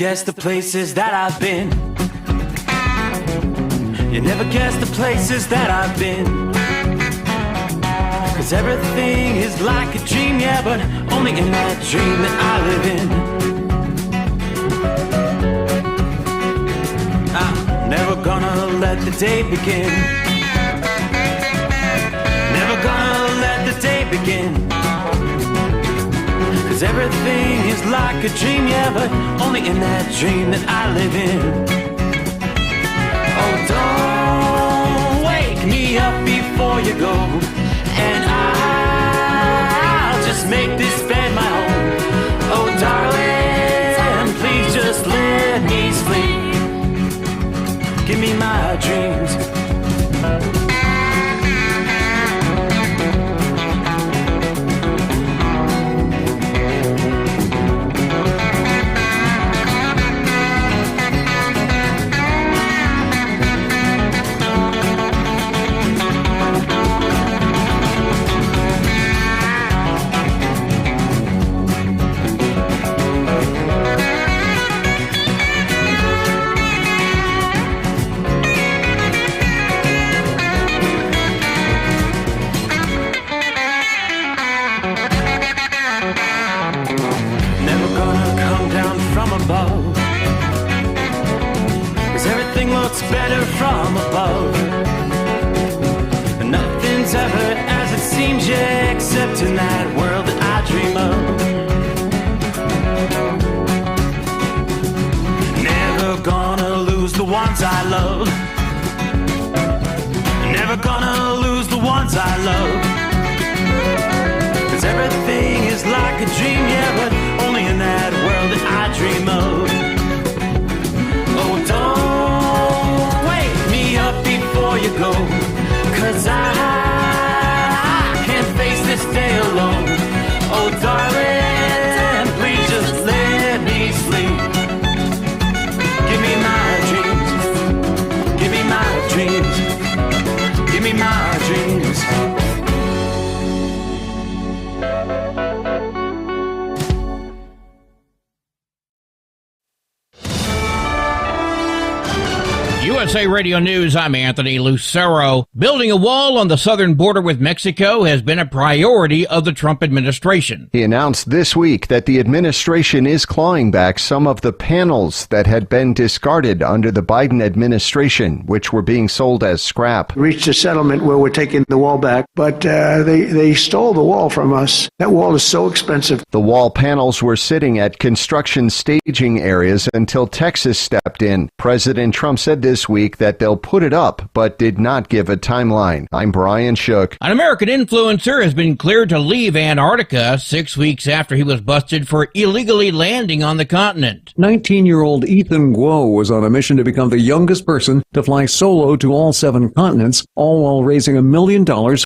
guess the places that I've been. You never guess the places that I've been. 'Cause everything is like a dream, yeah, but only in that dream that I live in. I'm never gonna let the day begin. Never gonna let the day begin. 'Cause everything is like a dream, yeah, but only in that dream that I live in. Oh, don't wake me up before you go, and I'll just make this bed my home. Oh, darling, please just let me sleep. Give me my dreams. Better from above. Nothing's ever as it seems, yeah, except in that world that I dream of. Never gonna lose the ones I love. Never gonna lose the ones I love. 'Cause everything is like a dream, yeah, but only in that world that I dream of. Oh, don't up before you go, 'cause I can't face this day alone. Oh, darling, please just let me sleep. Give me my dreams. Give me my dreams. Give me my dreams. USA Radio News, I'm Anthony Lucero. Building a wall on the southern border with Mexico has been a priority of the Trump administration. He announced this week that the administration is clawing back some of the panels that had been discarded under the Biden administration, which were being sold as scrap. Reached a settlement where we're taking the wall back, but they stole the wall from us. That wall is so expensive. The wall panels were sitting at construction staging areas until Texas stepped in. President Trump said this week that they'll put it up, but did not give a timeline. I'm Brian Shook. An American influencer has been cleared to leave Antarctica 6 weeks after he was busted for illegally landing on the continent. 19-year-old Ethan Guo was on a mission to become the youngest person to fly solo to all 7 continents, all while raising $1 million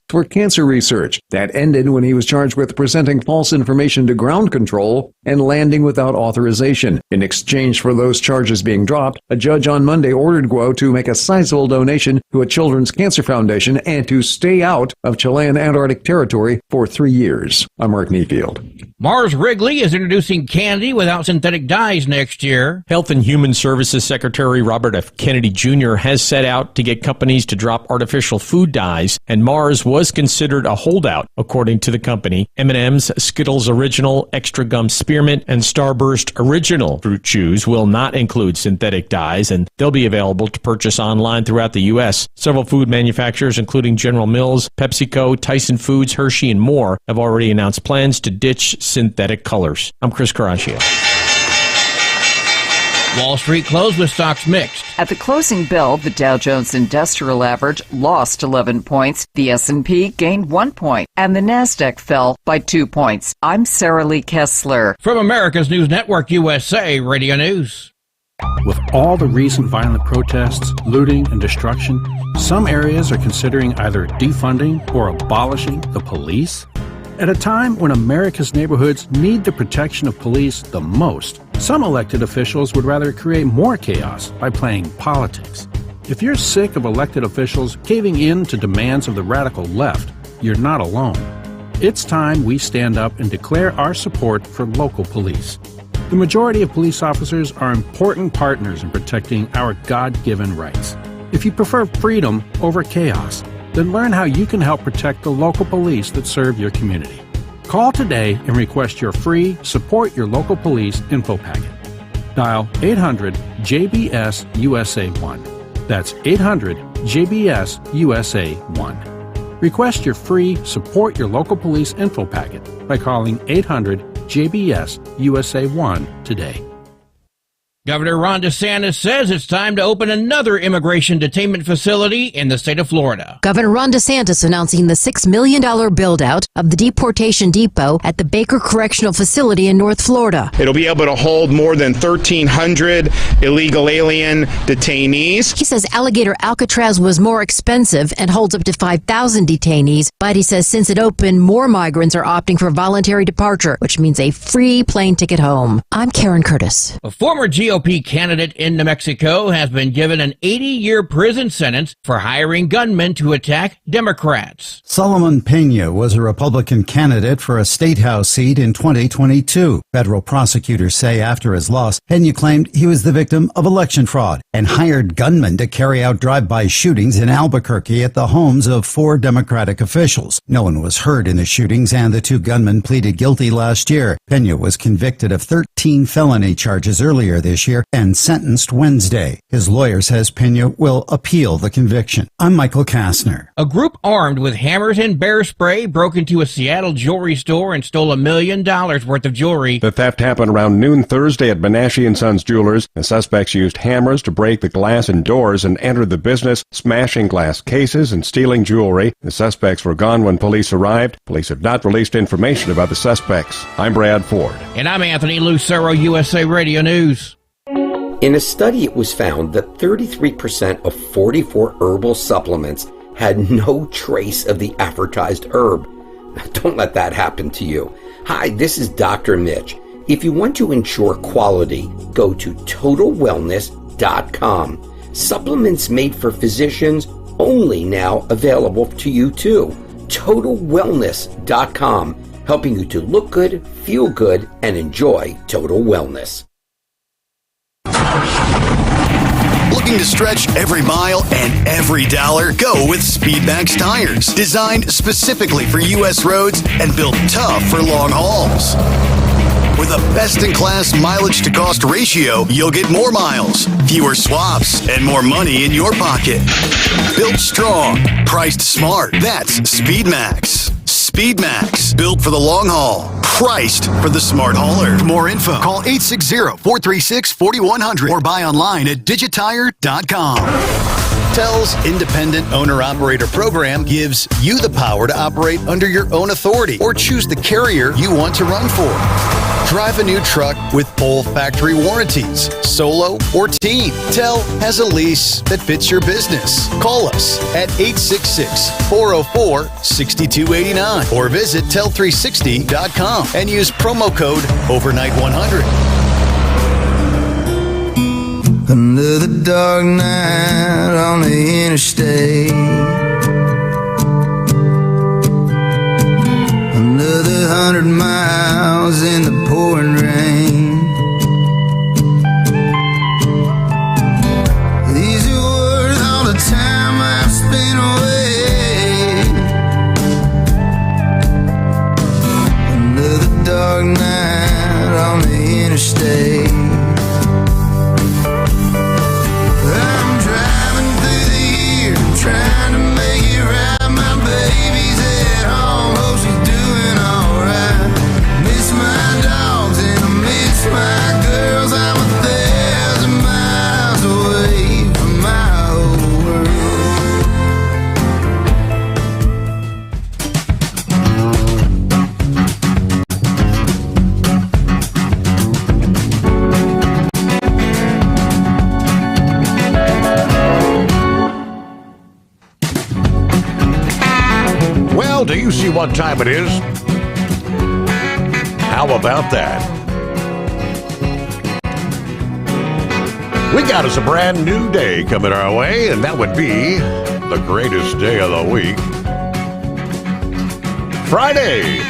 for cancer research. That ended when he was charged with presenting false information to ground control and landing without authorization. In exchange for those charges being dropped, a judge on Monday ordered Guo to make a sizable donation to a children's cancer foundation and to stay out of Chilean Antarctic territory for 3 years. I'm Mark Neafield. Mars Wrigley is introducing candy without synthetic dyes next year. Health and Human Services Secretary Robert F. Kennedy Jr. has set out to get companies to drop artificial food dyes, and Mars was considered a holdout, according to the company. M&M's, Skittles Original, Extra Gum Spearmint, and Starburst Original fruit chews will not include synthetic dyes, and they'll be available to purchase online throughout the U.S. Several food manufacturers, including General Mills, PepsiCo, Tyson Foods, Hershey, and more, have already announced plans to ditch synthetic colors. I'm Chris Caraccio. Wall Street closed with stocks mixed. At the closing bell, the Dow Jones Industrial Average lost 11 points, the S&P gained 1 point, and the Nasdaq fell by 2 points. I'm Sarah Lee Kessler. From America's News Network, USA Radio News. With all the recent violent protests, looting, and destruction, some areas are considering either defunding or abolishing the police. At a time when America's neighborhoods need the protection of police the most, some elected officials would rather create more chaos by playing politics. If you're sick of elected officials caving in to demands of the radical left, you're not alone. It's time we stand up and declare our support for local police. The majority of police officers are important partners in protecting our God-given rights. If you prefer freedom over chaos, then learn how you can help protect the local police that serve your community. Call today and request your free Support Your Local Police info packet. Dial 800-JBS-USA-1. That's 800-JBS-USA-1. Request your free Support Your Local Police info packet by calling 800-JBS-USA-1 today. Governor Ron DeSantis says it's time to open another immigration detainment facility in the state of Florida. Governor Ron DeSantis announcing the $6 million build-out of the deportation depot at the Baker Correctional Facility in North Florida. It'll be able to hold more than 1,300 illegal alien detainees. He says Alligator Alcatraz was more expensive and holds up to 5,000 detainees, but he says since it opened, more migrants are opting for voluntary departure, which means a free plane ticket home. I'm Karen Curtis. A former GOP candidate in New Mexico has been given an 80-year prison sentence for hiring gunmen to attack Democrats. Solomon Pena was a Republican candidate for a state house seat in 2022. Federal prosecutors say after his loss, Pena claimed he was the victim of election fraud and hired gunmen to carry out drive-by shootings in Albuquerque at the homes of 4 Democratic officials. No one was hurt in the shootings, and the 2 gunmen pleaded guilty last year. Pena was convicted of 13 felony charges earlier this year and sentenced Wednesday. His lawyer says Pena will appeal the conviction. I'm Michael Kastner. A group armed with hammers and bear spray broke into a Seattle jewelry store and stole $1 million worth of jewelry. The theft happened around noon Thursday at Benassi & Sons Jewelers. The suspects used hammers to break the glass and doors and entered the business, smashing glass cases and stealing jewelry. The suspects were gone when police arrived. Police have not released information about the suspects. I'm Brad Ford. And I'm Anthony Lucero, USA Radio News. In a study, it was found that 33% of 44 herbal supplements had no trace of the advertised herb. Don't let that happen to you. Hi, this is Dr. Mitch. If you want to ensure quality, go to TotalWellness.com. Supplements made for physicians, only now available to you too. TotalWellness.com, helping you to look good, feel good, and enjoy total wellness. Looking to stretch every mile and every dollar? Go with Speedmax tires. Designed specifically for U.S. roads and built tough for long hauls. With a best-in-class mileage-to-cost ratio, you'll get more miles, fewer swaps, and more money in your pocket. Built strong, priced smart. That's Speedmax. Speedmax, built for the long haul, priced for the smart hauler. For more info, call 860-436-4100 or buy online at digitire.com. TEL's independent owner-operator program gives you the power to operate under your own authority or choose the carrier you want to run for. Drive a new truck with full factory warranties, solo or team. TEL has a lease that fits your business. Call us at 866-404-6289 or visit tel360.com and use promo code overnight100. Another dark night on the interstate. Another 100 miles in the pouring rain. These are worth all the time I've spent away. Another dark night on the interstate. I'm driving through the year, trying to make it right. My baby's at home, hope she's doing alright. Miss my dogs and I miss my girls. I'm 1,000 miles away from my old Well, do you see what time it is? How about that? We got us a brand new day coming our way, and that would be the greatest day of the week. Friday.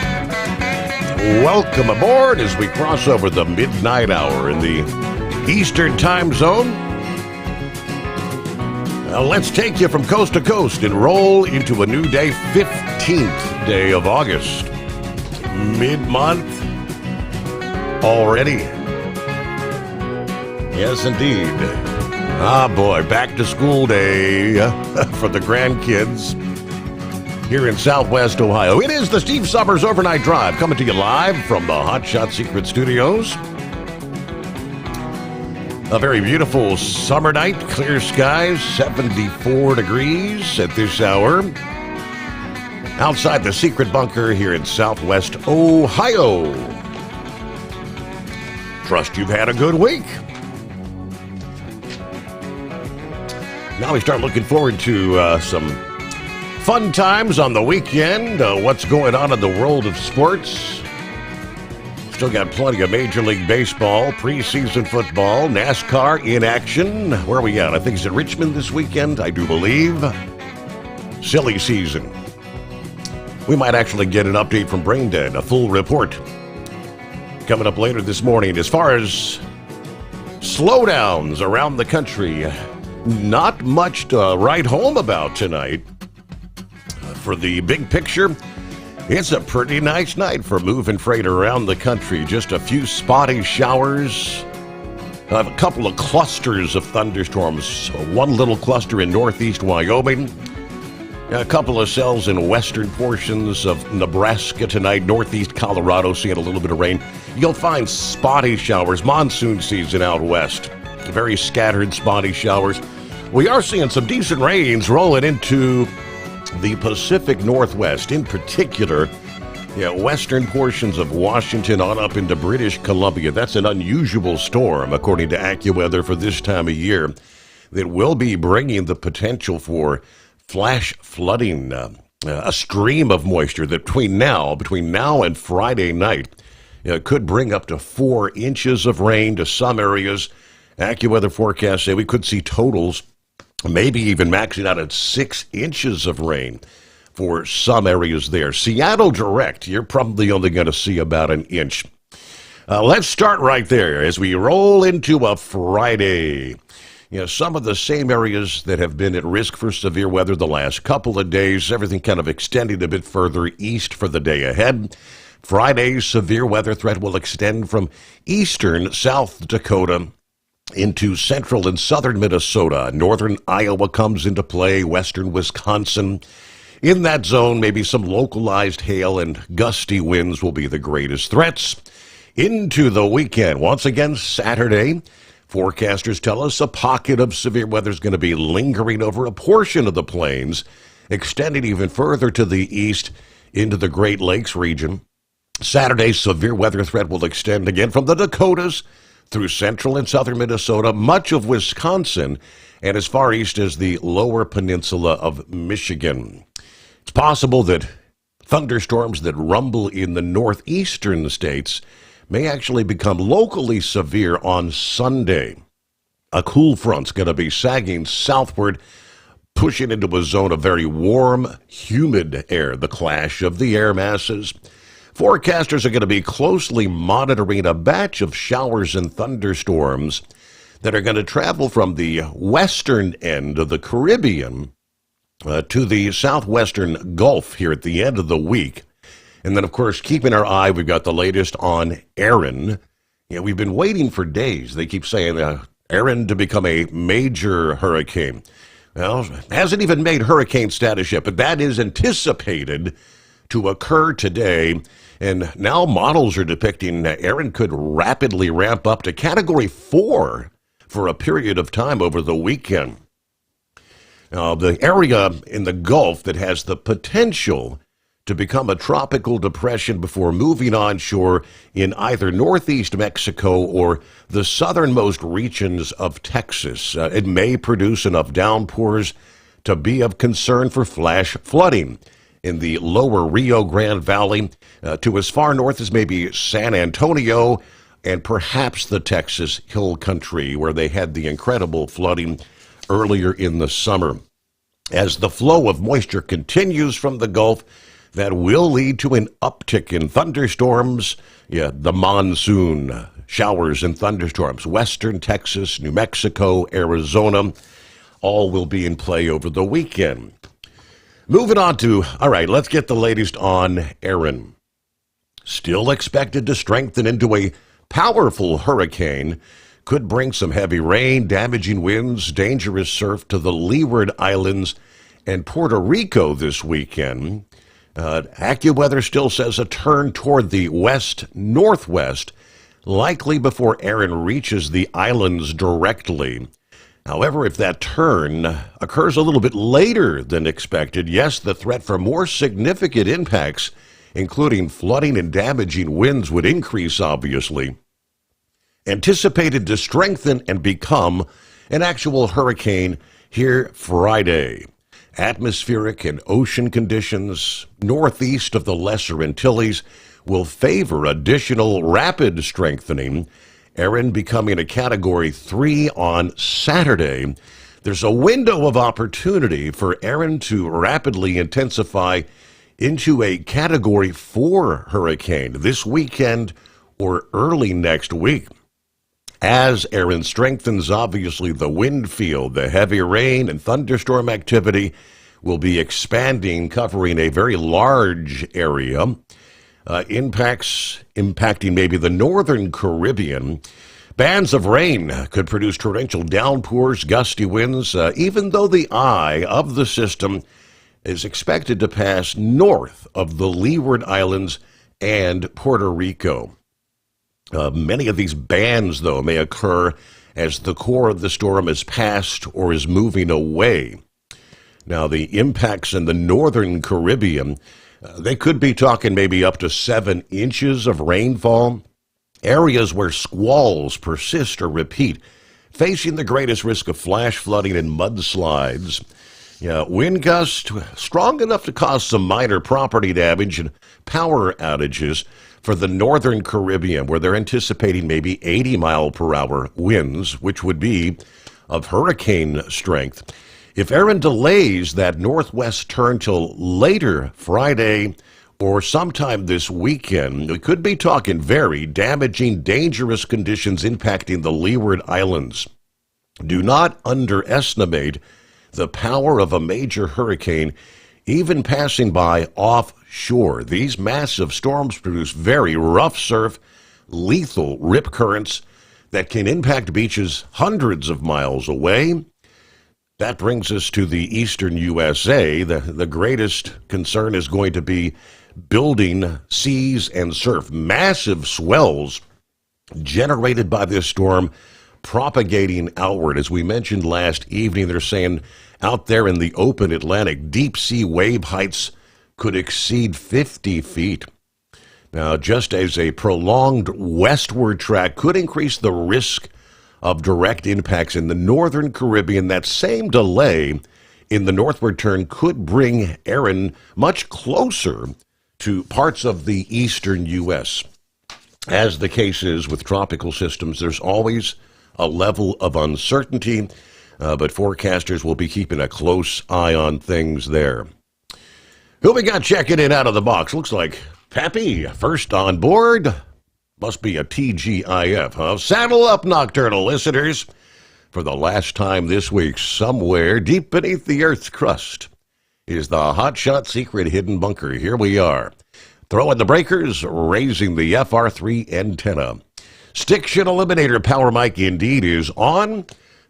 Welcome aboard as we cross over the midnight hour in the Eastern Time Zone. Let's take you from coast to coast and roll into a new day, 15th day of August. Mid-month already. Yes, indeed. Ah, boy, back to school day for the grandkids here in Southwest Ohio. It is the Steve Sommers Overnight Drive coming to you live from the Hot Shot Secret Studios. A very beautiful summer night, clear skies, 74 degrees at this hour. Outside the secret bunker here in Southwest Ohio. Trust you've had a good week. Now we start looking forward to some fun times on the weekend. What's going on in the world of sports? Still got plenty of Major League Baseball, preseason football, NASCAR in action. Where are we at? I think it's at Richmond this weekend, I do believe. Silly season. We might actually get an update from Braindead, a full report coming up later this morning. As far as slowdowns around the country, not much to write home about tonight. For the big picture, it's a pretty nice night for moving freight around the country. Just a few spotty showers. A couple of clusters of thunderstorms. One little cluster in northeast Wyoming. A couple of cells in western portions of Nebraska tonight. Northeast Colorado seeing a little bit of rain. You'll find spotty showers. Monsoon season out west. Very scattered spotty showers. We are seeing some decent rains rolling into the Pacific Northwest, in particular, western portions of Washington on up into British Columbia. That's an unusual storm, according to AccuWeather, for this time of year, that will be bringing the potential for flash flooding, a stream of moisture that between now and Friday night could bring up to 4 inches of rain to some areas. AccuWeather forecasts say we could see totals maybe even maxing out at 6 inches of rain for some areas there. Seattle direct, you're probably only going to see about an inch. Let's start right there as we roll into a Friday. Some of the same areas that have been at risk for severe weather the last couple of days, everything kind of extending a bit further east for the day ahead. Friday's severe weather threat will extend from eastern South Dakota into central and southern Minnesota. Northern Iowa comes into play, western Wisconsin. In that zone, maybe some localized hail and gusty winds will be the greatest threats. Into the weekend, once again Saturday, forecasters tell us a pocket of severe weather is going to be lingering over a portion of the plains, extending even further to the east into the Great Lakes region. Saturday's severe weather threat will extend again from the Dakotas through central and southern Minnesota, much of Wisconsin, and as far east as the lower peninsula of Michigan. It's possible that thunderstorms that rumble in the northeastern states may actually become locally severe on Sunday. A cool front's going to be sagging southward, pushing into a zone of very warm, humid air, the clash of the air masses. Forecasters are going to be closely monitoring a batch of showers and thunderstorms that are going to travel from the western end of the Caribbean to the southwestern Gulf here at the end of the week. And then, of course, keeping our eye, we've got the latest on Aaron. We've been waiting for days. They keep saying Aaron to become a major hurricane. Well, hasn't even made hurricane status yet, but that is anticipated to occur today. And now models are depicting Aaron could rapidly ramp up to Category 4 for a period of time over the weekend. Now, the area in the Gulf that has the potential to become a tropical depression before moving onshore in either northeast Mexico or the southernmost regions of Texas. It may produce enough downpours to be of concern for flash flooding in the lower Rio Grande Valley to as far north as maybe San Antonio and perhaps the Texas Hill Country, where they had the incredible flooding earlier in the summer. As the flow of moisture continues from the Gulf, that will lead to an uptick in thunderstorms. Yeah, the monsoon showers and thunderstorms. Western Texas, New Mexico, Arizona, all will be in play over the weekend. Moving on to, all right, let's get the latest on Erin. Still expected to strengthen into a powerful hurricane. Could bring some heavy rain, damaging winds, dangerous surf to the Leeward Islands and Puerto Rico this weekend. AccuWeather still says a turn toward the west-northwest, likely before Erin reaches the islands directly. However, if that turn occurs a little bit later than expected, yes, the threat for more significant impacts, including flooding and damaging winds, would increase, obviously. Anticipated to strengthen and become an actual hurricane here Friday. Atmospheric and ocean conditions northeast of the Lesser Antilles will favor additional rapid strengthening. Erin becoming a Category 3 on Saturday. There's a window of opportunity for Erin to rapidly intensify into a Category 4 hurricane this weekend or early next week. As Erin strengthens, obviously the wind field, the heavy rain and thunderstorm activity will be expanding, covering a very large area. Impacting maybe the northern Caribbean. Bands of rain could produce torrential downpours, gusty winds, even though the eye of the system is expected to pass north of the Leeward Islands and Puerto Rico. Many of these bands, though, may occur as the core of the storm is past or is moving away. Now, the impacts in the northern Caribbean, they could be talking maybe up to 7 inches of rainfall. Areas where squalls persist or repeat, facing the greatest risk of flash flooding and mudslides. Wind gusts strong enough to cause some minor property damage and power outages for the northern Caribbean, where they're anticipating maybe 80-mile-per-hour winds, which would be of hurricane strength. If Erin delays that northwest turn till later Friday or sometime this weekend, we could be talking very damaging, dangerous conditions impacting the Leeward Islands. Do not underestimate the power of a major hurricane, even passing by offshore. These massive storms produce very rough surf, lethal rip currents that can impact beaches hundreds of miles away. That brings us to the eastern USA. The greatest concern is going to be building seas and surf. Massive swells generated by this storm propagating outward. As we mentioned last evening, they're saying out there in the open Atlantic, deep sea wave heights could exceed 50 feet. Now, just as a prolonged westward track could increase the risk of direct impacts in the northern Caribbean, that same delay in the northward turn could bring Erin much closer to parts of the eastern U.S. As the case is with tropical systems, there's always a level of uncertainty, but forecasters will be keeping a close eye on things there. Who we got checking in out of the box? Looks like Pappy, first on board. Must be a TGIF, huh? Saddle up, nocturnal listeners. For the last time this week, somewhere deep beneath the Earth's crust is the hotshot secret hidden bunker. Here we are. Throwing the breakers, raising the FR3 antenna. Stiction Eliminator Power Mic indeed is on.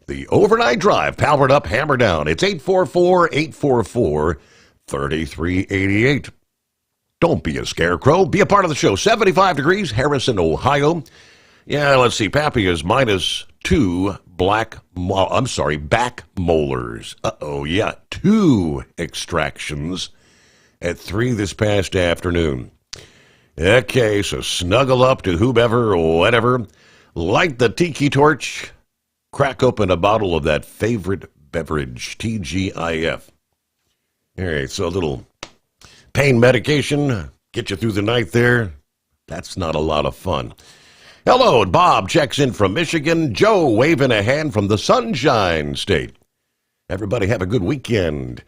The overnight drive, powered up, hammer down. It's 844-844-3388. Don't be a scarecrow. Be a part of the show. 75 degrees, Harrison, Ohio. Yeah, let's see. Pappy is -2 back molars. Yeah, 2 extractions at 3 this past afternoon. Okay, so snuggle up to whomever or whatever. Light the tiki torch. Crack open a bottle of that favorite beverage, TGIF. All right, so a little pain medication, get you through the night there. That's not a lot of fun. Hello, Bob checks in from Michigan. Joe waving a hand from the Sunshine State. Everybody have a good weekend.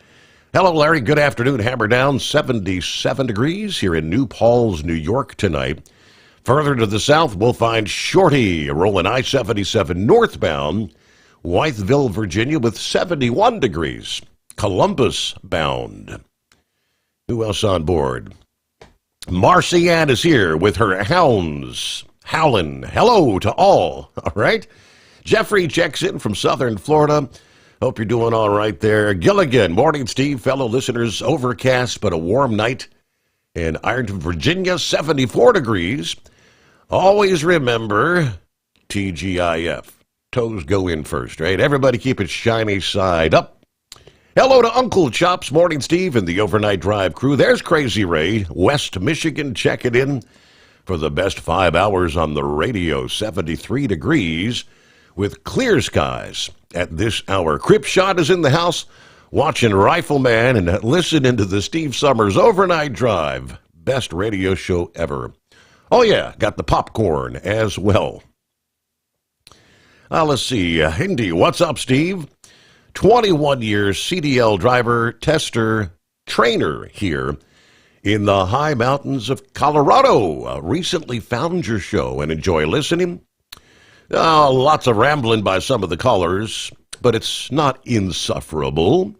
Hello, Larry. Good afternoon. Hammer down 77 degrees here in New Paltz, New York tonight. Further to the south, we'll find Shorty rolling I-77 northbound, Wytheville, Virginia with 71 degrees. Columbus bound. Who else on board? Marcy Ann is here with her hounds howling. Hello to all. All right. Jeffrey checks in from southern Florida. Hope you're doing all right there. Gilligan, morning, Steve. Fellow listeners, overcast but a warm night in Ironton, Virginia, 74 degrees. Always remember TGIF. Toes go in first, right? Everybody keep it shiny side up. Hello to Uncle Chops, morning, Steve, and the overnight drive crew. There's Crazy Ray, West Michigan, checking in for the best 5 hours on the radio, 73 degrees with clear skies at this hour. Crip Shot is in the house watching Rifleman and listening to the Steve Sommers overnight drive. Best radio show ever. Oh, yeah, got the popcorn as well. Let's see. Indy, what's up, Steve? 21 years CDL driver, tester, trainer here in the high mountains of Colorado. Recently found your show and enjoy listening. Lots of rambling by some of the callers, but it's not insufferable.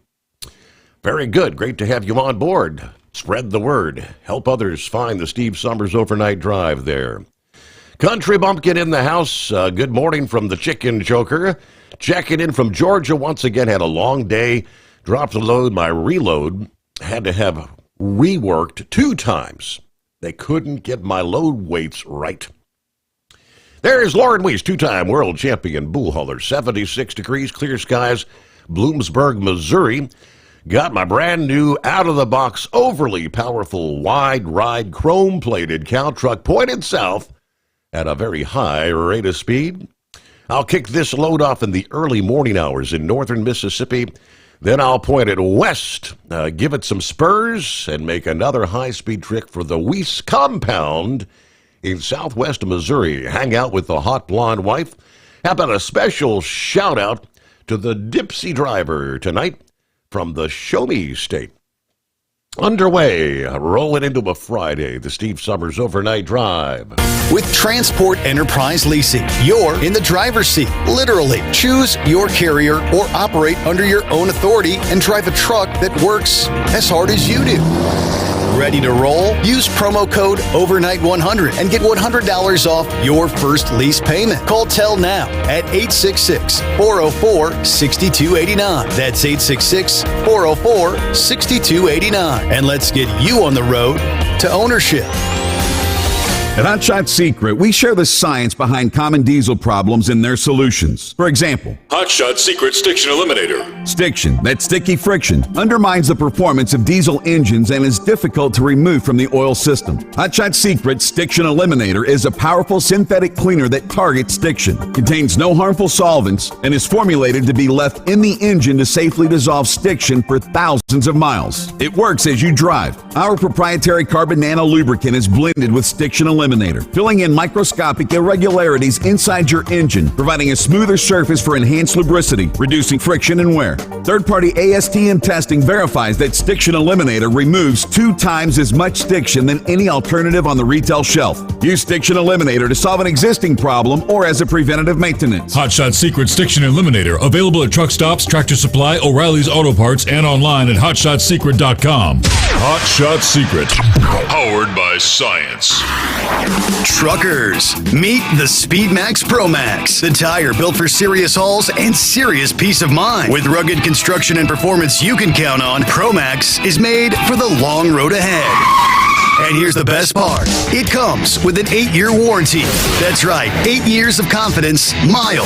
Very good. Great to have you on board. Spread the word. Help others find the Steve Sommers overnight drive there. Country Bumpkin in the house. Good morning from the Chicken Joker. Checking in from Georgia once again. Had a long day. Dropped the load. My reload had to have reworked 2 times. They couldn't get my load weights right. There's Lauren Weiss, 2-time world champion bull hauler. 76 degrees, clear skies, Bloomsburg, Missouri. Got my brand new out-of-the-box, overly powerful, wide ride, chrome-plated cow truck pointed south at a very high rate of speed. I'll kick this load off in the early morning hours in northern Mississippi. Then I'll point it west, give it some spurs, and make another high-speed trick for the Weiss compound in southwest Missouri. Hang out with the hot blonde wife. How about a special shout-out to the Dipsy driver tonight from the Show Me State? Underway, rolling into a Friday, the Steve Sommers overnight drive. With Transport Enterprise Leasing, you're in the driver's seat, literally. Choose your carrier or operate under your own authority and drive a truck that works as hard as you do. Ready to roll? Use promo code OVERNIGHT100 and get $100 off your first lease payment. Call Tell now at 866-404-6289. That's 866-404-6289. And let's get you on the road to ownership. At Hotshot Secret, we share the science behind common diesel problems and their solutions. For example, Hotshot Secret Stiction Eliminator. Stiction, that sticky friction, undermines the performance of diesel engines and is difficult to remove from the oil system. Hotshot Secret Stiction Eliminator is a powerful synthetic cleaner that targets stiction, contains no harmful solvents, and is formulated to be left in the engine to safely dissolve stiction for thousands of miles. It works as you drive. Our proprietary carbon nano lubricant is blended with Stiction Eliminator, filling in microscopic irregularities inside your engine, providing a smoother surface for enhanced lubricity, reducing friction and wear. Third-party ASTM testing verifies that Stiction Eliminator removes 2 times as much stiction than any alternative on the retail shelf. Use Stiction Eliminator to solve an existing problem or as a preventative maintenance. Hotshot Secret Stiction Eliminator, available at truck stops, Tractor Supply, O'Reilly's Auto Parts, and online at HotShotSecret.com. Hotshot Secret, powered by science. Truckers, meet the Speedmax Pro Max, the tire built for serious hauls and serious peace of mind. With rugged construction and performance you can count on, Pro Max is made for the long road ahead. And here's the best part. It comes with an 8-year warranty. That's right, 8 years of confidence, mile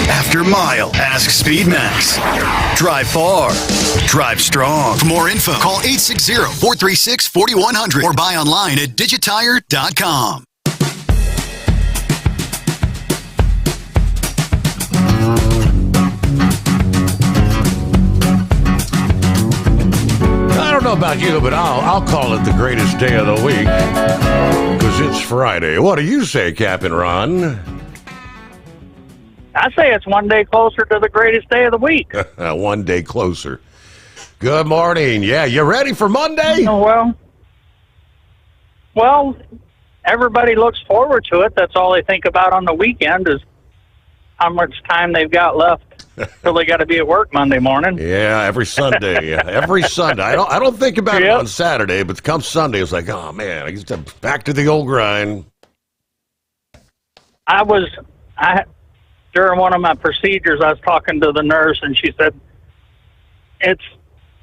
after mile. Ask Speedmax. Drive far. Drive strong. For more info, call 860-436-4100 or buy online at digitire.com. I don't know about you, but I'll call it the greatest day of the week because it's Friday. What do you say, Captain Ron? I say it's one day closer to the greatest day of the week. 1 day closer. Good morning. Yeah, you ready for Monday? Oh, well, everybody looks forward to it. That's all they think about on the weekend is how much time they've got left till they got to be at work Monday morning. Yeah, every Sunday. Every Sunday. I don't think about it on Saturday, but come Sunday, it's like, oh man, I used to back to the old grind. During one of my procedures, I was talking to the nurse, and she said,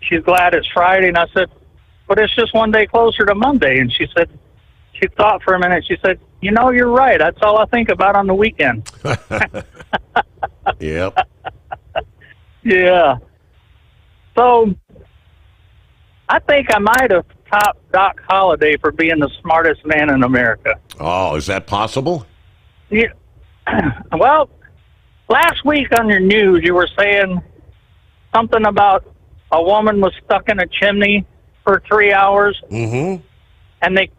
she's glad it's Friday, and I said, but it's just one day closer to Monday. And she thought for a minute, she said, you're right. That's all I think about on the weekend. Yep. Yeah. So I think I might have topped Doc Holliday for being the smartest man in America. Oh, is that possible? Yeah. Well, last week on your news, you were saying something about a woman was stuck in a chimney for 3 hours, and they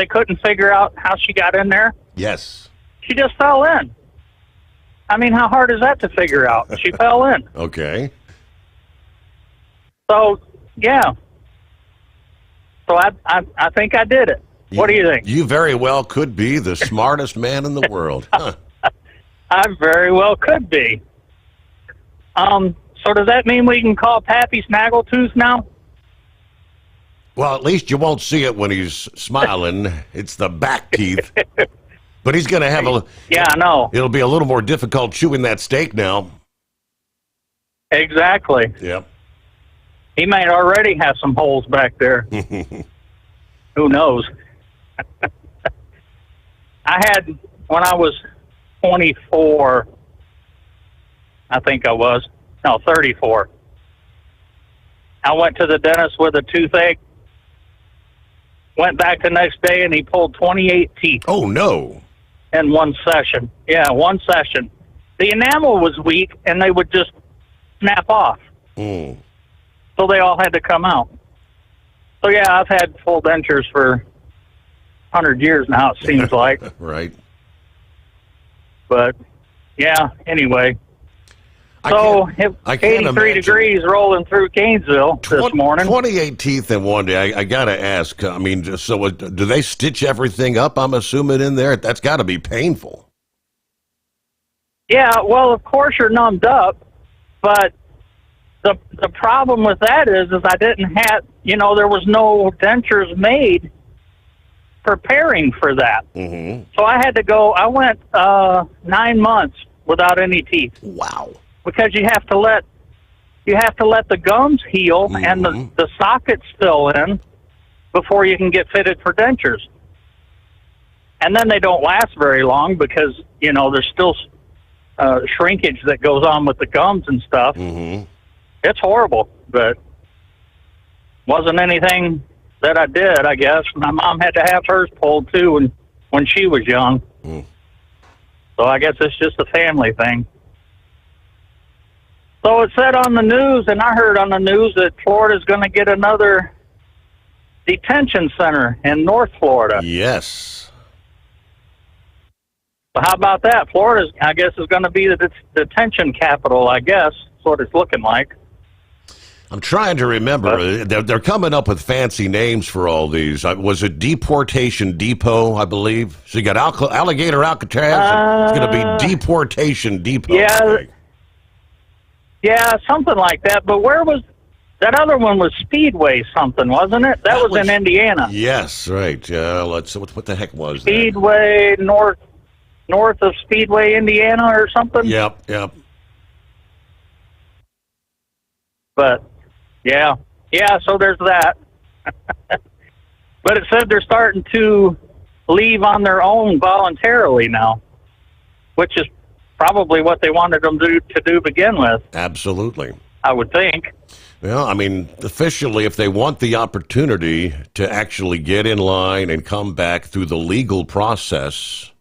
couldn't figure out how she got in there. Yes. She just fell in. I mean, how hard is that to figure out? She fell in. Okay. So, yeah. So I think I did it. What do you think? You very well could be the smartest man in the world. Huh. I very well could be. So does that mean we can call Pappy Snaggletooth now? Well, at least you won't see it when he's smiling. It's the back teeth. But he's going to have a... Yeah, I know. It'll be a little more difficult chewing that steak now. Exactly. Yep. He might already have some holes back there. Who knows? When I was 24, I think I was. No, 34. I went to the dentist with a toothache. Went back the next day, and he pulled 28 teeth. Oh, no. In one session. Yeah, one session. The enamel was weak, and they would just snap off. Mm. So they all had to come out. So, yeah, I've had full dentures for 100 years now, it seems like. Right. But, yeah, anyway. So, 83 degrees rolling through Gainesville this morning. 28 teeth in one day. I got to ask, I mean, so do they stitch everything up, I'm assuming, in there? That's got to be painful. Yeah, well, of course you're numbed up, but the problem with that is I didn't have, there was no dentures made preparing for that. Mm-hmm. So I went 9 months without any teeth. Wow. Because you have to let the gums heal and the sockets fill in before you can get fitted for dentures. And then they don't last very long because, there's still shrinkage that goes on with the gums and stuff. Mm-hmm. It's horrible, but wasn't anything that I did, I guess. My mom had to have hers pulled, too, when she was young. Mm. So I guess it's just a family thing. So it said on the news, and I heard on the news that Florida's going to get another detention center in North Florida. Yes. So how about that? Florida, I guess, is going to be the detention capital, I guess. That's what it's looking like. I'm trying to remember. They're coming up with fancy names for all these. Was it Deportation Depot, I believe? So you got Alligator Alcatraz. It's going to be Deportation Depot. Yeah. Yeah, something like that. But where was that other one? Was Speedway something, wasn't it? That was in Indiana. Yes, right. What the heck was that? Speedway north of Speedway, Indiana, or something. Yep. But yeah. So there's that. But it said they're starting to leave on their own voluntarily now, which is probably what they wanted them to do to begin with. Absolutely. I would think. Well, I mean, officially, if they want the opportunity to actually get in line and come back through the legal process,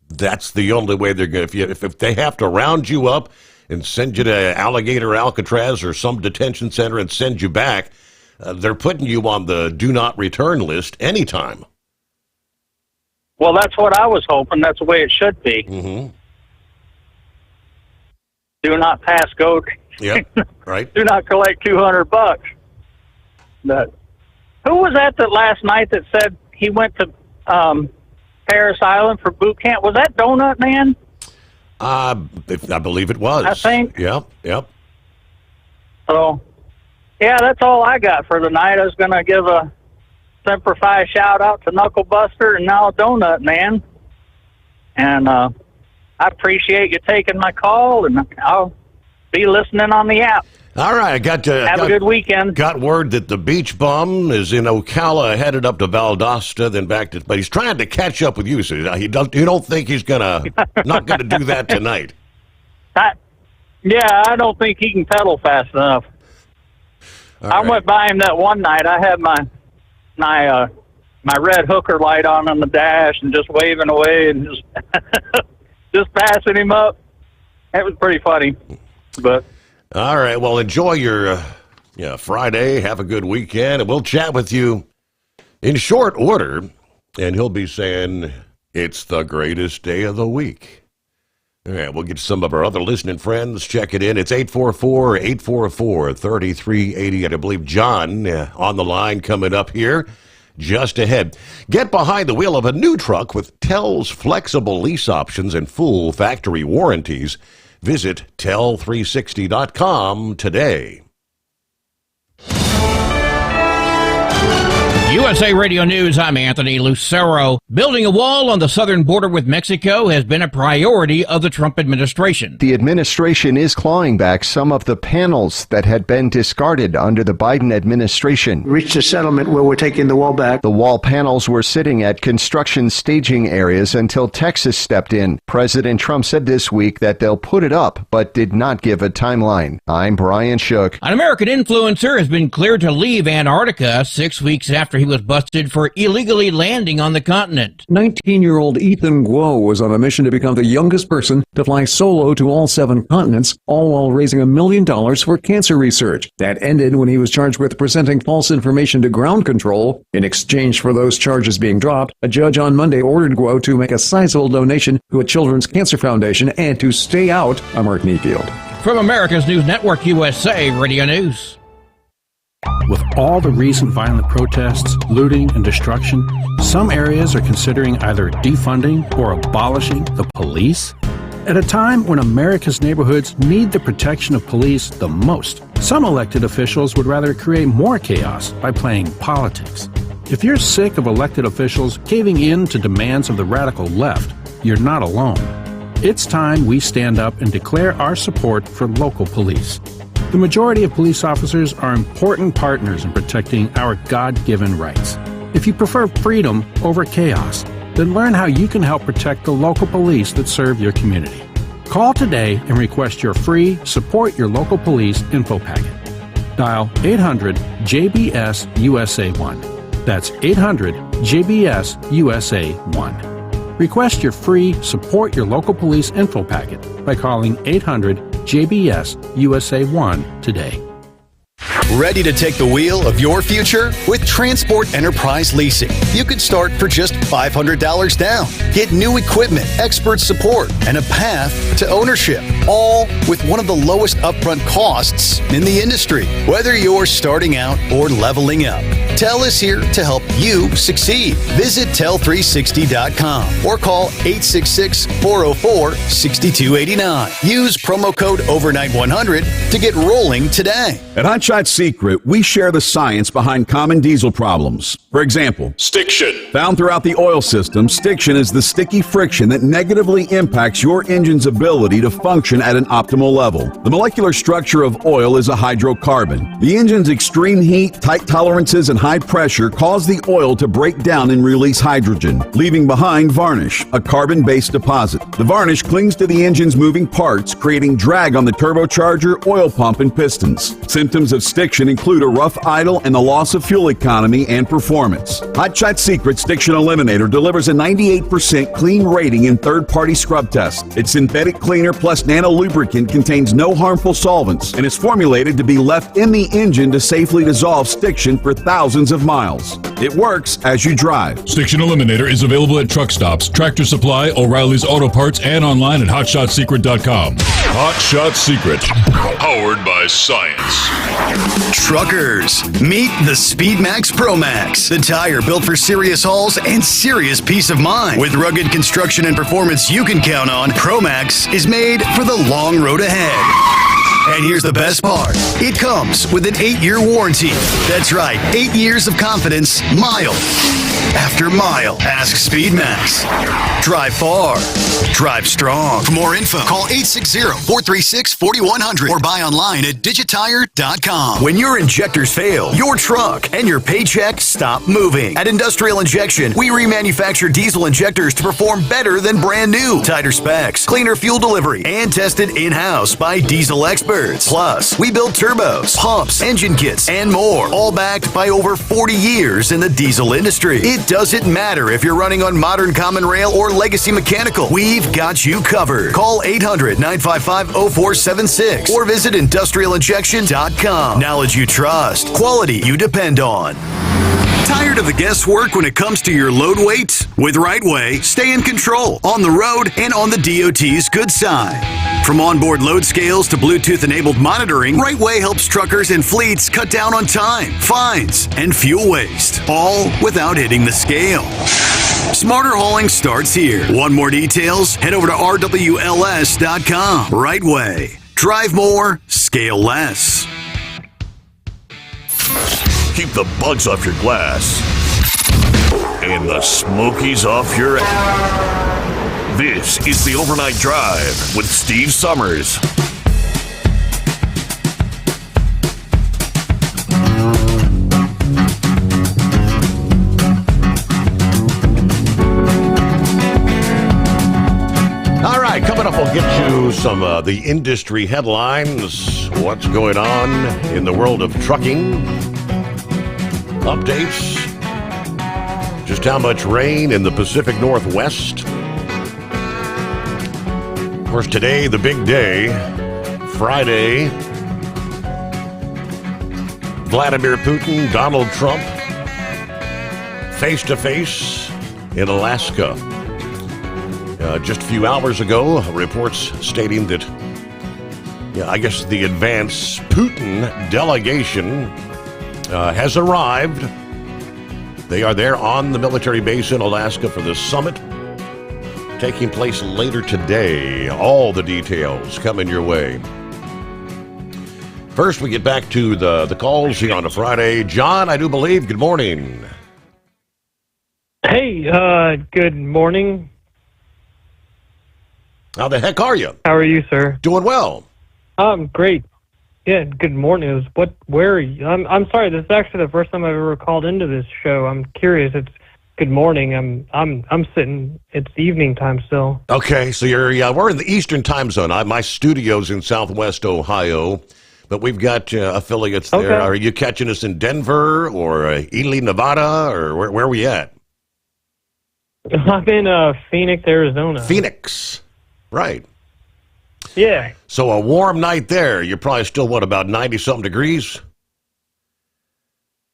that's the only way they're going to. If they have to round you up and send you to Alligator Alcatraz or some detention center and send you back, they're putting you on the do not return list anytime. Well, that's what I was hoping. That's the way it should be. Mm-hmm. Do not pass go. Yep, right. Do not collect $200. But who was that last night that said he went to Paris Island for boot camp? Was that Donut Man? I believe it was. I think. Yep. So, yeah, that's all I got for tonight. I was going to give a Semper Fi shout-out to Knuckle Buster and now Donut Man. And I appreciate you taking my call, and I'll be listening on the app. All right, Have a good weekend. Got word that the beach bum is in Ocala, headed up to Valdosta, then back to. But he's trying to catch up with you. So you don't think he's not gonna do that tonight? I don't think he can pedal fast enough. I went by him that one night. I had my red hooker light on the dash and just waving away and just passing him up. It was pretty funny, but. All right, well, enjoy your Friday. Have a good weekend, and we'll chat with you in short order, and he'll be saying it's the greatest day of the week. All right, we'll get some of our other listening friends. Check it in. It's 844-844-3380. And I believe John on the line coming up here just ahead. Get behind the wheel of a new truck with Tell's flexible lease options and full factory warranties. Visit tell360.com today. USA Radio News, I'm Anthony Lucero. Building a wall on the southern border with Mexico has been a priority of the Trump administration. The administration is clawing back some of the panels that had been discarded under the Biden administration. Reached a settlement where we're taking the wall back. The wall panels were sitting at construction staging areas until Texas stepped in. President Trump said this week that they'll put it up, but did not give a timeline. I'm Brian Shook. An American influencer has been cleared to leave Antarctica 6 weeks after he was busted for illegally landing on the continent. 19-year-old Ethan Guo was on a mission to become the youngest person to fly solo to all 7 continents, all while raising $1 million for cancer research. That ended when he was charged with presenting false information to ground control. In exchange for those charges being dropped, a judge on Monday ordered Guo to make a sizable donation to a children's cancer foundation and to stay out of Mark Neafield. From America's News Network, USA Radio News. With all the recent violent protests, looting, and destruction, some areas are considering either defunding or abolishing the police. At a time when America's neighborhoods need the protection of police the most, some elected officials would rather create more chaos by playing politics. If you're sick of elected officials caving in to demands of the radical left, you're not alone. It's time we stand up and declare our support for local police. The majority of police officers are important partners in protecting our God-given rights. If you prefer freedom over chaos, then learn how you can help protect the local police that serve your community. Call today and request your free Support Your Local Police info packet. Dial 800-JBS-USA1. That's 800-JBS-USA1. Request your free Support Your Local Police info packet by calling 800-JBS-USA1 today. Ready to take the wheel of your future? With Transport Enterprise Leasing, you could start for just $500 down. Get new equipment, expert support, and a path to ownership, all with one of the lowest upfront costs in the industry. Whether you're starting out or leveling up, Tell is here to help you succeed. Visit tell360.com or call 866-404-6289. Use promo code overnight100 to get rolling today. At Hot Shot Secret, we share the science behind common diesel problems. For example, stiction. Found throughout the oil system, stiction is the sticky friction that negatively impacts your engine's ability to function at an optimal level. The molecular structure of oil is a hydrocarbon. The engine's extreme heat, tight tolerances, and high pressure cause the oil to break down and release hydrogen, leaving behind varnish, a carbon-based deposit. The varnish clings to the engine's moving parts, creating drag on the turbocharger, oil pump, and pistons. Symptoms of stiction include a rough idle and the loss of fuel economy and performance. Hot Shot Secret Stiction Eliminator delivers a 98% clean rating in third-party scrub tests. Its synthetic cleaner plus nano vinyl lubricant contains no harmful solvents and is formulated to be left in the engine to safely dissolve stiction for thousands of miles. It works as you drive. Stiction Eliminator is available at truck stops, Tractor Supply, O'Reilly's Auto Parts, and online at HotShotSecret.com. Hot Shot Secret, powered by science. Truckers, meet the Speedmax Pro Max, the tire built for serious hauls and serious peace of mind. With rugged construction and performance you can count on, Pro Max is made for the long road ahead. And here's the best part. It comes with an 8-year warranty. That's right, 8 years of confidence, mile after mile. Ask Speedmax. Drive far. Drive strong. For more info, call 860-436-4100 or buy online at digitire.com. When your injectors fail, your truck and your paycheck stop moving. At Industrial Injection, we remanufacture diesel injectors to perform better than brand new. Tighter specs, cleaner fuel delivery, and tested in-house by diesel experts. Plus, we build turbos, pumps, engine kits, and more, all backed by over 40 years in the diesel industry. It doesn't matter if you're running on modern common rail or legacy mechanical. We've got you covered. Call 800-955-0476 or visit industrialinjection.com. Knowledge you trust. Quality you depend on. Tired of the guesswork when it comes to your load weight? With Rightway, stay in control on the road and on the DOT's good side. From onboard load scales to Bluetooth-enabled monitoring, Rightway helps truckers and fleets cut down on time, fines, and fuel waste, all without hitting the scale. Smarter hauling starts here. Want more details? Head over to rwls.com. Rightway. Drive more, scale less. Keep the bugs off your glass and the smokies off your ass. This is the Overnight Drive with Steve Sommers. All right, coming up, we'll get you some of the industry headlines. What's going on in the world of trucking? Updates. Just how much rain in the Pacific Northwest. Of course, today, the big day, Friday. Vladimir Putin, Donald Trump, face-to-face in Alaska. Just a few hours ago, reports stating that, I guess the advanced Putin delegation has arrived. They are there on the military base in Alaska for the summit taking place later today. All the details coming your way. First, we get back to the calls here on a Friday. John, I do believe, good morning. Hey, good morning. How the heck are you? How are you, sir? Doing well. Great. Yeah, good morning. Where are you? I'm sorry. This is actually the first time I've ever called into this show. I'm curious. It's good morning. I'm sitting. It's evening time still. Okay, so we're in the Eastern time zone. My studio's in Southwest Ohio, but we've got affiliates there. Okay. Are you catching us in Denver or Ely, Nevada, or where are we at? I'm in Phoenix, Arizona. Phoenix, right? Yeah. So a warm night there. You're probably still, about 90-something degrees?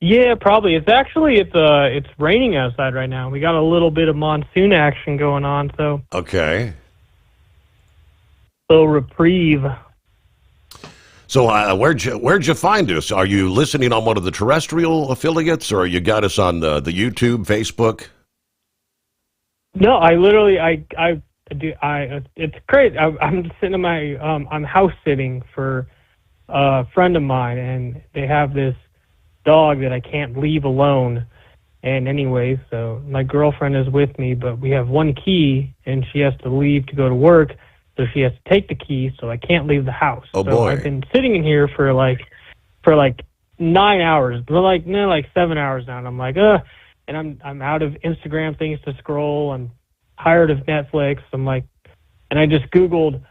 Yeah, probably. It's raining outside right now. We got a little bit of monsoon action going on, so. Okay. So reprieve. So where'd you find us? Are you listening on one of the terrestrial affiliates, or you got us on the YouTube, Facebook? No, I literally, it's great. I'm sitting in my, I'm house sitting for a friend of mine, and they have this dog that I can't leave alone. And anyway, so my girlfriend is with me, but we have one key, and she has to leave to go to work, so she has to take the key, so I can't leave the house. Oh, so boy. I've been sitting in here for like 9 hours, but like 7 hours now, and I'm like, and I'm out of Instagram things to scroll. I'm tired of Netflix. I'm like, and I just Googled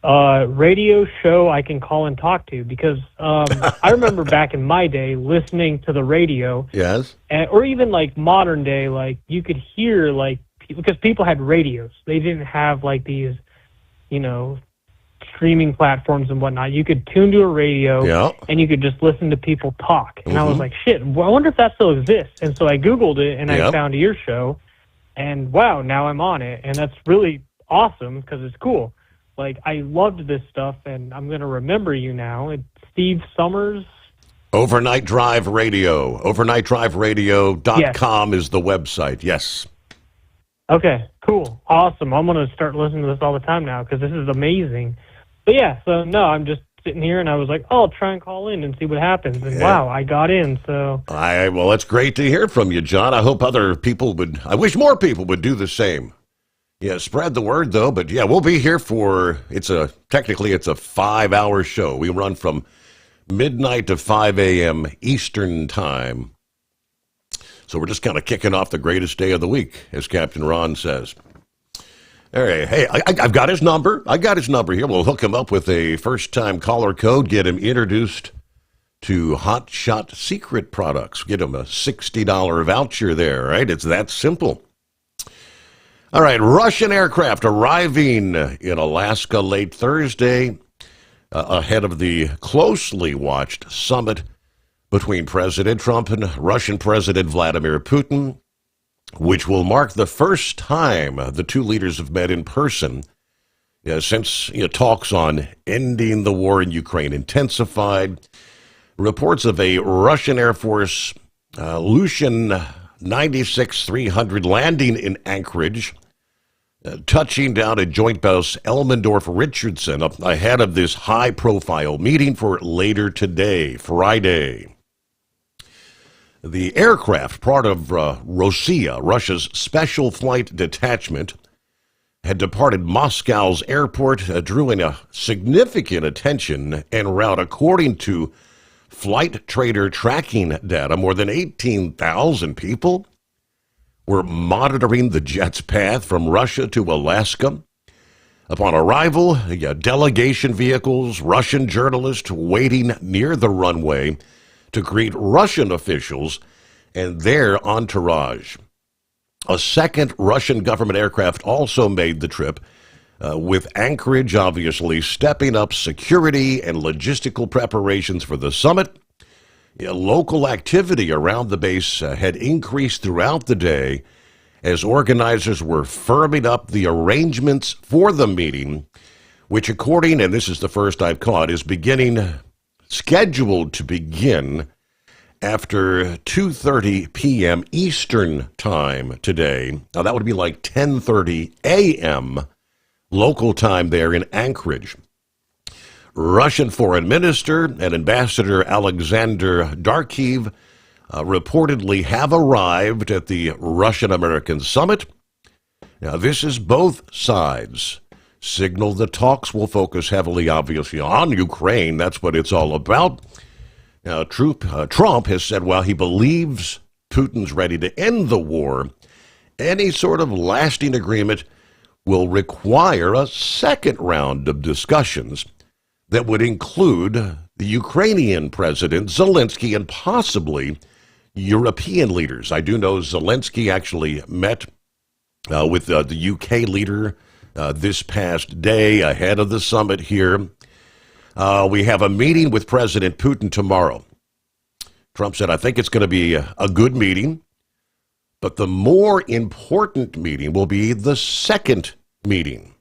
radio show I can call and talk to, because I remember back in my day listening to the radio. Yes. Or even like modern day, like you could hear because people had radios. They didn't have like these, streaming platforms and whatnot, you could tune to a radio Yeah. and you could just listen to people talk. And I was Mhm. like, shit, well, I wonder if that still exists. And so I Googled it and Yeah. I found your show. And wow, now I'm on it. And that's really awesome because it's cool. Like, I loved this stuff, and I'm going to remember you now. It's Steve Sommers. Overnight Drive Radio. OvernightDriveRadio.com is the website. Yes. Okay, cool. Awesome. I'm going to start listening to this all the time now because this is amazing. But yeah, so no, I'm just sitting here, and I was like, oh, I'll try and call in and see what happens. And wow, I got in, so. Well, it's great to hear from you, John. I hope other people would, I wish more people would do the same. Yeah, spread the word, though. But yeah, we'll be here for, technically it's a 5-hour show. We run from midnight to 5 a.m. Eastern Time. So we're just kind of kicking off the greatest day of the week, as Captain Ron says. All right, hey, I've got his number. I got his number here. We'll hook him up with a first-time caller code, get him introduced to Hot Shot Secret products. Get him a $60 voucher there, right? It's that simple. All right, Russian aircraft arriving in Alaska late Thursday ahead of the closely watched summit between President Trump and Russian President Vladimir Putin, which will mark the first time the two leaders have met in person since talks on ending the war in Ukraine intensified. Reports of a Russian Air Force Lushin 96-300 landing in Anchorage, touching down at Joint Base Elmendorf-Richardson ahead of this high-profile meeting for later today, Friday. The aircraft, part of Rossiya, Russia's special flight detachment, had departed Moscow's airport, drawing a significant attention en route. According to flight trader tracking data, more than 18,000 people were monitoring the jet's path from Russia to Alaska. Upon arrival, delegation vehicles, Russian journalists waiting near the runway to greet Russian officials and their entourage. A second Russian government aircraft also made the trip, with Anchorage obviously stepping up security and logistical preparations for the summit. Local activity around the base had increased throughout the day as organizers were firming up the arrangements for the meeting, which according, and this is the first I've caught, is scheduled to begin after 2:30 p.m. Eastern Time today. Now, that would be like 10:30 a.m. local time there in Anchorage. Russian Foreign Minister and Ambassador Alexander Darkiv reportedly have arrived at the Russian-American summit. Now, this is both sides signal the talks will focus heavily, obviously, on Ukraine. That's what it's all about. Now, Trump has said, while he believes Putin's ready to end the war, any sort of lasting agreement will require a second round of discussions that would include the Ukrainian President Zelensky and possibly European leaders. I do know Zelensky actually met with the UK leader this past day ahead of the summit here. We have a meeting with President Putin tomorrow. Trump said, I think it's going to be a good meeting, but the more important meeting will be the second meeting.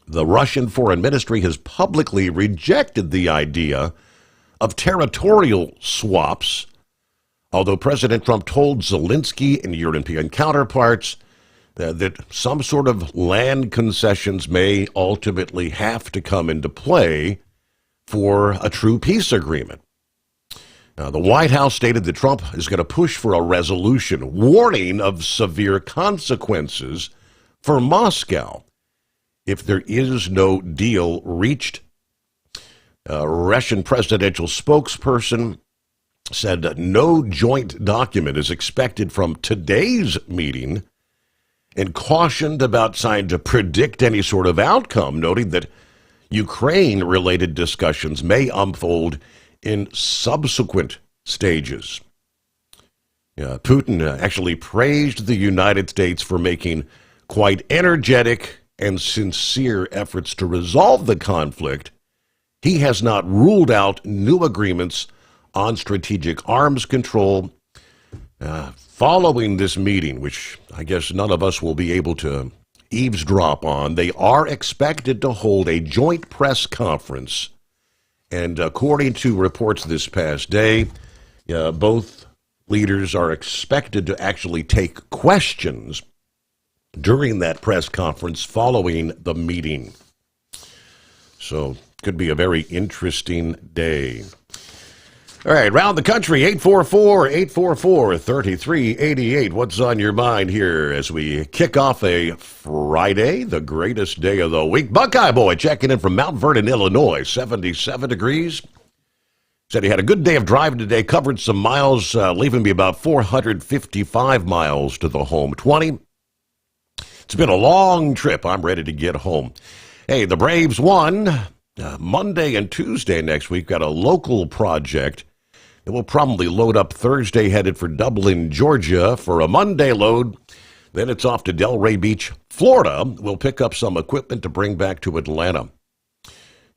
The Russian Foreign Ministry has publicly rejected the idea of territorial swaps, although President Trump told Zelensky and European counterparts that some sort of land concessions may ultimately have to come into play for a true peace agreement. Now, the White House stated that Trump is going to push for a resolution warning of severe consequences for Moscow if there is no deal reached. A Russian presidential spokesperson said that no joint document is expected from today's meeting and cautioned about trying to predict any sort of outcome, noting that Ukraine-related discussions may unfold in subsequent stages. Putin actually praised the United States for making quite energetic and sincere efforts to resolve the conflict, he has not ruled out new agreements on strategic arms control. Following this meeting, which I guess none of us will be able to eavesdrop on, they are expected to hold a joint press conference. And according to reports this past day, both leaders are expected to actually take questions during that press conference following the meeting. So, could be a very interesting day. All right, around the country, 844-844-3388. What's on your mind here as we kick off a Friday, the greatest day of the week? Buckeye Boy checking in from Mount Vernon, Illinois, 77 degrees. Said he had a good day of driving today, covered some miles, leaving me about 455 miles to the home 20. It's been a long trip. I'm ready to get home. Hey, the Braves won. Monday and Tuesday next week, got a local project. It will probably load up Thursday, headed for Dublin, Georgia, for a Monday load. Then it's off to Delray Beach, Florida. We'll pick up some equipment to bring back to Atlanta.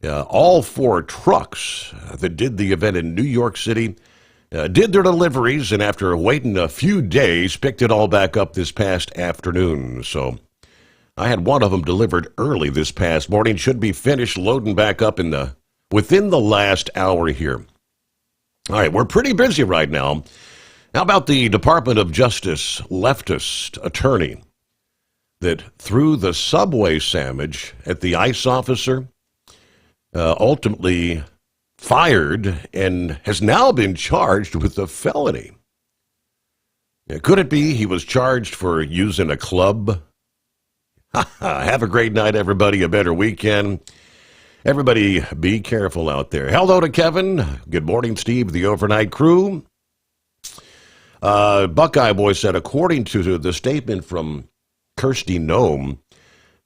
All 4 trucks that did the event in New York City did their deliveries, and after waiting a few days, picked it all back up this past afternoon. So I had one of them delivered early this past morning. Should be finished loading back up within the last hour here. All right, we're pretty busy right now. How about the Department of Justice leftist attorney that threw the Subway sandwich at the ICE officer, ultimately fired, and has now been charged with a felony? Could it be he was charged for using a club? Have a great night, everybody. A better weekend. Everybody, be careful out there. Hello to Kevin. Good morning, Steve, the overnight crew. Buckeye Boy said, according to the statement from Kirsty Noem,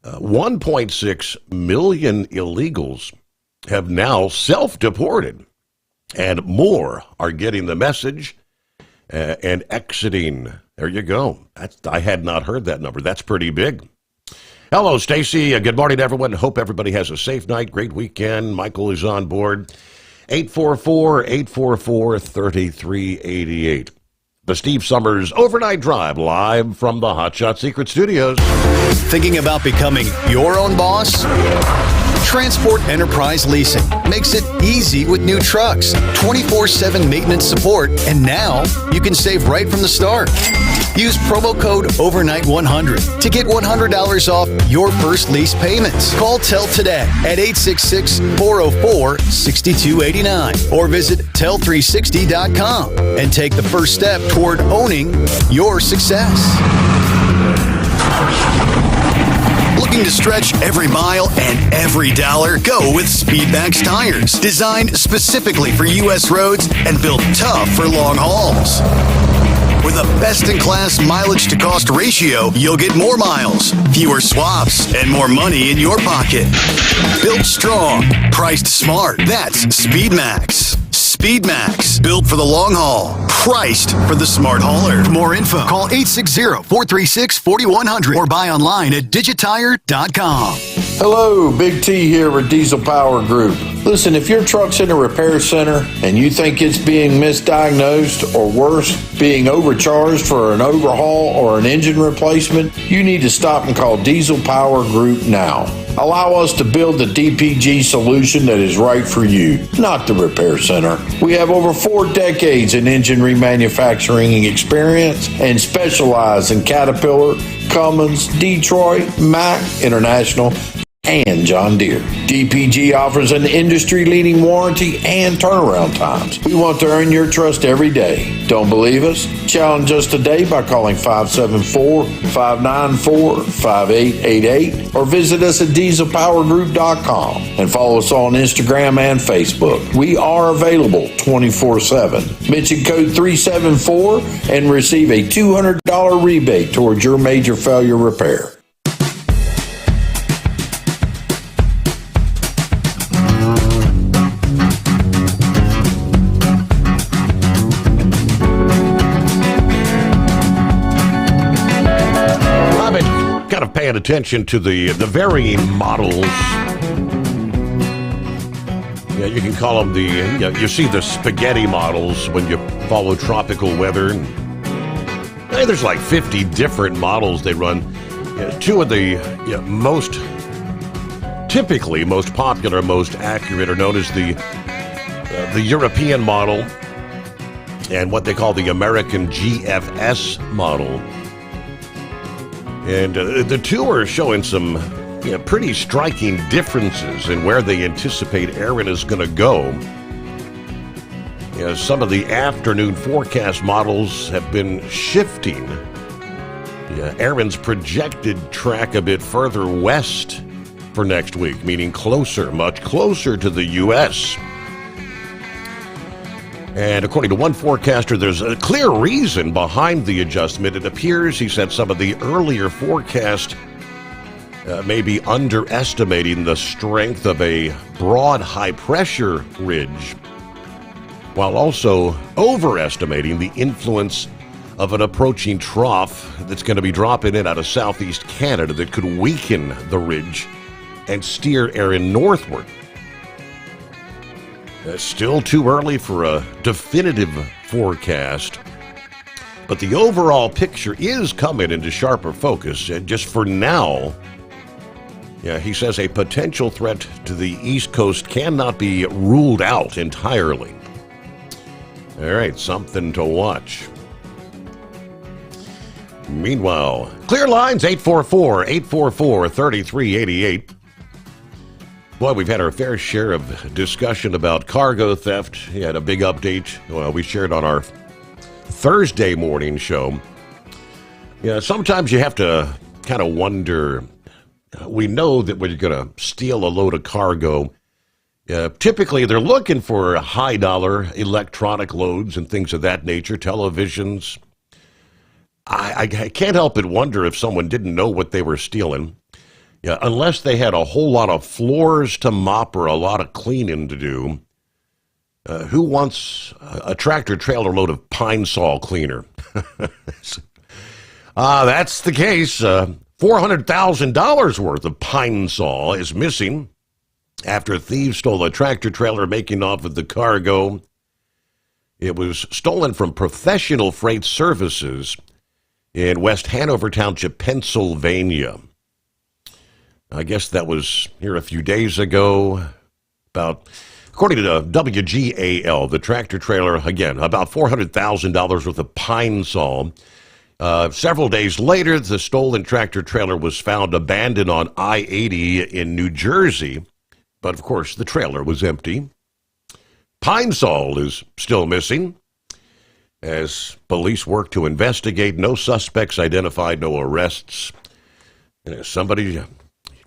1.6 million illegals have now self-deported, and more are getting the message and exiting. There you go. I had not heard that number. That's pretty big. Hello, Stacy. Good morning, everyone. Hope everybody has a safe night, great weekend. Michael is on board. 844-844-3388. The Steve Sommers Overnight Drive, live from the Hot Shot Secret Studios. Thinking about becoming your own boss? Transport Enterprise Leasing makes it easy with new trucks, 24/7 maintenance support, and now you can save right from the start. Use promo code OVERNIGHT100 to get $100 off your first lease payments. Call Tell today at 866-404-6289 or visit tell360.com and take the first step toward owning your success. Looking to stretch every mile and every dollar? Go with Speedmax tires, designed specifically for U.S. roads and built tough for long hauls. With a best-in-class mileage-to-cost ratio, you'll get more miles, fewer swaps, and more money in your pocket. Built strong, priced smart. That's Speedmax. Speedmax, built for the long haul, priced for the smart hauler. For more info, call 860-436-4100 or buy online at digitire.com. Hello, Big T here with Diesel Power Group. Listen, if your truck's in a repair center and you think it's being misdiagnosed or worse, being overcharged for an overhaul or an engine replacement, you need to stop and call Diesel Power Group now. Allow us to build the DPG solution that is right for you, not the repair center. We have over 4 decades in engine remanufacturing experience and specialize in Caterpillar, Cummins, Detroit, Mack, International, and John Deere. DPG offers an industry-leading warranty and turnaround times. We want to earn your trust every day. Don't believe us? Challenge us today by calling 574-594-5888 or visit us at dieselpowergroup.com and follow us on Instagram and Facebook. We are available 24/7. Mention code 374 and receive a $200 rebate towards your major failure repair. kind of paying attention to the varying models. Yeah, you can call them you see the spaghetti models when you follow tropical weather. There's like 50 different models they run. Two of the most popular, most accurate are known as the European model and what they call the American GFS model. And the two are showing some pretty striking differences in where they anticipate Aaron is going to go. Some of the afternoon forecast models have been shifting. Aaron's projected track a bit further west for next week, meaning much closer to the U.S. And according to one forecaster, there's a clear reason behind the adjustment. It appears, he said, some of the earlier forecast may be underestimating the strength of a broad high-pressure ridge, while also overestimating the influence of an approaching trough that's going to be dropping in out of southeast Canada that could weaken the ridge and steer Aaron northward. Still too early for a definitive forecast, but the overall picture is coming into sharper focus. And just for now, he says a potential threat to the East Coast cannot be ruled out entirely. All right, something to watch. Meanwhile, clear lines 844-844-3388. Boy, we've had our fair share of discussion about cargo theft. He had a big update. Well, we shared on our Thursday morning show. Sometimes you have to kind of wonder. We know that when you're going to steal a load of cargo, typically they're looking for high-dollar electronic loads and things of that nature, televisions. I can't help but wonder if someone didn't know what they were stealing. Unless they had a whole lot of floors to mop or a lot of cleaning to do. Who wants a tractor-trailer load of pine saw cleaner? That's the case. $400,000 worth of pine saw is missing after thieves stole a tractor-trailer making off with the cargo. It was stolen from Professional Freight Services in West Hanover Township, Pennsylvania. I guess that was here a few days ago. According to the WGAL, the tractor trailer, again, about $400,000 worth of pine saw. Several days later, the stolen tractor trailer was found abandoned on I-80 in New Jersey. But, of course, the trailer was empty. Pine saw is still missing. As police work to investigate, no suspects identified, no arrests. Somebody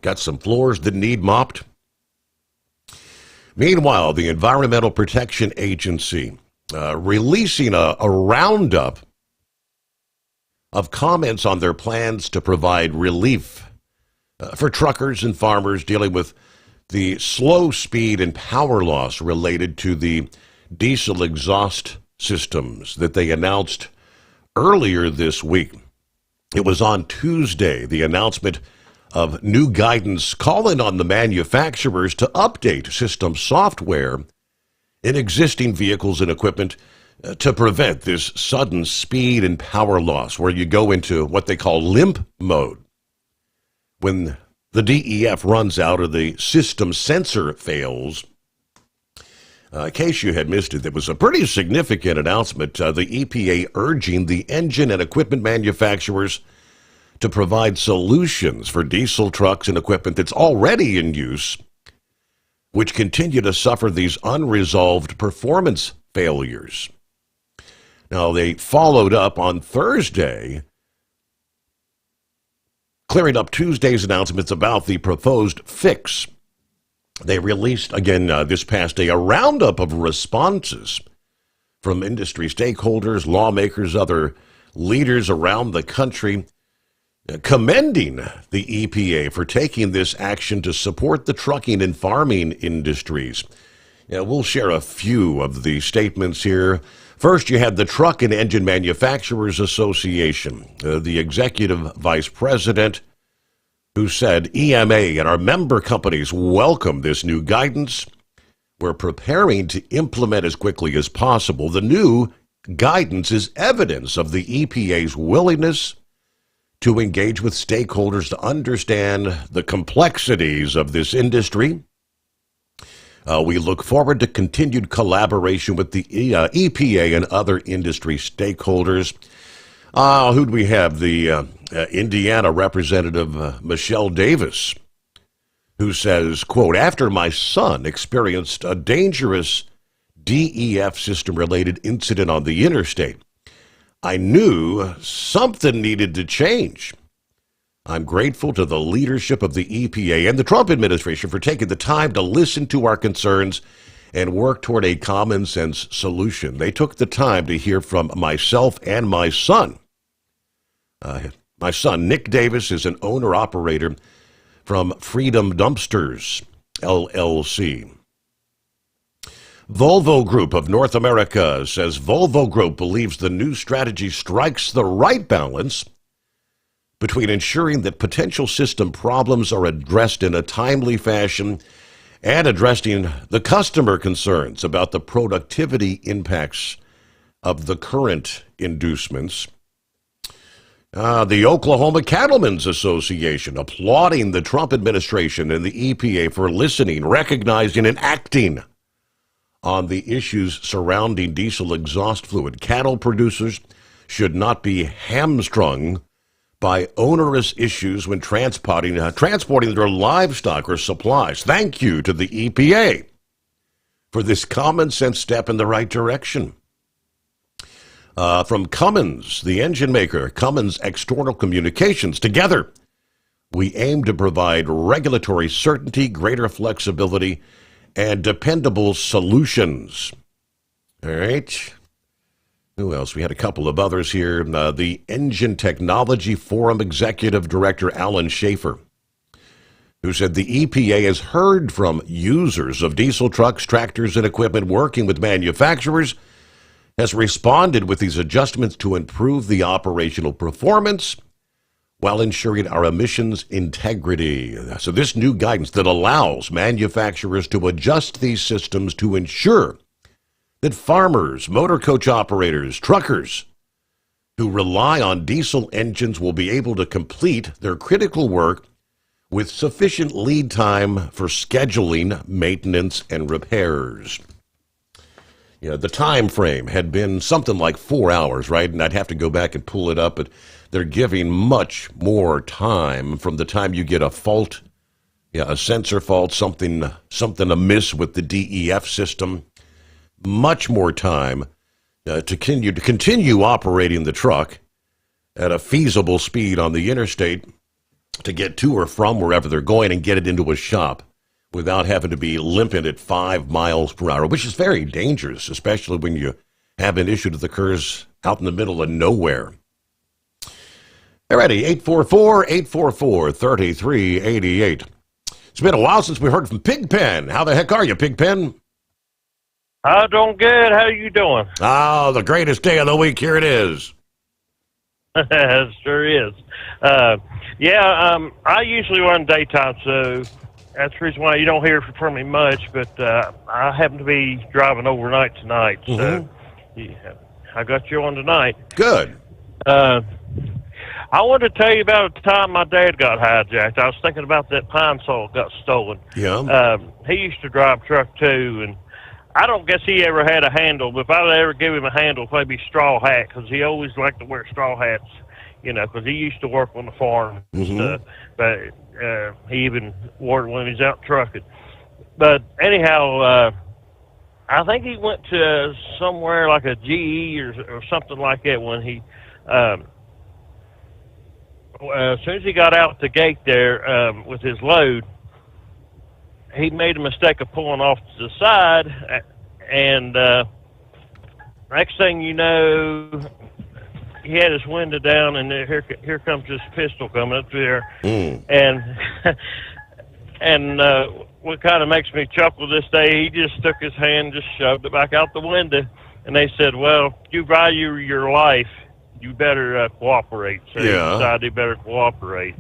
got some floors that need mopped. Meanwhile, the Environmental Protection Agency releasing a roundup of comments on their plans to provide relief for truckers and farmers dealing with the slow speed and power loss related to the diesel exhaust systems that they announced earlier this week. It was on Tuesday, the announcement of new guidance calling on the manufacturers to update system software in existing vehicles and equipment to prevent this sudden speed and power loss, where you go into what they call limp mode. When the DEF runs out or the system sensor fails. In case you had missed it, there was a pretty significant announcement. The EPA urging the engine and equipment manufacturers to provide solutions for diesel trucks and equipment that's already in use, which continue to suffer these unresolved performance failures. Now, they followed up on Thursday, clearing up Tuesday's announcements about the proposed fix. They released, again, this past day, a roundup of responses from industry stakeholders, lawmakers, other leaders around the country, commending the EPA for taking this action to support the trucking and farming industries. We'll share a few of the statements here. First, you had the Truck and Engine Manufacturers Association. The executive vice president who said EMA and our member companies welcome this new guidance. We're preparing to implement as quickly as possible. The new guidance is evidence of the EPA's willingness to engage with stakeholders to understand the complexities of this industry. We look forward to continued collaboration with the EPA and other industry stakeholders. Who do we have? The Indiana Representative Michelle Davis, who says, quote, after my son experienced a dangerous DEF system-related incident on the interstate, I knew something needed to change. I'm grateful to the leadership of the EPA and the Trump administration for taking the time to listen to our concerns and work toward a common-sense solution. They took the time to hear from myself and my son. My son, Nick Davis, is an owner-operator from Freedom Dumpsters, LLC. Volvo Group of North America says Volvo Group believes the new strategy strikes the right balance between ensuring that potential system problems are addressed in a timely fashion and addressing the customer concerns about the productivity impacts of the current inducements. The Oklahoma Cattlemen's Association applauding the Trump administration and the EPA for listening, recognizing, and acting on the issues surrounding diesel exhaust fluid. Cattle producers should not be hamstrung by onerous issues when transporting their livestock or supplies. Thank you to the EPA for this common sense step in the right direction. From Cummins, the engine maker, Cummins External Communications, together we aim to provide regulatory certainty, greater flexibility, and dependable solutions. All right. Who else? We had a couple of others here. The Engine Technology Forum Executive Director Alan Schaefer, who said the EPA has heard from users of diesel trucks, tractors, and equipment working with manufacturers, has responded with these adjustments to improve the operational performance while ensuring our emissions integrity. So this new guidance that allows manufacturers to adjust these systems to ensure that farmers, motor coach operators, truckers who rely on diesel engines will be able to complete their critical work with sufficient lead time for scheduling, maintenance, and repairs. The time frame had been something like 4 hours, right? And I'd have to go back and pull it up, but they're giving much more time from the time you get a fault, a sensor fault, something amiss with the DEF system. Much more time to continue operating the truck at a feasible speed on the interstate to get to or from wherever they're going and get it into a shop without having to be limping at 5 miles per hour, which is very dangerous, especially when you have an issue that occurs out in the middle of nowhere. Alrighty, 844-844-3388. It's been a while since we heard from Pigpen. How the heck are you, Pigpen? I'm doing good. How are you doing? Oh, the greatest day of the week. Here it is. It sure is. I usually run daytime, so that's the reason why you don't hear from me much, but I happen to be driving overnight tonight, so I got you on tonight. Good. I wanted to tell you about the time my dad got hijacked. I was thinking about that pine saw got stolen. Yeah. He used to drive truck, too, and I don't guess he ever had a handle, but if I'd ever give him a handle, maybe straw hat, because he always liked to wear straw hats, because he used to work on the farm and stuff. But he even wore it when he's out trucking. But anyhow, I think he went to somewhere like a GE or something like that when he, as soon as he got out the gate there with his load, he made a mistake of pulling off to the side, and next thing you know, he had his window down, and here comes this pistol coming up there, and what kind of makes me chuckle this day, he just took his hand, just shoved it back out the window, and they said, "Well, you value your life, you better cooperate." So he decided he better cooperate.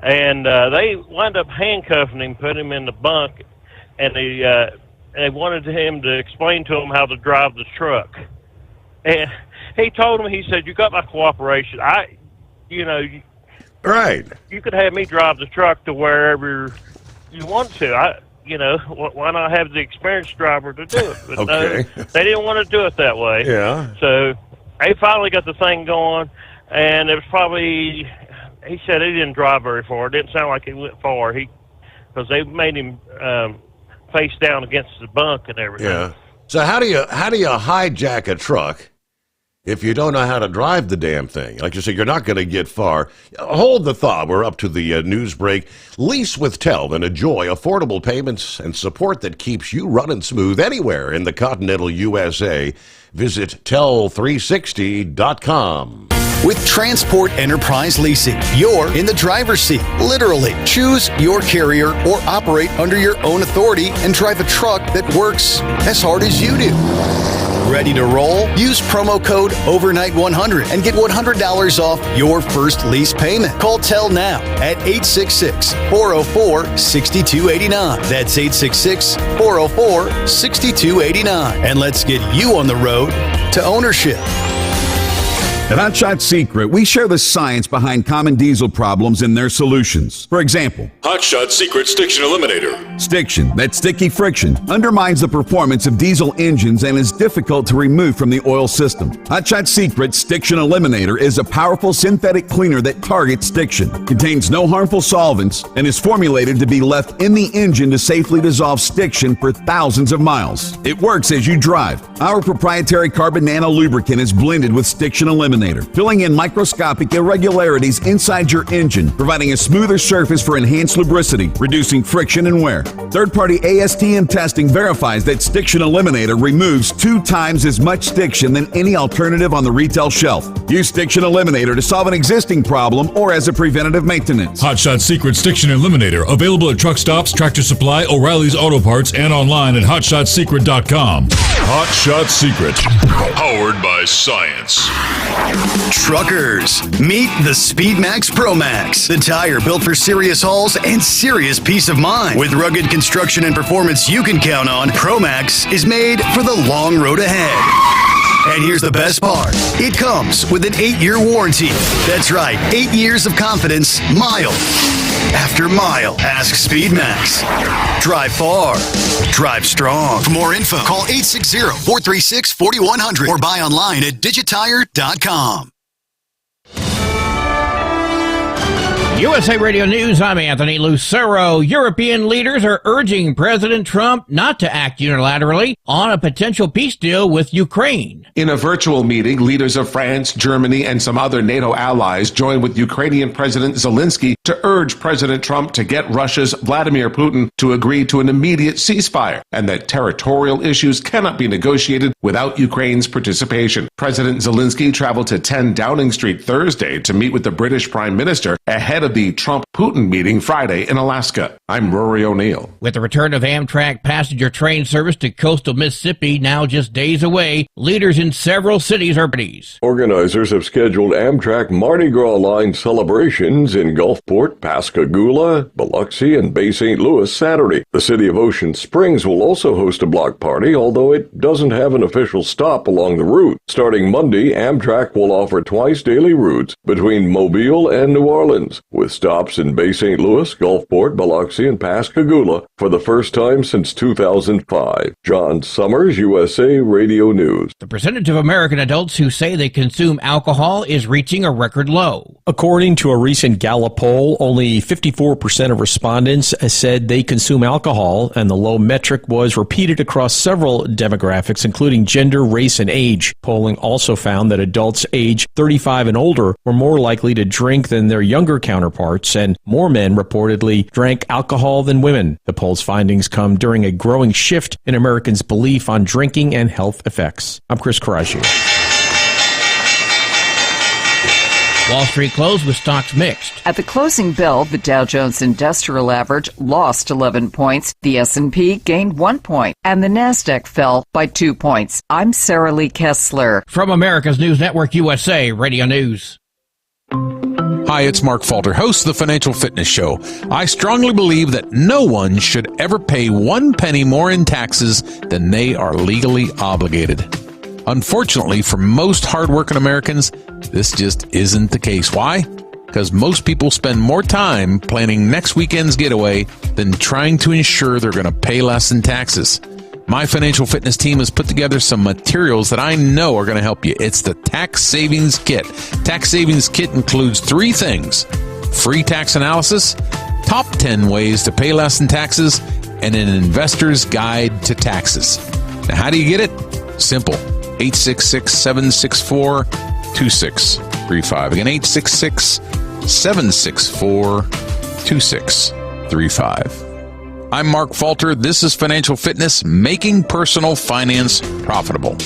And they wound up handcuffing him, put him in the bunk, and they wanted him to explain to him how to drive the truck. And he told him, he said, "You got my cooperation. Right. You could have me drive the truck to wherever you want to. Why not have the experienced driver to do it?" But Okay. no, they didn't want to do it that way. Yeah. So they finally got the thing going, and it was probably, he said he didn't drive very far. It didn't sound like he went far. Because they made him face down against the bunk and everything. Yeah. So how do you hijack a truck if you don't know how to drive the damn thing? Like you said, you're not going to get far. Hold the thought. We're up to the news break. Lease with Tel and enjoy affordable payments and support that keeps you running smooth anywhere in the continental USA. Visit tel360.com. With Transport Enterprise Leasing, you're in the driver's seat, literally. Choose your carrier or operate under your own authority and drive a truck that works as hard as you do. Ready to roll? Use promo code OVERNIGHT100 and get $100 off your first lease payment. Call Tel now at 866-404-6289. That's 866-404-6289. And let's get you on the road to ownership. At Hot Shot Secret, we share the science behind common diesel problems and their solutions. For example, Hot Shot Secret Stiction Eliminator. Stiction, that sticky friction, undermines the performance of diesel engines and is difficult to remove from the oil system. Hot Shot Secret Stiction Eliminator is a powerful synthetic cleaner that targets stiction, contains no harmful solvents, and is formulated to be left in the engine to safely dissolve stiction for thousands of miles. It works as you drive. Our proprietary carbon nano lubricant is blended with Stiction Eliminator, filling in microscopic irregularities inside your engine, providing a smoother surface for enhanced lubricity, reducing friction and wear. Third-party ASTM testing verifies that Stiction Eliminator removes 2 times as much stiction than any alternative on the retail shelf. Use Stiction Eliminator to solve an existing problem or as a preventative maintenance. Hot Shot Secret Stiction Eliminator. Available at truck stops, Tractor Supply, O'Reilly's Auto Parts, and online at hotshotsecret.com. Hot Shot Secret. Powered by science. Truckers, meet the Speedmax Pro Max, the tire built for serious hauls and serious peace of mind. With rugged construction and performance you can count on, Pro Max is made for the long road ahead. And here's the best part. It comes with an 8-year warranty. That's right, 8 years of confidence, mile after mile. Ask Speedmax. Drive far. Drive strong. For more info, call 860-436-4100 or buy online at digitire.com. USA Radio News, I'm Anthony Lucero. European leaders are urging President Trump not to act unilaterally on a potential peace deal with Ukraine. In a virtual meeting, leaders of France, Germany, and some other NATO allies joined with Ukrainian President Zelensky to urge President Trump to get Russia's Vladimir Putin to agree to an immediate ceasefire and that territorial issues cannot be negotiated without Ukraine's participation. President Zelensky traveled to 10 Downing Street Thursday to meet with the British Prime Minister ahead of the Trump-Putin meeting Friday in Alaska. I'm Rory O'Neill. With the return of Amtrak passenger train service to coastal Mississippi now just days away, leaders in several cities are ready. Organizers have scheduled Amtrak Mardi Gras line celebrations in Gulfport, Pascagoula, Biloxi, and Bay St. Louis Saturday. The city of Ocean Springs will also host a block party, although it doesn't have an official stop along the route. Starting Monday, Amtrak will offer twice daily routes between Mobile and New Orleans, with stops in Bay St. Louis, Gulfport, Biloxi, and Pascagoula for the first time since 2005. John Sommers, USA Radio News. The percentage of American adults who say they consume alcohol is reaching a record low. According to a recent Gallup poll, only 54% of respondents said they consume alcohol, and the low metric was repeated across several demographics, including gender, race, and age. Polling also found that adults age 35 and older were more likely to drink than their younger counterparts, and more men reportedly drank alcohol than women. The poll's findings come during a growing shift in Americans' belief on drinking and health effects. I'm Chris Karaji. Wall Street closed with stocks mixed. At the closing bell, the Dow Jones Industrial Average lost 11 points, the S&P gained 1 point, and the Nasdaq fell by 2 points. I'm Sarah Lee Kessler. From America's News Network USA Radio News. Hi, it's Mark Falter, host of the Financial Fitness Show. I strongly believe that no one should ever pay 1 penny more in taxes than they are legally obligated. Unfortunately, for most hardworking Americans, this just isn't the case. Why? Because most people spend more time planning next weekend's getaway than trying to ensure they're going to pay less in taxes. My financial fitness team has put together some materials that I know are going to help you. It's the Tax Savings Kit. Tax Savings Kit includes 3 things: free tax analysis, top 10 ways to pay less in taxes, and an investor's guide to taxes. Now, how do you get it? Simple. 866-764-2635. Again, 866-764-2635. I'm Mark Falter. This is Financial Fitness, making personal finance profitable.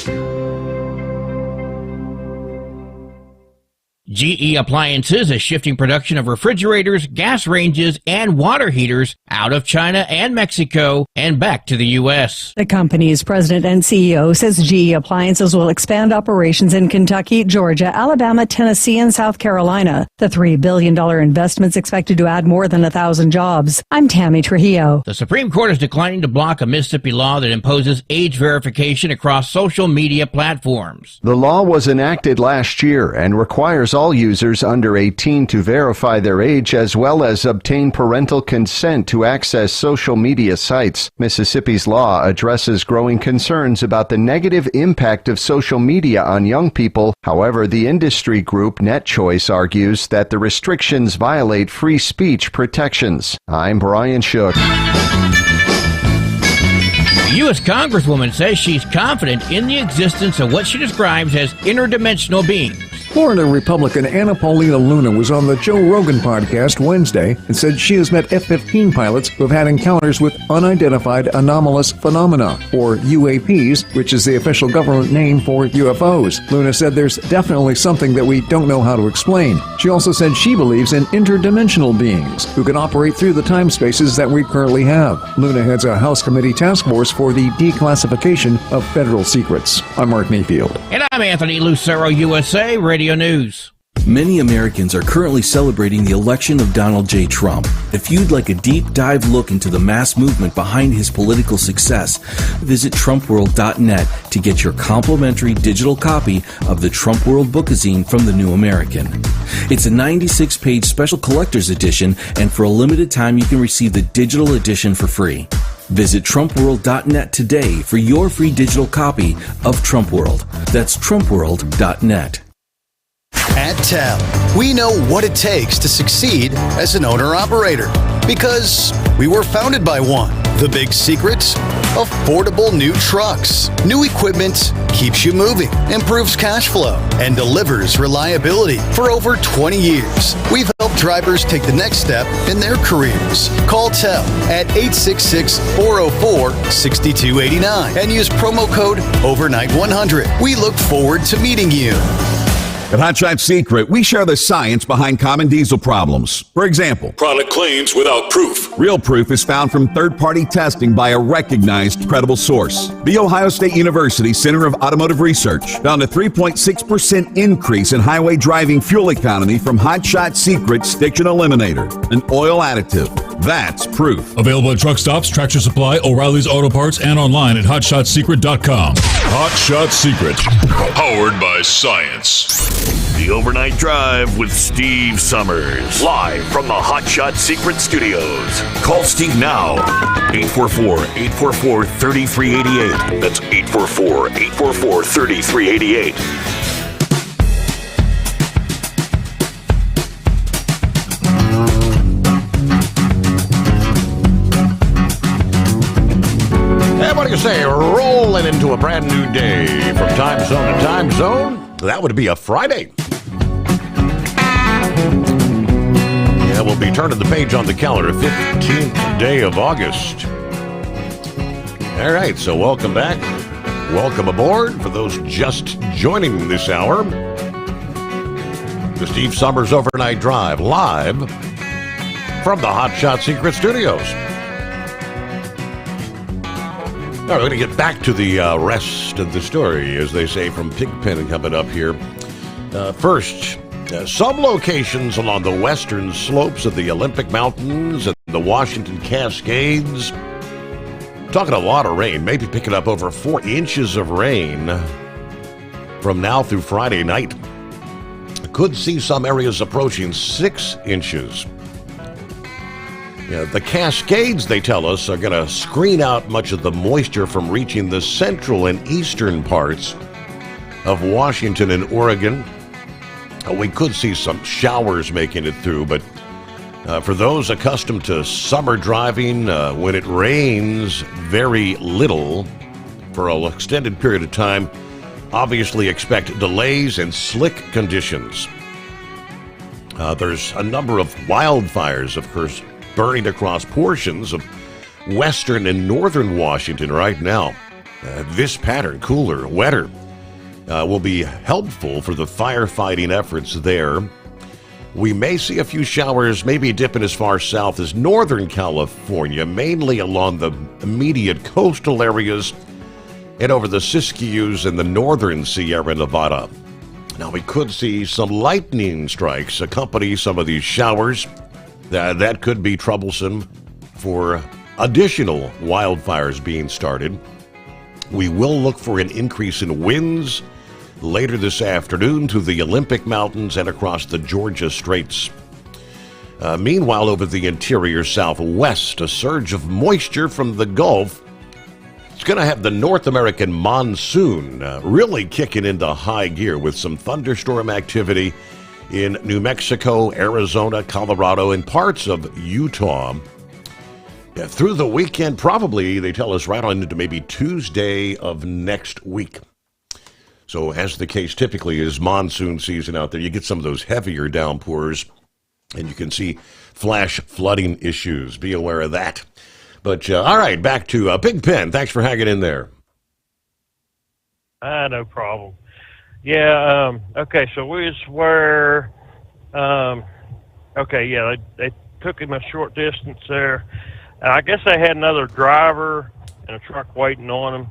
GE Appliances is shifting production of refrigerators, gas ranges, and water heaters out of China and Mexico and back to the U.S. The company's president and CEO says GE Appliances will expand operations in Kentucky, Georgia, Alabama, Tennessee, and South Carolina. The $3 billion investment's expected to add more than 1,000 jobs. I'm Tammy Trujillo. The Supreme Court is declining to block a Mississippi law that imposes age verification across social media platforms. The law was enacted last year and requires all users under 18 to verify their age as well as obtain parental consent to access social media sites. Mississippi's law addresses growing concerns about the negative impact of social media on young people. However, the industry group NetChoice argues that the restrictions violate free speech protections. I'm Brian Shook. A U.S. Congresswoman says she's confident in the existence of what she describes as interdimensional beings. Florida Republican Anna Paulina Luna was on the Joe Rogan podcast Wednesday and said she has met F-15 pilots who have had encounters with unidentified anomalous phenomena, or UAPs, which is the official government name for UFOs. Luna said there's definitely something that we don't know how to explain. She also said she believes in interdimensional beings who can operate through the time spaces that we currently have. Luna heads a House committee task force for the declassification of federal secrets. I'm Mark Mayfield. And I'm Anthony Lucero, USA Radio News. Many Americans are currently celebrating the election of Donald J. Trump. If you'd like a deep dive look into the mass movement behind his political success, visit TrumpWorld.net to get your complimentary digital copy of the Trump World Bookazine from The New American. It's a 96-page special collector's edition, and for a limited time you can receive the digital edition for free. Visit TrumpWorld.net today for your free digital copy of Trump World. That's TrumpWorld.net. At TEL, we know what it takes to succeed as an owner-operator because we were founded by one. The big secret? Affordable new trucks. New equipment keeps you moving, improves cash flow, and delivers reliability. For over 20 years, we've helped drivers take the next step in their careers. Call TEL at 866-404-6289 and use promo code OVERNIGHT100. We look forward to meeting you. At Hot Shot Secret, we share the science behind common diesel problems. For example, product claims without proof. Real proof is found from third-party testing by a recognized, credible source. The Ohio State University Center of Automotive Research found a 3.6% increase in highway driving fuel economy from Hot Shot Secret Stiction Eliminator, an oil additive. That's proof. Available at truck stops, Tractor Supply, O'Reilly's Auto Parts, and online at HotShotSecret.com. Hot Shot Secret, powered by science. The Overnight Drive with Steve Summers. Live from the Hot Shot Secret Studios. Call Steve now. 844-844-3388. That's 844-844-3388. What do you say? Rolling into a brand new day from time zone to time zone. That would be a Friday. Yeah, we'll be turning the page on the calendar, 15th day of August. All right, so welcome back. Welcome aboard for those just joining this hour. The Steve Summers Overnight Drive, live from the Hot Shot Secret Studios. All right, we're going to get back to the rest of the story, as they say, from Pigpen coming up here. First, Some locations along the western slopes of the Olympic Mountains and the Washington Cascades. Talking a lot of rain, maybe picking up over 4 inches of rain from now through Friday night. Could see some areas approaching 6 inches. Yeah, the Cascades, they tell us, are going to screen out much of the moisture from reaching the central and eastern parts of Washington and Oregon. We could see some showers making it through, but for those accustomed to summer driving, when it rains very little for an extended period of time, obviously expect delays and slick conditions. There's a number of wildfires, of course, burning across portions of western and northern Washington right now. This pattern, cooler, wetter, will be helpful for the firefighting efforts there. We may see a few showers, maybe dipping as far south as Northern California, mainly along the immediate coastal areas and over the Siskiyous and the northern Sierra Nevada. Now, we could see some lightning strikes accompany some of these showers. That could be troublesome for additional wildfires being started. We will look for an increase in winds later this afternoon to the Olympic Mountains and across the Georgia Straits. Meanwhile, over the interior southwest, a surge of moisture from the Gulf. It's going to have the North American monsoon really kicking into high gear with some thunderstorm activity in New Mexico, Arizona, Colorado, and parts of Utah. Through the weekend, probably, they tell us, right on into maybe Tuesday of next week. So as the case typically is monsoon season out there, you get some of those heavier downpours, and you can see flash flooding issues. Be aware of that. But all right, back to Big Pen. Thanks for hanging in there. No problem. Yeah, okay, so we was where, they took him a short distance there. I guess they had another driver and a truck waiting on him,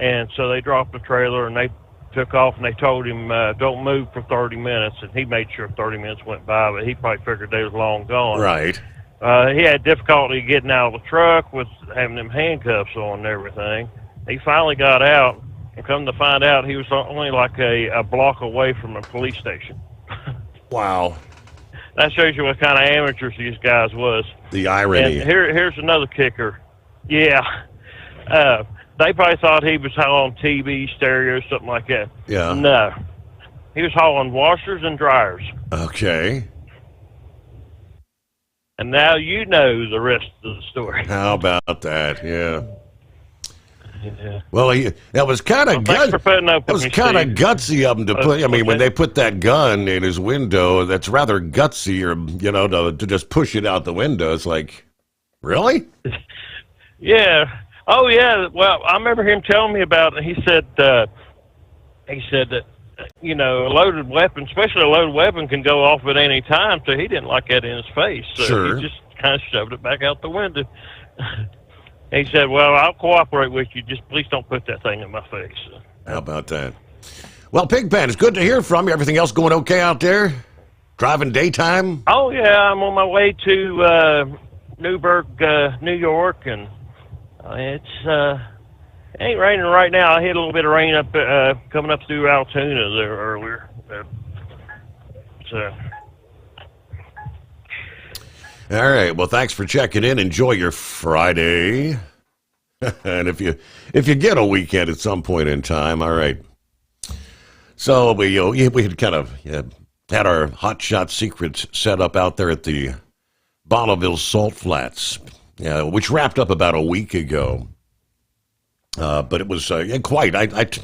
and so they dropped the trailer and they took off, and they told him, don't move for 30 minutes, and he made sure 30 minutes went by, but he probably figured they was long gone. Right. He had difficulty getting out of the truck with having them handcuffs on and everything. He finally got out, and come to find out, he was only like a block away from a police station. Wow. That shows you what kind of amateurs these guys was. The irony. And here's another kicker. Yeah. They probably thought he was hauling TV, stereo, something like that. Yeah. No. He was hauling washers and dryers. Okay. And now you know the rest of the story. How about that? Yeah. Yeah. Well, that was kind of thanks for putting up with me, Steve. gutsy of him to put. I mean, when they put that gun in his window, that's rather gutsy, or to just push it out the window. It's like, really? Yeah. Oh, yeah. Well, I remember him telling me about it. He said that, a loaded weapon, especially a loaded weapon, can go off at any time, so he didn't like that in his face. So sure. He just kind of shoved it back out the window. He said, well, I'll cooperate with you. Just please don't put that thing in my face. How about that? Well, Pigpen, it's good to hear from you. Everything else going okay out there? Driving daytime? Oh, yeah. I'm on my way to Newburgh, New York, and it ain't raining right now. I hit a little bit of rain up coming up through Altoona there earlier. All right. Well, thanks for checking in. Enjoy your Friday. And if you get a weekend at some point in time, all right. So we had kind of had our Hot Shot Secrets set up out there at the Bonneville Salt Flats, which wrapped up about a week ago. But it was quite. I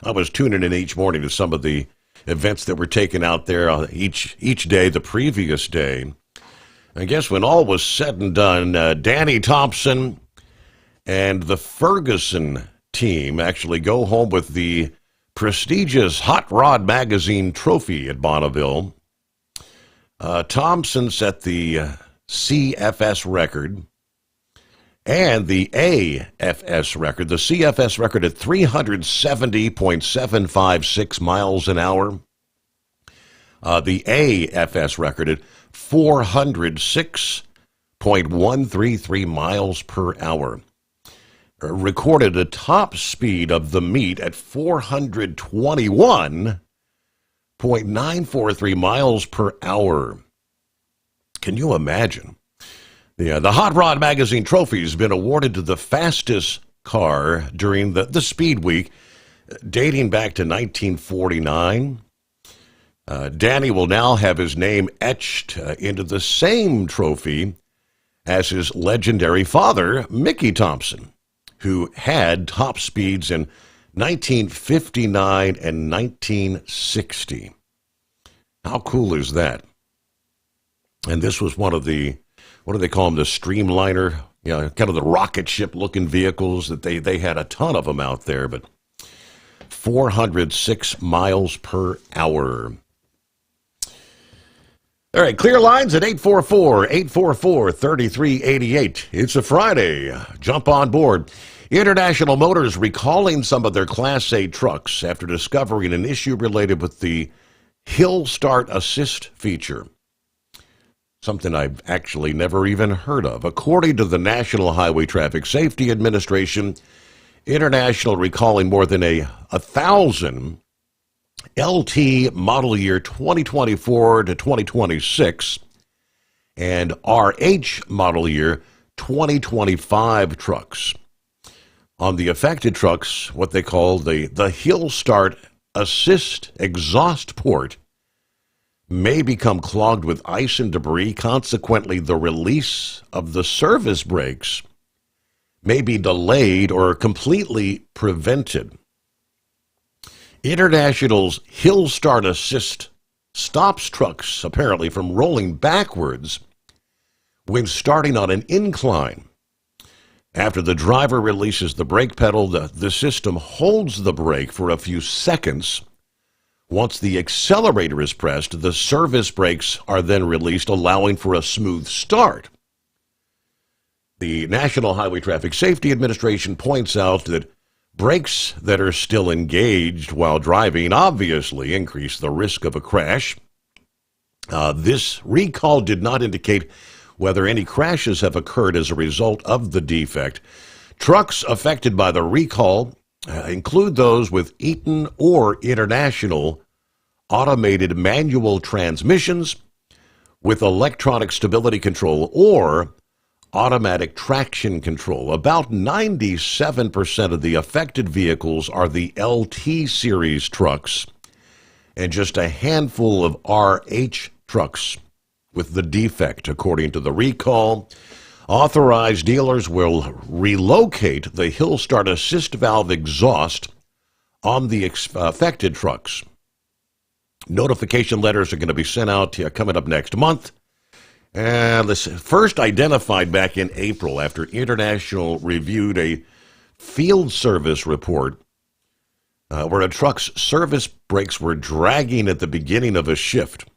was tuning in each morning to some of the events that were taken out there each day, the previous day. I guess when all was said and done, Danny Thompson and the Ferguson team actually go home with the prestigious Hot Rod Magazine trophy at Bonneville. Thompson set the CFS record and the AFS record, the CFS record at 370.756 miles an hour. The AFS record at 406.133 miles per hour. Recorded a top speed of the meet at 421.943 miles per hour. Can you imagine? The Hot Rod Magazine trophy has been awarded to the fastest car during the Speed Week, dating back to 1949. Danny will now have his name etched into the same trophy as his legendary father, Mickey Thompson, who had top speeds in 1959 and 1960. How cool is that? And this was one of the, what do they call them, the Streamliner, kind of the rocket ship-looking vehicles that they had a ton of them out there, but 406 miles per hour. All right, clear lines at 844-844-3388. It's a Friday. Jump on board. International Motors recalling some of their Class A trucks after discovering an issue related with the Hill Start Assist feature. Something I've actually never even heard of. According to the National Highway Traffic Safety Administration, International recalling more than 1,000 LT model year 2024 to 2026 and RH model year 2025 trucks. On the affected trucks, what they call the Hill Start Assist exhaust port may become clogged with ice and debris. Consequently, the release of the service brakes may be delayed or completely prevented. International's Hill Start Assist stops trucks, apparently, from rolling backwards when starting on an incline. After the driver releases the brake pedal, the system holds the brake for a few seconds. Once the accelerator is pressed, the service brakes are then released, allowing for a smooth start. The National Highway Traffic Safety Administration points out that brakes that are still engaged while driving obviously increase the risk of a crash. This recall did not indicate whether any crashes have occurred as a result of the defect. Trucks affected by the recall include those with Eaton or International automated manual transmissions with electronic stability control or automatic traction control. About 97% of the affected vehicles are the LT series trucks, and just a handful of RH trucks with the defect. According to the recall, authorized dealers will relocate the Hill Start Assist valve exhaust on the affected trucks. Notification letters are going to be sent out coming up next month. And this first identified back in April after International reviewed a field service report where a truck's service brakes were dragging at the beginning of a shift.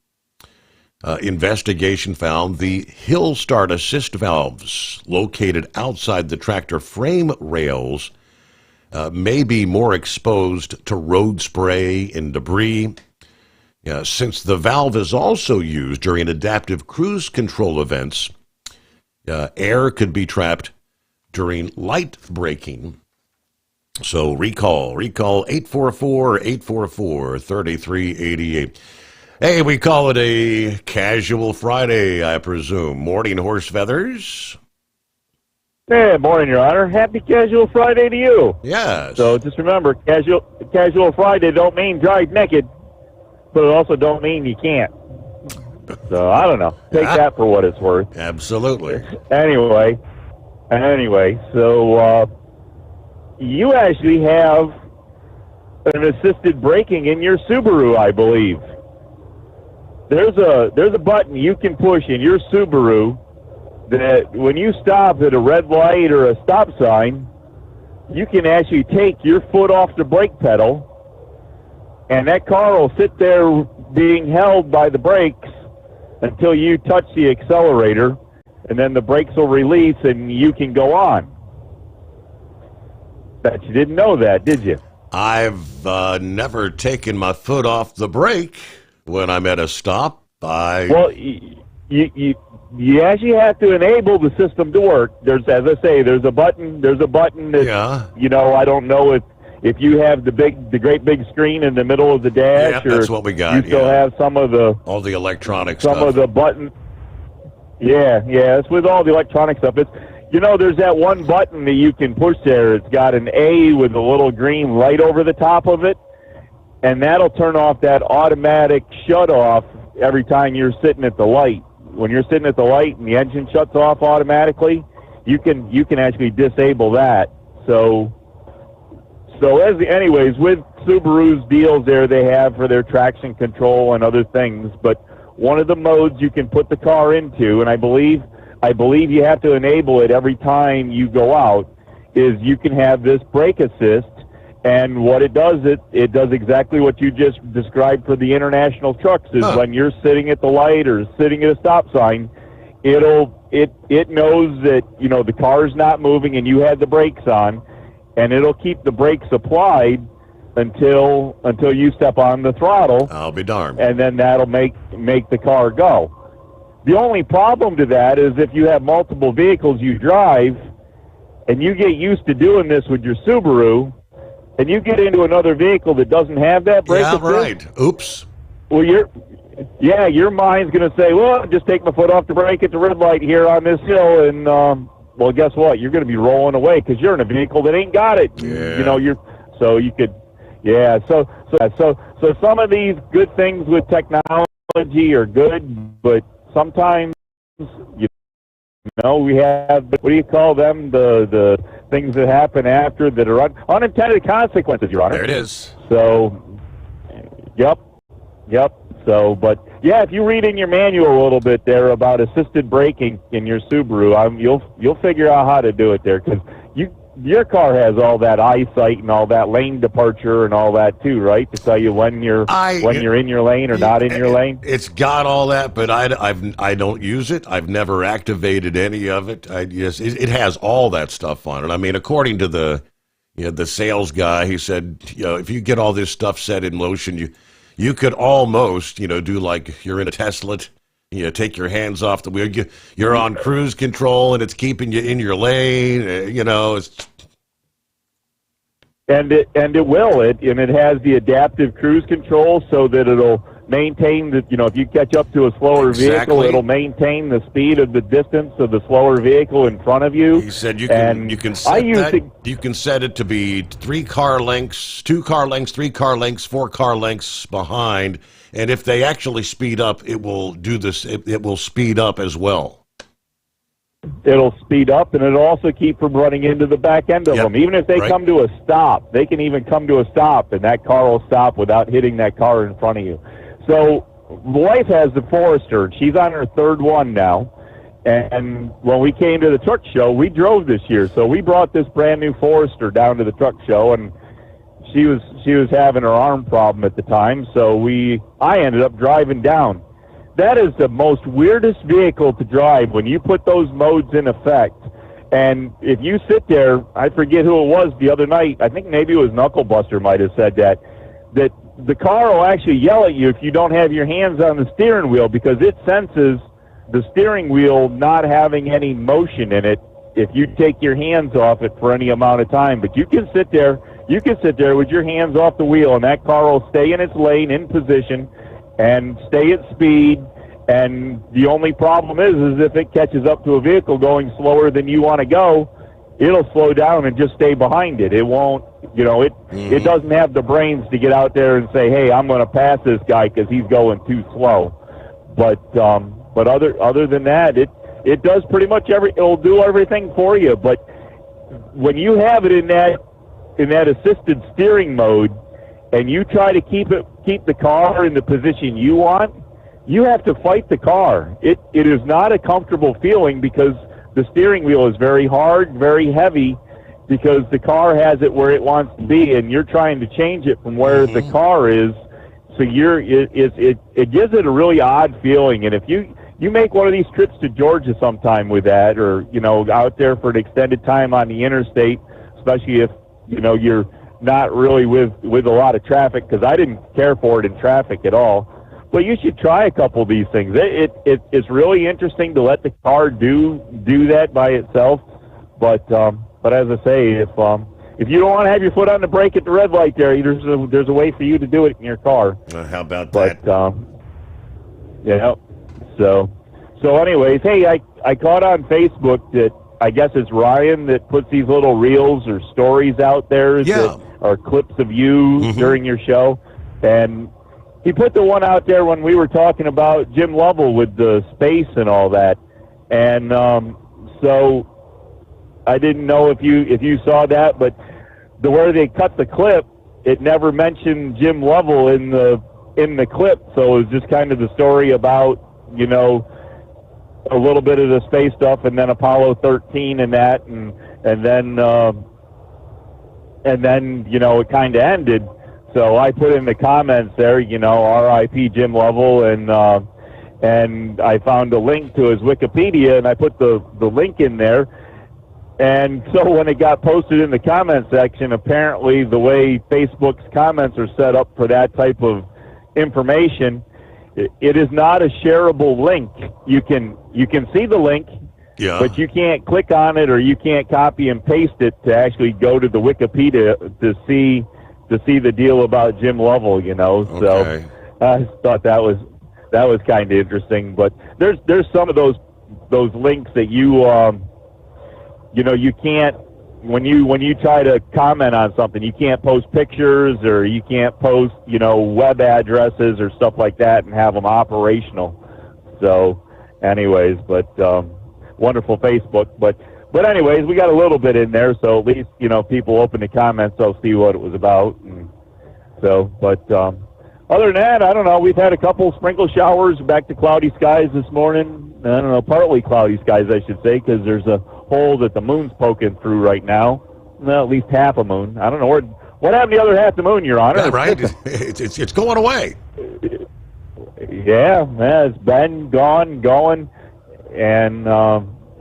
Investigation found the Hill Start Assist valves located outside the tractor frame rails may be more exposed to road spray and debris. Since the valve is also used during adaptive cruise control events, air could be trapped during light braking. So recall 844-844-3388. Hey, we call it a casual Friday, I presume. Morning, Horse Feathers. Hey, morning, Your Honor. Happy Casual Friday to you. Yes. So just remember, casual Friday don't mean drive naked, but it also don't mean you can't. So I don't know. Take that for what it's worth. Absolutely. Anyway, so you actually have an assisted braking in your Subaru, I believe. There's a button you can push in your Subaru that when you stop at a red light or a stop sign, you can actually take your foot off the brake pedal, and that car will sit there being held by the brakes until you touch the accelerator, and then the brakes will release and you can go on. Bet you didn't know that, did you? I've never taken my foot off the brake, When I'm at a stop, Well, you actually have to enable the system to work. There's, as I say, there's a button that, I don't know if you have the great big screen in the middle of the dash, or that's what we got. You still have some of all the electronic some stuff. of the buttons. Yeah, it's with all the electronic stuff. It's, there's that one button that you can push there. It's got an A with a little green light over the top of it, and that'll turn off that automatic shut-off every time you're sitting at the light. When you're sitting at the light and the engine shuts off automatically, you can actually disable that. So anyways, with Subaru's deals there they have for their traction control and other things, but one of the modes you can put the car into, and I believe you have to enable it every time you go out, is you can have this brake assist. And what it does, it does exactly what you just described for the international trucks, is when you're sitting at the light or sitting at a stop sign, it knows that, the car's not moving and you had the brakes on, and it'll keep the brakes applied until you step on the throttle. I'll be darned. And then that'll make the car go. The only problem to that is if you have multiple vehicles you drive, and you get used to doing this with your Subaru, and you get into another vehicle that doesn't have that brake assist. Right. Oops. Well, your mind's going to say, well, just take my foot off the brake at the red light here on this hill, and well, guess what? You're going to be rolling away because you're in a vehicle that ain't got it. Yeah. So some of these good things with technology are good, but sometimes we have, what do you call them? The things that happen after that are unintended consequences, Your Honor. There it is. So, yep. So, but yeah, if you read in your manual a little bit there about assisted braking in your Subaru, you'll figure out how to do it there, because your car has all that eyesight and all that lane departure and all that too, right? To tell you when you're in your lane or not in your lane. It's got all that, but I don't use it. I've never activated any of it. It has all that stuff on it. I mean, according to the sales guy, he said, if you get all this stuff set in motion, you could almost, do like you're in a Tesla. Take your hands off the wheel. You're on cruise control, and it's keeping you in your lane. And it will. It has the adaptive cruise control so that it'll maintain the. If you catch up to a slower vehicle, it'll maintain the speed of the distance of the slower vehicle in front of you. He said you can set it to be 3 car lengths, 2 car lengths, 3 car lengths, 4 car lengths behind. And if they actually speed up, it will do this. It will speed up as well. It'll speed up, and it'll also keep from running into the back end of them. Even if they come to a stop, they can even come to a stop, and that car will stop without hitting that car in front of you. So, wife has the Forester. She's on her 3rd one now. And when we came to the truck show, we drove this year. So we brought this brand new Forester down to the truck show, and she was having her arm problem at the time, so I ended up driving down. That is the most weirdest vehicle to drive when you put those modes in effect. And if you sit there, I forget who it was the other night, I think maybe it was Knucklebuster might have said that the car will actually yell at you if you don't have your hands on the steering wheel, because it senses the steering wheel not having any motion in it if you take your hands off it for any amount of time. But you can sit there with your hands off the wheel, and that car will stay in its lane, in position, and stay at speed. And the only problem is if it catches up to a vehicle going slower than you want to go, it'll slow down and just stay behind it. It won't, it doesn't have the brains to get out there and say, hey, I'm going to pass this guy because he's going too slow. But other than that, it does pretty much it'll do everything for you. But when you have it in that assisted steering mode, and you try to keep the car in the position you want, you have to fight the car. It is not a comfortable feeling, because the steering wheel is very hard, very heavy, because the car has it where it wants to be, and you're trying to change it from where the car is. So it gives it a really odd feeling. And if you make one of these trips to Georgia sometime with that, or out there for an extended time on the interstate, especially if you're not really with a lot of traffic, because I didn't care for it in traffic at all. But you should try a couple of these things. It's really interesting to let the car do that by itself. But as I say, if you don't want to have your foot on the brake at the red light there, there's a way for you to do it in your car. How about that? Yeah. So anyways, hey, I caught on Facebook that I guess it's Ryan that puts these little reels or stories out there that are clips of you during your show. And he put the one out there when we were talking about Jim Lovell with the space and all that. And so I didn't know if you saw that, but where they cut the clip, it never mentioned Jim Lovell in the clip. So it was just kind of the story about, a little bit of the space stuff, and then Apollo 13 and that, and then it kind of ended. So I put in the comments there, R.I.P. Jim Lovell, and I found a link to his Wikipedia, and I put the link in there. And so when it got posted in the comment section, apparently the way Facebook's comments are set up for that type of information, it is not a shareable link. You can see the link, but you can't click on it, or you can't copy and paste it to actually go to the Wikipedia to see the deal about Jim Lovell. Okay. So I thought that was kind of interesting. But there's some of those links that you can't. When you try to comment on something, you can't post pictures, or you can't post, web addresses or stuff like that and have them operational. So anyways, but wonderful Facebook. But anyways, we got a little bit in there, so at least, people open the comments, they'll see what it was about. And so, but other than that, I don't know. We've had a couple sprinkle showers, back to cloudy skies this morning. I don't know, partly cloudy skies, I should say, because there's a hole that the moon's poking through right now. Well, at least half a moon. I don't know what happened to the other half the moon, Your Honor. Yeah, right. It's going away. Yeah, it's been going, and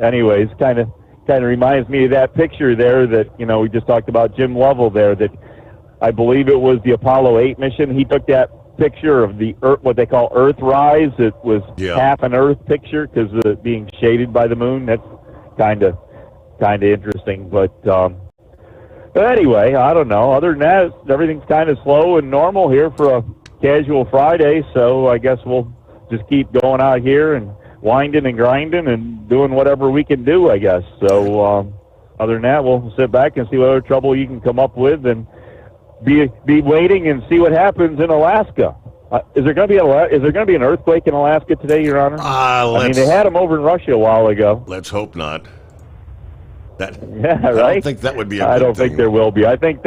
anyways, kind of reminds me of that picture there that we just talked about Jim Lovell there. That I believe it was the Apollo 8 mission. He took that picture of the Earth, what they call Earthrise. It was half an Earth picture because of it being shaded by the moon. That's kind of interesting, but anyway, I don't know. Other than that, everything's kind of slow and normal here for a casual Friday, so I guess we'll just keep going out here and winding and grinding and doing whatever we can do, I guess. So other than that, we'll sit back and see what other trouble you can come up with, and be waiting and see what happens in Alaska. Is there going to be an earthquake in Alaska today, Your Honor? I mean, they had them over in Russia a while ago. Let's hope not. Right? I don't think that would be a good I don't thing. think there will be. I think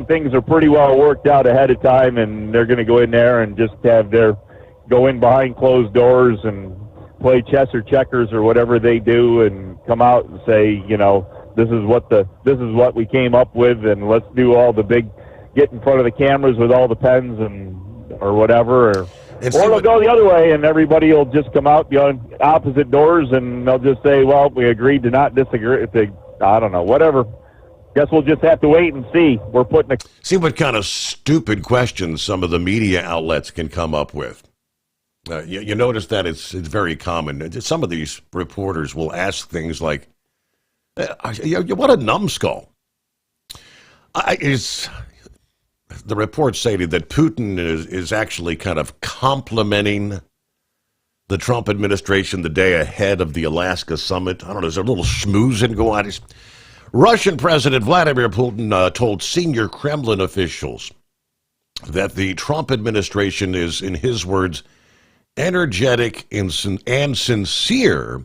things are pretty well worked out ahead of time, and they're going to go in there and just go in behind closed doors and play chess or checkers or whatever they do, and come out and say, this is what we came up with, and let's do all the big. Get in front of the cameras with all the pens or whatever, or they'll go the other way, and everybody will just come out the opposite doors, and they'll just say, well, we agreed to not disagree. I don't know, whatever. Guess we'll just have to wait and see. We're putting see what kind of stupid questions some of the media outlets can come up with. You notice that it's very common. Some of these reporters will ask things like, what a numbskull. The reports say that Putin is actually kind of complimenting the Trump administration the day ahead of the Alaska summit. I don't know, there's a little schmoozing going on. Russian President Vladimir Putin told senior Kremlin officials that the Trump administration is, in his words, energetic and sincere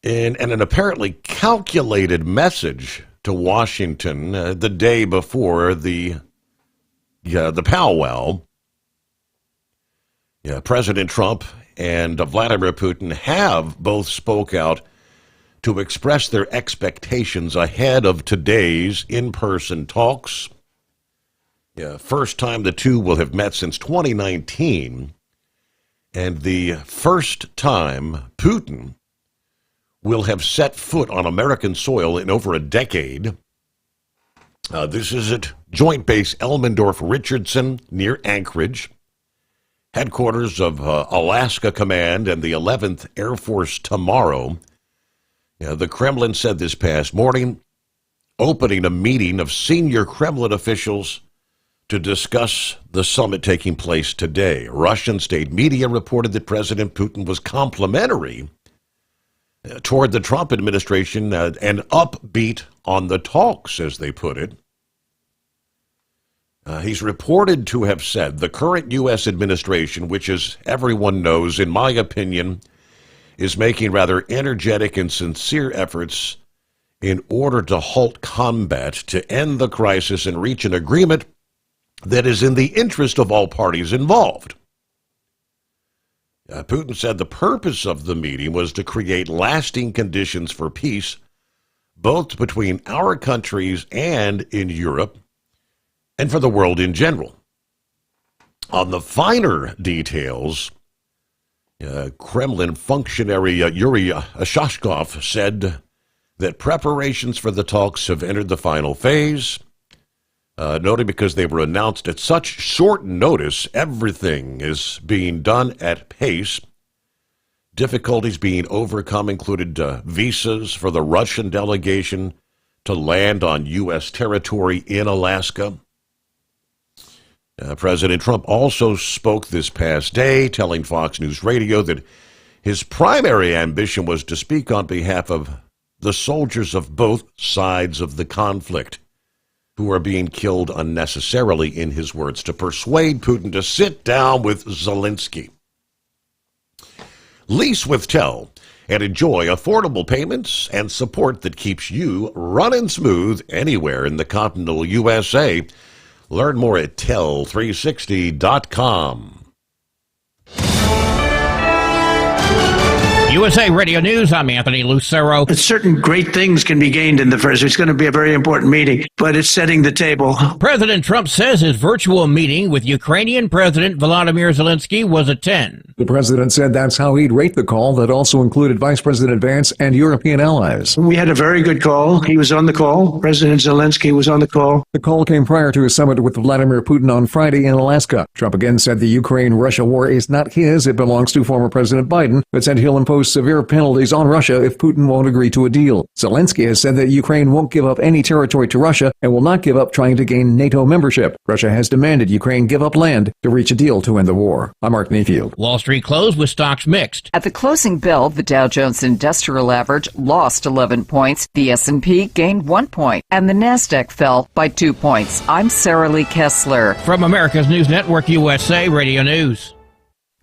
in an apparently calculated message to Washington the day before the powwow. President Trump and Vladimir Putin have both spoke out to express their expectations ahead of today's in-person talks. First time the two will have met since 2019, and the first time Putin will have set foot on American soil in over a decade. This is at Joint Base Elmendorf-Richardson near Anchorage, headquarters of Alaska Command and the 11th Air Force tomorrow. The Kremlin said this past morning, opening a meeting of senior Kremlin officials to discuss the summit taking place today. Russian state media reported that President Putin was complimentary toward the Trump administration and upbeat on the talks, as they put it. He's reported to have said the current U.S. administration, which, as everyone knows, in my opinion, is making rather energetic and sincere efforts in order to halt combat, to end the crisis and reach an agreement that is in the interest of all parties involved. Putin said the purpose of the meeting was to create lasting conditions for peace, both between our countries and in Europe, and for the world in general. On the finer details, Kremlin functionary Yuri Ashashkov said that preparations for the talks have entered the final phase, noting because they were announced at such short notice, everything is being done at pace. Difficulties being overcome included visas for the Russian delegation to land on U.S. territory in Alaska. President Trump also spoke this past day, telling Fox News Radio that his primary ambition was to speak on behalf of the soldiers of both sides of the conflict who are being killed unnecessarily, in his words, to persuade Putin to sit down with Zelensky. Lease with Tel and enjoy affordable payments and support that keeps you running smooth anywhere in the continental USA. Learn more at Tel360.com. USA Radio News, I'm Anthony Lucero. Certain great things can be gained in the first. It's going to be a very important meeting, but it's setting the table. President Trump says his virtual meeting with Ukrainian President Volodymyr Zelensky was a 10. The president said that's how he'd rate the call that also included Vice President Vance and European allies. We had a very good call. He was on the call. President Zelensky was on the call. The call came prior to a summit with Vladimir Putin on Friday in Alaska. Trump again said the Ukraine-Russia war is not his. It belongs to former President Biden, but said he'll impose severe penalties on Russia if Putin won't agree to a deal. Zelensky has said that Ukraine won't give up any territory to Russia and will not give up trying to gain NATO membership. Russia has demanded Ukraine give up land to reach a deal to end the war. I'm Mark Mayfield. Wall Street closed with stocks mixed. At the closing bell, the Dow Jones Industrial Average lost 11 points, the S&P gained 1 point, and the Nasdaq fell by 2 points. I'm Sarah Lee Kessler. From America's News Network, USA Radio News.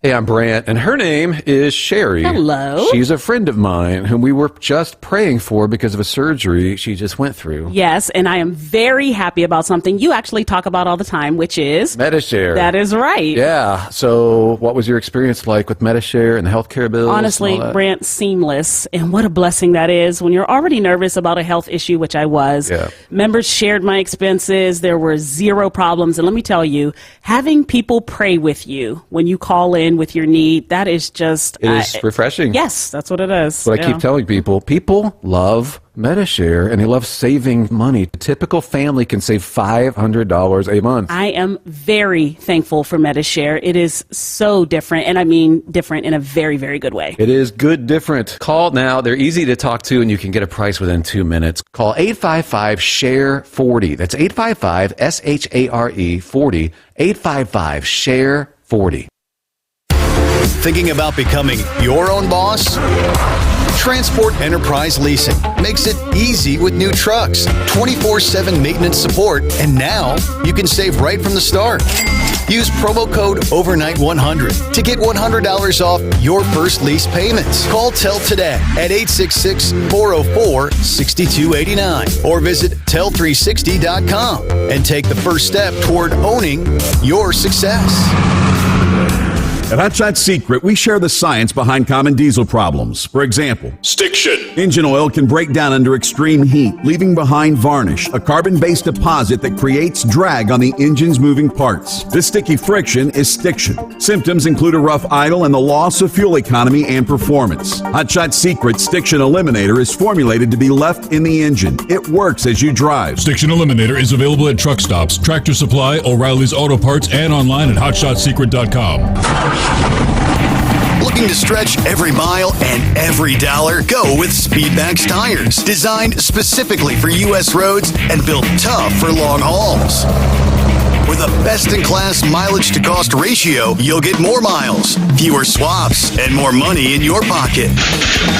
Hey, I'm Brant, and her name is Sherry. Hello. She's a friend of mine whom we were just praying for because of a surgery she just went through. Yes, and I am very happy about something you actually talk about all the time, which is Medishare. That is right. Yeah. So what was your experience like with Medishare and the healthcare bills? Honestly, Brant, seamless. And what a blessing that is when you're already nervous about a health issue, which I was. Yeah. Members shared my expenses. There were zero problems. And let me tell you, having people pray with you when you call in with your need, that is just... It is refreshing. Yes, that's what it is. What I keep telling people. People love Medishare, and they love saving money. A typical family can save $500 a month. I am very thankful for Medishare. It is so different, and I mean different in a very, very good way. It is good different. Call now. They're easy to talk to, and you can get a price within 2 minutes. Call 855-SHARE-40. That's 855-SHARE-40. 855-SHARE-40. Thinking about becoming your own boss? Transport Enterprise Leasing makes it easy with new trucks, 24/7 maintenance support, and now you can save right from the start. Use promo code OVERNIGHT100 to get $100 off your first lease payments. Call TEL today at 866-404-6289 or visit Tel360.com and take the first step toward owning your success. At Hot Shot Secret, we share the science behind common diesel problems. For example, Stiction. engine oil can break down under extreme heat, leaving behind varnish, a carbon-based deposit that creates drag on the engine's moving parts. This sticky friction is stiction. Symptoms include a rough idle and the loss of fuel economy and performance. Hot Shot Secret Stiction Eliminator is formulated to be left in the engine. It works as you drive. Stiction Eliminator is available at truck stops, Tractor Supply, O'Reilly's Auto Parts, and online at hotshotsecret.com. Looking to stretch every mile and every dollar? Go with Speedmax tires. Designed specifically for U.S. roads and built tough for long hauls. With a best-in-class mileage-to-cost ratio, you'll get more miles, fewer swaps, and more money in your pocket.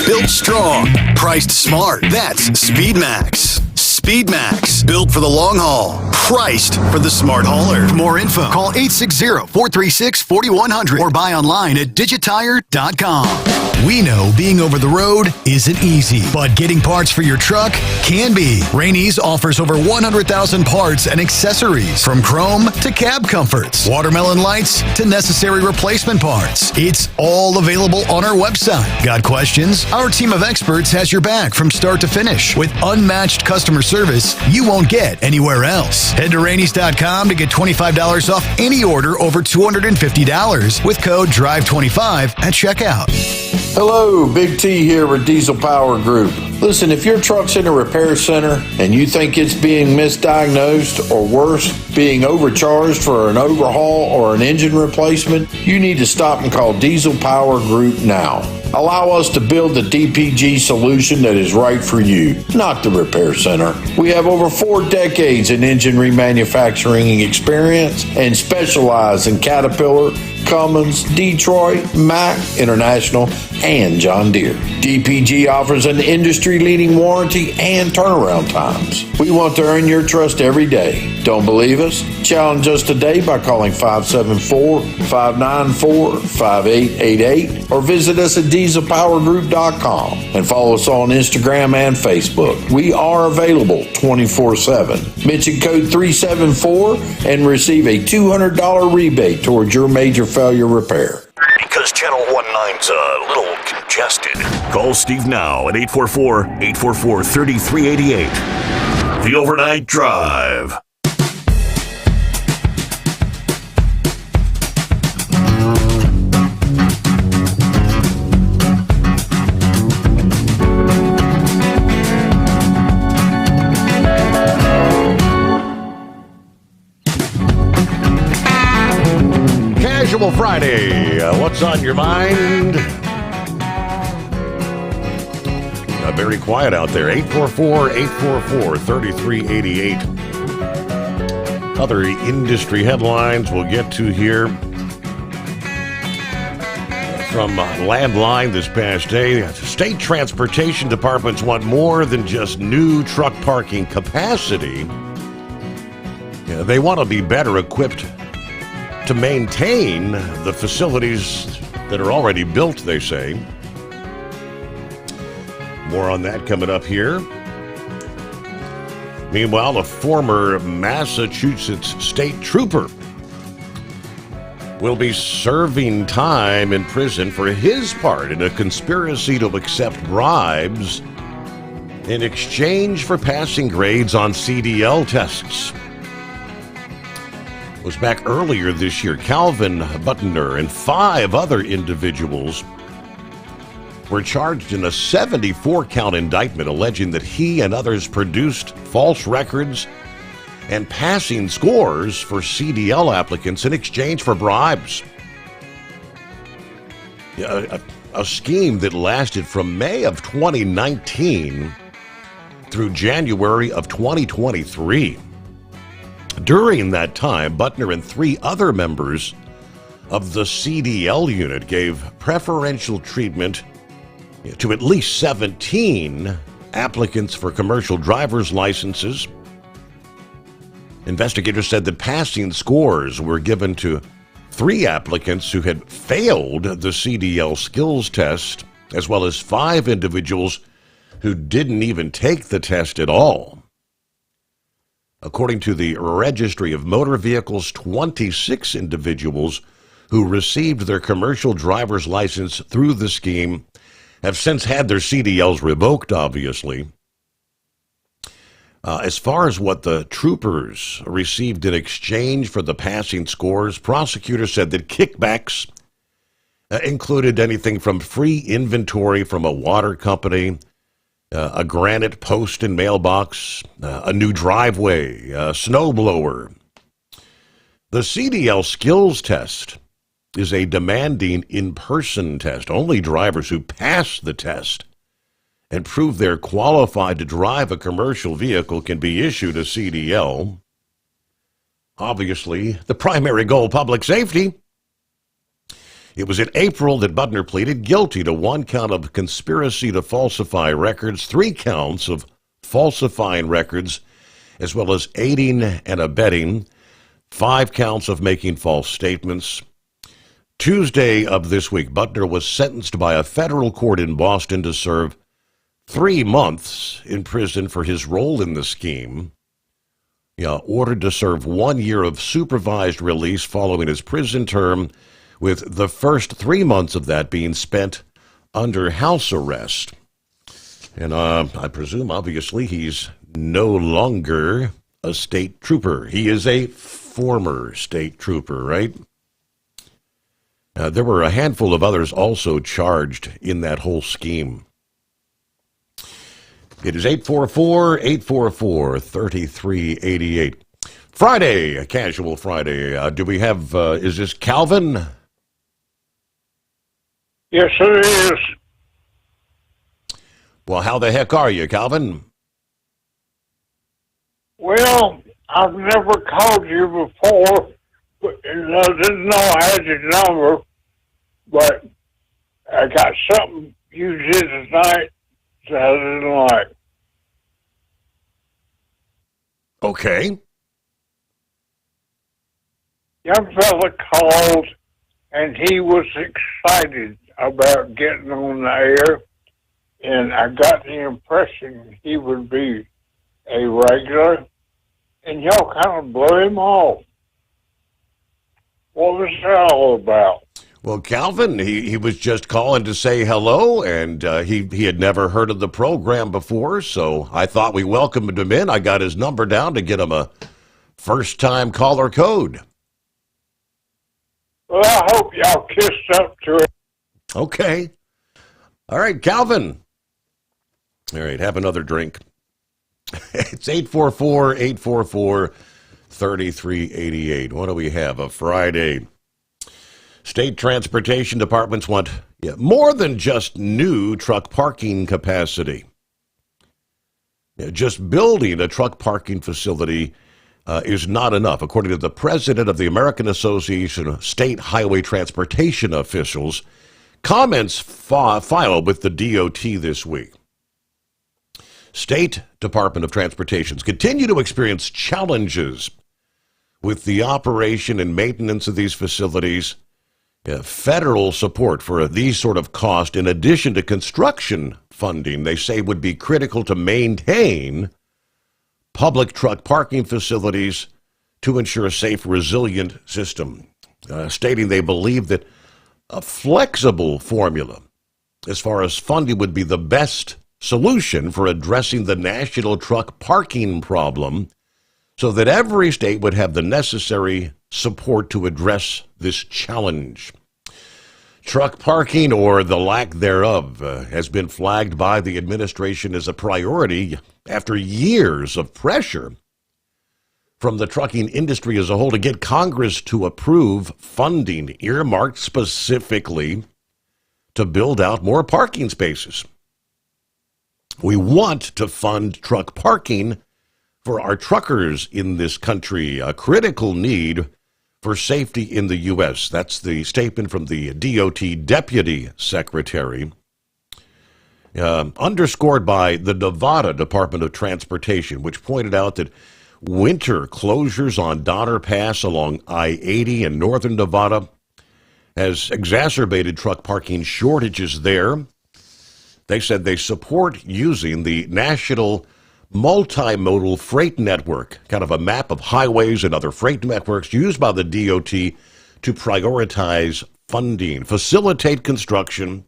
Built strong, priced smart. That's Speedmax. Speedmax, built for the long haul, priced for the smart hauler. For more info, call 860-436-4100 or buy online at digitire.com. We know being over the road isn't easy, but getting parts for your truck can be. Rainey's offers over 100,000 parts and accessories, from chrome to cab comforts, watermelon lights to necessary replacement parts. It's all available on our website. Got questions? Our team of experts has your back from start to finish with unmatched customer service you won't get anywhere else. Head to Rainey's.com to get $25 off any order over $250 with code DRIVE25 at checkout. Hello, Big T here with Diesel Power Group. Listen, if your truck's in a repair center and you think it's being misdiagnosed or worse, being overcharged for an overhaul or an engine replacement, you need to stop and call Diesel Power Group now. Allow us to build the DPG solution that is right for you, not the repair center. We have over 4 decades in engine remanufacturing experience and specialize in Caterpillar, Cummins, Detroit, Mack, International, and John Deere. DPG offers an industry-leading warranty and turnaround times. We want to earn your trust every day. Don't believe us? Challenge us today by calling 574-594-5888 or visit us at dieselpowergroup.com and follow us on Instagram and Facebook. We are available 24/7. Mention code 374 and receive a $200 rebate towards your major failure repair. Because Channel 19's a little congested. Call Steve now at 844-844-3388. The Overnight Drive. Casual Friday. What's on your mind? Very quiet out there. 844-844-3388. Other industry headlines we'll get to here. From Landline this past day, state transportation departments want more than just new truck parking capacity. They want to be better equipped to maintain the facilities that are already built, they say. More on that coming up here. Meanwhile, a former Massachusetts state trooper will be serving time in prison for his part in a conspiracy to accept bribes in exchange for passing grades on CDL tests. It was back earlier this year. Calvin Butner and 5 other individuals were charged in a 74-count indictment alleging that he and others produced false records and passing scores for CDL applicants in exchange for bribes. A scheme that lasted from May of 2019 through January of 2023. During that time, Butner and 3 other members of the CDL unit gave preferential treatment to at least 17 applicants for commercial driver's licenses. Investigators said that passing scores were given to 3 applicants who had failed the CDL skills test, as well as 5 individuals who didn't even take the test at all. According to the Registry of Motor Vehicles, 26 individuals who received their commercial driver's license through the scheme have since had their CDLs revoked, obviously. As far as what the troopers received in exchange for the passing scores, prosecutors said that kickbacks included anything from free inventory from a water company, a granite post and mailbox, a new driveway, a snowblower. The CDL skills test is a demanding in-person test. Only drivers who pass the test and prove they're qualified to drive a commercial vehicle can be issued a CDL. Obviously, the primary goal, public safety. It was in April that Budner pleaded guilty to 1 count of conspiracy to falsify records, 3 counts of falsifying records, as well as aiding and abetting, 5 counts of making false statements. Tuesday of this week, Budner was sentenced by a federal court in Boston to serve 3 months in prison for his role in the scheme. Ordered to serve 1 year of supervised release following his prison term, with the first 3 months of that being spent under house arrest. And I presume, obviously, he's no longer a state trooper. He is a former state trooper, right? There were a handful of others also charged in that whole scheme. It is 844-844-3388. Friday, a casual Friday. Do we have, is this Calvin? Yes, it is. Well, how the heck are you, Calvin? Well, I've never called you before, and I didn't know I had your number, but I got something you did tonight that I didn't like. Okay. Young fella called, and he was excited about getting on the air, and I got the impression he would be a regular, and y'all kind of blew him off. What was that all about? Well, Calvin, he was just calling to say hello, and he had never heard of the program before, so I thought we welcomed him in. I got his number down to get him a first-time caller code. Well, I hope y'all kissed up to it. Okay. All right, Calvin. All right, have another drink. It's 844-844-3388. What do we have? A Friday. State transportation departments want more than just new truck parking capacity. Just building a truck parking facility is not enough, according to the president of the American Association of State Highway Transportation Officials. Comments filed with the DOT this week. State Department of Transportations continue to experience challenges with the operation and maintenance of these facilities. Federal support for these sort of costs, in addition to construction funding, they say would be critical to maintain public truck parking facilities to ensure a safe, resilient system, stating they believe that a flexible formula as far as funding would be the best solution for addressing the national truck parking problem, so that every state would have the necessary support to address this challenge. Truck parking, or the lack thereof, has been flagged by the administration as a priority after years of pressure from the trucking industry as a whole to get Congress to approve funding earmarked specifically to build out more parking spaces. We want to fund truck parking for our truckers in this country, a critical need for safety in the U.S. That's the statement from the DOT Deputy Secretary, underscored by the Nevada Department of Transportation, which pointed out that winter closures on Donner Pass along I-80 in northern Nevada has exacerbated truck parking shortages there. They said they support using the National Multimodal Freight Network, kind of a map of highways and other freight networks used by the DOT to prioritize funding, facilitate construction,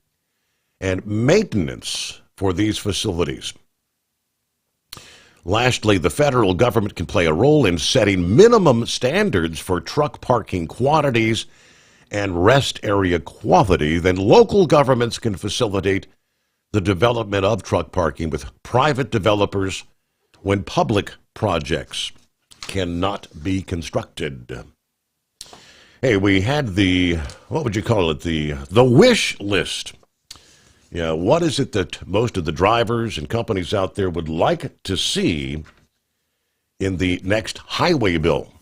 and maintenance for these facilities. Lastly, the federal government can play a role in setting minimum standards for truck parking quantities and rest area quality. Then local governments can facilitate the development of truck parking with private developers when public projects cannot be constructed. Hey, we had the, what would you call it, the wish list. Yeah, what is it that most of the drivers and companies out there would like to see in the next highway bill?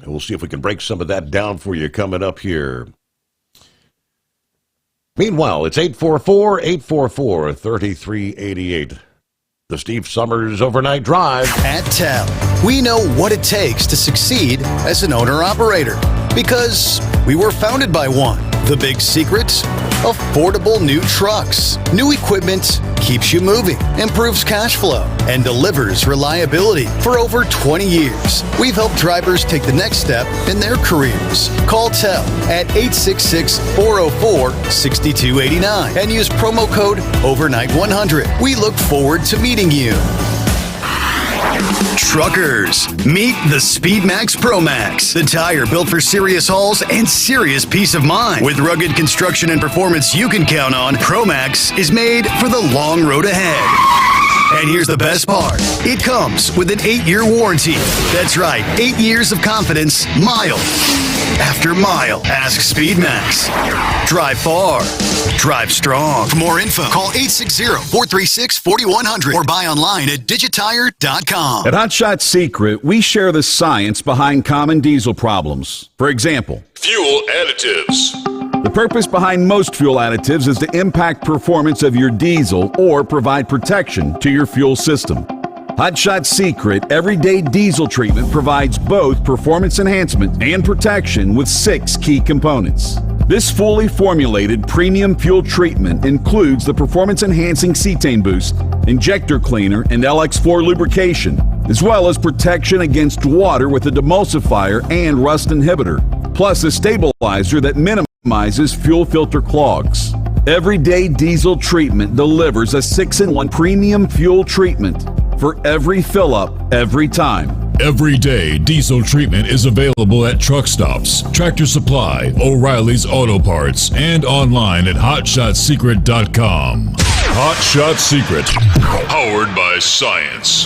And we'll see if we can break some of that down for you coming up here. Meanwhile, it's 844-844-3388. The Steve Sommers Overnight Drive. At TEL, we know what it takes to succeed as an owner-operator because we were founded by one. The big secret? Affordable new trucks. New equipment keeps you moving, improves cash flow, and delivers reliability for over 20 years. We've helped drivers take the next step in their careers. Call TEL at 866-404-6289 and use promo code OVERNIGHT100. We look forward to meeting you. Truckers, meet the SpeedMax Pro Max, the tire built for serious hauls and serious peace of mind. With rugged construction and performance you can count on, Pro Max is made for the long road ahead. And here's the best part. It comes with an 8-year warranty. That's right, 8 years of confidence, mile after mile. Ask SpeedMax. Drive far. Drive strong. For more info, call 860-436-4100 or buy online at digitire.com. At Hot Shot Secret, we share the science behind common diesel problems. For example, Fuel additives. the purpose behind most fuel additives is to impact performance of your diesel or provide protection to your fuel system. Hot Shot Secret Everyday Diesel Treatment provides both performance enhancement and protection with 6 key components. This fully formulated premium fuel treatment includes the performance-enhancing cetane boost, injector cleaner, and LX4 lubrication, as well as protection against water with a demulsifier and rust inhibitor, plus a stabilizer that minimizes fuel filter clogs. Everyday Diesel Treatment delivers a 6-in-1 premium fuel treatment for every fill-up, every time. Everyday Diesel Treatment is available at truck stops, Tractor Supply, O'Reilly's Auto Parts, and online at HotShotSecret.com. Hot Shot Secret, powered by science.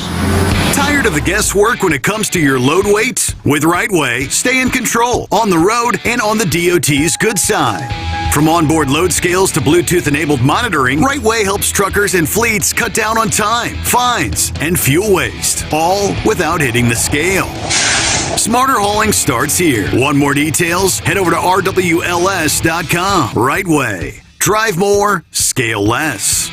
Tired of the guesswork when it comes to your load weight? With Rightway, stay in control on the road and on the DOT's good side. From onboard load scales to Bluetooth-enabled monitoring, Rightway helps truckers and fleets cut down on time, fines, and fuel waste, all without hitting the scale. Smarter hauling starts here. Want more details? Head over to RWLS.com. Rightway. Drive more, scale less.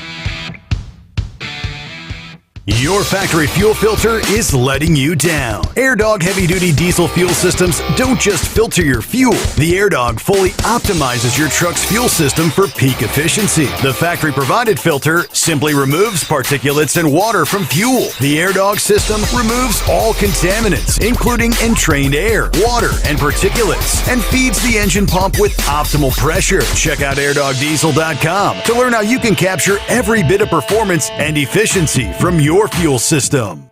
Your factory fuel filter is letting you down. AirDog heavy-duty diesel fuel systems don't just filter your fuel. The AirDog fully optimizes your truck's fuel system for peak efficiency. The factory-provided filter simply removes particulates and water from fuel. The AirDog system removes all contaminants, including entrained air, water, and particulates, and feeds the engine pump with optimal pressure. Check out airdogdiesel.com to learn how you can capture every bit of performance and efficiency from your fuel system.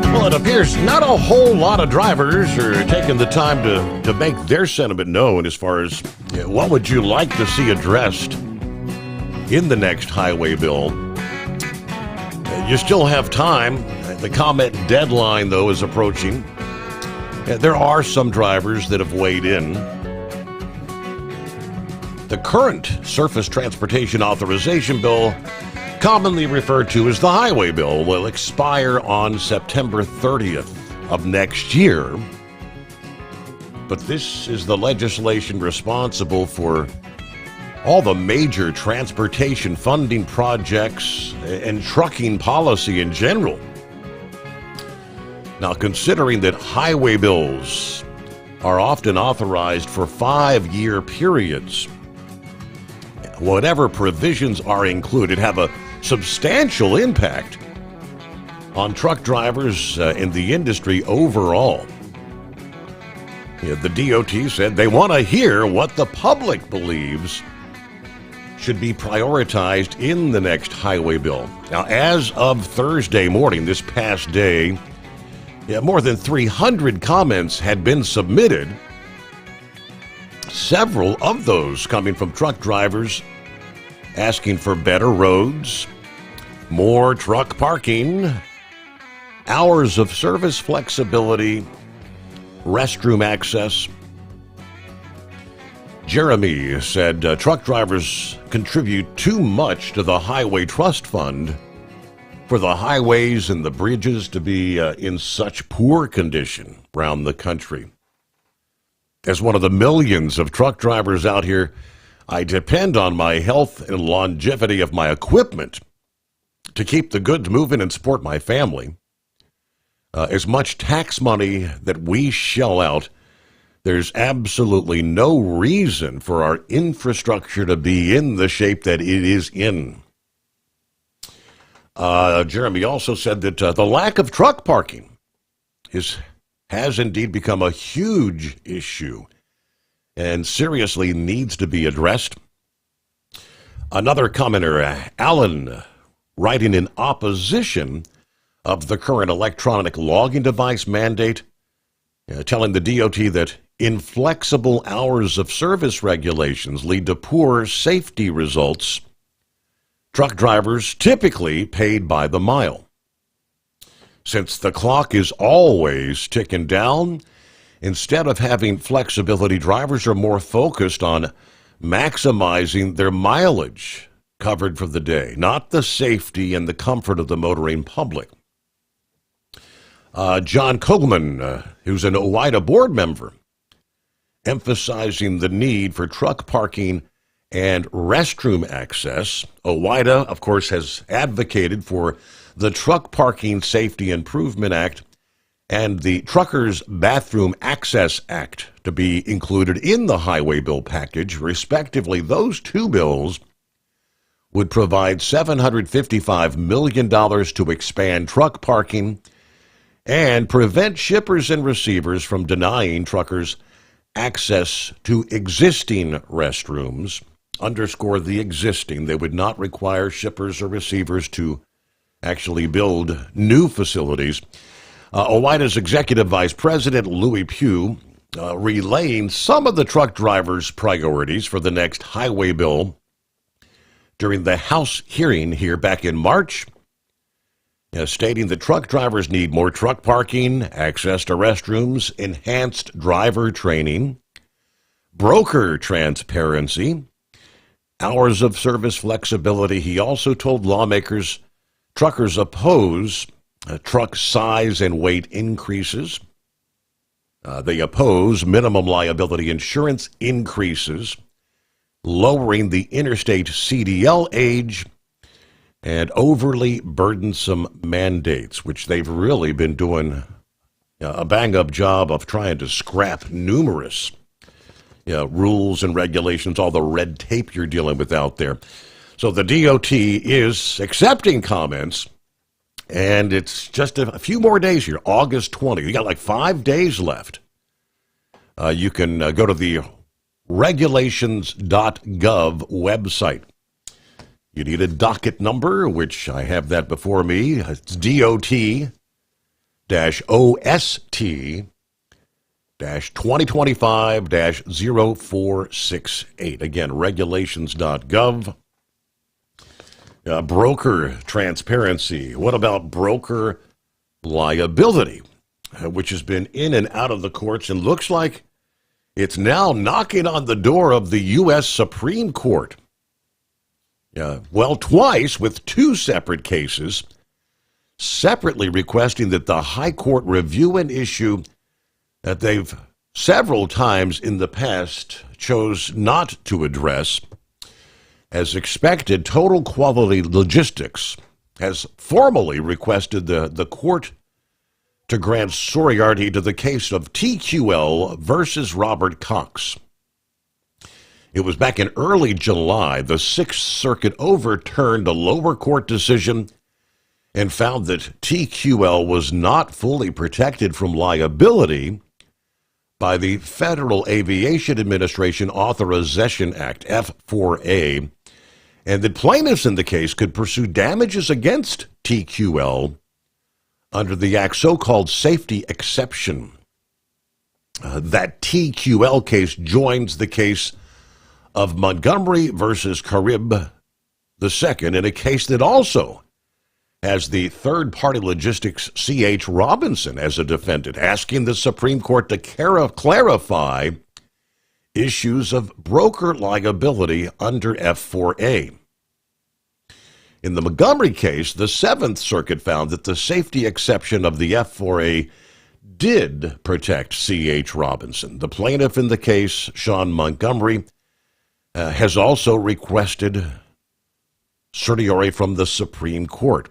Well, it appears not a whole lot of drivers are taking the time to make their sentiment known as far as what would you like to see addressed in the next highway bill. You still have time. The comment deadline, though, is approaching. There are some drivers that have weighed in. The current Surface Transportation Authorization Bill, commonly referred to as the Highway Bill, will expire on September 30th of next year. But this is the legislation responsible for all the major transportation funding projects and trucking policy in general. Now, considering that highway bills are often authorized for 5-year periods, whatever provisions are included have a substantial impact on truck drivers in the industry overall. The DOT said they want to hear what the public believes should be prioritized in the next highway bill. Now, as of Thursday morning, this past day, more than 300 comments had been submitted, several of those coming from truck drivers asking for better roads, more truck parking, hours of service flexibility, restroom access. Jeremy said truck drivers contribute too much to the Highway Trust Fund for the highways and the bridges to be in such poor condition around the country. As one of the millions of truck drivers out here, I depend on my health and longevity of my equipment to keep the goods moving and support my family. As much tax money that we shell out, there's absolutely no reason for our infrastructure to be in the shape that it is in. Jeremy also said that the lack of truck parking has indeed become a huge issue and seriously needs to be addressed. Another commenter, Alan, writing in opposition of the current electronic logging device mandate, telling the DOT that inflexible hours of service regulations lead to poor safety results. Truck drivers typically paid by the mile. Since the clock is always ticking down, instead of having flexibility, drivers are more focused on maximizing their mileage covered for the day, not the safety and the comfort of the motoring public. John Kogelman, who's an OOIDA board member, emphasizing the need for truck parking and restroom access. OOIDA, of course, has advocated for the Truck Parking Safety Improvement Act and the Truckers Bathroom Access Act to be included in the highway bill package. Respectively, those two bills would provide $755 million to expand truck parking and prevent shippers and receivers from denying truckers access to existing restrooms. Underscore the existing. They would not require shippers or receivers to actually build new facilities. OOIDA's Executive Vice President Louis Pugh relaying some of the truck drivers' priorities for the next highway bill during the House hearing here back in March, stating that truck drivers need more truck parking, access to restrooms, enhanced driver training, broker transparency, hours of service flexibility. He also told lawmakers truckers oppose truck size and weight increases. They oppose minimum liability insurance increases, lowering the interstate CDL age, and overly burdensome mandates, which they've really been doing a bang-up job of trying to scrap numerous rules and regulations, all the red tape you're dealing with out there. So the DOT is accepting comments, and it's just a few more days here, August 20. You got like 5 days left. You can go to the regulations.gov website. You need a docket number, which I have that before me. It's DOT-OST-2025-0468. Again, regulations.gov. Broker transparency. What about broker liability, which has been in and out of the courts and looks like it's now knocking on the door of the U.S. Supreme Court? Well, twice with two separate cases, separately requesting that the High Court review an issue that they've several times in the past chose not to address. As expected, Total Quality Logistics has formally requested the court to grant certiorari to the case of TQL versus Robert Cox. It was back in early July, the Sixth Circuit overturned a lower court decision and found that TQL was not fully protected from liability by the Federal Aviation Administration Authorization Act, F4A, and that plaintiffs in the case could pursue damages against TQL under the Act's so-called safety exception. That TQL case joins the case of Montgomery versus Carib II in a case that also has the third-party logistics C.H. Robinson as a defendant, asking the Supreme Court to clarify issues of broker liability under F4A. In the Montgomery case, the Seventh Circuit found that the safety exception of the F4A did protect C.H. Robinson. The plaintiff in the case, Sean Montgomery, has also requested certiorari from the Supreme Court.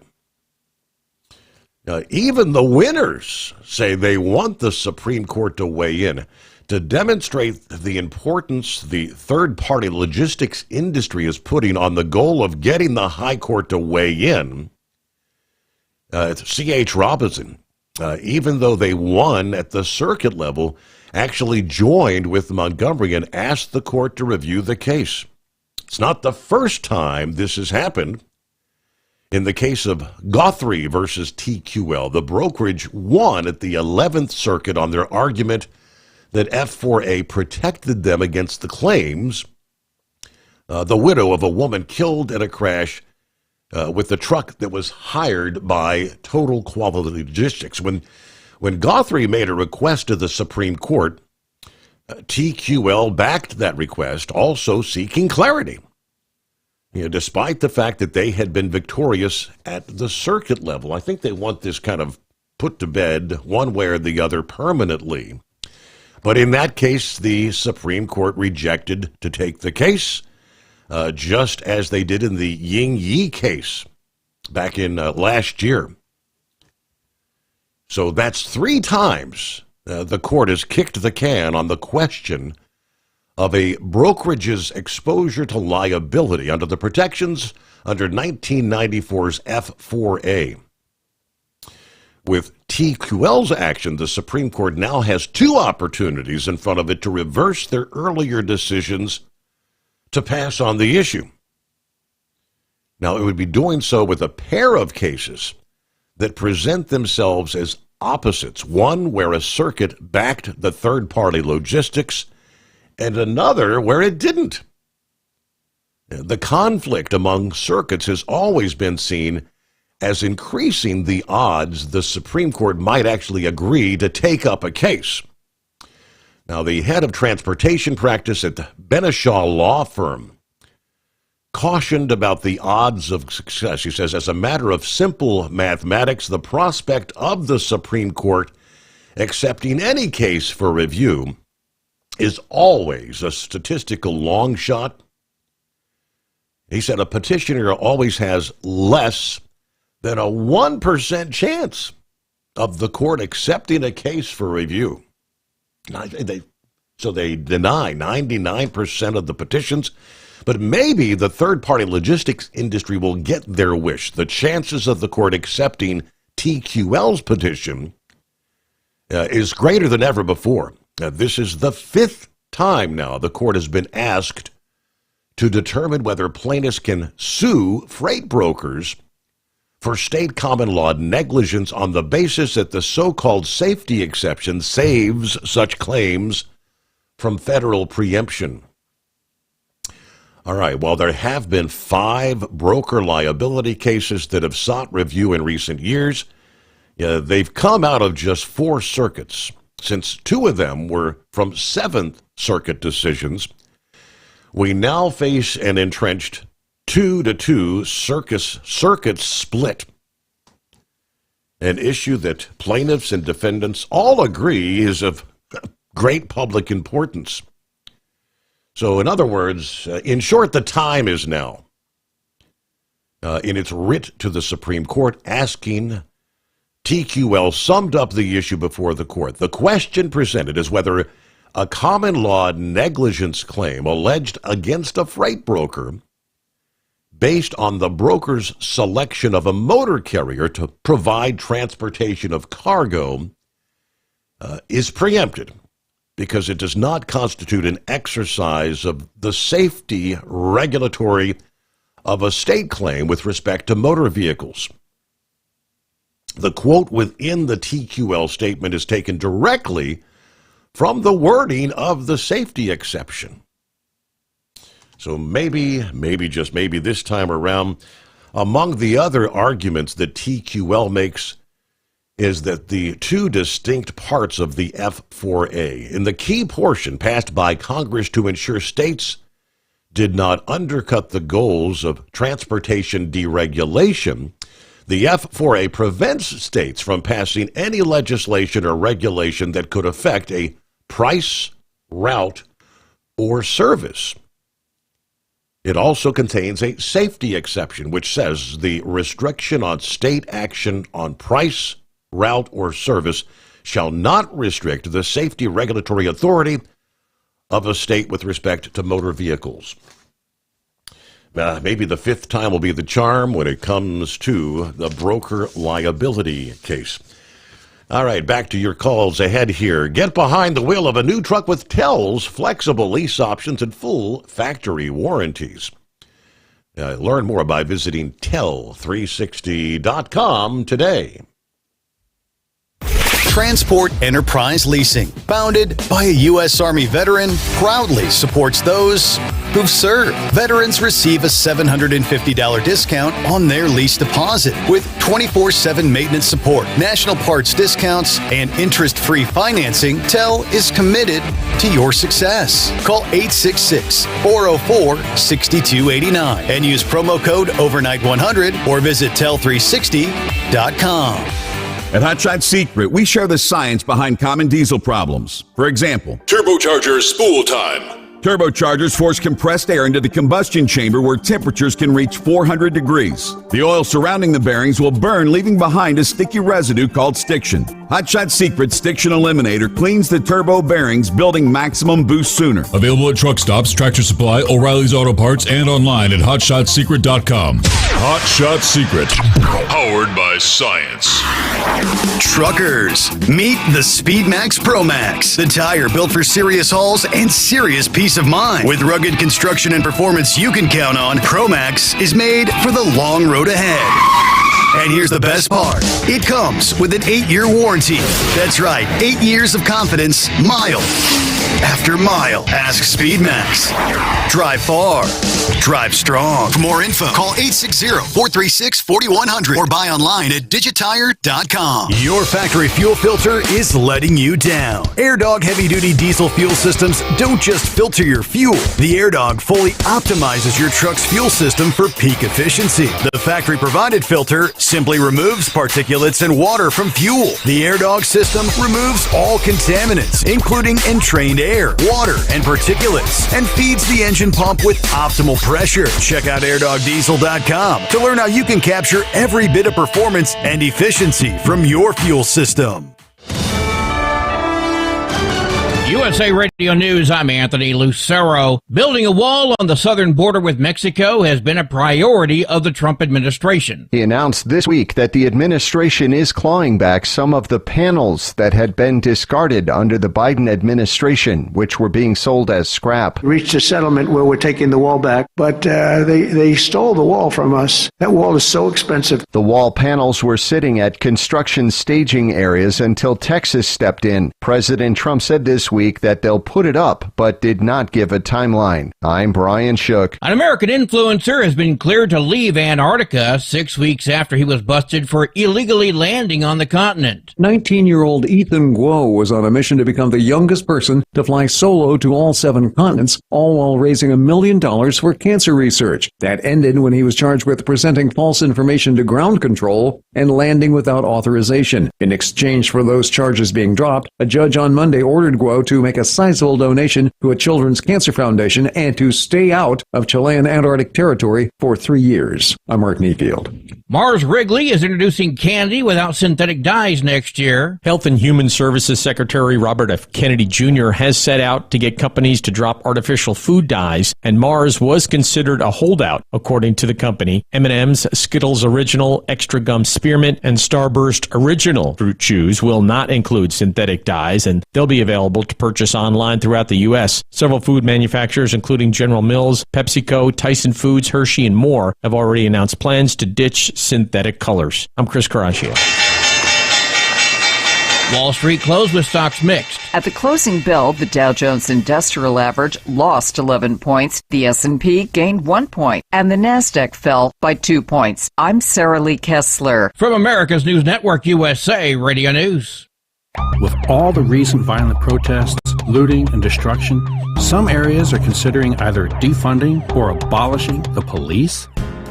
Even the winners say they want the Supreme Court to weigh in to demonstrate the importance the third-party logistics industry is putting on the goal of getting the High Court to weigh in. C.H. Robinson, even though they won at the circuit level, actually joined with Montgomery and asked the court to review the case. It's not the first time this has happened. In the case of Guthrie versus TQL, the brokerage won at the 11th Circuit on their argument that F4A protected them against the claims the widow of a woman killed in a crash with the truck that was hired by Total Quality Logistics. When Guthrie made a request to the Supreme Court, TQL backed that request, also seeking clarity. Despite the fact that they had been victorious at the circuit level, I think they want this kind of put to bed one way or the other permanently. But in that case, the Supreme Court rejected to take the case, just as they did in the Ying Yi case back in last year. So that's 3 times the court has kicked the can on the question of a brokerage's exposure to liability under the protections under 1994's F4A. With TQL's action, the Supreme Court now has 2 opportunities in front of it to reverse their earlier decisions to pass on the issue. Now, it would be doing so with a pair of cases that present themselves as opposites, one where a circuit backed the third-party logistics and another where it didn't. The conflict among circuits has always been seen as increasing the odds the Supreme Court might actually agree to take up a case. Now, the head of transportation practice at the Benishaw Law Firm cautioned about the odds of success. He says, as a matter of simple mathematics, the prospect of the Supreme Court accepting any case for review is always a statistical long shot. He said a petitioner always has less than a 1% chance of the court accepting a case for review. So they deny 99% of the petitions, but maybe the third-party logistics industry will get their wish. The chances of the court accepting TQL's petition is greater than ever before. This is the 5th time now the court has been asked to determine whether plaintiffs can sue freight brokers for state common law negligence on the basis that the so-called safety exception saves such claims from federal preemption. All right, well, there have been 5 broker liability cases that have sought review in recent years. They've come out of just 4 circuits, since 2 of them were from 7th Circuit decisions. We now face an entrenched 2-2 circuit split, an issue that plaintiffs and defendants all agree is of great public importance. So, in other words, in short, the time is now. In its writ to the Supreme Court asking TQL summed up the issue before the court. The question presented is whether a common law negligence claim alleged against a freight broker based on the broker's selection of a motor carrier to provide transportation of cargo is preempted because it does not constitute an exercise of the safety regulatory of a state claim with respect to motor vehicles. The quote within the TQL statement is taken directly from the wording of the safety exception. So maybe just maybe this time around, among the other arguments that TQL makes is that the two distinct parts of the F4A, in the key portion passed by Congress to ensure states did not undercut the goals of transportation deregulation, the F4A prevents states from passing any legislation or regulation that could affect a price, route, or service. It also contains a safety exception, which says the restriction on state action on price, route, or service shall not restrict the safety regulatory authority of a state with respect to motor vehicles. Maybe the fifth time will be the charm when it comes to the broker liability case. All right, back to your calls ahead here. Get behind the wheel of a new truck with Tel's flexible lease options and full factory warranties. Learn more by visiting tel360.com today. Transport Enterprise Leasing, founded by a U.S. Army veteran, proudly supports those who've served. Veterans receive a $750 discount on their lease deposit with 24/7 maintenance support, national parts discounts, and interest-free financing. TEL is committed to your success. Call 866-404-6289 and use promo code overnight100 or visit tel360.com. At Hot Shot Secret, we share the science behind common diesel problems. For example, turbocharger spool time. Turbochargers force compressed air into the combustion chamber where temperatures can reach 400 degrees. The oil surrounding the bearings will burn, leaving behind a sticky residue called stiction. Hot Shot Secret Stiction Eliminator cleans the turbo bearings, building maximum boost sooner. Available at truck stops, Tractor Supply, O'Reilly's Auto Parts, and online at hotshotsecret.com. Hot Shot Secret, powered by science. Truckers, meet the Speedmax Pro Max, the tire built for serious hauls and serious peace of mind. With rugged construction and performance you can count on, Pro Max is made for the long road ahead. And here's the best part. It comes with an 8-year warranty. That's right, 8 years of confidence, mile after mile. Ask Speedmax. Drive far. Drive strong. For more info, call 860-436-4100 or buy online at digitire.com. Your factory fuel filter is letting you down. AirDog heavy-duty diesel fuel systems don't just filter your fuel. The AirDog fully optimizes your truck's fuel system for peak efficiency. The factory-provided filter simply removes particulates and water from fuel. The AirDog system removes all contaminants, including entrained air, water, and particulates, and feeds the engine pump with optimal pressure. Check out airdogdiesel.com to learn how you can capture every bit of performance and efficiency from your fuel system. USA Radio News, I'm Anthony Lucero. Building a wall on the southern border with Mexico has been a priority of the Trump administration. He announced this week that the administration is clawing back some of the panels that had been discarded under the Biden administration, which were being sold as scrap. Reached a settlement where we're taking the wall back, but they stole the wall from us. That wall is so expensive. The wall panels were sitting at construction staging areas until Texas stepped in. President Trump said this week that they'll put it up, but did not give a timeline. I'm Brian Shook. An American influencer has been cleared to leave Antarctica 6 weeks after he was busted for illegally landing on the continent. 19-year-old Ethan Guo was on a mission to become the youngest person to fly solo to all 7 continents, all while raising $1 million for cancer research. That ended when he was charged with presenting false information to ground control and landing without authorization. In exchange for those charges being dropped, a judge on Monday ordered Guo to make a sizable donation to a children's cancer foundation and to stay out of Chilean Antarctic territory for 3 years. I'm Mark Neafield. Mars Wrigley is introducing candy without synthetic dyes next year. Health and Human Services Secretary Robert F. Kennedy Jr. has set out to get companies to drop artificial food dyes, and Mars was considered a holdout, according to the company. M&M's, Skittles Original, Extra Gum Spearmint, and Starburst Original fruit chews will not include synthetic dyes, and they'll be available to purchase online throughout the U.S. Several food manufacturers, including General Mills, PepsiCo, Tyson Foods, Hershey, and more, have already announced plans to ditch synthetic colors. I'm Chris Caraccio. Wall Street closed with stocks mixed. At the closing bell, the Dow Jones Industrial Average lost 11 points, the S&P gained 1 point, and the Nasdaq fell by 2 points. I'm Sarah Lee Kessler. From America's News Network USA Radio News. With all the recent violent protests, looting, and destruction, some areas are considering either defunding or abolishing the police.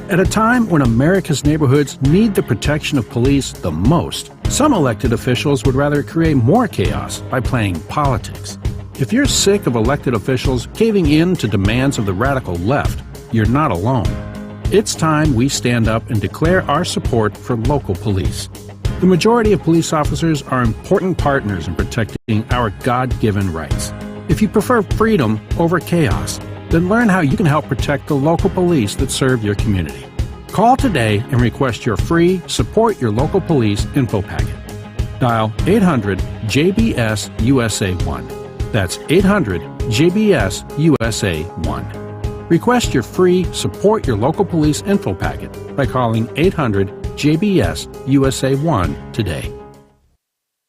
At a time when America's neighborhoods need the protection of police the most, some elected officials would rather create more chaos by playing politics. If you're sick of elected officials caving in to demands of the radical left, you're not alone. It's time we stand up and declare our support for local police. The majority of police officers are important partners in protecting our God-given rights. If you prefer freedom over chaos, then learn how you can help protect the local police that serve your community. Call today and request your free Support Your Local Police info packet. Dial 800-JBS-USA-1. That's 800-JBS-USA-1. Request your free Support Your Local Police info packet by calling 800-JBS-USA-1 today.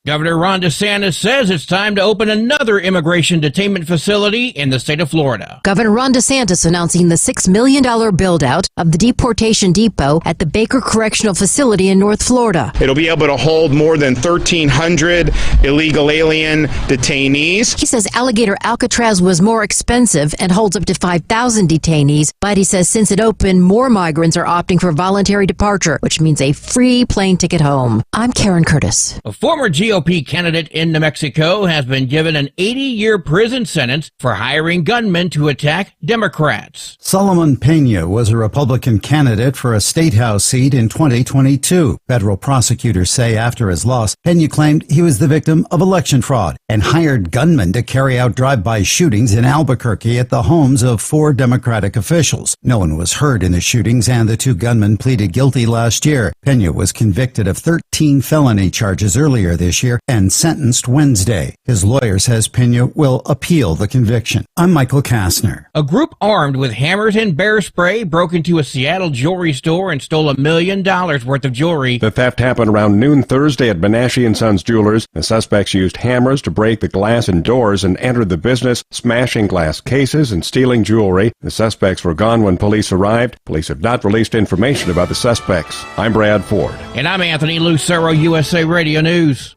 Governor Ron DeSantis says it's time to open another immigration detainment facility in the state of Florida. Governor Ron DeSantis announcing the $6 million build-out of the deportation depot at the Baker Correctional Facility in North Florida. It'll be able to hold more than 1,300 illegal alien detainees. He says Alligator Alcatraz was more expensive and holds up to 5,000 detainees, but he says since it opened, more migrants are opting for voluntary departure, which means a free plane ticket home. I'm Karen Curtis. A former GOP candidate in New Mexico has been given an 80-year prison sentence for hiring gunmen to attack Democrats. Solomon Pena was a Republican candidate for a state house seat in 2022. Federal prosecutors say after his loss, Pena claimed he was the victim of election fraud and hired gunmen to carry out drive-by shootings in Albuquerque at the homes of 4 Democratic officials. No one was hurt in the shootings, and the 2 gunmen pleaded guilty last year. Pena was convicted of 13 felony charges earlier this year and sentenced Wednesday. His lawyer says Pena will appeal the conviction. I'm Michael Kastner. A group armed with hammers and bear spray broke into a Seattle jewelry store and stole $1 million worth of jewelry. The theft happened around noon Thursday at Benassi & Sons Jewelers. The suspects used hammers to break the glass and doors and entered the business, smashing glass cases and stealing jewelry. The suspects were gone when police arrived. Police have not released information about the suspects. I'm Brad Ford. And I'm Anthony Lucero, USA Radio News.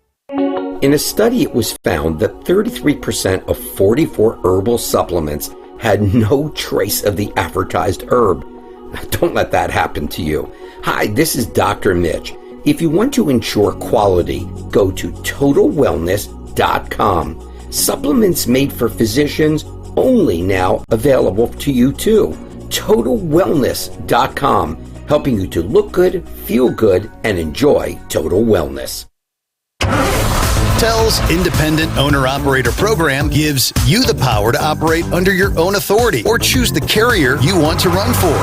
In a study, it was found that 33% of 44 herbal supplements had no trace of the advertised herb. Don't let that happen to you. Hi, this is Dr. Mitch. If you want to ensure quality, go to TotalWellness.com. Supplements made for physicians, only now available to you too. TotalWellness.com, helping you to look good, feel good, and enjoy total wellness. Tel's Independent Owner-Operator Program gives you the power to operate under your own authority or choose the carrier you want to run for.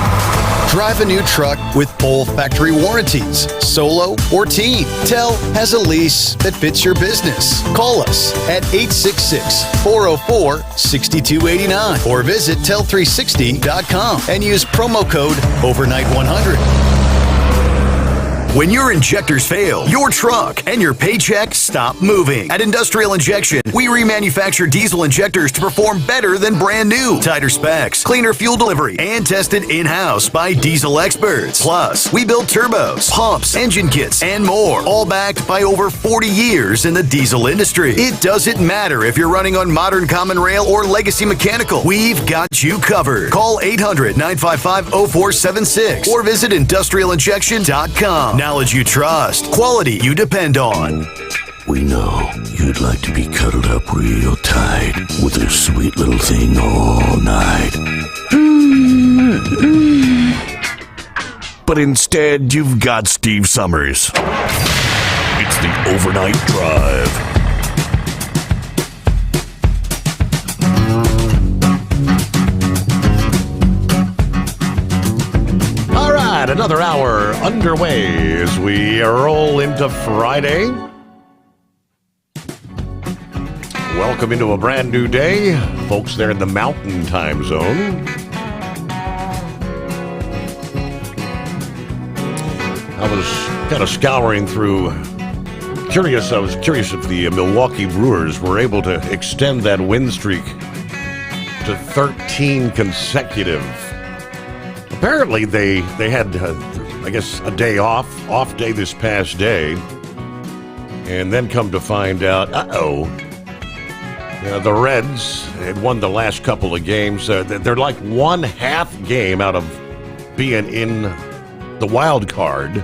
Drive a new truck with full factory warranties, solo or team. Tel has a lease that fits your business. Call us at 866-404-6289 or visit tel360.com and use promo code OVERNIGHT100. When your injectors fail, your truck and your paycheck stop moving. At Industrial Injection, we remanufacture diesel injectors to perform better than brand new. Tighter specs, cleaner fuel delivery, and tested in-house by diesel experts. Plus, we build turbos, pumps, engine kits, and more, all backed by over 40 years in the diesel industry. It doesn't matter if you're running on modern common rail or legacy mechanical. We've got you covered. Call 800-955-0476 or visit industrialinjection.com. Knowledge you trust, quality you depend on. We know you'd like to be cuddled up real tight with a sweet little thing all night. But instead, you've got Steve Summers. It's the Overnight Drive. All right, another hour underway as we roll into Friday. Welcome into a brand new day, folks there in the Mountain Time Zone. I was kind of scouring through, I was curious if the Milwaukee Brewers were able to extend that win streak to 13 consecutive. Apparently they had, I guess, a day off day this past day, and then come to find out, the Reds had won the last couple of games. They're like one half game out of being in the wild card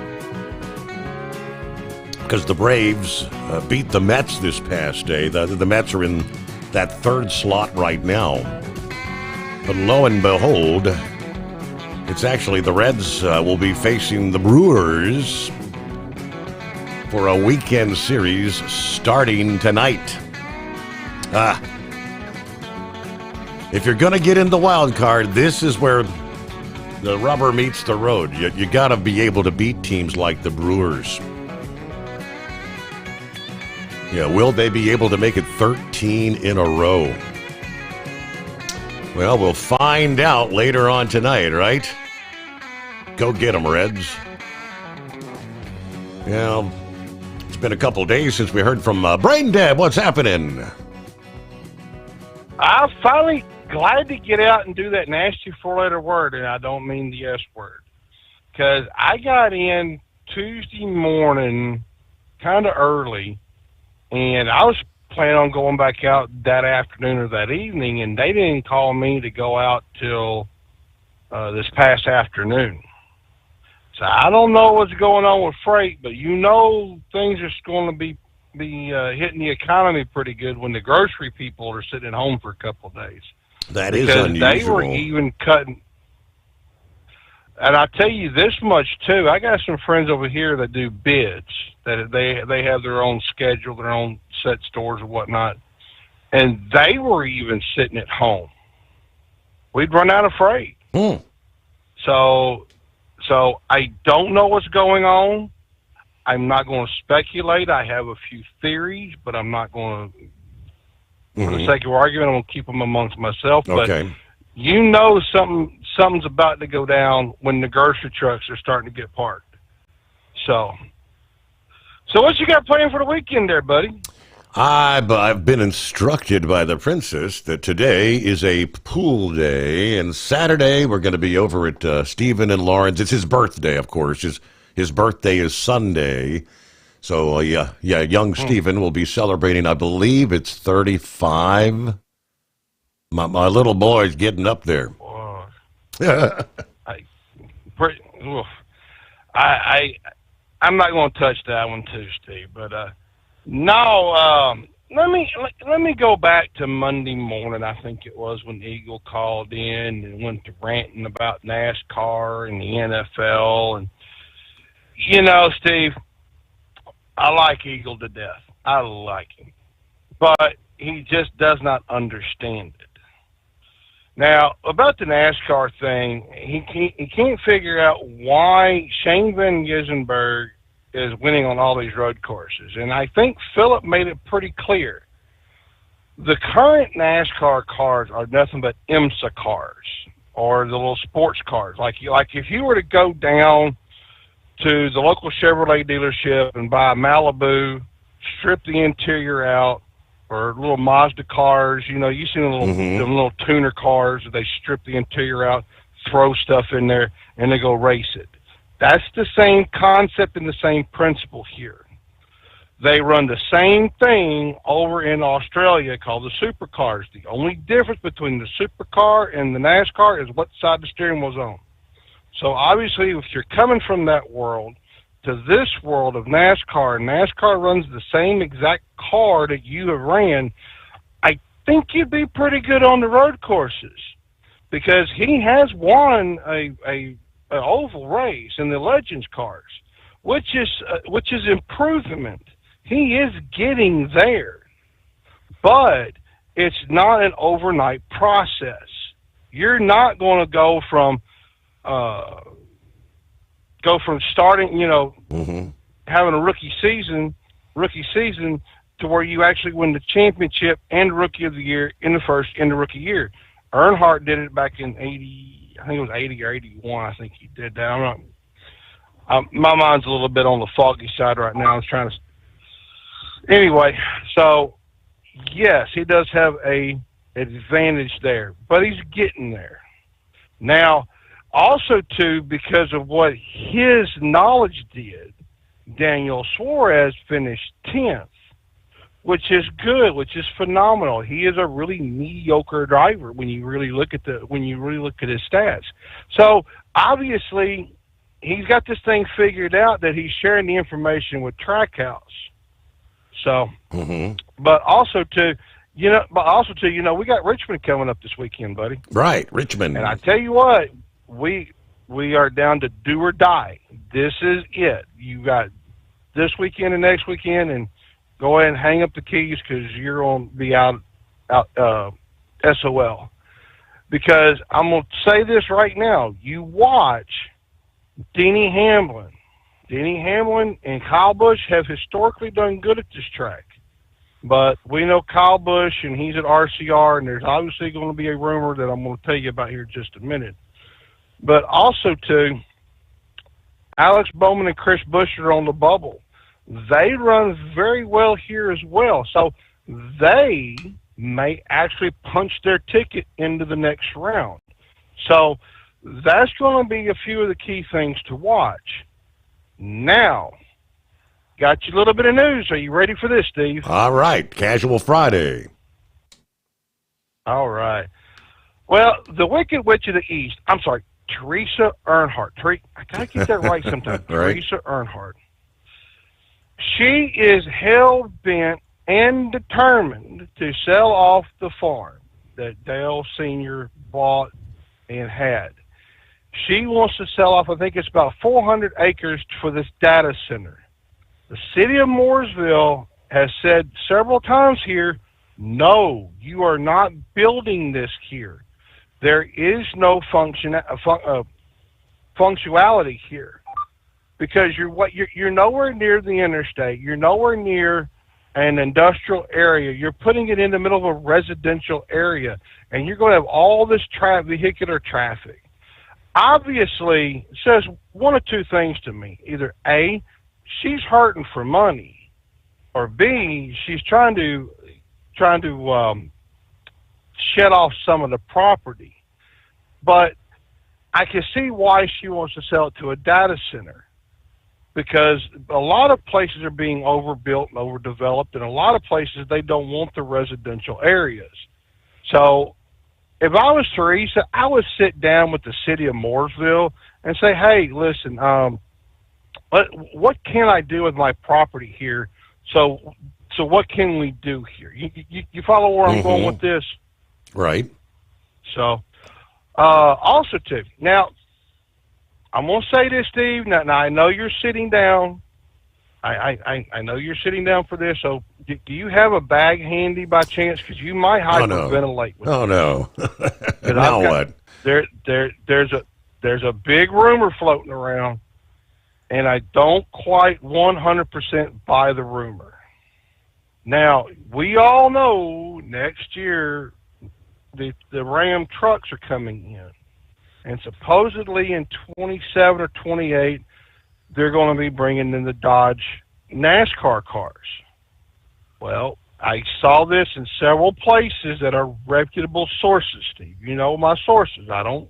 because the Braves beat the Mets this past day. The Mets are in that third slot right now. But lo and behold, it's actually the Reds will be facing the Brewers for a weekend series starting tonight. If you're going to get in the wild card, this is where the rubber meets the road. You got to be able to beat teams like the Brewers. Yeah, will they be able to make it 13 in a row? Well, we'll find out later on tonight, right? Go get them, Reds. Well, it's been a couple days since we heard from Brain Dead. What's happening? I'm finally glad to get out and do that nasty four-letter word, and I don't mean the S word. Because I got in Tuesday morning kind of early, and I was planning on going back out that afternoon or that evening, and they didn't call me to go out till this past afternoon. So I don't know what's going on with freight, but things are going to be hitting the economy pretty good when the grocery people are sitting at home for a couple of days. That is unusual. They were even cutting. And I tell you this much too. I got some friends over here that do bids. That they have their own schedule, their own set stores or whatnot, and they were even sitting at home. We'd run out of freight. So I don't know what's going on. I'm not going to speculate. I have a few theories, but I'm not going to, for the sake of argument, I'm going to keep them amongst myself. Okay. But something's about to go down when the grocery trucks are starting to get parked. So what you got planned for the weekend there, buddy? I've been instructed by the princess that today is a pool day, and Saturday we're going to be over at Stephen and Lauren's. It's his birthday, of course. His birthday is Sunday. So, young Stephen will be celebrating, I believe it's 35. My little boy's getting up there. I'm not going to touch that one too, Steve. But let me go back to Monday morning. I think it was when Eagle called in and went to ranting about NASCAR and the NFL. And Steve, I like Eagle to death. I like him, but he just does not understand it. Now, about the NASCAR thing, he can't figure out why Shane Van Gisbergen is winning on all these road courses. And I think Philip made it pretty clear. The current NASCAR cars are nothing but IMSA cars, or the little sports cars. Like if you were to go down to the local Chevrolet dealership and buy a Malibu, strip the interior out, or little Mazda cars, you see the little tuner cars, they strip the interior out, throw stuff in there, and they go race it. That's the same concept and the same principle here. They run the same thing over in Australia called the supercars. The only difference between the supercar and the NASCAR is what side the steering wheel's on. So obviously, if you're coming from that world, to this world of NASCAR, NASCAR runs the same exact car that you have ran, I think you'd be pretty good on the road courses, because he has won a oval race in the Legends cars, which is improvement. He is getting there, but it's not an overnight process. You're not going to go from starting, having a rookie season to where you actually win the championship and Rookie of the Year in the rookie year. Earnhardt did it back in 80, I think it was 80 or 81. I think he did that. My mind's a little bit on the foggy side right now. I was trying to. Anyway, so yes, he does have a advantage there, but he's getting there. Now, also too, because of what his knowledge did, Daniel Suarez finished 10th, which is good, which is phenomenal. He is a really mediocre driver when you really look at his stats. So obviously, he's got this thing figured out that he's sharing the information with Trackhouse. So, but also too, we got Richmond coming up this weekend, buddy. Right, Richmond. And I tell you what, we are down to do or die. This is it. You got this weekend and next weekend, and go ahead and hang up the keys, because you're going to be out SOL. Because I'm going to say this right now. You watch Denny Hamlin. Denny Hamlin and Kyle Busch have historically done good at this track. But we know Kyle Busch, and he's at RCR, and there's obviously going to be a rumor that I'm going to tell you about here in just a minute. But also, too, Alex Bowman and Chris Buescher are on the bubble. They run very well here as well. So they may actually punch their ticket into the next round. So that's going to be a few of the key things to watch. Now, got you a little bit of news. Are you ready for this, Steve? All right. Casual Friday. All right. Well, the Wicked Witch of the East, I'm sorry, Teresa Earnhardt. I got to get that right sometimes. Right. Teresa Earnhardt. She is hell-bent and determined to sell off the farm that Dale Sr. bought and had. She wants to sell off, I think it's about 400 acres for this data center. The city of Mooresville has said several times here, no, you are not building this here. There is no functionality here, because you're nowhere near the interstate. You're nowhere near an industrial area. You're putting it in the middle of a residential area, and you're going to have all this vehicular traffic. Obviously, it says one of two things to me. Either A, she's hurting for money, or B, she's trying to shed off some of the property. But I can see why she wants to sell it to a data center, because a lot of places are being overbuilt and overdeveloped, and a lot of places they don't want the residential areas. So if I was Teresa, I would sit down with the city of Mooresville and say, hey, listen, what can I do with my property here? So what can we do here? You follow where I'm going with this? Right. So, also too, now, I'm going to say this, Steve. Now I know you're sitting down. I know you're sitting down for this. So, do you have a bag handy by chance? Because you might hyperventilate. No. Now what? There's a big rumor floating around, and I don't quite 100% buy the rumor. Now, we all know next year the Ram trucks are coming in. And supposedly in 27 or 28, they're going to be bringing in the Dodge NASCAR cars. Well, I saw this in several places that are reputable sources, Steve. You know my sources. I don't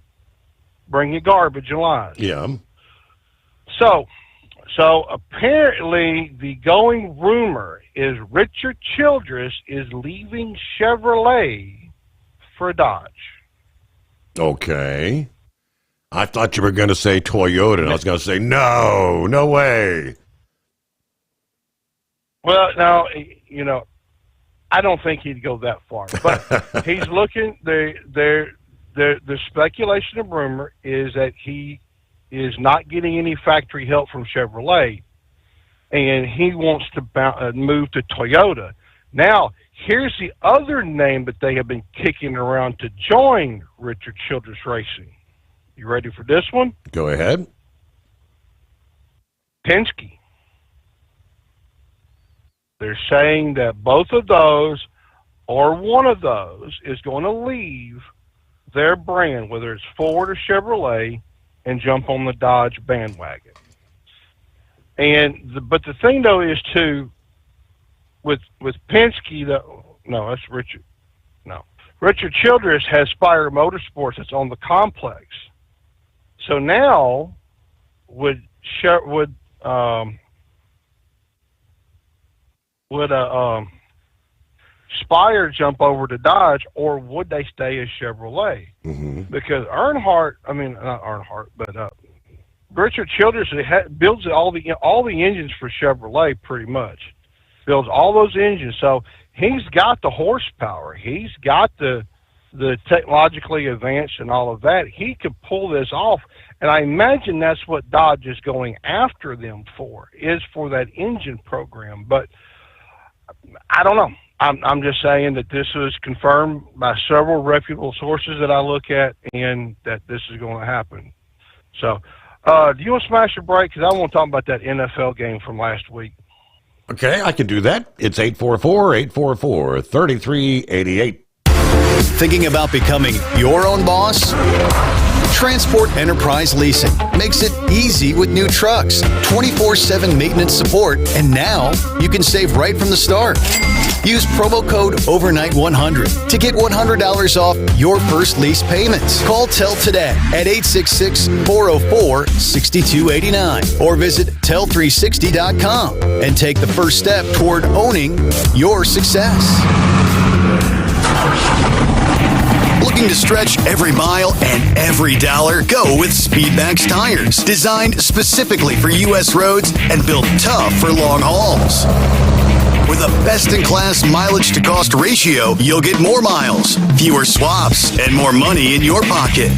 bring you garbage and lies. Yeah. So apparently the going rumor is Richard Childress is leaving Chevrolet for Dodge. Okay. I thought you were going to say Toyota, and I was going to say, no way. Well, now, I don't think he'd go that far. But he's looking, the speculation and rumor is that he is not getting any factory help from Chevrolet, and he wants to move to Toyota. Now, here's the other name that they have been kicking around to join Richard Childress Racing. You ready for this one? Go ahead. Penske. They're saying that both of those or one of those is going to leave their brand, whether it's Ford or Chevrolet, and jump on the Dodge bandwagon. But the thing, though, is, too, with Penske, that's Richard. No. Richard Childress has Spire Motorsports that's on the complex. So now, would Spire jump over to Dodge, or would they stay as Chevrolet? Mm-hmm. Because Richard Childress builds all the engines for Chevrolet, pretty much. Builds all those engines, so he's got the horsepower. He's got the technologically advanced and all of that. He could pull this off, and I imagine that's what Dodge is going after them for, is for that engine program. But I don't know. I'm just saying that this is confirmed by several reputable sources that I look at, and that this is going to happen. So, do you want to smash a break? Because I want to talk about that NFL game from last week. Okay, I can do that. It's 844-844-3388. Thinking about becoming your own boss? Transport Enterprise Leasing makes it easy with new trucks, 24/7 maintenance support, and now you can save right from the start. Use promo code OVERNIGHT100 to get $100 off your first lease payments. Call Tell today at 866-404-6289 or visit tell360.com and take the first step toward owning your success. Looking to stretch every mile and every dollar? Go with Speedmax tires, designed specifically for U.S. roads and built tough for long hauls. With a best-in-class mileage-to-cost ratio, you'll get more miles, fewer swaps, and more money in your pocket.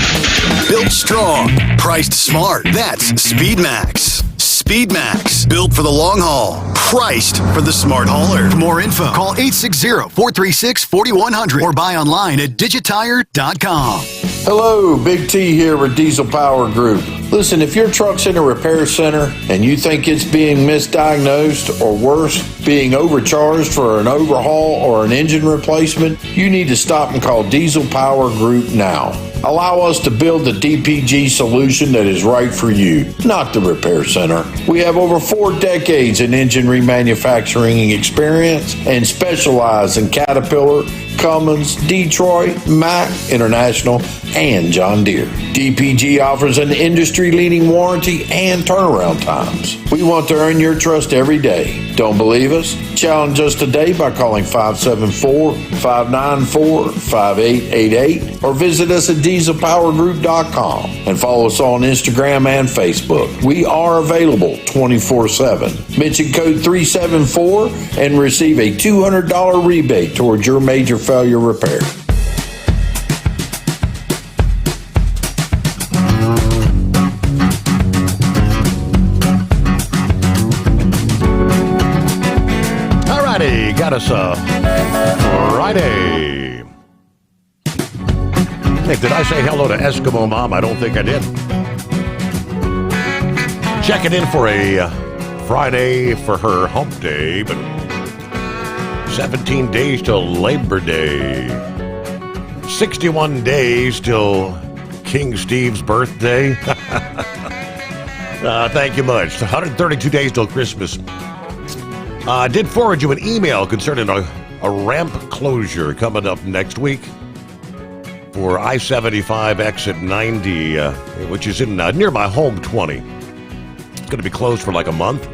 Built strong, priced smart. That's Speedmax. Speedmax, built for the long haul, priced for the smart hauler. For more info, call 860-436-4100 or buy online at digitire.com. Hello, Big T here with Diesel Power Group. Listen, if your truck's in a repair center and you think it's being misdiagnosed or worse, being overcharged for an overhaul or an engine replacement, you need to stop and call Diesel Power Group now. Allow us to build the DPG solution that is right for you, not the repair center. We have over 4 decades in engine remanufacturing experience and specialize in Caterpillar, Cummins, Detroit, Mack, International, and John Deere. DPG offers an industry-leading warranty and turnaround times. We want to earn your trust every day. Don't believe us? Challenge us today by calling 574-594-5888 or visit us at dieselpowergroup.com and follow us on Instagram and Facebook. We are available 24/7. Mention code 374 and receive a $200 rebate towards your major failure repair. Alrighty, got us a Friday. Hey, did I say hello to Eskimo Mom? I don't think I did. Checking in for a Friday for her hump day, but 17 days till Labor Day. 61 days till King Steve's birthday. Thank you much. 132 days till Christmas. I did forward you an email concerning a ramp closure coming up next week for I-75 exit 90, which is in near my home 20. It's going to be closed for like a month.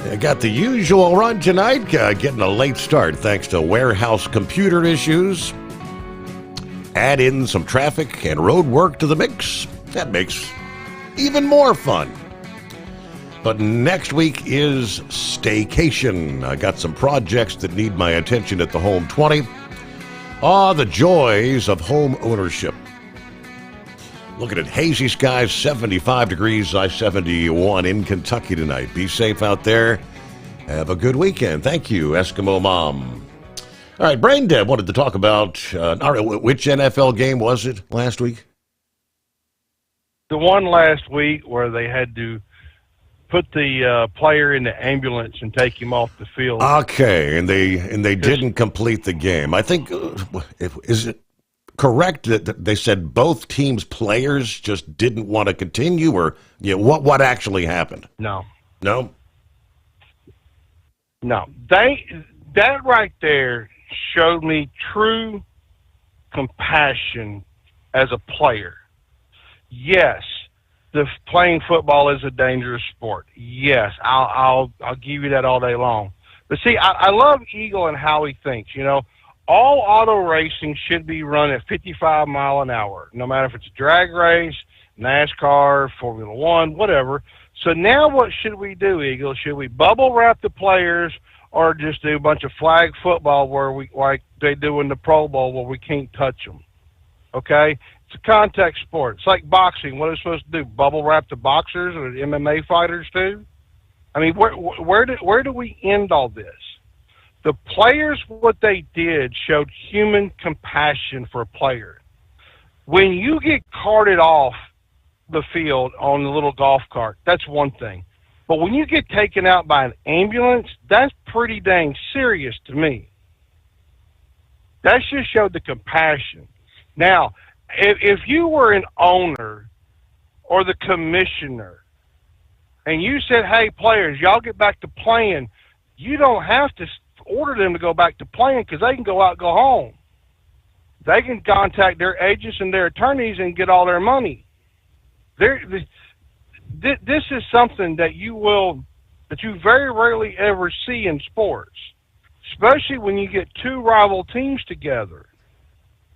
I got the usual run tonight, getting a late start thanks to warehouse computer issues. Add in some traffic and road work to the mix. That makes even more fun. But next week is staycation. I got some projects that need my attention at the Home 20. The joys of home ownership. Looking at hazy skies, 75 degrees, I-71 in Kentucky tonight. Be safe out there. Have a good weekend. Thank you, Eskimo Mom. All right, Brain Dead wanted to talk about, which NFL game was it last week? The one last week where they had to put the player in the ambulance and take him off the field. Okay, and they didn't complete the game. I think, is it correct that they said both teams' players just didn't want to continue, or what actually happened? No. No? No. That right there showed me true compassion as a player. Yes, playing football is a dangerous sport. Yes, I'll give you that all day long. But see, I love Eagle and how he thinks. All auto racing should be run at 55 mile an hour, no matter if it's a drag race, NASCAR, Formula One, whatever. So now what should we do, Eagle? Should we bubble wrap the players or just do a bunch of flag football where like they do in the Pro Bowl where we can't touch them? Okay? It's a contact sport. It's like boxing. What are we supposed to do? Bubble wrap the boxers or the MMA fighters too? I mean, where do we end all this? The players, what they did, showed human compassion for a player. When you get carted off the field on the little golf cart, that's one thing. But when you get taken out by an ambulance, that's pretty dang serious to me. That just showed the compassion. Now, if you were an owner or the commissioner and you said, hey, players, y'all get back to playing, you don't have to order them to go back to playing because they can go out and go home. They can contact their agents and their attorneys and get all their money. This is something that you very rarely ever see in sports, especially when you get two rival teams together.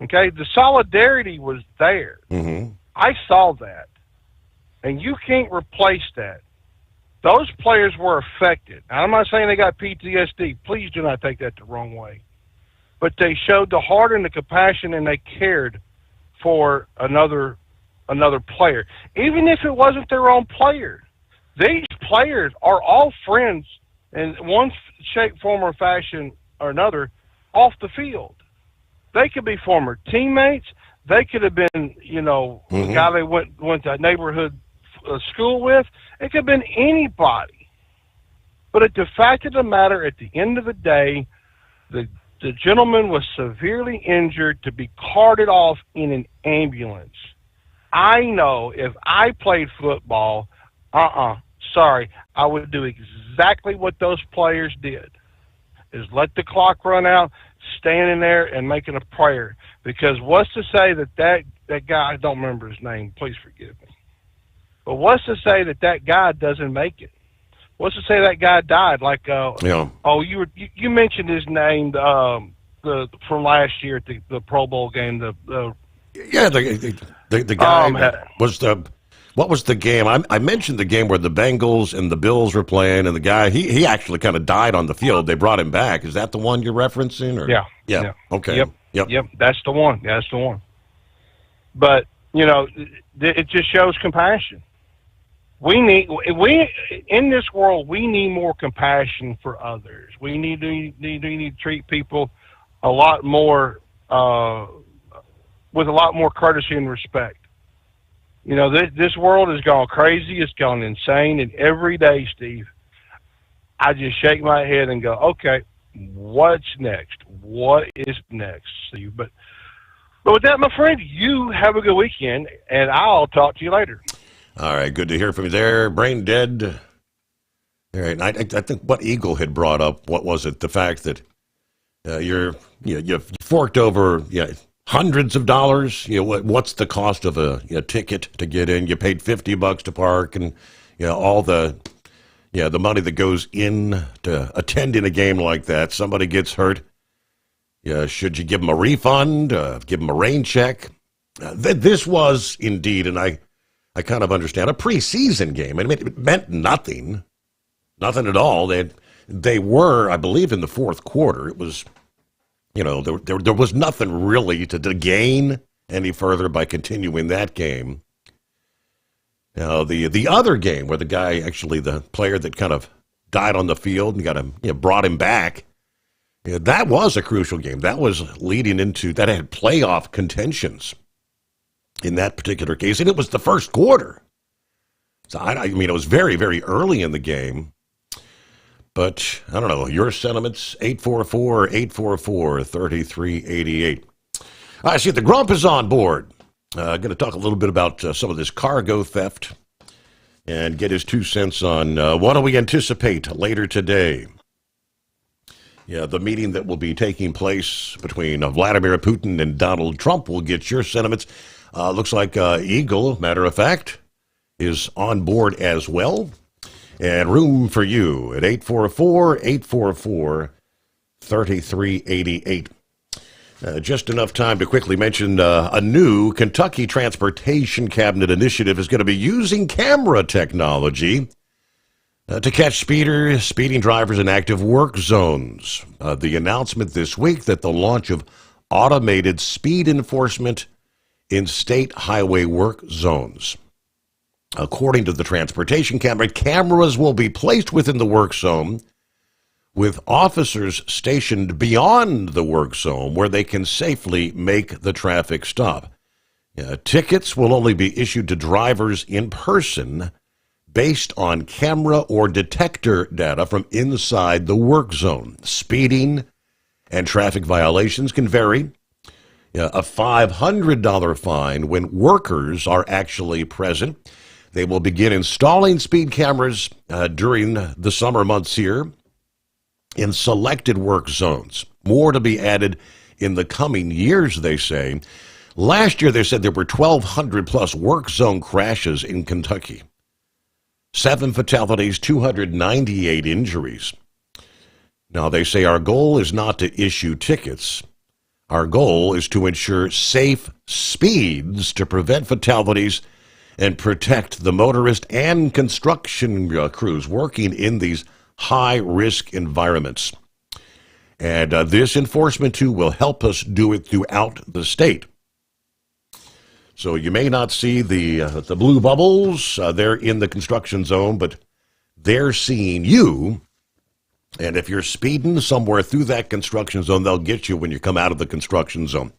Okay, the solidarity was there. Mm-hmm. I saw that, and you can't replace that. Those players were affected. Now, I'm not saying they got PTSD. Please do not take that the wrong way. But they showed the heart and the compassion, and they cared for another player, even if it wasn't their own player. These players are all friends in one shape, form, or fashion or another off the field. They could be former teammates. They could have been, the guy they went to a neighborhood school with. It could have been anybody. But the fact of the matter, at the end of the day, the gentleman was severely injured to be carted off in an ambulance. I know if I played football, sorry, I would do exactly what those players did, is let the clock run out, standing there and making a prayer. Because what's to say that guy, I don't remember his name, please forgive me, but what's to say that guy doesn't make it? What's to say that guy died? Like, you mentioned his name from last year at the Pro Bowl game. The guy was what was the game? I mentioned the game where the Bengals and the Bills were playing, and the guy he actually kind of died on the field. They brought him back. Is that the one you're referencing? Or? Yeah. Okay. Yep. That's the one. Yeah, that's the one. But it just shows compassion. In this world, we need more compassion for others. We need to treat people a lot more with a lot more courtesy and respect. This world has gone crazy. It's gone insane. And every day, Steve, I just shake my head and go, okay, what's next? What is next, Steve? But with that, my friend, you have a good weekend, and I'll talk to you later. All right, good to hear from you there. Brain Dead. All right, I think what Eagle had brought up, what was it? The fact that you've forked over hundreds of dollars. What's the cost of a ticket to get in? You paid $50 to park, and all the money that goes in to attending a game like that. Somebody gets hurt. Should you give them a refund? Give them a rain check? This was indeed, and I I kind of understand. A preseason game. I mean, it meant nothing. Nothing at all. They were, I believe, in the fourth quarter. It was, there was nothing really to gain any further by continuing that game. Now, the other game where the guy, actually the player that kind of died on the field and got him, brought him back, that was a crucial game. That was leading into, that had playoff contentions in that particular case, and it was the first quarter. So, I mean, it was very, very early in the game. But, I don't know, your sentiments, 844-844-3388. I see the Grump is on board. Going to talk a little bit about some of this cargo theft and get his 2 cents on what do we anticipate later today. Yeah, the meeting that will be taking place between Vladimir Putin and Donald Trump will get your sentiments. Looks like Eagle, matter of fact, is on board as well. And room for you at 844-844-3388. Just enough time to quickly mention a new Kentucky Transportation Cabinet initiative is going to be using camera technology to catch speeding drivers in active work zones. The announcement this week that the launch of automated speed enforcement in state highway work zones. According to the Transportation Cabinet, cameras will be placed within the work zone with officers stationed beyond the work zone where they can safely make the traffic stop. Tickets will only be issued to drivers in person based on camera or detector data from inside the work zone. Speeding and traffic violations can vary. A $500 fine when workers are actually present. They will begin installing speed cameras during the summer months here in selected work zones. More to be added in the coming years, they say. Last year, they said there were 1,200 plus work zone crashes in Kentucky. 7 fatalities, 298 injuries. Now, they say our goal is not to issue tickets. Our goal is to ensure safe speeds to prevent fatalities and protect the motorist and construction crews working in these high-risk environments. And this enforcement, too, will help us do it throughout the state. So you may not see the blue bubbles. They're in the construction zone, but they're seeing you. And if you're speeding somewhere through that construction zone, they'll get you when you come out of the construction zone.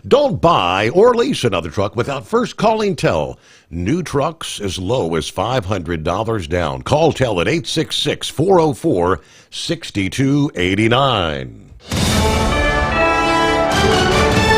Don't buy or lease another truck without first calling Tell. New trucks as low as $500 down. Call Tell at 866-404-6289.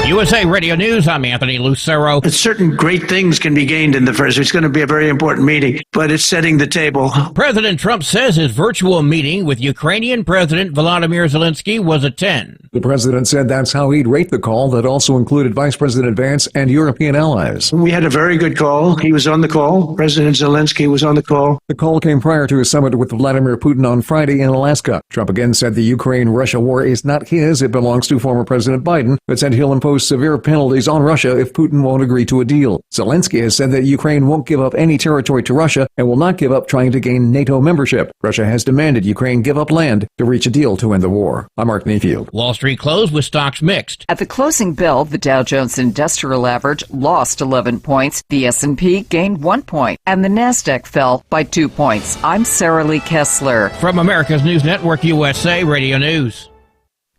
USA Radio News, I'm Anthony Lucero. Certain great things can be gained in the first. It's going to be a very important meeting, but it's setting the table. President Trump says his virtual meeting with Ukrainian President Volodymyr Zelensky was a 10. The president said that's how he'd rate the call that also included Vice President Vance and European allies. We had a very good call. He was on the call. President Zelensky was on the call. The call came prior to a summit with Vladimir Putin on Friday in Alaska. Trump again said the Ukraine-Russia war is not his. It belongs to former President Biden, but said he'll impose severe penalties on Russia if Putin won't agree to a deal. Zelensky has said that Ukraine won't give up any territory to Russia and will not give up trying to gain NATO membership. Russia has demanded Ukraine give up land to reach a deal to end the war. I'm Mark Mayfield. Wall Street closed with stocks mixed. At the closing bell, the Dow Jones Industrial Average lost 11 points, the S&P gained 1 point, and the Nasdaq fell by 2 points. I'm Sarah Lee Kessler. From America's News Network, USA Radio News.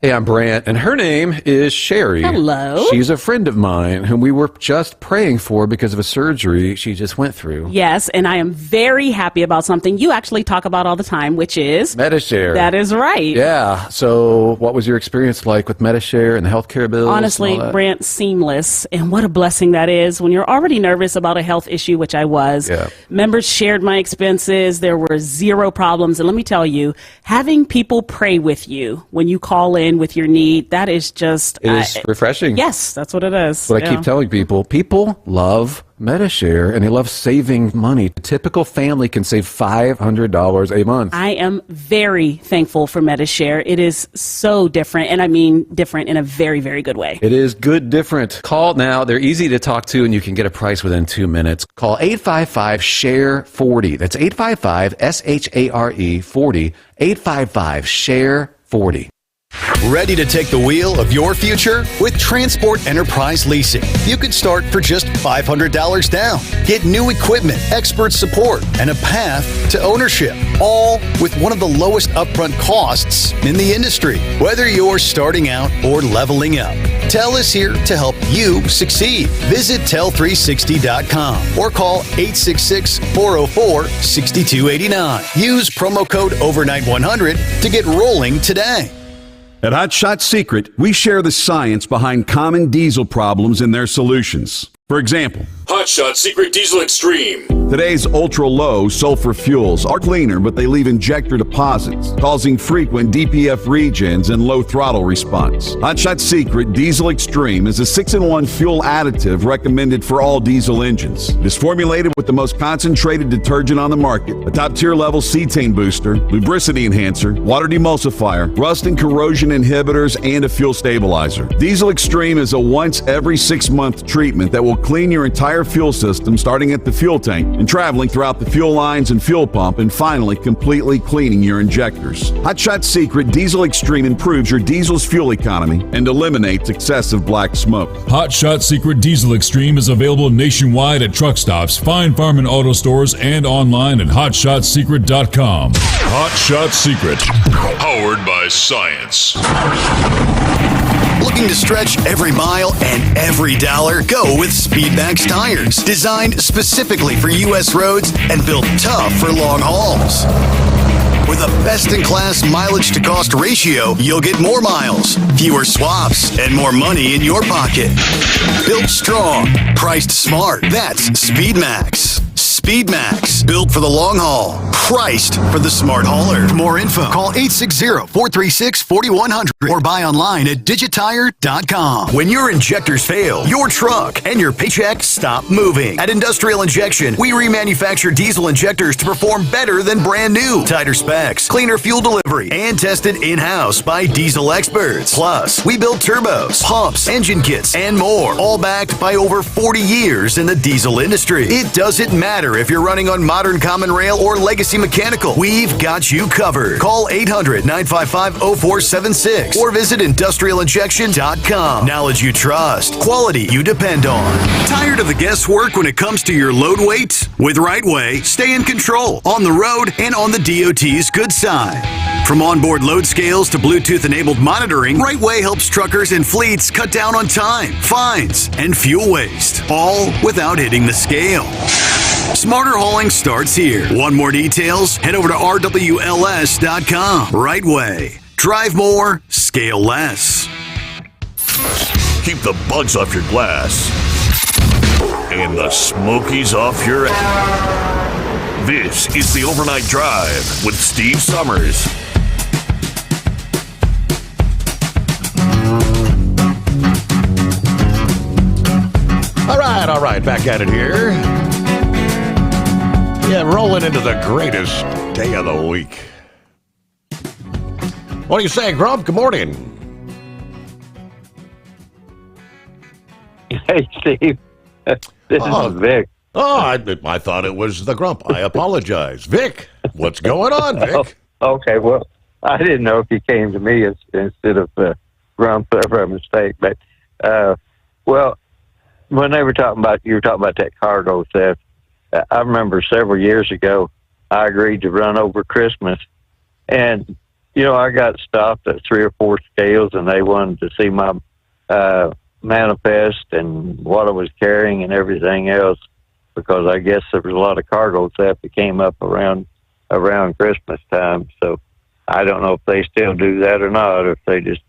Hey, I'm Brant, and her name is Sherry. Hello. She's a friend of mine whom we were just praying for because of a surgery she just went through. Yes, and I am very happy about something you actually talk about all the time, which is... MediShare. That is right. Yeah. So what was your experience like with MediShare and the healthcare bills? Honestly, Brant, seamless. And what a blessing that is when you're already nervous about a health issue, which I was. Yeah. Members shared my expenses. There were zero problems. And let me tell you, having people pray with you when you call in in with your need. That is just... It is refreshing. Yes, that's what it is. What I keep telling people love MediShare, and they love saving money. A typical family can save $500 a month. I am very thankful for MediShare. It is so different, and I mean different in a very, very good way. It is good different. Call now. They're easy to talk to, and you can get a price within 2 minutes. Call 855-SHARE-40. That's 855-SHARE-40. 855-SHARE-40. Ready to take the wheel of your future? With Transport Enterprise Leasing, you can start for just $500 down. Get new equipment, expert support, and a path to ownership, all with one of the lowest upfront costs in the industry. Whether you're starting out or leveling up, TEL is here to help you succeed. Visit tel360.com or call 866-404-6289. Use promo code OVERNIGHT100 to get rolling today. At Hot Shot Secret, we share the science behind common diesel problems and their solutions. For example, Hot Shot Secret Diesel Extreme. Today's ultra-low sulfur fuels are cleaner, but they leave injector deposits, causing frequent DPF regens and low throttle response. Hot Shot Secret Diesel Extreme is a 6-in-1 fuel additive recommended for all diesel engines. It is formulated with the most concentrated detergent on the market, a top-tier level cetane booster, lubricity enhancer, water demulsifier, rust and corrosion inhibitors, and a fuel stabilizer. Diesel Extreme is a once every 6-month treatment that will clean your entire fuel system, starting at the fuel tank and traveling throughout the fuel lines and fuel pump, and finally completely cleaning your injectors. Hot Shot Secret Diesel Extreme improves your diesel's fuel economy and eliminates excessive black smoke. Hot Shot Secret Diesel Extreme is available nationwide at truck stops, Fine Farm and auto stores, and online at hotshotsecret.com. Hot Shot Secret, powered by science. Looking to stretch every mile and every dollar? Go with Speedmax tires. Designed specifically for U.S. roads and built tough for long hauls. With a best-in-class mileage-to-cost ratio, you'll get more miles, fewer swaps, and more money in your pocket. Built strong, priced smart. That's Speedmax. Speedmax, built for the long haul, priced for the smart hauler. For more info, call 860-436-4100 or buy online at digitire.com. When your injectors fail, your truck and your paycheck stop moving. At Industrial Injection, we remanufacture diesel injectors to perform better than brand new. Tighter specs, cleaner fuel delivery, and tested in-house by diesel experts. Plus, we build turbos, pumps, engine kits, and more, all backed by over 40 years in the diesel industry. It doesn't matter if you're running on modern common rail or legacy mechanical, we've got you covered. Call 800-955-0476 or visit industrialinjection.com. Knowledge you trust, quality you depend on. Tired of the guesswork when it comes to your load weight? With Rightway, stay in control on the road and on the DOT's good side. From onboard load scales to Bluetooth-enabled monitoring, Rightway helps truckers and fleets cut down on time, fines, and fuel waste, all without hitting the scale. Smarter hauling starts here. Want more details? Head over to rwls.com. Rightway. Drive more, scale less. Keep the bugs off your glass and the smokies off your ass. This is the Overnight Drive with Steve Sommers. All right, back at it here. Yeah, rolling into the greatest day of the week. What do you say, Grump? Good morning. Hey, Steve. This is Vic. Oh, I thought it was the Grump. I apologize. Vic, what's going on, Vic? Okay, well, I didn't know if he came to me instead of Grump for a mistake. But, well, when you were talking about that cargo theft, I remember several years ago, I agreed to run over Christmas. And, you know, I got stopped at 3 or 4 scales, and they wanted to see my manifest and what I was carrying and everything else, because I guess there was a lot of cargo theft that came up around Christmas time. So I don't know if they still do that or not, or if they just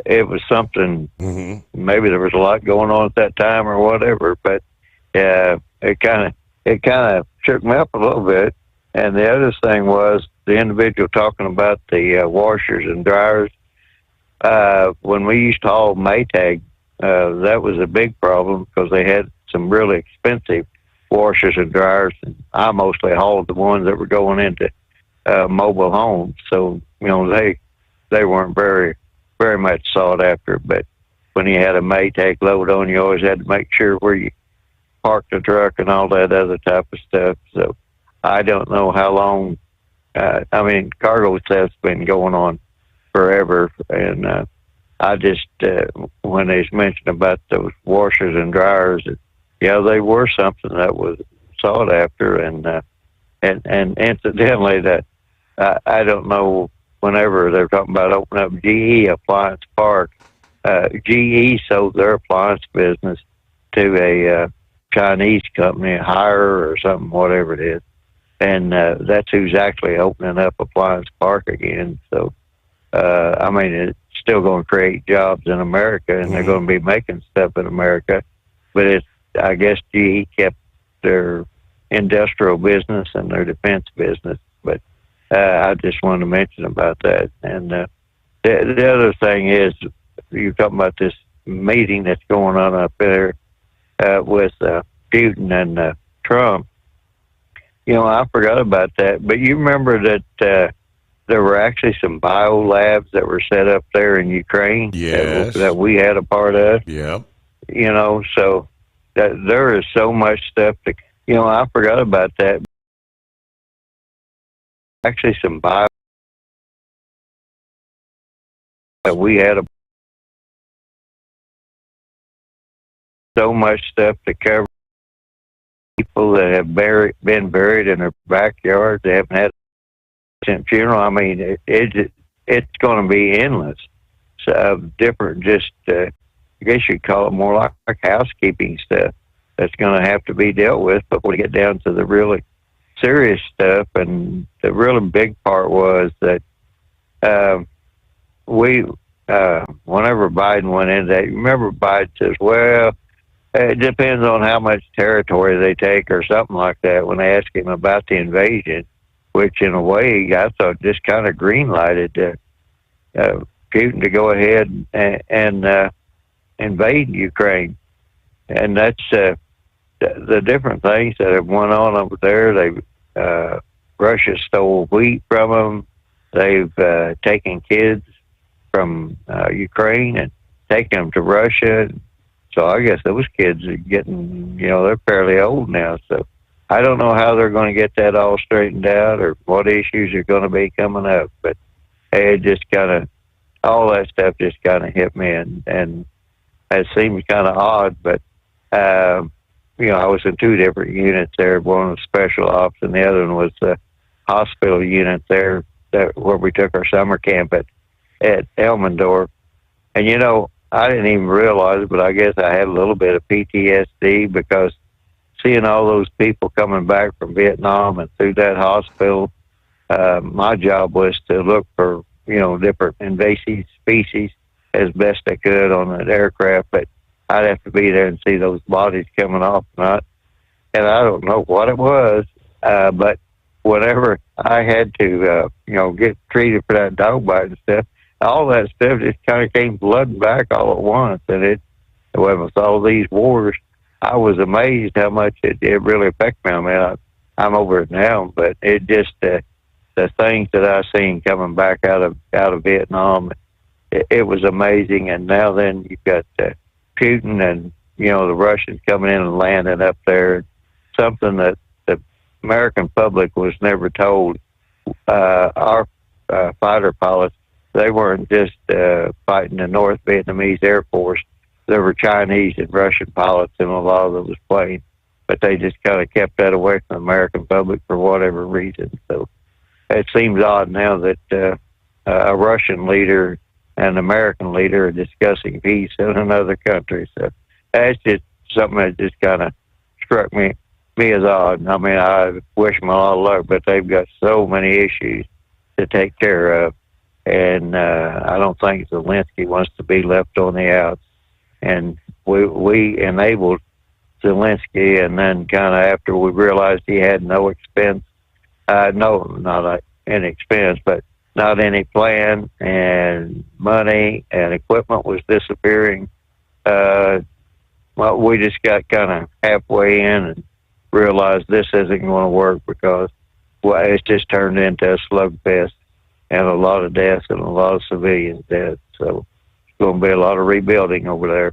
it was something. Maybe there was a lot going on at that time or whatever, but it kind of shook me up a little bit. And the other thing was the individual talking about the washers and dryers. When we used to haul Maytag, that was a big problem because they had some really expensive washers and dryers. And I mostly hauled the ones that were going into mobile homes. So, they weren't very much sought after. But when you had a Maytag load on, you always had to make sure where you parked the truck and all that other type of stuff. So I don't know how long. Cargo theft's been going on forever, and I just when they mentioned about those washers and dryers, they were something that was sought after, and incidentally, that I don't know. Whenever they're talking about opening up GE Appliance Park, GE sold their appliance business to a Chinese company, Hire or something, whatever it is. And that's who's actually opening up Appliance Park again. So, it's still going to create jobs in America, and they're going to be making stuff in America. But I guess GE kept their industrial business and their defense business. But I just wanted to mention about that. And the other thing is, you're talking about this meeting that's going on up there with Putin and Trump. I forgot about that. But you remember that there were actually some bio labs that were set up there in Ukraine that we had a part of. Yeah. So that there is so much stuff to, I forgot about that. Actually some bio that we had so much stuff to cover. People that have been buried in their backyard, they haven't had a funeral. It's going to be endless. So different, just I guess you'd call it more like housekeeping stuff that's going to have to be dealt with before we get down to the really serious stuff. And the really big part was that whenever Biden went into that, remember Biden says, well, it depends on how much territory they take or something like that when they asked him about the invasion, which in a way I thought just kind of green-lighted Putin to go ahead and invade Ukraine. And that's the different things that have went on over there. Russia stole wheat from them. They've taken kids from Ukraine and taken them to Russia. So I guess those kids are getting, they're fairly old now. So I don't know how they're going to get that all straightened out or what issues are going to be coming up. But it just kind of, all that stuff just kind of hit me. And it seems kind of odd. But, I was in two different units there. One was special ops and the other one was the hospital unit there where we took our summer camp at Elmendorf. And, I didn't even realize it, but I guess I had a little bit of PTSD because seeing all those people coming back from Vietnam and through that hospital, my job was to look for, different invasive species as best I could on an aircraft, but I'd have to be there and see those bodies coming off. And I don't know what it was, but whenever I had to, get treated for that dog bite and stuff, all that stuff just kind of came flooding back all at once. And with all these wars, I was amazed how much it really affected me. I'm over it now, but it just, the things that I seen coming back out of Vietnam, it was amazing. And now then you've got Putin and, the Russians coming in and landing up there, something that the American public was never told. Our fighter pilots, they weren't just fighting the North Vietnamese Air Force. There were Chinese and Russian pilots in a lot of those planes, but they just kind of kept that away from the American public for whatever reason. So it seems odd now that a Russian leader and an American leader are discussing peace in another country. So that's just something that just kind of struck me as odd. I wish them a lot of luck, but they've got so many issues to take care of. And I don't think Zelensky wants to be left on the outs. And we enabled Zelensky, and then kind of after we realized he had no expense No, not any expense, but not any plan, and money and equipment was disappearing. Well, we just got kind of halfway in and realized this isn't going to work because it's just turned into a slugfest and a lot of deaths and a lot of civilians dead. So it's going to be a lot of rebuilding over there.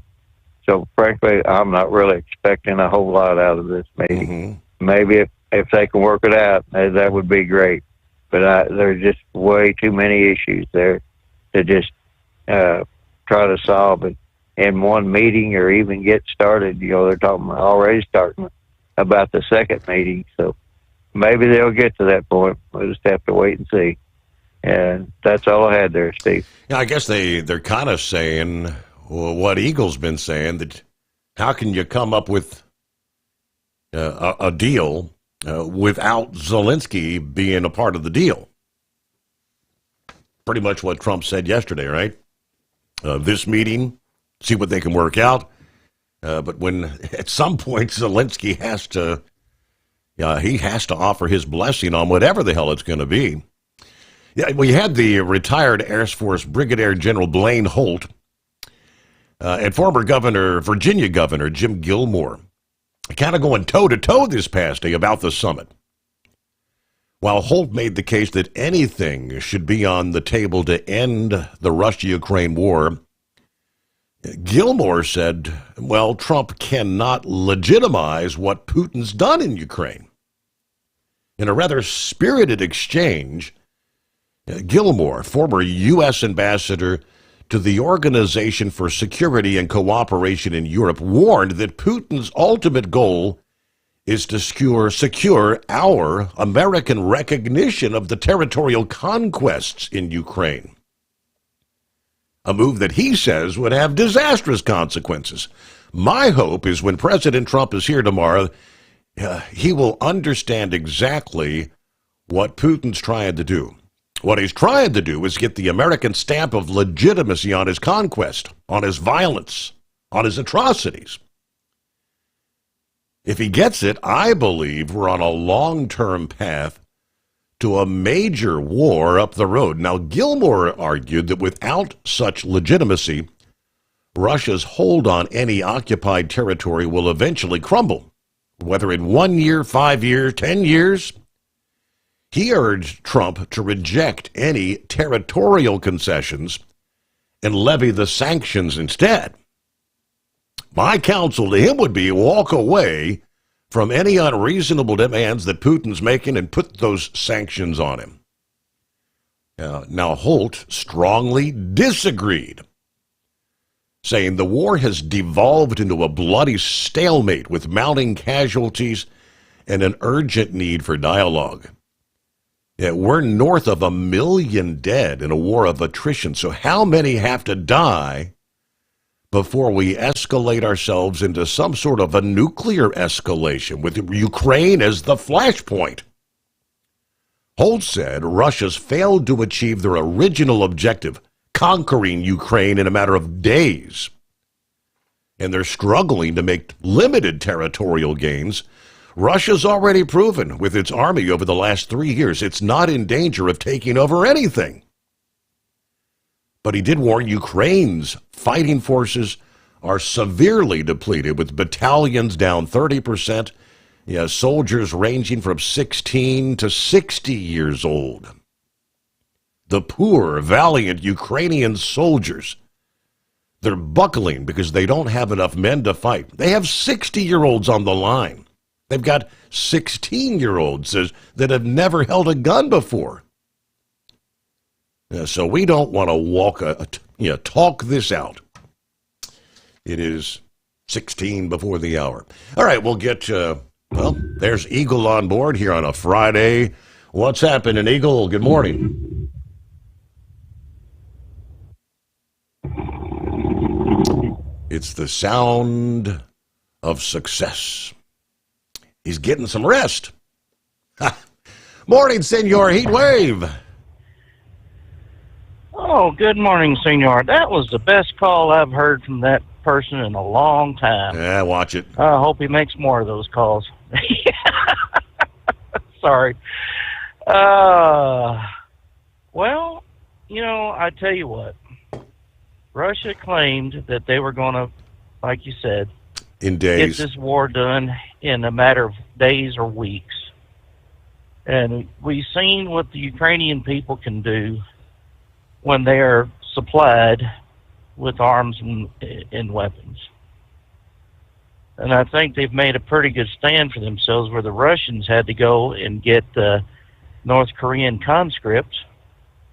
So frankly, I'm not really expecting a whole lot out of this meeting. Maybe if they can work it out, that would be great. But there's just way too many issues there to just try to solve it in one meeting or even get started. They're already starting about the second meeting. So maybe they'll get to that point. We'll just have to wait and see. And that's all I had there, Steve. Yeah, I guess they're kind of saying what Eagle's been saying, that how can you come up with a deal without Zelensky being a part of the deal? Pretty much what Trump said yesterday, right? This meeting, see what they can work out. But when at some point Zelensky has to offer his blessing on whatever the hell it's going to be. Yeah, we had the retired Air Force Brigadier General Blaine Holt and former Virginia Governor Jim Gilmore kind of going toe-to-toe this past day about the summit. While Holt made the case that anything should be on the table to end the Russia-Ukraine war, Gilmore said, well, Trump cannot legitimize what Putin's done in Ukraine. In a rather spirited exchange, Gilmore, former U.S. ambassador to the Organization for Security and Cooperation in Europe, warned that Putin's ultimate goal is to secure our American recognition of the territorial conquests in Ukraine. A move that he says would have disastrous consequences. My hope is when President Trump is here tomorrow, he will understand exactly what Putin's trying to do. What he's trying to do is get the American stamp of legitimacy on his conquest, on his violence, on his atrocities. If he gets it, I believe we're on a long-term path to a major war up the road. Now, Gilmore argued that without such legitimacy, Russia's hold on any occupied territory will eventually crumble, whether in 1 year, 5 years, 10 years. He urged Trump to reject any territorial concessions and levy the sanctions instead. My counsel to him would be walk away from any unreasonable demands that Putin's making and put those sanctions on him. Now, Holt strongly disagreed, saying the war has devolved into a bloody stalemate with mounting casualties and an urgent need for dialogue. We're north of 1 million dead in a war of attrition, so how many have to die before we escalate ourselves into some sort of a nuclear escalation with Ukraine as the flashpoint? Holt said Russia's failed to achieve their original objective, conquering Ukraine in a matter of days. And they're struggling to make limited territorial gains. Russia's already proven with its army over the last 3 years it's not in danger of taking over anything. But he did warn Ukraine's fighting forces are severely depleted, with battalions down 30%, soldiers ranging from 16 to 60 years old. The poor, valiant Ukrainian soldiers, they're buckling because they don't have enough men to fight. They have 60-year-olds on the line. They've got 16-year-olds that have never held a gun before. So we don't want to talk this out. It is 16 before the hour. All right, we'll get, there's Eagle on board here on a Friday. What's happening, Eagle? Good morning. It's the sound of success. He's getting some rest. Morning, Senor Heatwave. Oh, good morning, Senor. That was the best call I've heard from that person in a long time. Yeah, watch it. I hope he makes more of those calls. Sorry. Well, I tell you what. Russia claimed that they were going to, like you said, in days, get this war done in a matter of days or weeks. And we've seen what the Ukrainian people can do when they are supplied with arms and weapons. And I think they've made a pretty good stand for themselves, where the Russians had to go and get North Korean conscript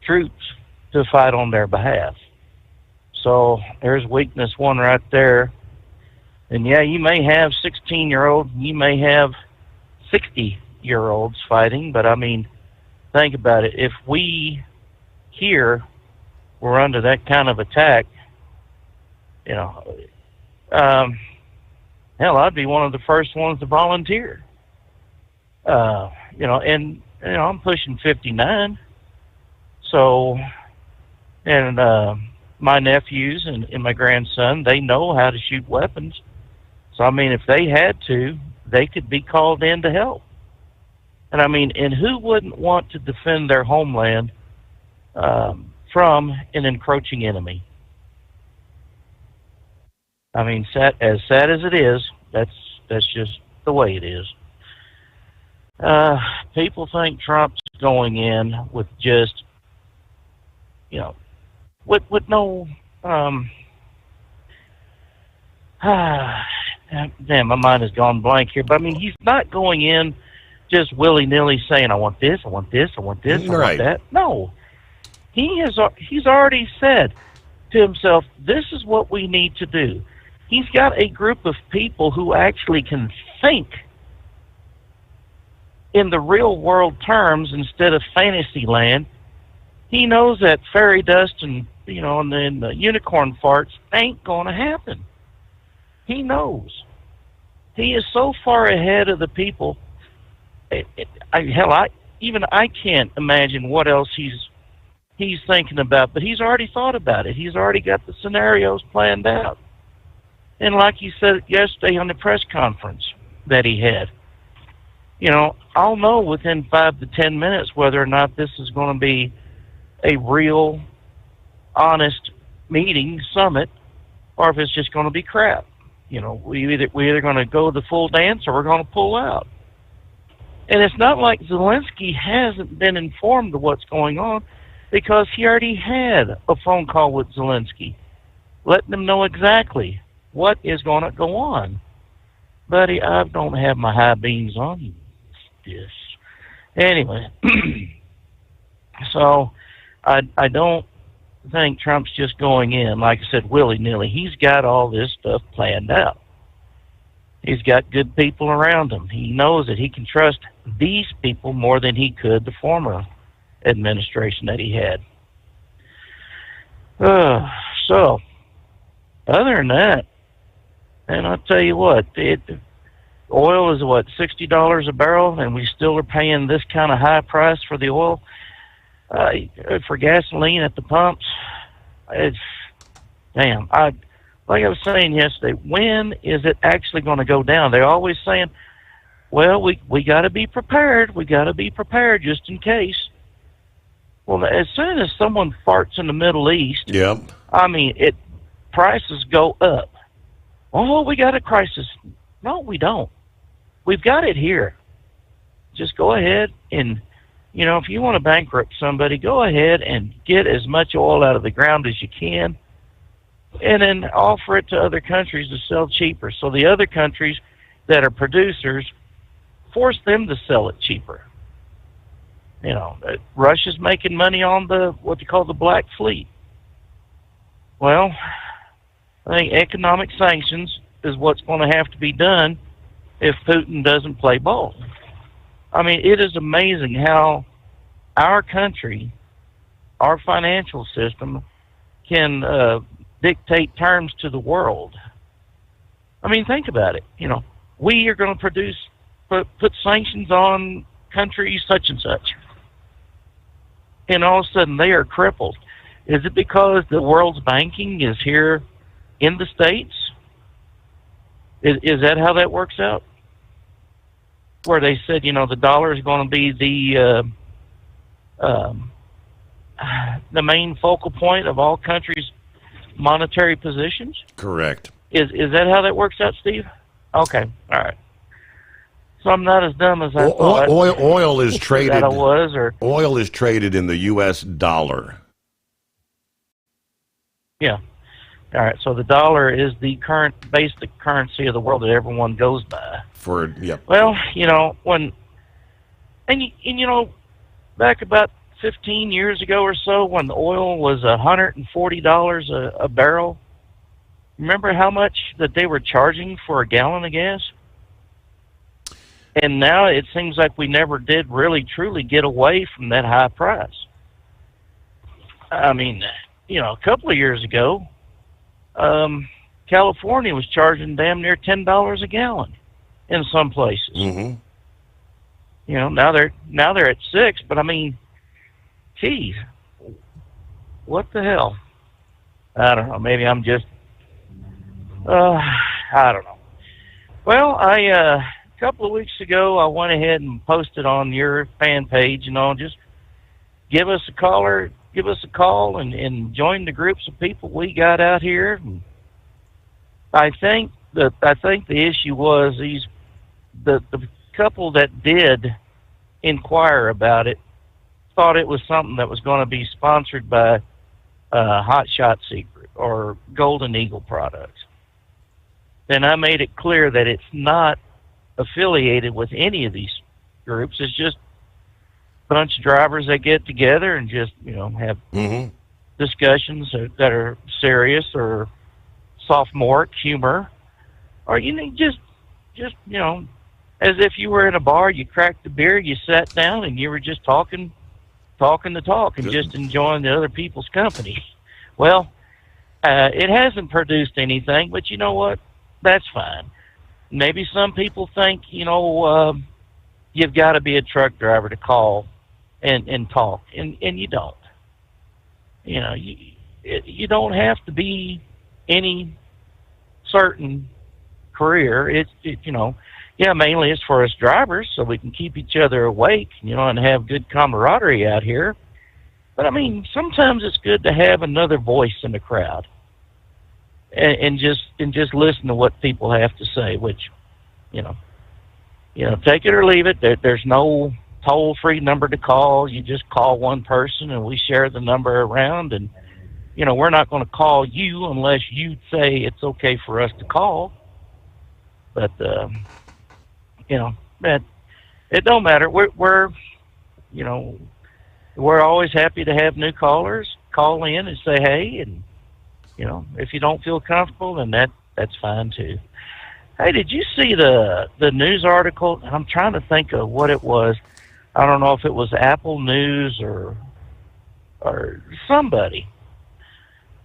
troops to fight on their behalf. So there's weakness one right there. And yeah, you may have 16-year-olds, you may have 60-year-olds fighting, but I mean, think about it. If we here were under that kind of attack, hell, I'd be one of the first ones to volunteer. I'm pushing 59. So, and my nephews and my grandson, they know how to shoot weapons. So, I mean, if they had to, they could be called in to help. And I mean, and who wouldn't want to defend their homeland from an encroaching enemy? I mean, as sad as it is, that's just the way it is. People think Trump's going in with just, with no, damn, my mind has gone blank here. But I mean, he's not going in just willy-nilly saying, I want this, I want this, I want this, I want that. No. He's already said to himself, this is what we need to do. He's got a group of people who actually can think in the real world terms instead of fantasy land. He knows that fairy dust and and the unicorn farts ain't going to happen. He knows. He is so far ahead of the people. I can't imagine what else he's thinking about, but he's already thought about it. He's already got the scenarios planned out. And like he said yesterday on the press conference that he had, I'll know within 5 to 10 minutes whether or not this is going to be a real, honest meeting, summit, or if it's just going to be crap. We're either going to go the full dance or we're going to pull out. And it's not like Zelensky hasn't been informed of what's going on, because he already had a phone call with Zelensky, letting them know exactly what is going to go on. Buddy, I don't have my high beams on you. Yes. Anyway, so I don't think Trump's just going in, like I said, willy-nilly. He's got all this stuff planned out. He's got good people around him. He knows that he can trust these people more than he could the former administration that he had. So, other than that, and I'll tell you what, oil is $60 a barrel, and we still are paying this kind of high price for the oil. For gasoline at the pumps, it's damn. Like I was saying yesterday, when is it actually going to go down? They're always saying, well, we got to be prepared. We got to be prepared just in case. Well, as soon as someone farts in the Middle East, I mean, prices go up. Oh, we got a crisis. No, we don't. We've got it here. Just go ahead and, if you want to bankrupt somebody, go ahead and get as much oil out of the ground as you can, and then offer it to other countries to sell cheaper. So the other countries that are producers, force them to sell it cheaper. Russia's making money on what they call the Black Fleet. Well, I think economic sanctions is what's going to have to be done if Putin doesn't play ball. I mean, it is amazing how our country, our financial system, can dictate terms to the world. I mean, think about it. We are going to put sanctions on countries such and such. And all of a sudden they are crippled. Is it because the world's banking is here in the States? Is that how that works out? Where they said, the dollar is going to be the main focal point of all countries' monetary positions? Correct. Is that how that works out, Steve? Okay, all right. So I'm not as dumb as I thought. Oil is traded. That I was, or oil is traded in the U.S. dollar. Yeah. All right. So the dollar is the current basic currency of the world that everyone goes by. Well, back about 15 years ago or so, when the oil was $140 a barrel, remember how much that they were charging for a gallon of gas? And now it seems like we never did really truly get away from that high price. I mean, a couple of years ago, California was charging damn near $10 a gallon in some places. Mm-hmm. Now they're at $6, but I mean, geez, what the hell? I don't know. Maybe I'm just, I don't know. Well, a couple of weeks ago, I went ahead and posted on your fan page, just give us a call and join the groups of people we got out here. And I think the issue was the couple that did inquire about it thought it was something that was going to be sponsored by Hot Shot Secret or Golden Eagle products. And I made it clear that it's not affiliated with any of these groups. It's just a bunch of drivers that get together and just, have discussions that are serious or sophomoric humor, or just as if you were in a bar, you cracked the beer, you sat down, and you were just talking the talk and just enjoying the other people's company. Well, it hasn't produced anything, but you know what? That's fine. Maybe some people think, you've got to be a truck driver to call and talk, and you don't. You don't have to be any certain career. Mainly it's for us drivers so we can keep each other awake, and have good camaraderie out here. But I mean, sometimes it's good to have another voice in the crowd and just listen to what people have to say, which, take it or leave it. There's no toll-free number to call. You just call one person and we share the number around, and we're not going to call you unless you say it's okay for us to call. But it don't matter. We're always happy to have new callers call in and say hey, and if you don't feel comfortable, then that's fine too. Hey, did you see the news article? I'm trying to think of what it was. I don't know if it was Apple News or somebody,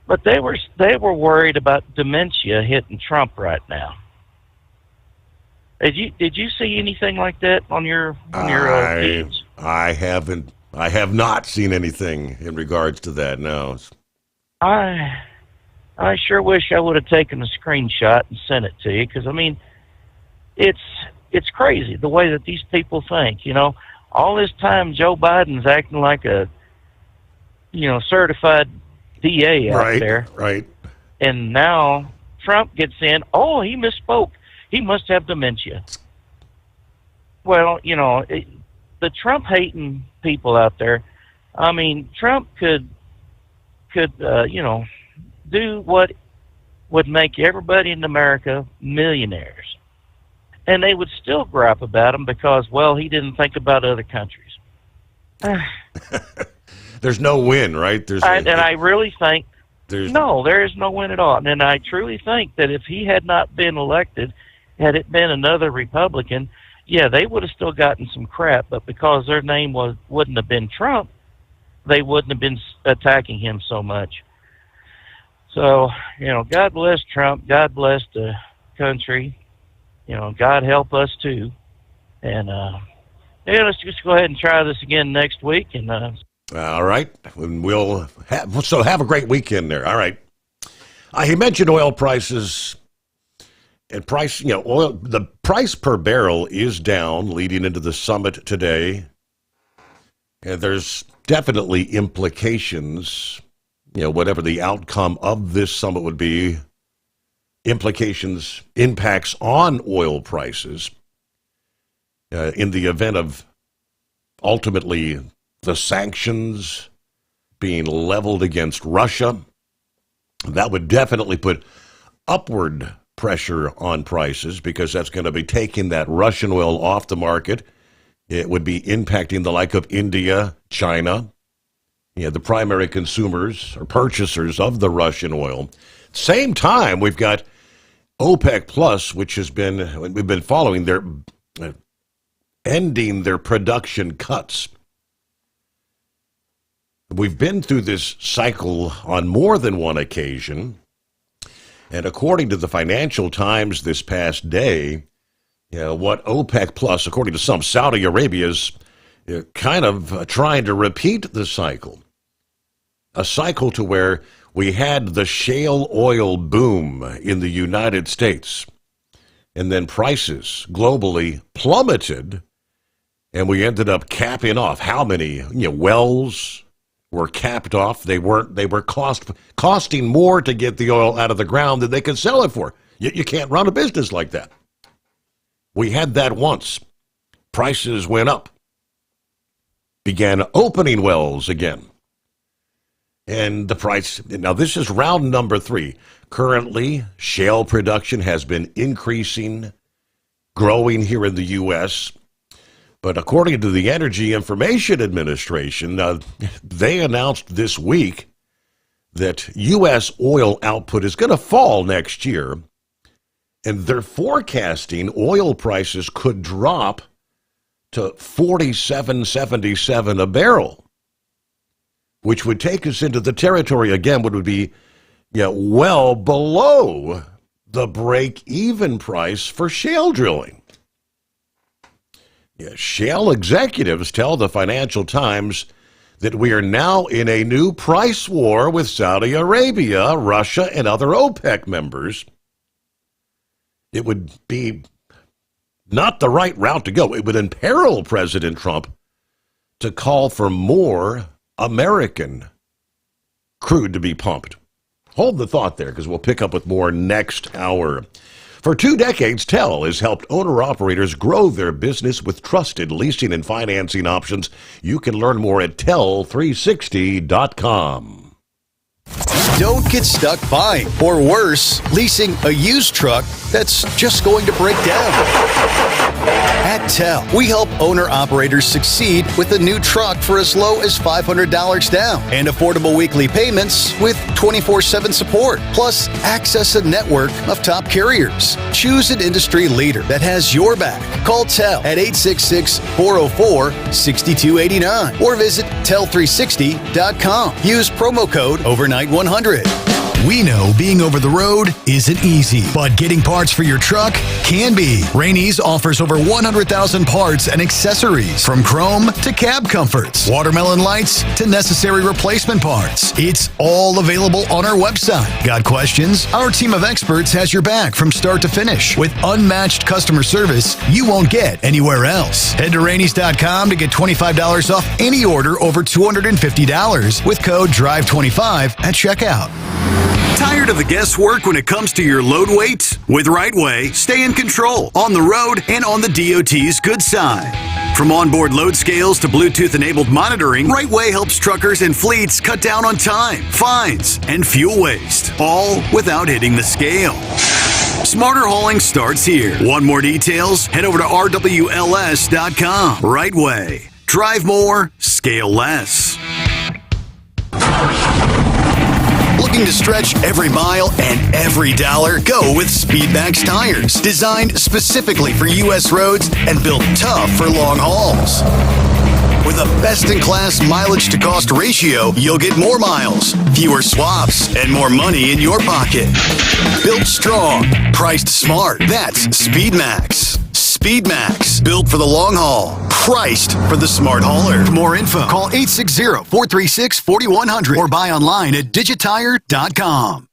but they were worried about dementia hitting Trump right now. Did you see anything like that on your feeds? I haven't. I have not seen anything in regards to that. No. I sure wish I would have taken a screenshot and sent it to you, because I mean, it's crazy the way that these people think. All this time Joe Biden's acting like a certified DA out there, right? And now Trump gets in. Oh, he misspoke. He must have dementia. Well, the Trump hating people out there. I mean, Trump could do what would make everybody in America millionaires, and they would still gripe about him because, well, he didn't think about other countries. There's no win, right? I really think there is no win at all. And I truly think that if he had not been elected, had it been another Republican, yeah, they would have still gotten some crap, but because their name wouldn't have been Trump, they wouldn't have been attacking him so much. So, God bless Trump. God bless the country. God help us too. And let's just go ahead and try this again next week. And all right, and we'll have a great weekend there. All right. He mentioned oil prices. And oil, the price per barrel is down leading into the summit today. And there's definitely implications, whatever the outcome of this summit would be, impacts on oil prices in the event of ultimately the sanctions being leveled against Russia. That would definitely put upward pressure on prices because that's going to be taking that Russian oil off the market. It would be impacting the like of India, China, the primary consumers or purchasers of the Russian oil. Same time, we've got OPEC Plus, we've been following their ending their production cuts. We've been through this cycle on more than one occasion, and according to the Financial Times this past day, what OPEC Plus, according to some, Saudi Arabia's kind of trying to repeat the cycle. A cycle to where we had the shale oil boom in the United States, and then prices globally plummeted, and we ended up capping off how many wells were capped off. They were costing more to get the oil out of the ground than they could sell it for. You can't run a business like that. We had that once. Prices went up. Began opening wells again. And the price, now this is round number 3. Currently, shale production has been increasing, growing here in the U.S., but according to the Energy Information Administration, they announced this week that U.S. oil output is going to fall next year, and they're forecasting oil prices could drop to $47.77 a barrel, which would take us into the territory, again, what would be well below the break-even price for shale drilling. Shale executives tell the Financial Times that we are now in a new price war with Saudi Arabia, Russia, and other OPEC members. It would be not the right route to go. It would imperil President Trump to call for more American crude to be pumped. Hold the thought there, because we'll pick up with more next hour. For 2 decades, TEL has helped owner-operators grow their business with trusted leasing and financing options. You can learn more at tel360.com. Don't get stuck buying, or worse, leasing a used truck that's just going to break down. At TEL, we help owner-operators succeed with a new truck for as low as $500 down and affordable weekly payments with 24/7 support. Plus, access a network of top carriers. Choose an industry leader that has your back. Call TEL at 866-404-6289 or visit tel360.com. Use promo code OVERNIGHT100. We know being over the road isn't easy, but getting parts for your truck can be. Rainey's offers over 100,000 parts and accessories, from chrome to cab comforts, watermelon lights to necessary replacement parts. It's all available on our website. Got questions? Our team of experts has your back from start to finish with unmatched customer service you won't get anywhere else. Head to Rainey's.com to get $25 off any order over $250 with code DRIVE25 at checkout. Tired of the guesswork when it comes to your load weight? With Rightway, stay in control on the road and on the DOT's good side. From onboard load scales to Bluetooth-enabled monitoring, Rightway helps truckers and fleets cut down on time, fines, and fuel waste, all without hitting the scale. Smarter hauling starts here. Want more details? Head over to rwls.com. Rightway. Drive more, scale less. Looking to stretch every mile and every dollar? Go with Speedmax tires. Designed specifically for U.S. roads and built tough for long hauls. With a best-in-class mileage-to-cost ratio, you'll get more miles, fewer swaps, and more money in your pocket. Built strong, priced smart. That's Speedmax. Speedmax, built for the long haul, priced for the smart hauler. For more info, call 860-436-4100 or buy online at digitire.com.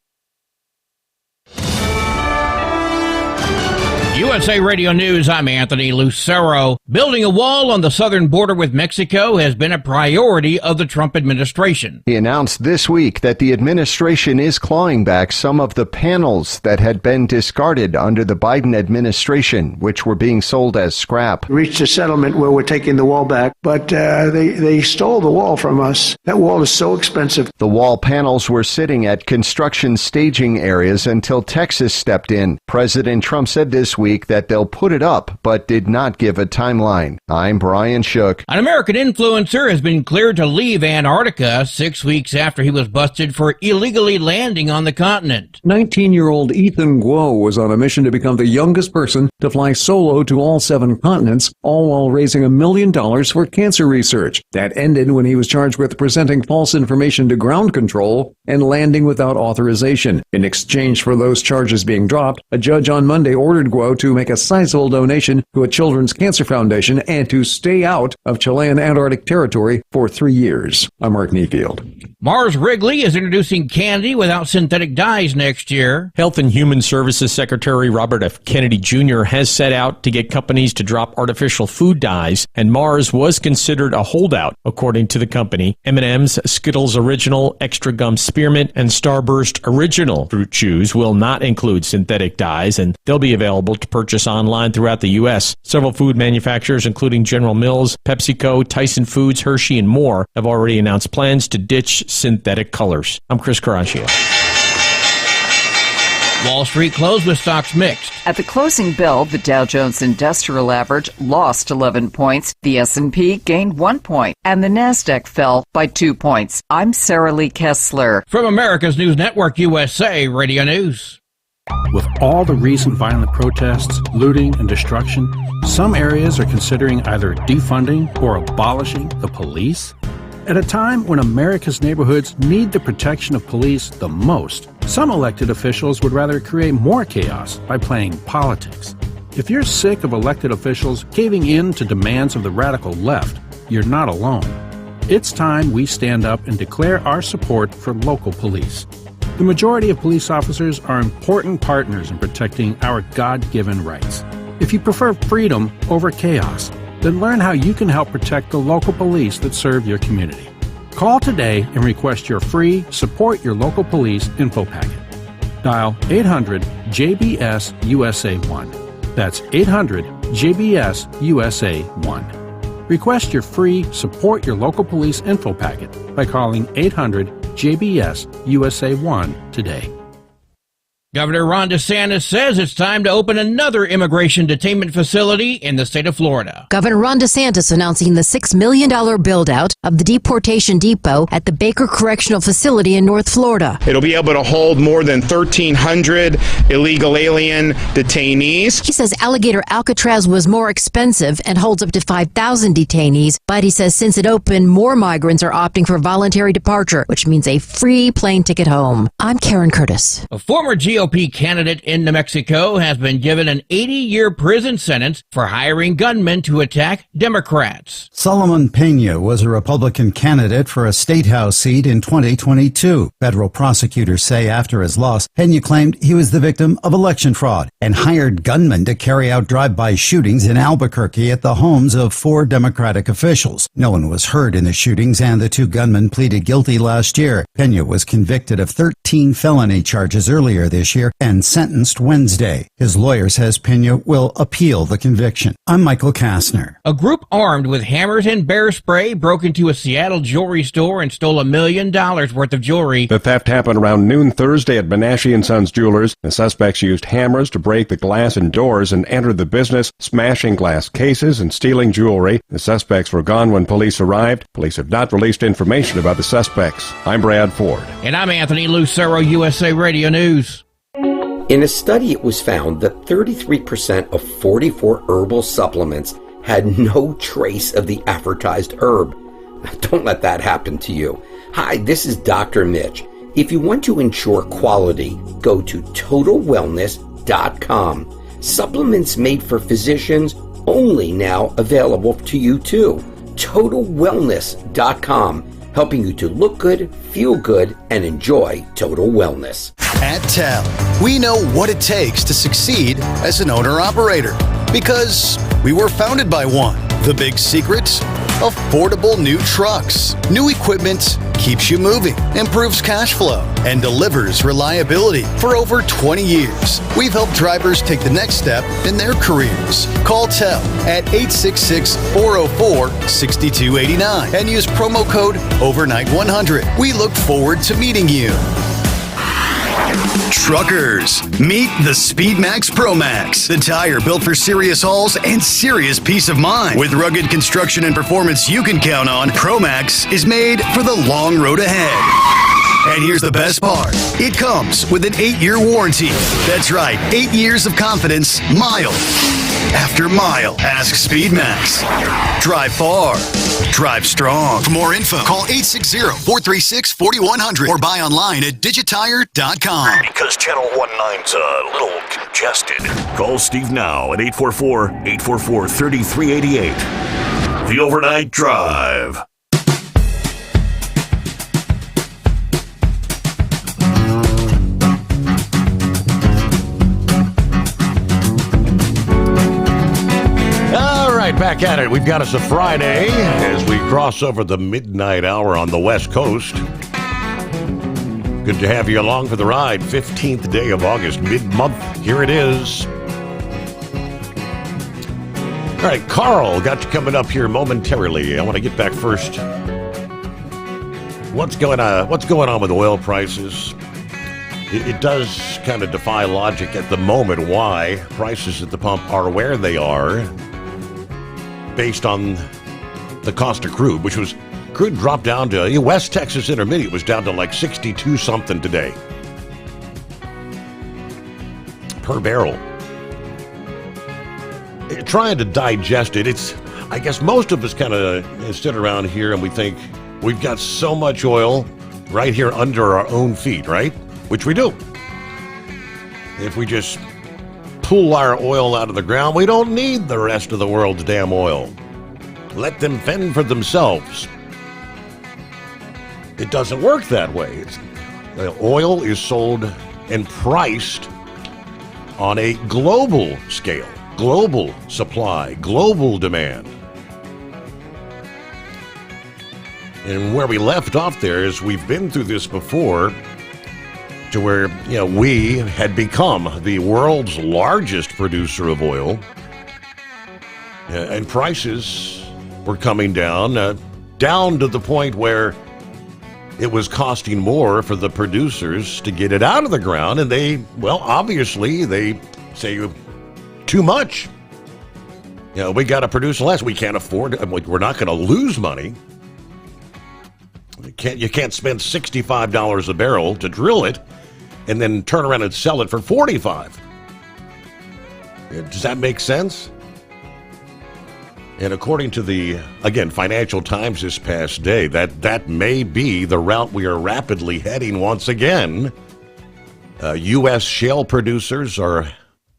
USA Radio News, I'm Anthony Lucero. Building a wall on the southern border with Mexico has been a priority of the Trump administration. He announced this week that the administration is clawing back some of the panels that had been discarded under the Biden administration, which were being sold as scrap. We reached a settlement where we're taking the wall back, but they stole the wall from us. That wall is so expensive. The wall panels were sitting at construction staging areas until Texas stepped in. President Trump said this week that they'll put it up, but did not give a timeline. I'm Brian Shook. An American influencer has been cleared to leave Antarctica 6 weeks after he was busted for illegally landing on the continent. 19-year-old Ethan Guo was on a mission to become the youngest person to fly solo to all 7 continents, all while raising $1 million for cancer research. That ended when he was charged with presenting false information to ground control and landing without authorization. In exchange for those charges being dropped, a judge on Monday ordered Guo to make a sizable donation to a children's cancer foundation and to stay out of Chilean Antarctic territory for 3 years. I'm Mark Neafield. Mars Wrigley is introducing candy without synthetic dyes next year. Health and Human Services Secretary Robert F. Kennedy Jr. has set out to get companies to drop artificial food dyes, and Mars was considered a holdout, according to the company. M&M's, Skittles Original, Extra Gum Spearmint, and Starburst Original fruit chews will not include synthetic dyes, and they'll be available to purchase online throughout the U.S. Several food manufacturers, including General Mills, PepsiCo, Tyson Foods, Hershey, and more, have already announced plans to ditch synthetic colors. I'm Chris Caraccio. Wall Street closed with stocks mixed. At the closing bell, the Dow Jones Industrial Average lost 11 points, the S&P gained 1 point, and the Nasdaq fell by 2 points. I'm Sarah Lee Kessler. From America's News Network, USA Radio News. With all the recent violent protests, looting, and destruction, some areas are considering either defunding or abolishing the police. At a time when America's neighborhoods need the protection of police the most, some elected officials would rather create more chaos by playing politics. If you're sick of elected officials caving in to demands of the radical left, you're not alone. It's time we stand up and declare our support for local police. The majority of police officers are important partners in protecting our God-given rights. If you prefer freedom over chaos, then learn how you can help protect the local police that serve your community. Call today and request your free Support Your Local Police info packet. Dial 800-JBS-USA-1. That's 800-JBS-USA-1. Request your free Support Your Local Police info packet by calling 800-JBS-USA-1 today. Governor Ron DeSantis says it's time to open another immigration detainment facility in the state of Florida. Governor Ron DeSantis announcing the $6 million build-out of the deportation depot at the Baker Correctional Facility in North Florida. It'll be able to hold more than 1,300 illegal alien detainees. He says Alligator Alcatraz was more expensive and holds up to 5,000 detainees, but he says since it opened, more migrants are opting for voluntary departure, which means a free plane ticket home. I'm Karen Curtis. A former GOP candidate in New Mexico has been given an 80-year prison sentence for hiring gunmen to attack Democrats. Solomon Pena was a Republican candidate for a state house seat in 2022. Federal prosecutors say after his loss, Pena claimed he was the victim of election fraud and hired gunmen to carry out drive-by shootings in Albuquerque at the homes of 4 Democratic officials. No one was hurt in the shootings, and the 2 gunmen pleaded guilty last year. Pena was convicted of 13 felony charges earlier this year and sentenced Wednesday. His lawyer says Pena will appeal the conviction. I'm Michael Kastner. A group armed with hammers and bear spray broke into a Seattle jewelry store and stole $1 million worth of jewelry. The theft happened around noon Thursday at Benashie & Sons Jewelers. The suspects used hammers to break the glass and doors and entered the business, smashing glass cases and stealing jewelry. The suspects were gone when police arrived. Police have not released information about the suspects. I'm Brad Ford. And I'm Anthony Lucero, USA Radio News. In a study, it was found that 33% of 44 herbal supplements had no trace of the advertised herb. Don't let that happen to you. Hi, this is Dr. Mitch. If you want to ensure quality, go to TotalWellness.com. Supplements made for physicians, only now available to you too. TotalWellness.com, helping you to look good, feel good, and enjoy total wellness. At TEL, we know what it takes to succeed as an owner-operator because we were founded by one. The big secret? Affordable new trucks. New equipment keeps you moving, improves cash flow, and delivers reliability. For over 20 years, we've helped drivers take the next step in their careers. Call TEL at 866-404-6289 and use promo code OVERNIGHT100. We look forward to meeting you. Truckers, meet the SpeedMax Pro Max, the tire built for serious hauls and serious peace of mind. With rugged construction and performance you can count on, Pro Max is made for the long road ahead. And here's the best part. It comes with an 8-year warranty. That's right, 8 years of confidence, mile after mile. Ask SpeedMax. Drive far. Drive strong. For more info, call 860-436-4100 or buy online at digitire.com. Because Channel 19's a little congested. Call Steve now at 844-844-3388. The Overnight Drive. Back at it. We've got us a Friday as we cross over the midnight hour on the West Coast. Good to have you along for the ride. 15th day of August, mid-month. Here it is. All right, Carl, got you coming up here momentarily. I want to get back first. What's going on with oil prices? It does kind of defy logic at the moment why prices at the pump are where they are, based on the cost of crude, crude dropped down to, West Texas Intermediate was down to like 62 something today per barrel. Trying to digest it, I guess most of us kind of sit around here and we think we've got so much oil right here under our own feet, right? Which we do. If we just pull our oil out of the ground, we don't need the rest of the world's damn oil. Let them fend for themselves. It doesn't work that way. Oil is sold and priced on a global scale, global supply, global demand. And where we left off there is we've been through this before, to where, we had become the world's largest producer of oil, and prices were coming down to the point where it was costing more for the producers to get it out of the ground, and obviously they say too much. We got to produce less. We can't afford it. We're not going to lose money. You can't spend $65 a barrel to drill it and then turn around and sell it for $45. Does that make sense? And according to the, Financial Times this past day, that may be the route we are rapidly heading once again. U.S. shale producers are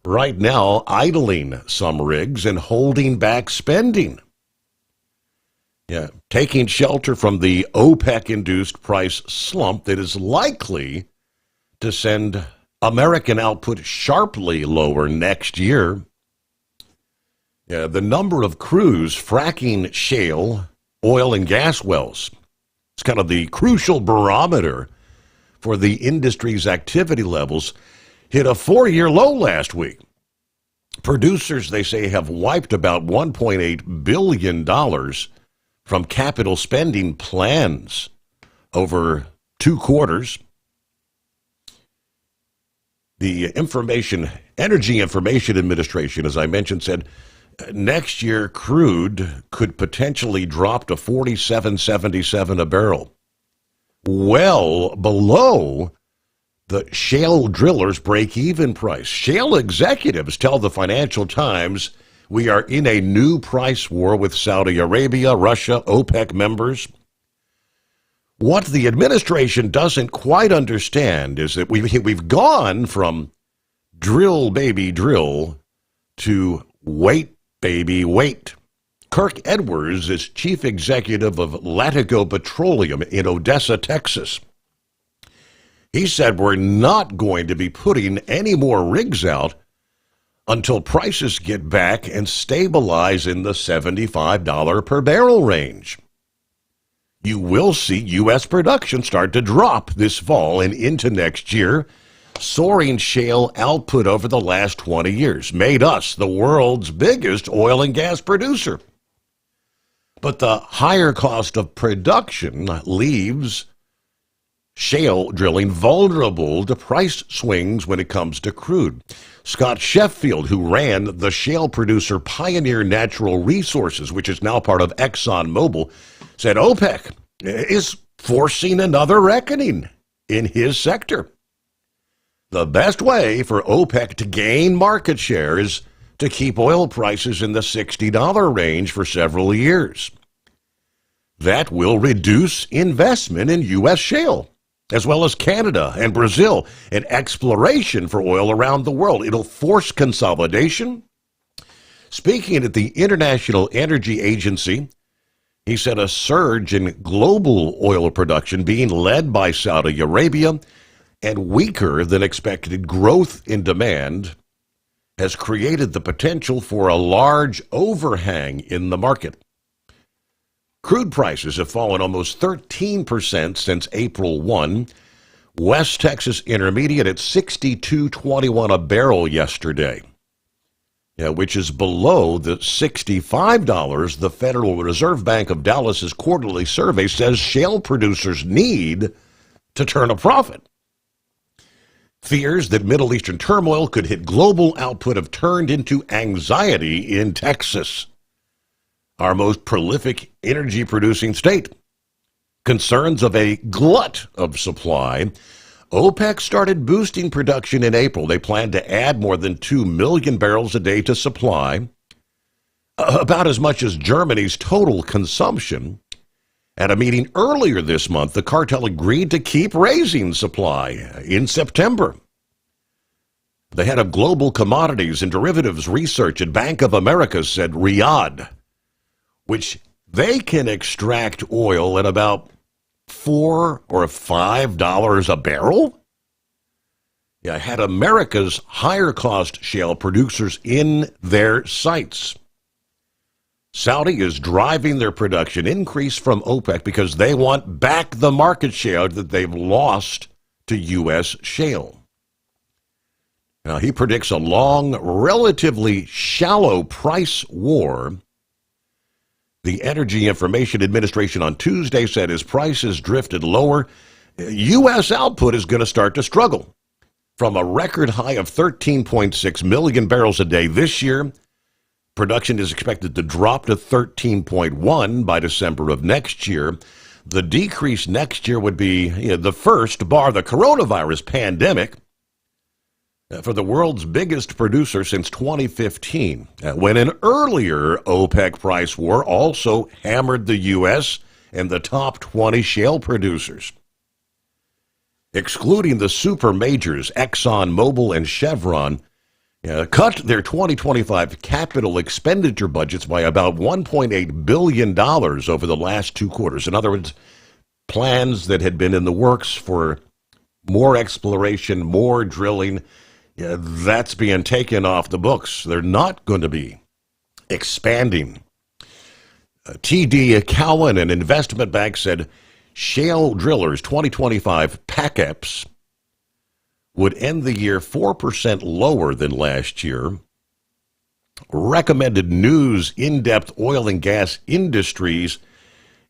right now idling some rigs and holding back spending. Taking shelter from the OPEC-induced price slump that is likely to send American output sharply lower next year. The number of crews fracking shale, oil, and gas wells, it's kind of the crucial barometer for the industry's activity levels, hit a 4-year low last week. Producers, they say, have wiped about $1.8 billion from capital spending plans over 2 quarters. The Energy Information Administration, as I mentioned, said next year crude could potentially drop to $47.77 a barrel, well below the shale drillers' break-even price. Shale executives tell the Financial Times we are in a new price war with Saudi Arabia, Russia, OPEC members. What the administration doesn't quite understand is that we've gone from drill, baby, drill to wait, baby, wait. Kirk Edwards is chief executive of Latigo Petroleum in Odessa, Texas. He said we're not going to be putting any more rigs out until prices get back and stabilize in the $75 per barrel range. You will see U.S. production start to drop this fall and into next year. Soaring shale output over the last 20 years made us the world's biggest oil and gas producer. But the higher cost of production leaves shale drilling vulnerable to price swings when it comes to crude. Scott Sheffield, who ran the shale producer Pioneer Natural Resources, which is now part of ExxonMobil, said OPEC is forcing another reckoning in his sector. The best way for OPEC to gain market share is to keep oil prices in the $60 range for several years. That will reduce investment in U.S. shale, as well as Canada and Brazil, and exploration for oil around the world. It'll force consolidation. Speaking at the International Energy Agency, he said a surge in global oil production being led by Saudi Arabia and weaker than expected growth in demand has created the potential for a large overhang in the market. Crude prices have fallen almost 13% since April 1. West Texas Intermediate at $62.21 a barrel yesterday, which is below the $65 the Federal Reserve Bank of Dallas's quarterly survey says shale producers need to turn a profit. Fears that Middle Eastern turmoil could hit global output have turned into anxiety in Texas, our most prolific energy-producing state. Concerns of a glut of supply. OPEC started boosting production in April. They plan to add more than 2 million barrels a day to supply, about as much as Germany's total consumption. At a meeting earlier this month, the cartel agreed to keep raising supply in September. The head of global commodities and derivatives research at Bank of America said Riyadh, which they can extract oil at about $4 or $5 a barrel, had America's higher cost shale producers in their sights. Saudi is driving their production increase from OPEC because they want back the market share that they've lost to U.S. shale. Now, he predicts a long, relatively shallow price war. The Energy Information Administration on Tuesday said as prices drifted lower, U.S. output is going to start to struggle. From a record high of 13.6 million barrels a day this year, production is expected to drop to 13.1 by December of next year. The decrease next year would be the first, bar the coronavirus pandemic, for the world's biggest producer since 2015, when an earlier OPEC price war also hammered the U.S. and the top 20 shale producers. Excluding the super majors, ExxonMobil and Chevron, cut their 2025 capital expenditure budgets by about $1.8 billion over the last 2 quarters. In other words, plans that had been in the works for more exploration, more drilling, that's being taken off the books. They're not going to be expanding. TD Cowen, an investment bank, said shale drillers' 2025 PACEPs would end the year 4% lower than last year. Recommended news in-depth oil and gas industries,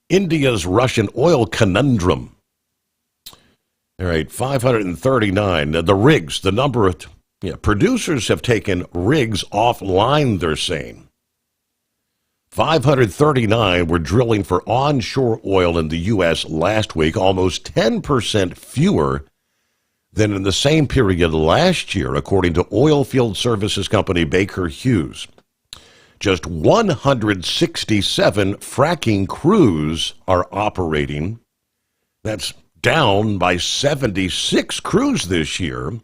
India's Russian oil conundrum. All right, 539. The rigs, the number of producers have taken rigs offline, they're saying. 539 were drilling for onshore oil in the U.S. last week, almost 10% fewer than in the same period last year, according to oil field services company Baker Hughes. Just 167 fracking crews are operating. That's down by 76 crews this year.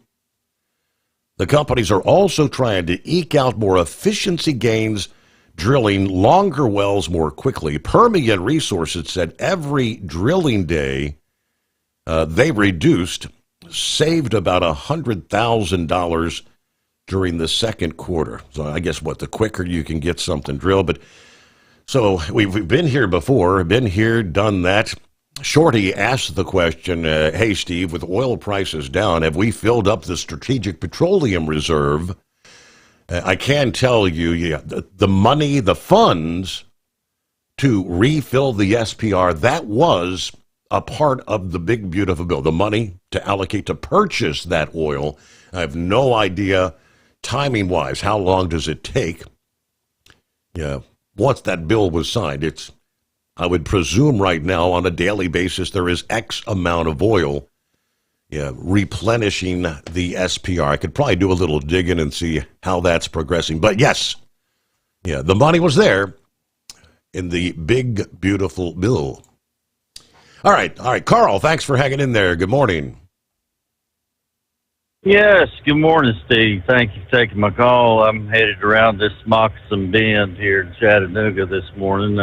The companies are also trying to eke out more efficiency gains, drilling longer wells more quickly. Permian Resources said every drilling day they reduced saved about $100,000 during the second quarter. So I guess the quicker you can get something drilled. But so we've been here before, been here, done that. Shorty asked the question, hey, Steve, with oil prices down, have we filled up the Strategic Petroleum Reserve? I can tell you, the money, the funds to refill the SPR, that was a part of the big, beautiful bill. The money to allocate to purchase that oil. I have no idea, timing-wise, how long does it take? Once that bill was signed, I would presume right now on a daily basis there is X amount of oil replenishing the SPR. I could probably do a little digging and see how that's progressing. But yes, the money was there in the big, beautiful bill. All right, Carl, thanks for hanging in there. Good morning. Yes, good morning, Steve. Thank you for taking my call. I'm headed around this Moccasin Bend here in Chattanooga this morning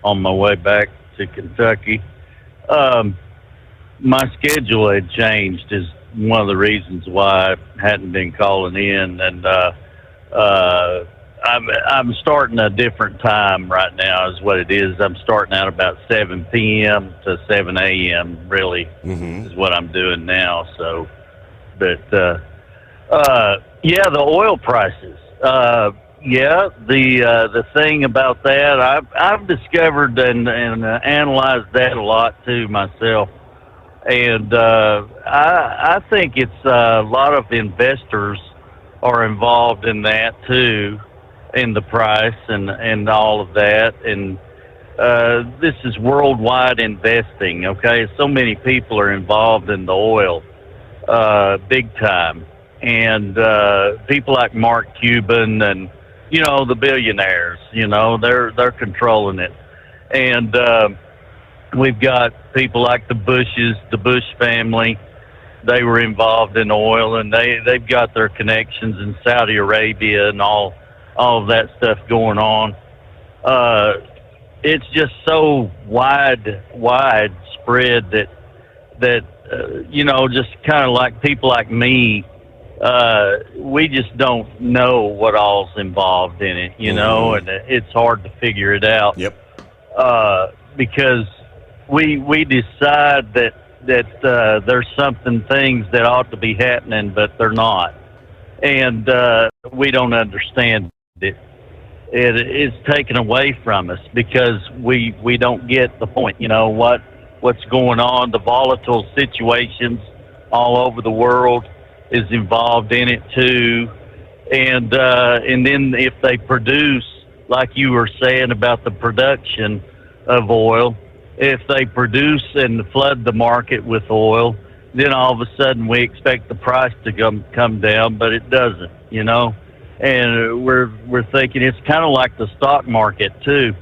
on my way back to Kentucky. My schedule had changed is one of the reasons why I hadn't been calling in, and I'm starting a different time right now is what it is. I'm starting out about 7 p.m. to 7 a.m. really is what I'm doing now. So, but the oil prices. The thing about that, I've discovered and analyzed that a lot too myself. And I think it's a lot of investors are involved in that too, in the price and all of that. And this is worldwide investing, okay? So many people are involved in the oil big time. And people like Mark Cuban and, the billionaires, they're controlling it. And we've got people like the Bushes, the Bush family. They were involved in oil, and they've got their connections in Saudi Arabia and all of that stuff going on. It's just so widespread that just kind of like people like me, we just don't know what all's involved in it, and it's hard to figure it out. Yep. Because we decide that there's things that ought to be happening, but they're not, and we don't understand it. It's taken away from us because we don't get the point. What's going on? The volatile situations all over the world is involved in it too, and then if they produce, like you were saying about the production of oil, if they produce and flood the market with oil, then all of a sudden we expect the price to come down, but it doesn't, And we're thinking it's kind of like the stock market too,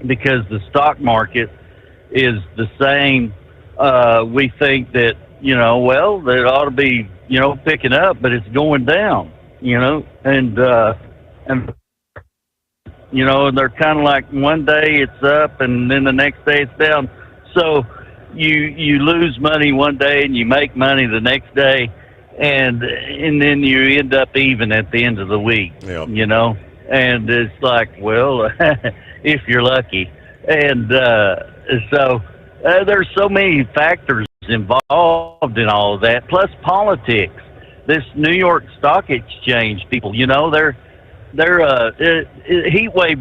because the stock market is the same. We think that it ought to be picking up, but it's going down, and they're kind of like one day it's up and then the next day it's down. So you lose money one day and you make money the next day, and then you end up even at the end of the week. Yep. And it's like, well, if you're lucky. And so there's so many factors involved in all of that, plus politics. This New York Stock Exchange people, Heatwave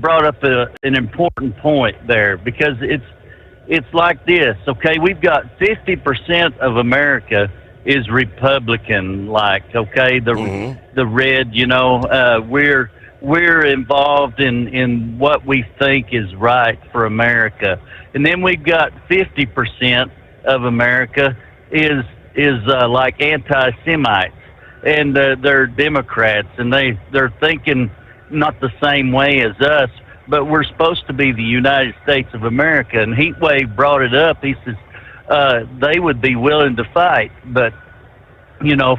brought up an important point there, because it's like this, okay? We've got 50% of America is Republican, okay? The red, we're involved in what we think is right for America, and then we've got 50% of America is like anti-Semites, and they're Democrats, and they're thinking not the same way as us, but we're supposed to be the United States of America. And Heatwave brought it up. He says they would be willing to fight, but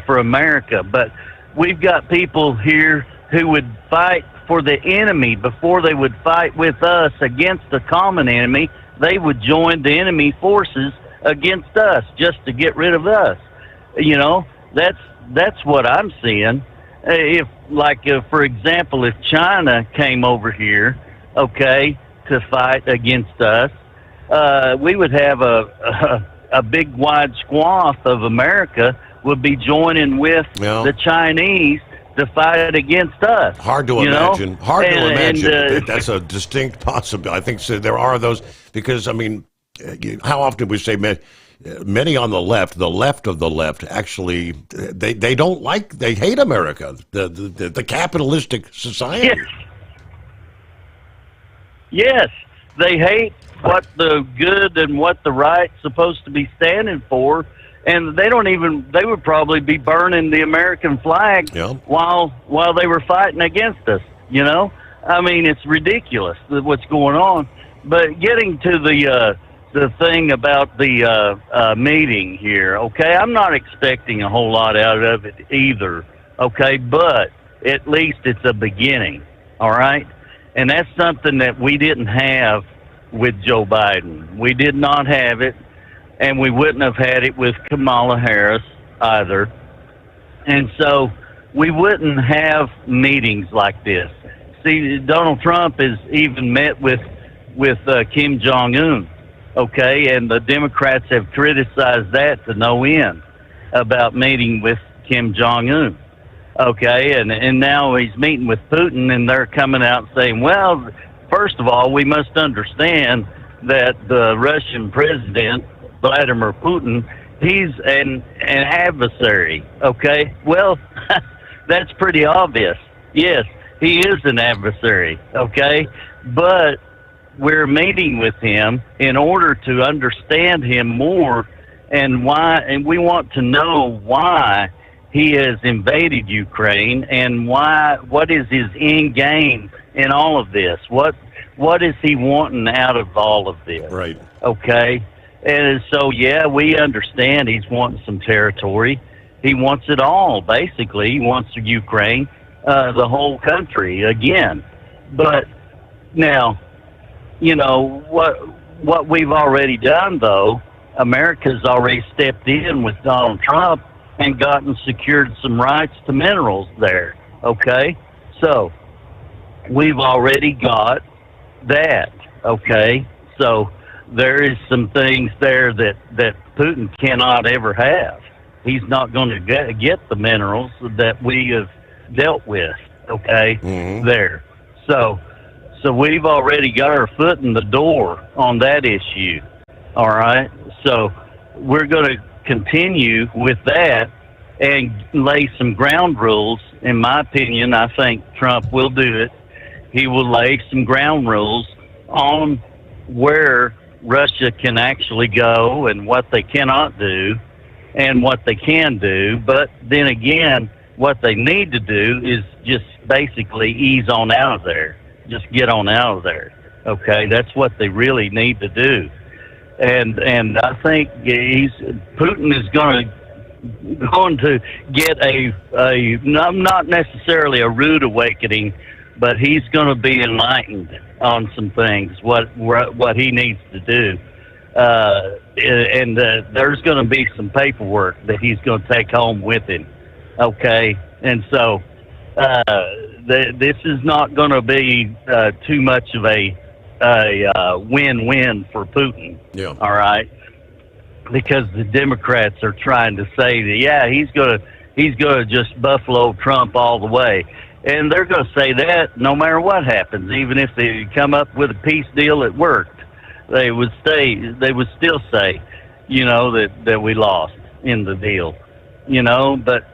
for America. But we've got people here who would fight for the enemy before they would fight with us against the common enemy. They would join the enemy forces against us just to get rid of us. You know, that's what I'm seeing. If, like, for example, if China came over here, okay, to fight against us, we would have a big wide swath of America would be joining with the Chinese to fight against us. Hard to imagine. Hard to imagine. That's a distinct possibility. I think so. There are those because, I mean, how often we say many on the left of the left, actually, they don't like, they hate America, the capitalistic society. Yes, they hate what the good and what the right's supposed to be standing for. And they would probably be burning the American flag while they were fighting against us, you know? I mean, it's ridiculous what's going on. But getting to the thing about the meeting here, okay, I'm not expecting a whole lot out of it either, okay? But at least it's a beginning, all right? And that's something that we didn't have with Joe Biden. We did not have it. And we wouldn't have had it with Kamala Harris either. And so we wouldn't have meetings like this. See, Donald Trump has even met with Kim Jong-un, okay? And the Democrats have criticized that to no end about meeting with Kim Jong-un, okay? And now he's meeting with Putin, and they're coming out saying, well, first of all, we must understand that the Russian president, Vladimir Putin, he's an adversary, okay? Well, that's pretty obvious. Yes, he is an adversary, okay? But we're meeting with him in order to understand him more and why, and we want to know why he has invaded Ukraine and what is his end game in all of this? What is he wanting out of all of this? Right. Okay? And so, yeah, we understand he's wanting some territory. He wants it all, basically. He wants Ukraine, the whole country, again. But now, you know, what we've already done, though, America's already stepped in with Donald Trump and secured some rights to minerals there, okay? So, we've already got that, okay? So, there is some things there that Putin cannot ever have. He's not going to get the minerals that we have dealt with, okay, there. So we've already got our foot in the door on that issue, all right? So we're going to continue with that and lay some ground rules. In my opinion, I think Trump will do it. He will lay some ground rules on where Russia can actually go and what they cannot do and what they can do. But then again, what they need to do is just basically ease on out of there. Just get on out of there. Okay, that's what they really need to do. And I think Putin is going to get a not necessarily a rude awakening, but he's going to be enlightened on some things, what he needs to do. And there's going to be some paperwork that he's going to take home with him. Okay? And so this is not going to be too much of a win-win for Putin. Yeah. All right? Because the Democrats are trying to say that, yeah, he's going to just buffalo Trump all the way. And they're going to say that no matter what happens, even if they come up with a peace deal that worked, they would still say, you know, that we lost in the deal, you know. But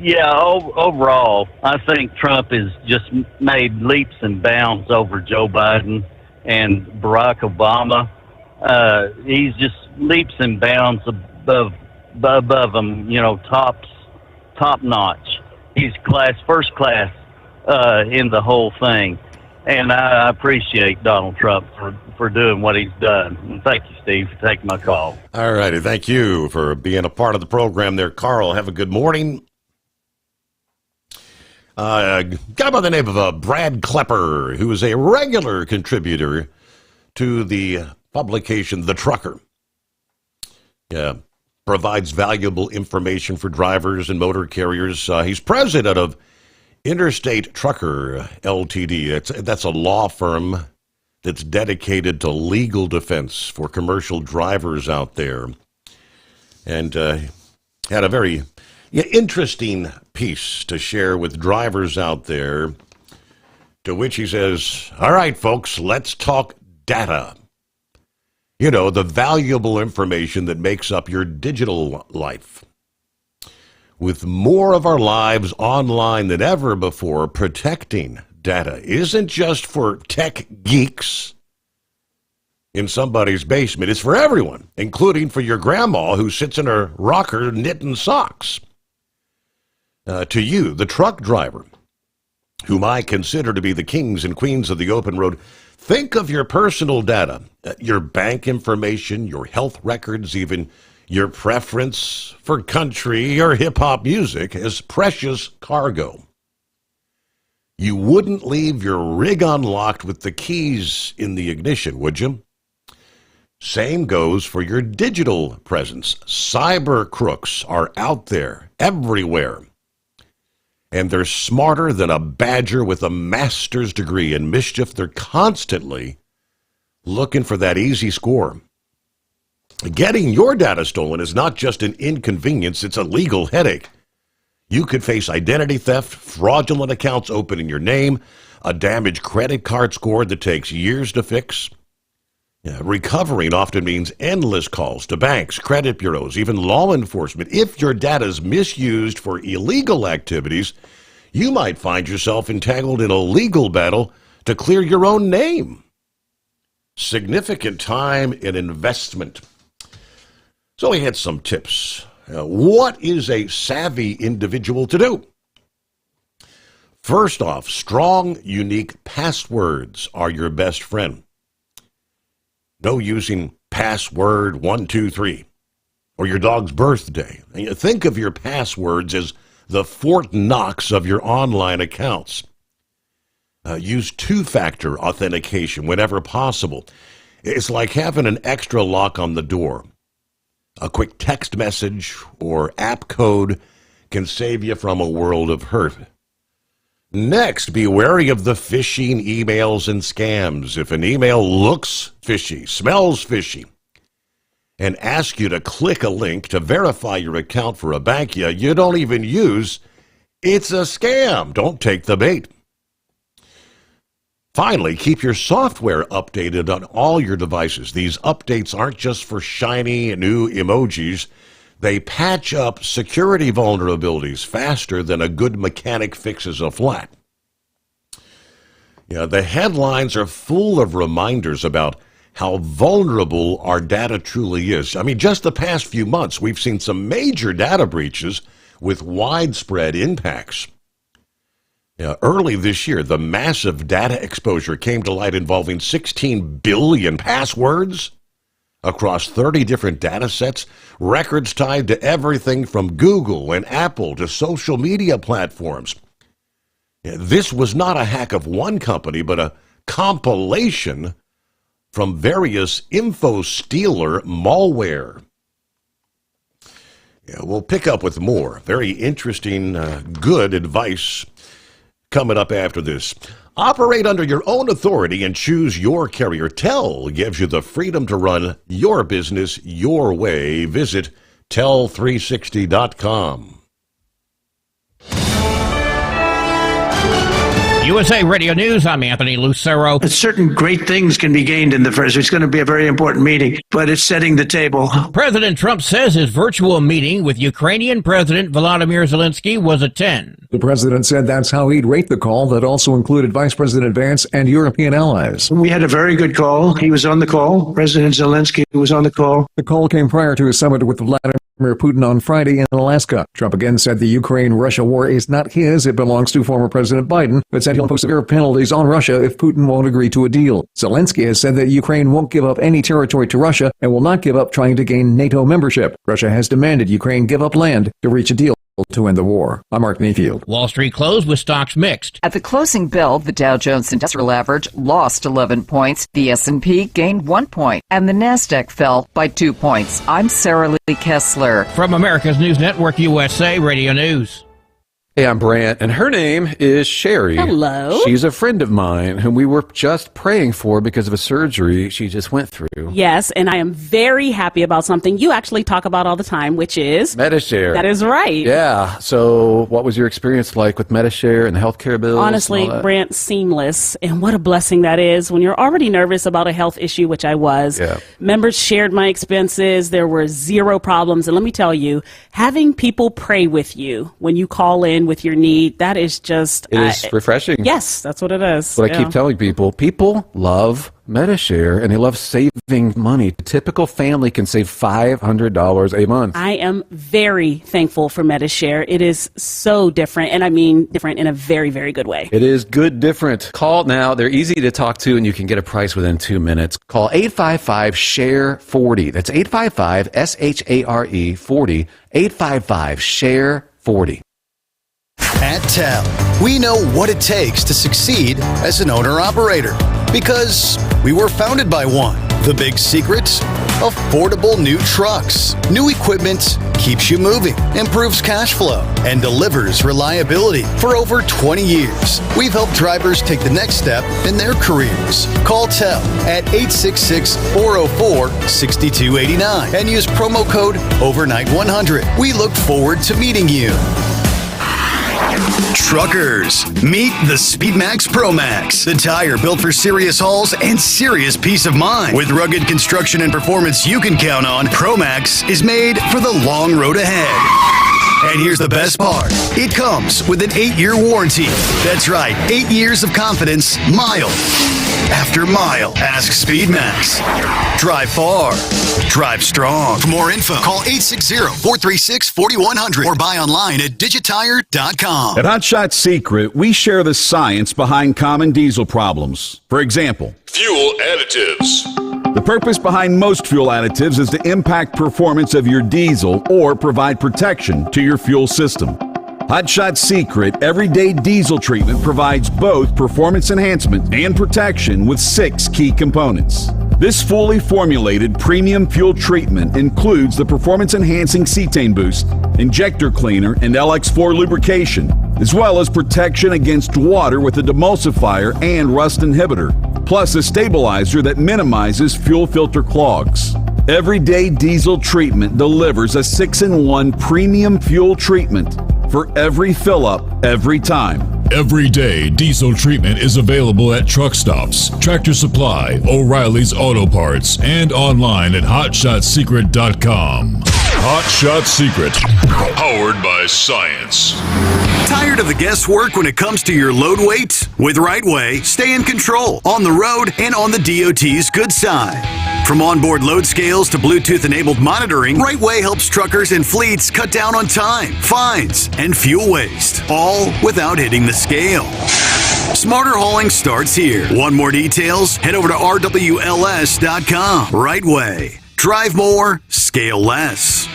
yeah, overall, I think Trump has just made leaps and bounds over Joe Biden and Barack Obama. He's just leaps and bounds above them, you know, top notch. He's first class in the whole thing. And I appreciate Donald Trump for doing what he's done. And thank you, Steve, for taking my call. All righty. Thank you for being a part of the program there, Carl. Have a good morning. A guy by the name of Brad Klepper, who is a regular contributor to the publication The Trucker. Yeah, provides valuable information for drivers and motor carriers. He's president of Interstate Trucker Ltd. That's a law firm that's dedicated to legal defense for commercial drivers out there. And had a very interesting piece to share with drivers out there, to which he says, all right, folks, let's talk data. You know, the valuable information that makes up your digital life. With more of our lives online than ever before, protecting data isn't just for tech geeks in somebody's basement. It's for everyone, including for your grandma who sits in her rocker knitting socks. To you, the truck driver, whom I consider to be the kings and queens of the open road, think of your personal data, your bank information, your health records, even your preference for country or hip-hop music as precious cargo. You wouldn't leave your rig unlocked with the keys in the ignition, would you? Same goes for your digital presence. Cyber crooks are out there, everywhere. And they're smarter than a badger with a master's degree in mischief. They're constantly looking for that easy score. Getting your data stolen is not just an inconvenience, it's a legal headache. You could face identity theft, fraudulent accounts open in your name, a damaged credit card score that takes years to fix. Recovering often means endless calls to banks, credit bureaus, even law enforcement. If your data is misused for illegal activities, you might find yourself entangled in a legal battle to clear your own name. Significant time and investment. So he had some tips. What is a savvy individual to do? First off, strong, unique passwords are your best friend. No using password 123 or your dog's birthday. Think of your passwords as the Fort Knox of your online accounts. Use two-factor authentication whenever possible. It's like having an extra lock on the door. A quick text message or app code can save you from a world of hurt. Next, be wary of the phishing emails and scams. If an email looks fishy, smells fishy, and asks you to click a link to verify your account for a bank you don't even use, it's a scam. Don't take the bait. Finally, keep your software updated on all your devices. These updates aren't just for shiny new emojis. They patch up security vulnerabilities faster than a good mechanic fixes a flat. The headlines are full of reminders about how vulnerable our data truly is. I mean, just the past few months, we've seen some major data breaches with widespread impacts. Early this year, the massive data exposure came to light involving 16 billion passwords across 30 different data sets, records tied to everything from Google and Apple to social media platforms. This was not a hack of one company, but a compilation from various info stealer malware. We'll pick up with more very interesting, good advice coming up after this. Operate under your own authority and choose your carrier. Tel gives you the freedom to run your business your way. Visit tel360.com. USA Radio News, I'm Anthony Lucero. Certain great things can be gained in the first. It's going to be a very important meeting, but it's setting the table. President Trump says his virtual meeting with Ukrainian President Volodymyr Zelensky was a 10. The president said that's how he'd rate the call that also included Vice President Vance and European allies. We had a very good call. He was on the call. President Zelensky was on the call. The call came prior to a summit with Vladimir Putin on Friday in Alaska. Trump again said the Ukraine-Russia war is not his. It belongs to former President Biden, but said he'll impose severe penalties on Russia if Putin won't agree to a deal. Zelensky has said that Ukraine won't give up any territory to Russia and will not give up trying to gain NATO membership. Russia has demanded Ukraine give up land to reach a deal to end the war. I'm Mark Mayfield. Wall Street closed with stocks mixed. At the closing bell, the Dow Jones Industrial Average lost 11 points, the S&P gained 1 point, and the Nasdaq fell by 2 points. I'm Sarah Lee Kessler. From America's News Network USA Radio News. Hey, I'm Brant, and her name is Sherry. Hello. She's a friend of mine whom we were just praying for because of a surgery she just went through. Yes, and I am very happy about something you actually talk about all the time, which is Medishare. That is right. Yeah. So what was your experience like with Medishare and the healthcare bills? Honestly, Brant, seamless. And what a blessing that is when you're already nervous about a health issue, which I was. Yeah. Members shared my expenses. There were zero problems. And let me tell you, having people pray with you when you call in with your need, that is just... It is refreshing. Yes, that's what it is. What I keep telling people. People love Medishare, and they love saving money. A typical family can save $500 a month. I am very thankful for Medishare. It is so different, and I mean different in a very, very good way. It is good different. Call now. They're easy to talk to, and you can get a price within 2 minutes. Call 855-SHARE-40. That's 855-SHARE-40. 855-SHARE-40. At TEL, we know what it takes to succeed as an owner-operator because we were founded by one. The big secret? Affordable new trucks. New equipment keeps you moving, improves cash flow, and delivers reliability. For over 20 years, we've helped drivers take the next step in their careers. Call TEL at 866-404-6289 and use promo code OVERNIGHT100. We look forward to meeting you. Truckers, meet the Speedmax Pro Max, the tire built for serious hauls and serious peace of mind. With rugged construction and performance you can count on, Pro Max is made for the long road ahead. And here's the best part. It comes with an 8-year warranty. That's right, 8 years of confidence, mile after mile. Ask Speedmax. Drive far. Drive strong. For more info, call 860-436-4100 or buy online at digitire.com. At Hot Shot Secret, we share the science behind common diesel problems. For example, Fuel additives. the purpose behind most fuel additives is to impact performance of your diesel or provide protection to your fuel system. Hot Shot Secret Everyday Diesel Treatment provides both performance enhancement and protection with 6 key components. This fully formulated premium fuel treatment includes the performance-enhancing cetane boost, injector cleaner, and LX4 lubrication, as well as protection against water with a demulsifier and rust inhibitor, plus a stabilizer that minimizes fuel filter clogs. Everyday Diesel Treatment delivers a 6-in-1 premium fuel treatment for every fill-up, every time. Everyday Diesel Treatment is available at truck stops, Tractor Supply, O'Reilly's Auto Parts, and online at HotShotSecret.com. Hot Shot Secret, powered by science. Tired of the guesswork when it comes to your load weight? With Rightway, stay in control on the road and on the DOT's good side. From onboard load scales to Bluetooth-enabled monitoring, Rightway helps truckers and fleets cut down on time, fines, and fuel waste, all without hitting the scale. Smarter hauling starts here. Want more details? Head over to rwls.com. Rightway. Drive more, scale less.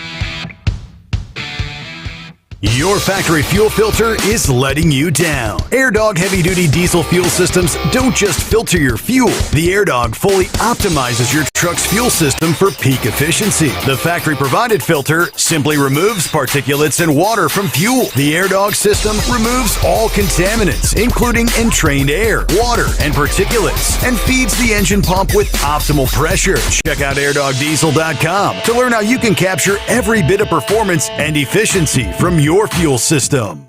Your factory fuel filter is letting you down. AirDog heavy-duty diesel fuel systems don't just filter your fuel. The AirDog fully optimizes your truck's fuel system for peak efficiency. The factory-provided filter simply removes particulates and water from fuel. The AirDog system removes all contaminants, including entrained air, water, and particulates, and feeds the engine pump with optimal pressure. Check out airdogdiesel.com to learn how you can capture every bit of performance and efficiency from your fuel system.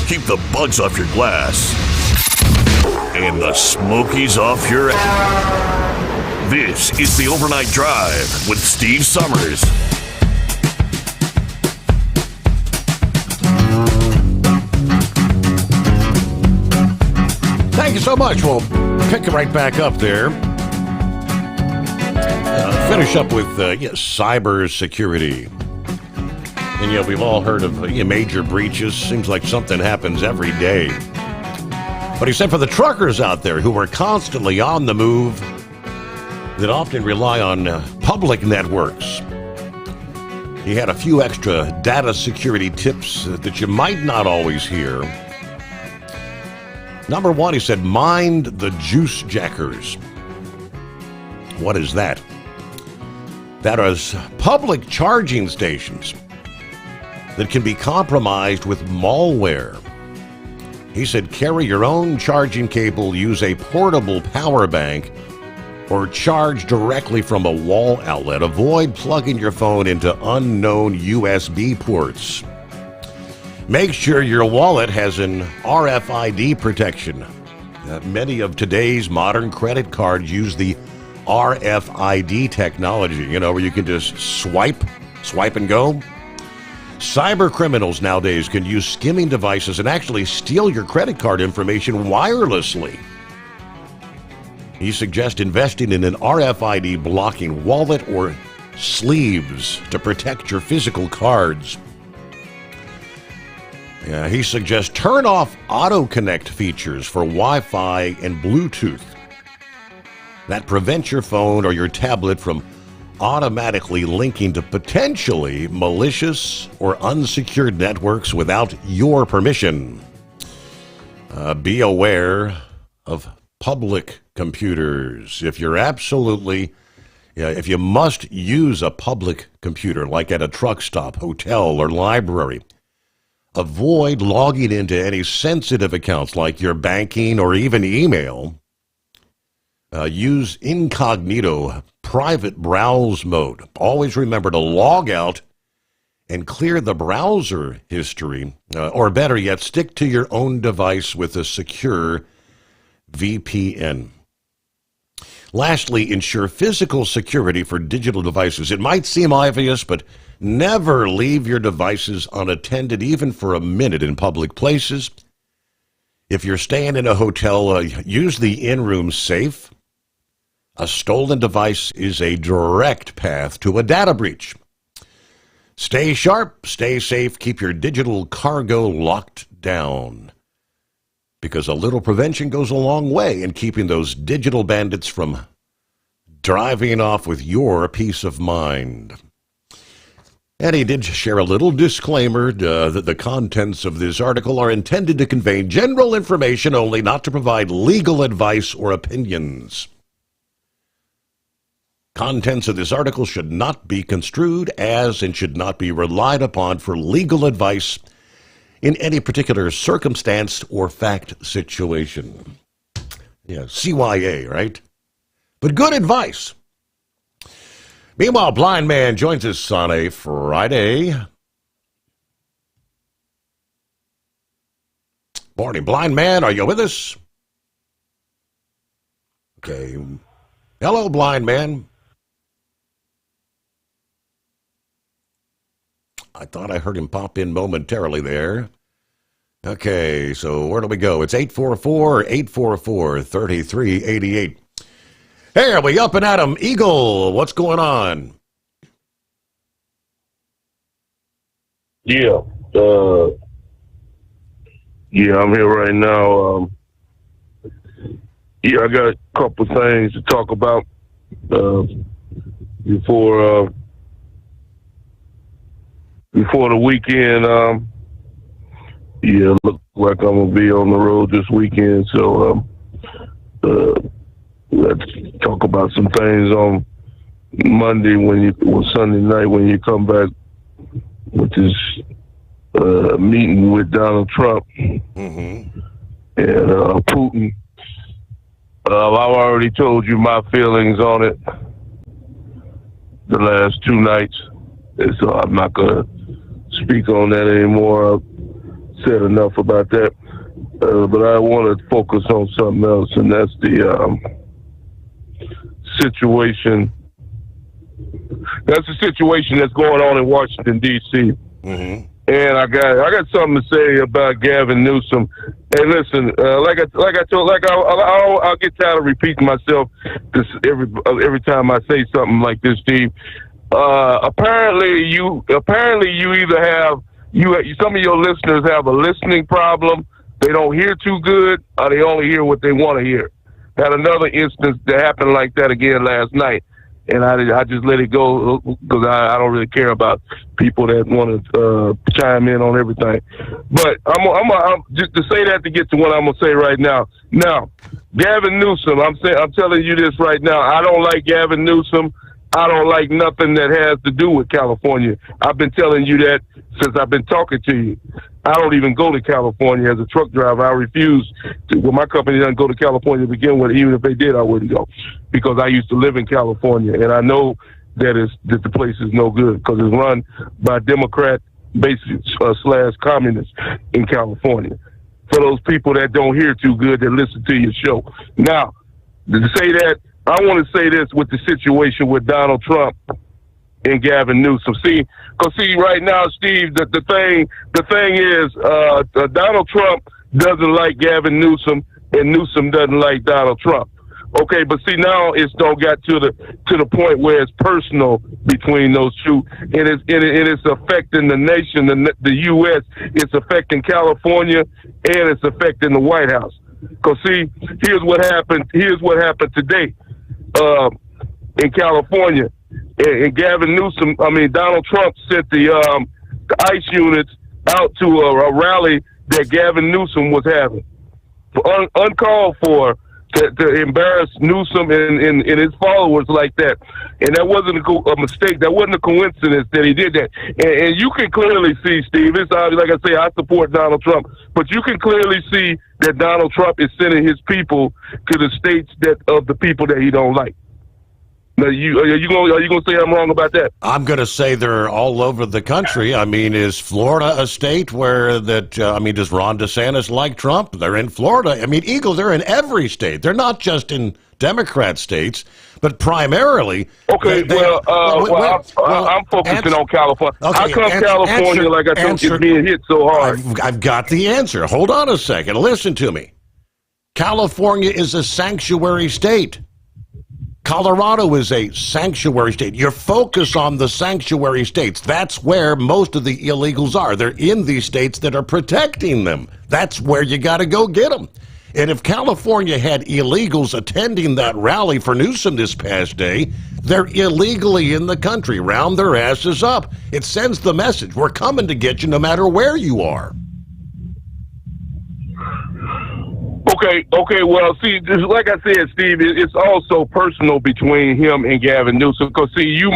Keep the bugs off your glass and the smokies off your ass. This is the Overnight Drive with Steve Sommers. Thank you so much. We'll pick it right back up there. Finish up with cyber security. And we've all heard of major breaches. Seems like something happens every day. But except for the truckers out there who are constantly on the move, that often rely on public networks. He had a few extra data security tips that you might not always hear. Number one, he said, mind the juice jackers. What is that? That is public charging stations that can be compromised with malware. He said, carry your own charging cable, use a portable power bank, or charge directly from a wall outlet. Avoid plugging your phone into unknown USB ports. Make sure your wallet has an RFID protection. Many of today's modern credit cards use the RFID technology, where you can just swipe and go. Cyber criminals nowadays can use skimming devices and actually steal your credit card information wirelessly. He suggests investing in an RFID blocking wallet or sleeves to protect your physical cards. He suggests turn off auto-connect features for Wi-Fi and Bluetooth. That prevents your phone or your tablet from automatically linking to potentially malicious or unsecured networks without your permission. Be aware of public computers. If you must use a public computer, like at a truck stop, hotel, or library, avoid logging into any sensitive accounts like your banking or even email. Use incognito private browse mode. Always remember to log out and clear the browser history, or better yet, stick to your own device with a secure VPN. Lastly, ensure physical security for digital devices. It might seem obvious, but never leave your devices unattended, even for a minute in public places. If you're staying in a hotel, use the in-room safe. A stolen device is a direct path to a data breach. Stay sharp, stay safe, keep your digital cargo locked down. Because a little prevention goes a long way in keeping those digital bandits from driving off with your peace of mind. And he did share a little disclaimer that the contents of this article are intended to convey general information only, not to provide legal advice or opinions. Contents of this article should not be construed as and should not be relied upon for legal advice in any particular circumstance or fact situation. Yeah, CYA, right? But good advice. Meanwhile, Blind Man joins us on a Friday. Morning, Blind Man. Are you with us? Okay. Hello, Blind Man. I thought I heard him pop in momentarily there. Okay, so where do we go? It's 844-844-3388. Hey, are we up and at 'em? Eagle, what's going on? Yeah. I'm here right now. I got a couple things to talk about before the weekend. Look like I'm gonna be on the road this weekend, so let's talk about some things on Monday or Sunday night when you come back with this meeting with Donald Trump and Putin. I've already told you my feelings on it the last two nights, so I'm not gonna speak on that anymore. I've said enough about that, but I want to focus on something else, and that's the situation. That's the situation that's going on in Washington D.C. And I got something to say about Gavin Newsom. Hey, listen, I'll get tired of repeating myself every time I say something like this, Steve. Apparently you either have some of your listeners have a listening problem. They don't hear too good, or they only hear what they want to hear. Had another instance that happened like that again last night. and I just let it go because I don't really care about people that want to chime in on everything. But I'm just to say that to get to what I'm gonna say right now. Now, Gavin Newsom, I'm telling you this right now. I don't like Gavin Newsom. I don't like nothing that has to do with California. I've been telling you that since I've been talking to you. I don't even go to California as a truck driver. I refuse to. Well, my company doesn't go to California to begin with. Even if they did, I wouldn't go because I used to live in California, and I know that the place is no good because it's run by Democrat / communists in California. For those people that don't hear too good that listen to your show. Now, to say that, I want to say this with the situation with Donald Trump and Gavin Newsom. See, right now, Steve, the thing is, Donald Trump doesn't like Gavin Newsom, and Newsom doesn't like Donald Trump. Okay, but see, now it's don't got to the point where it's personal between those two, and it's affecting the nation, the U.S. It's affecting California, and it's affecting the White House. Because see, here's what happened today in California. And Gavin Newsom, Donald Trump sent the ICE units out to a rally that Gavin Newsom was having, uncalled for, to embarrass Newsom and his followers like that. And that wasn't a mistake. That wasn't a coincidence that he did that. And you can clearly see, Steve, it's like I say, I support Donald Trump, but you can clearly see that Donald Trump is sending his people to the states of the people that he don't like. Now, are you gonna say I'm wrong about that? I'm going to say they're all over the country. Is Florida a state where does Ron DeSantis like Trump? They're in Florida. Eagle, they're in every state. They're not just in Democrat states, but primarily. Okay, I'm focusing on California. Okay, how come California, like I told you, is being hit so hard? I've got the answer. Hold on a second. Listen to me. California is a sanctuary state. Colorado is a sanctuary state. You're focused on the sanctuary states. That's where most of the illegals are. They're in these states that are protecting them. That's where you got to go get them. And if California had illegals attending that rally for Newsom this past day, they're illegally in the country, round their asses up. It sends the message, we're coming to get you no matter where you are. Okay. Well, see, like I said, Steve, it's also personal between him and Gavin Newsom. Because see, you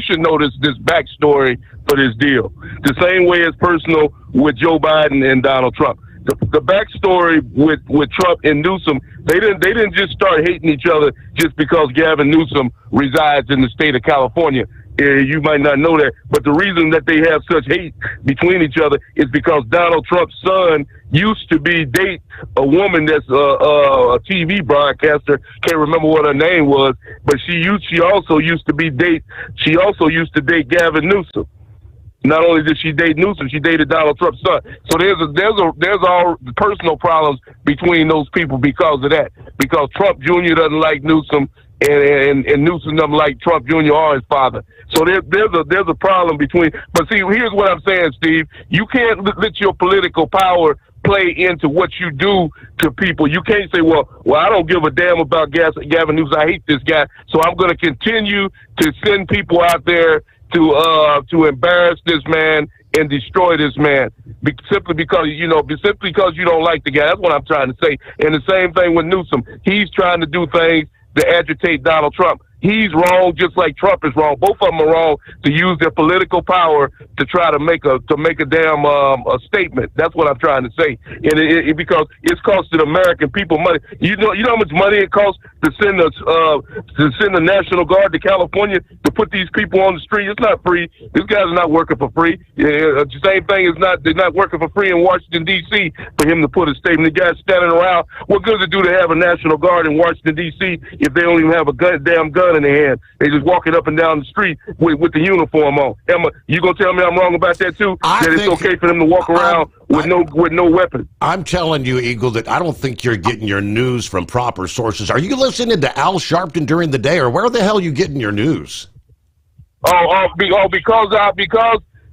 should know this backstory for this deal. The same way it's personal with Joe Biden and Donald Trump. The backstory with Trump and Newsom, they didn't just start hating each other just because Gavin Newsom resides in the state of California. You might not know that, but the reason that they have such hate between each other is because Donald Trump's son used to date a woman that's a TV broadcaster. Can't remember what her name was, but she also used to date Gavin Newsom. Not only did she date Newsom, she dated Donald Trump's son. So there's all personal problems between those people because of that. Because Trump Jr. doesn't like Newsom, and Newsom doesn't like Trump Jr. or his father. So there's a problem between. But see, here's what I'm saying, Steve. You can't let your political power play into what you do to people. You can't say, well, I don't give a damn about Gavin Newsom. I hate this guy, so I'm going to continue to send people out there to embarrass this man and destroy this man simply because you don't like the guy. That's what I'm trying to say. And the same thing with Newsom. He's trying to do things to agitate Donald Trump. He's wrong, just like Trump is wrong. Both of them are wrong to use their political power to try to make a damn a statement. That's what I'm trying to say. And because it's costing American people money. You know how much money it costs to send the National Guard to California to put these people on the street. It's not free. These guys are not working for free. The same thing is they're not working for free in Washington D.C. for him to put a statement. The guys standing around. What good does it do to have a National Guard in Washington D.C. if they don't even have a damn gun in their hand? They just walking up and down the street with the uniform on. Emma, you gonna tell me I'm wrong about that too? That it's okay for them to walk around with no weapon? I'm telling you, Eagle, that I don't think you're getting your news from proper sources. Are you listening to Al Sharpton during the day, or where the hell are you getting your news?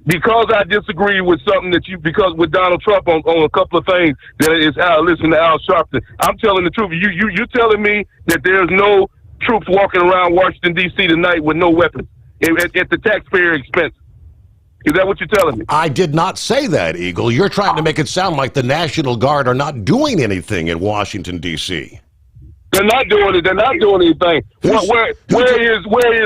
Because I disagree with something because with Donald Trump on a couple of things that is listen to Al Sharpton. I'm telling the truth. You're telling me that there's no troops walking around Washington, D.C. tonight with no weapons at the taxpayer expense. Is that what you're telling me? I did not say that, Eagle. You're trying to make it sound like the National Guard are not doing anything in Washington, D.C. They're not doing it. They're not doing anything. Where is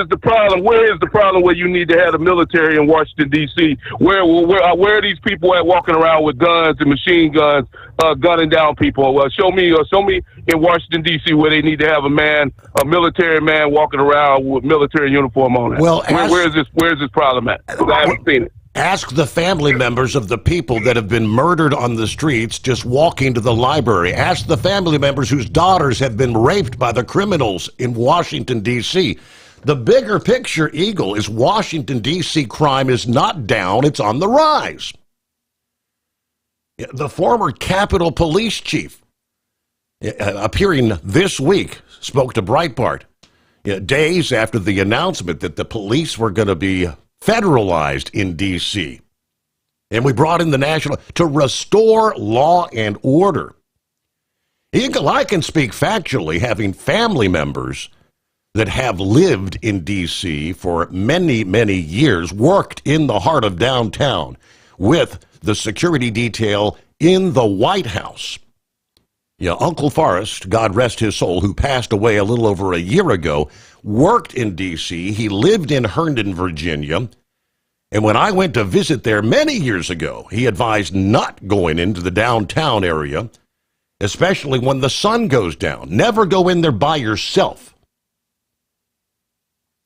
the problem? Where is the problem where you need to have the military in Washington, D.C.? Where are these people at walking around with guns and machine guns, gunning down people? Well, show me in Washington, D.C. where they need to have a military man walking around with military uniform on it. Well, where is this problem at? Because I haven't seen it. Ask the family members of the people that have been murdered on the streets just walking to the library. Ask the family members whose daughters have been raped by the criminals in Washington, D.C. The bigger picture, Eagle, is Washington, D.C. crime is not down, it's on the rise. The former Capitol Police Chief, appearing this week, spoke to Breitbart days after the announcement that the police were going to be federalized in D.C. And we brought in the national to restore law and order. Eagle, I can speak factually, having family members that have lived in D.C. for many, many years, worked in the heart of downtown with the security detail in the White House. Uncle Forrest, God rest his soul, who passed away a little over a year ago, worked in D.C. He lived in Herndon, Virginia. And when I went to visit there many years ago, he advised not going into the downtown area, especially when the sun goes down. Never go in there by yourself.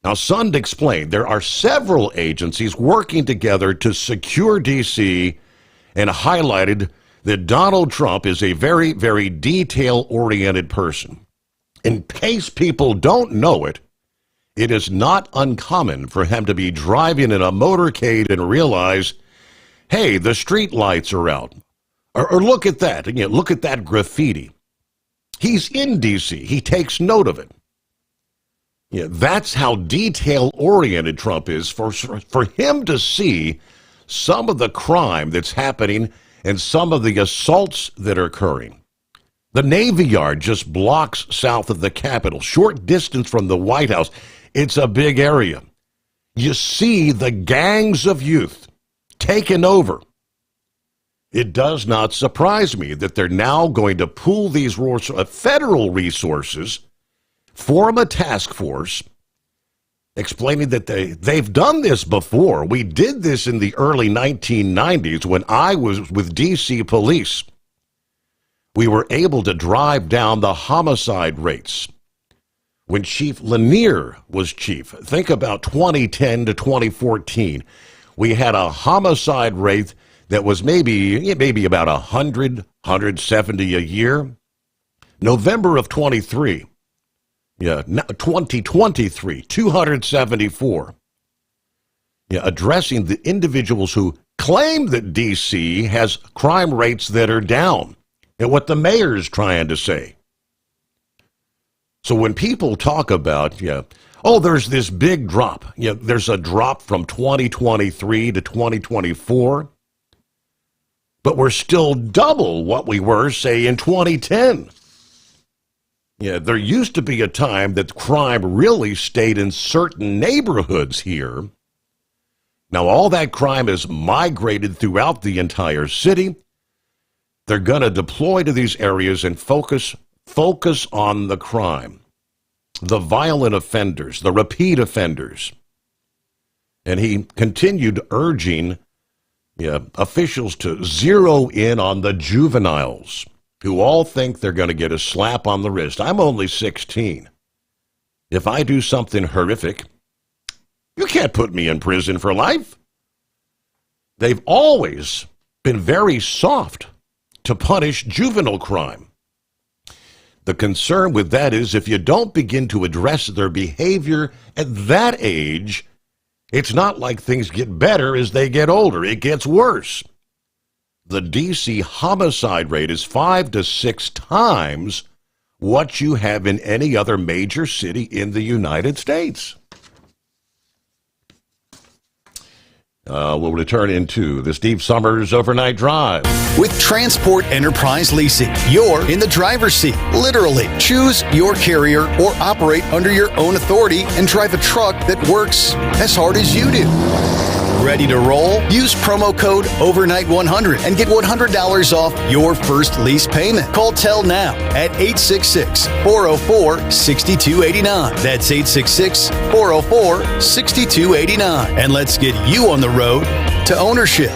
Now, Sund explained there are several agencies working together to secure D.C. and highlighted that Donald Trump is a very, very detail-oriented person. In case people don't know it, it is not uncommon for him to be driving in a motorcade and realize, hey, the street lights are out. Or look at that. Again, look at that graffiti. He's in D.C. He takes note of it. That's how detail-oriented Trump is. For him to see some of the crime that's happening and some of the assaults that are occurring. The Navy Yard just blocks south of the Capitol, short distance from the White House. It's a big area. You see the gangs of youth taken over. It does not surprise me that they're now going to pool these federal resources, form a task force, explaining that they've done this before. We did this in the early 1990s when I was with D.C. Police. We were able to drive down the homicide rates. When Chief Lanier was chief, think about 2010 to 2014, we had a homicide rate that was maybe about 100, 170 a year. November of 2023, 274. Addressing the individuals who claim that D.C. has crime rates that are down, and what the mayor's trying to say. So when people talk about, there's this big drop. There's a drop from 2023 to 2024. But we're still double what we were, say, in 2010. There used to be a time that crime really stayed in certain neighborhoods here. Now all that crime has migrated throughout the entire city. They're going to deploy to these areas and focus on the crime, the violent offenders, the repeat offenders. And he continued urging officials to zero in on the juveniles who all think they're going to get a slap on the wrist. I'm only 16. If I do something horrific, you can't put me in prison for life. They've always been very soft to punish juvenile crime. The concern with that is if you don't begin to address their behavior at that age, it's not like things get better as they get older. It gets worse. The D.C. homicide rate is 5 to 6 times what you have in any other major city in the United States. will return into the Steve Sommers Overnight Drive. With Transport Enterprise Leasing, you're in the driver's seat, literally. Choose your carrier or operate under your own authority and drive a truck that works as hard as you do. Ready to roll? Use promo code OVERNIGHT100 and get $100 off your first lease payment. Call Tell now at 866-404-6289. That's 866-404-6289. And let's get you on the road to ownership.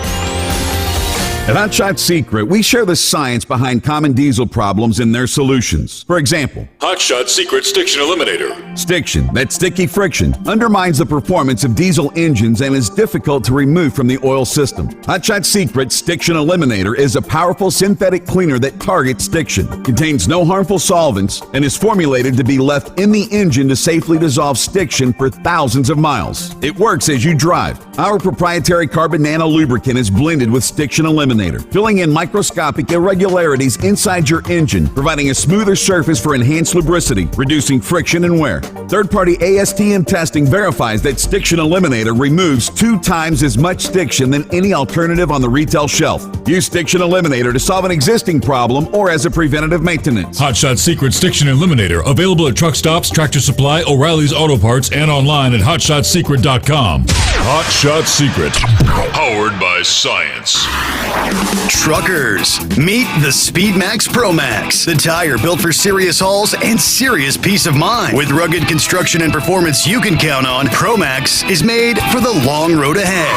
At Hot Shot Secret, we share the science behind common diesel problems and their solutions. For example, Hot Shot Secret Stiction Eliminator. Stiction, that sticky friction, undermines the performance of diesel engines and is difficult to remove from the oil system. Hot Shot Secret Stiction Eliminator is a powerful synthetic cleaner that targets stiction, contains no harmful solvents, and is formulated to be left in the engine to safely dissolve stiction for thousands of miles. It works as you drive. Our proprietary carbon nano lubricant is blended with Stiction Eliminator, filling in microscopic irregularities inside your engine, providing a smoother surface for enhanced lubricity, reducing friction and wear. Third-party ASTM testing verifies that Stiction Eliminator removes 2 times as much stiction than any alternative on the retail shelf. Use Stiction Eliminator to solve an existing problem or as a preventative maintenance. Hot Shot Secret Stiction Eliminator. Available at truck stops, Tractor Supply, O'Reilly's Auto Parts, and online at HotShotSecret.com. Hot Shot Secret. Powered by science. Truckers, meet the Speedmax Pro Max, the tire built for serious hauls and serious peace of mind. With rugged construction and performance you can count on, Pro Max is made for the long road ahead.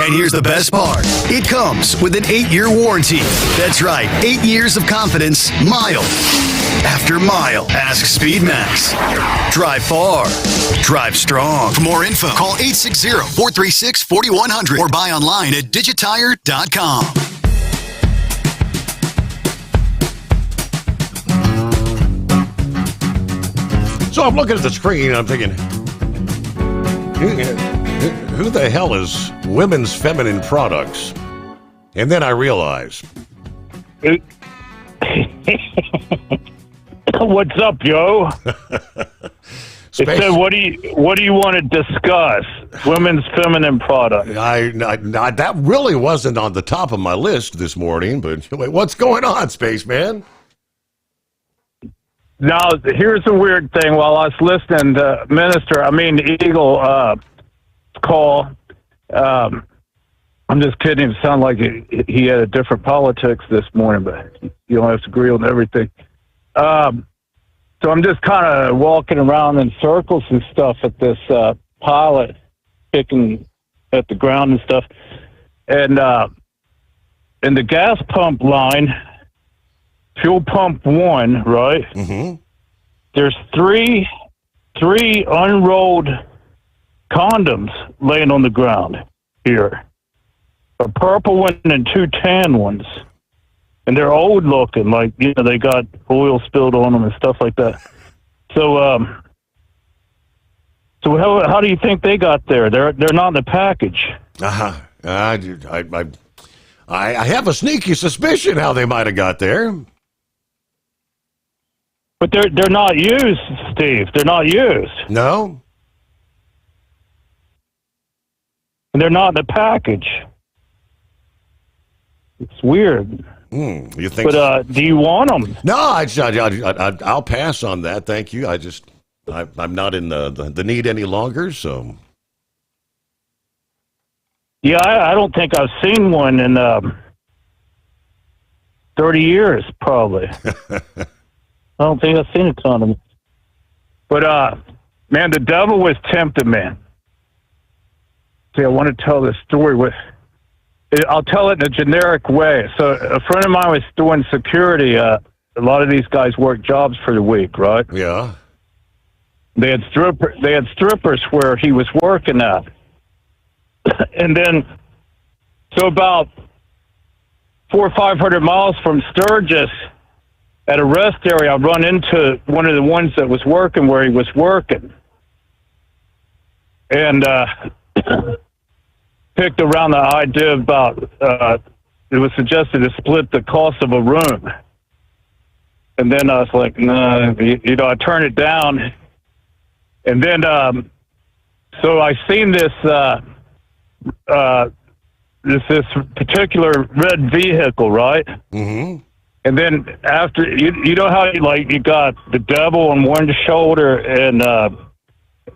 And here's the best part. It comes with an 8-year warranty. That's right, 8 years of confidence, mile after mile. Ask Speedmax. Drive far. Drive strong. For more info, call 860-436-4100 or buy online at digitire.com. So I'm looking at the screen and I'm thinking, who the hell is Women's Feminine Products? And then I realize. What's up, Joe? It said, what do you want to discuss? Women's Feminine Products. That really wasn't on the top of my list this morning, but what's going on, Spaceman? Now, here's the weird thing. While I was listening to Eagle call, I'm just kidding. It sounded like he had a different politics this morning, but you don't have to agree on everything. So I'm just kind of walking around in circles and stuff at this pilot, picking at the ground and stuff. And in the gas pump line, fuel pump 1, right? Mm-hmm. There's three unrolled condoms laying on the ground here. A purple one and 2 tan ones. And they're old looking, like, they got oil spilled on them and stuff like that. So how do you think they got there? They're not in the package. I have a sneaky suspicion how they might have got there. But they're not used, Steve. They're not used. No. And they're not in the package. It's weird. You think? But do you want them? No, I'll pass on that. Thank you. I'm not in the need any longer. So. Yeah, I don't think I've seen one in 30 years, probably. I don't think I've seen a condom. But man, the devil was tempting me. See, I want to tell this story. I'll tell it in a generic way. So a friend of mine was doing security. A lot of these guys work jobs for the week, right? Yeah. They had strippers where he was working at. And then, so about 400 or 500 miles from Sturgis, at a rest area, I run into one of the ones that was working where he was working. And picked around the idea about, it was suggested to split the cost of a room. And then I was like, no, I turned it down. And then, so I seen this this particular red vehicle, right? Mm-hmm. And then after, you know how you got the devil on one shoulder and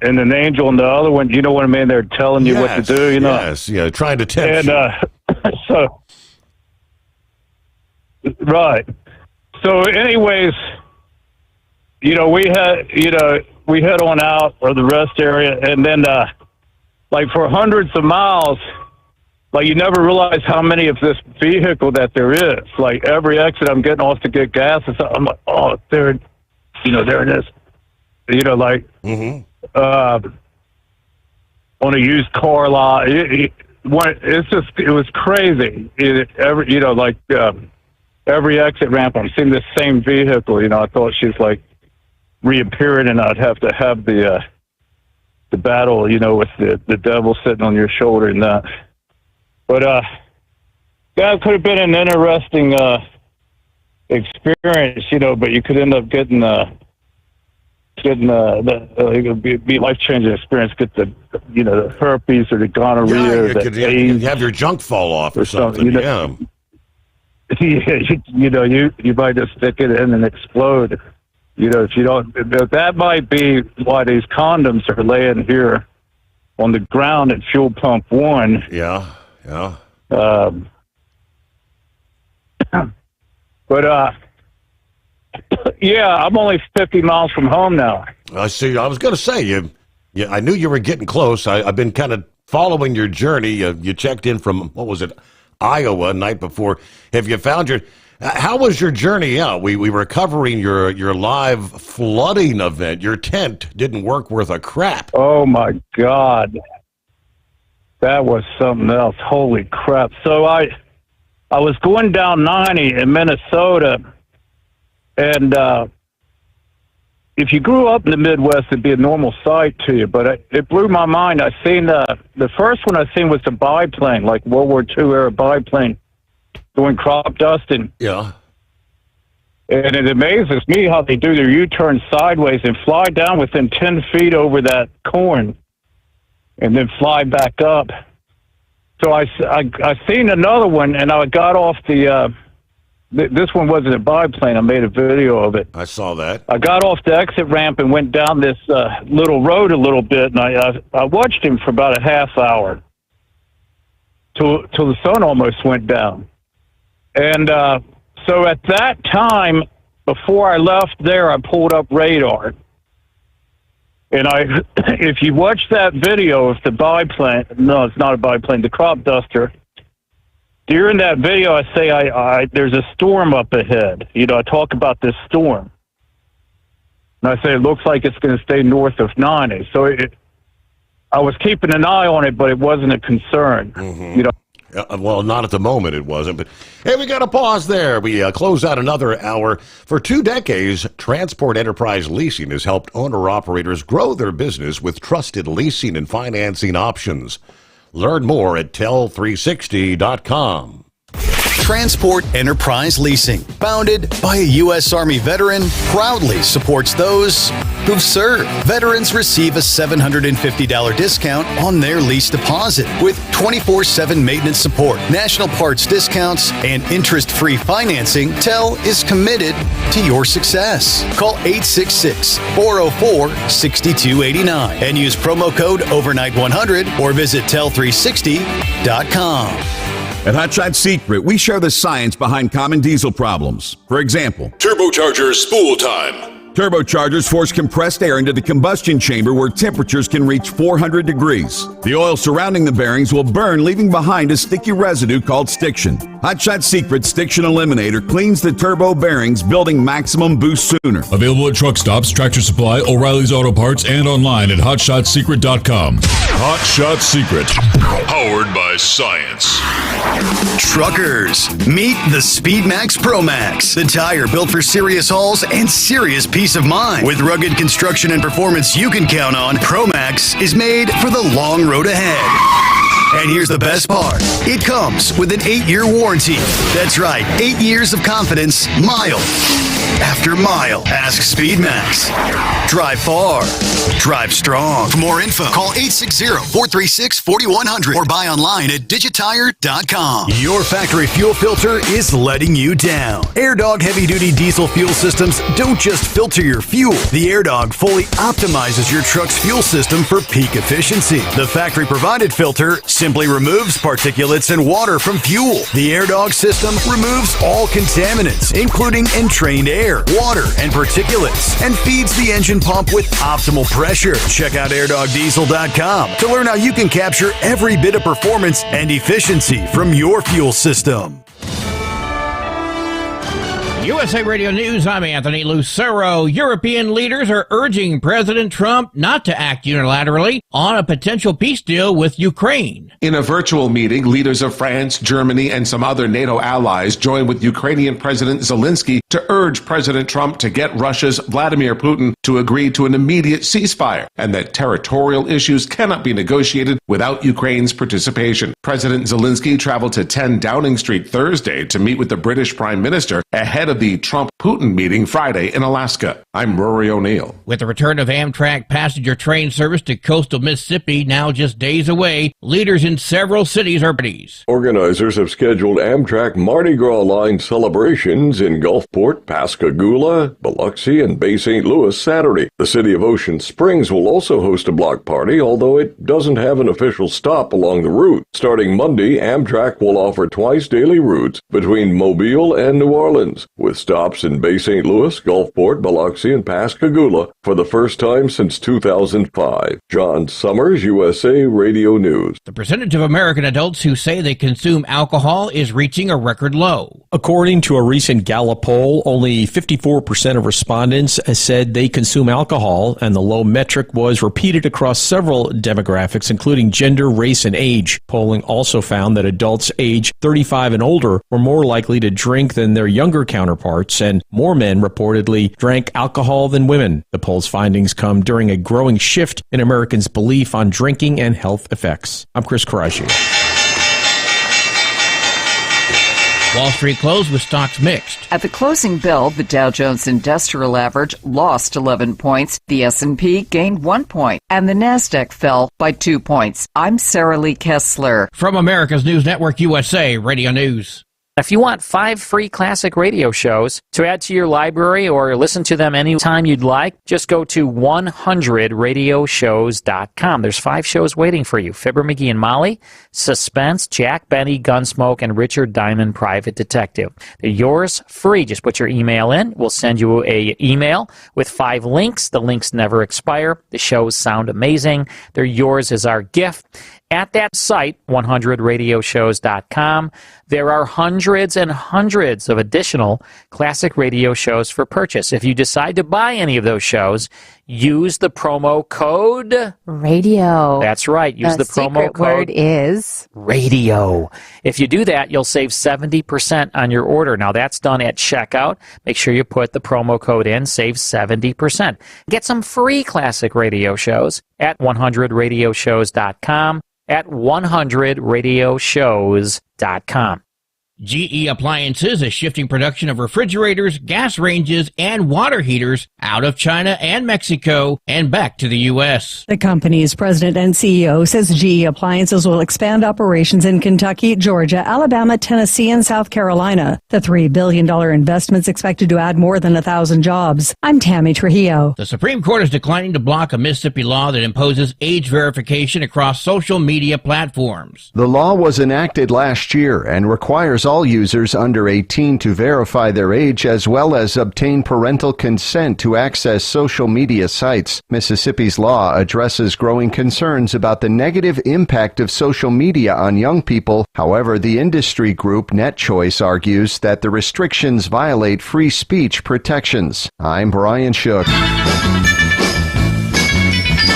an angel on the other one. You know what I mean? They're telling you what to do. You know? Yes. Yeah. Trying to tempt you. So, right. So, anyways, we head on out of the rest area, and then for hundreds of miles. You never realize how many of this vehicle that there is. Every exit I'm getting off to get gas, I'm like, oh, there it is. On a used car lot. It was crazy. Every exit ramp, I'm seeing this same vehicle. I thought she's reappearing, and I'd have to have the battle, with the devil sitting on your shoulder and that. But it could have been an interesting experience, but you could end up getting it would be life-changing experience. Get the herpes or the gonorrhea, or you have your junk fall off or something. You might just stick it in and explode. If you don't, that might be why these condoms are laying here on the ground at fuel pump 1. Yeah. Yeah. I'm only 50 miles from home now. I see. I was going to say, I knew you were getting close. I've been kind of following your journey. You checked in from, what was it, Iowa night before. Have you found how was your journey out? We were covering your live flooding event. Your tent didn't work worth a crap. Oh, my God. That was something else. Holy crap. So I was going down 90 in Minnesota, and if you grew up in the Midwest, it'd be a normal sight to you, but it blew my mind. I seen the first one I seen was a biplane, like World War II era biplane doing crop dusting. Yeah. And it amazes me how they do their U-turn sideways and fly down within 10 feet over that corn, and then fly back up. So I seen another one, and I got off this one wasn't a biplane. I made a video of it. I saw that. I got off the exit ramp and went down this little road a little bit, and I watched him for about a half hour till the sun almost went down. And so at that time, before I left there, I pulled up radar. And if you watch that video of the biplane, no, it's not a biplane, the crop duster. During that video, I say there's a storm up ahead. I talk about this storm, and I say it looks like it's going to stay north of 90. So I was keeping an eye on it, but it wasn't a concern. Mm-hmm. Well, not at the moment it wasn't, but hey, we got to pause there. We close out another hour. For 2 decades, Transport Enterprise Leasing has helped owner-operators grow their business with trusted leasing and financing options. Learn more at tell360.com. Transport Enterprise Leasing, founded by a U.S. Army veteran, proudly supports those who've served. Veterans receive a $750 discount on their lease deposit with 24/7 maintenance support, national parts discounts, and interest-free financing. TEL is committed to your success. Call 866-404-6289 and use promo code overnight100 or visit tell360.com. At Hot Shot Secret, we share the science behind common diesel problems. For example, turbocharger spool time. Turbochargers force compressed air into the combustion chamber where temperatures can reach 400 degrees. The oil surrounding the bearings will burn, leaving behind a sticky residue called stiction. Hot Shot Secret Stiction Eliminator cleans the turbo bearings, building maximum boost sooner. Available at truck stops, Tractor Supply, O'Reilly's Auto Parts, and online at hotshotsecret.com. Hot Shot Secret, powered by science. Truckers, meet the Speedmax Pro Max, the tire built for serious hauls and serious peace of mind. With rugged construction and performance you can count on, Pro Max is made for the long road ahead. And here's the best part. It comes with an 8-year warranty. That's right, 8 years of confidence, mild. after mile. Ask SpeedMax. Drive far. Drive strong. For more info, call 860-436-4100 or buy online at digitire.com. Your factory fuel filter is letting you down. AirDog heavy-duty diesel fuel systems don't just filter your fuel. The AirDog fully optimizes your truck's fuel system for peak efficiency. The factory-provided filter simply removes particulates and water from fuel. The AirDog system removes all contaminants, including entrained air, water, and particulates, and feeds the engine pump with optimal pressure. Check out airdogdiesel.com to learn how you can capture every bit of performance and efficiency from your fuel system. USA Radio News, I'm Anthony Lucero. European leaders are urging President Trump not to act unilaterally on a potential peace deal with Ukraine. In a virtual meeting, leaders of France, Germany, and some other NATO allies joined with Ukrainian President Zelensky to urge President Trump to get Russia's Vladimir Putin to agree to an immediate ceasefire and that territorial issues cannot be negotiated without Ukraine's participation. President Zelensky traveled to 10 Downing Street Thursday to meet with the British Prime Minister ahead of the Trump-Putin meeting Friday in Alaska. I'm Rory O'Neill. With the return of Amtrak passenger train service to coastal Mississippi now just days away, leaders in several cities are pleased. Organizers have scheduled Amtrak Mardi Gras line celebrations in Gulfport, Pascagoula, Biloxi, and Bay St. Louis Saturday. The city of Ocean Springs will also host a block party, although it doesn't have an official stop along the route. Starting Monday, Amtrak will offer twice daily routes between Mobile and New Orleans, with stops in Bay St. Louis, Gulfport, Biloxi, and Pascagoula for the first time since 2005. John Sommers, USA Radio News. The percentage of American adults who say they consume alcohol is reaching a record low. According to a recent Gallup poll, only 54% of respondents said they consume alcohol, and the low metric was repeated across several demographics, including gender, race, and age. Polling also found that adults age 35 and older were more likely to drink than their younger counterparts, and more men reportedly drank alcohol than women. The poll's findings come during a growing shift in Americans' belief on drinking and health effects. I'm Chris Karashi. Wall Street closed with stocks mixed. At the closing bell, the Dow Jones Industrial Average lost 11 points, the S&P gained 1 point, and the Nasdaq fell by 2 points. I'm Sarah Lee Kessler. From America's News Network, USA Radio News. If you want 5 free classic radio shows to add to your library or listen to them anytime you'd like, just go to 100radioshows.com. There's 5 shows waiting for you. Fibber, McGee and Molly, Suspense, Jack Benny, Gunsmoke, and Richard Diamond, Private Detective. They're yours free. Just put your email in. We'll send you an email with 5 links. The links never expire. The shows sound amazing. They're yours as our gift. At that site, 100radioshows.com, there are hundreds and hundreds of additional classic radio shows for purchase. If you decide to buy any of those shows, use the promo code radio. That's right. Use the promo code. Word is radio. If you do that, you'll save 70% on your order. Now, that's done at checkout. Make sure you put the promo code in, save 70%. Get some free classic radio shows at 100radioshows.com. At 100radioshows.com. GE Appliances is shifting production of refrigerators, gas ranges, and water heaters out of China and Mexico and back to the U.S. The company's president and CEO says GE Appliances will expand operations in Kentucky, Georgia, Alabama, Tennessee, and South Carolina. The $3 billion investment's expected to add more than 1,000 jobs. I'm Tammy Trujillo. The Supreme Court is declining to block a Mississippi law that imposes age verification across social media platforms. The law was enacted last year and requires all users under 18 to verify their age as well as obtain parental consent to access social media sites. Mississippi's law addresses growing concerns about the negative impact of social media on young people. However, the industry group NetChoice argues that the restrictions violate free speech protections. I'm Brian Shook.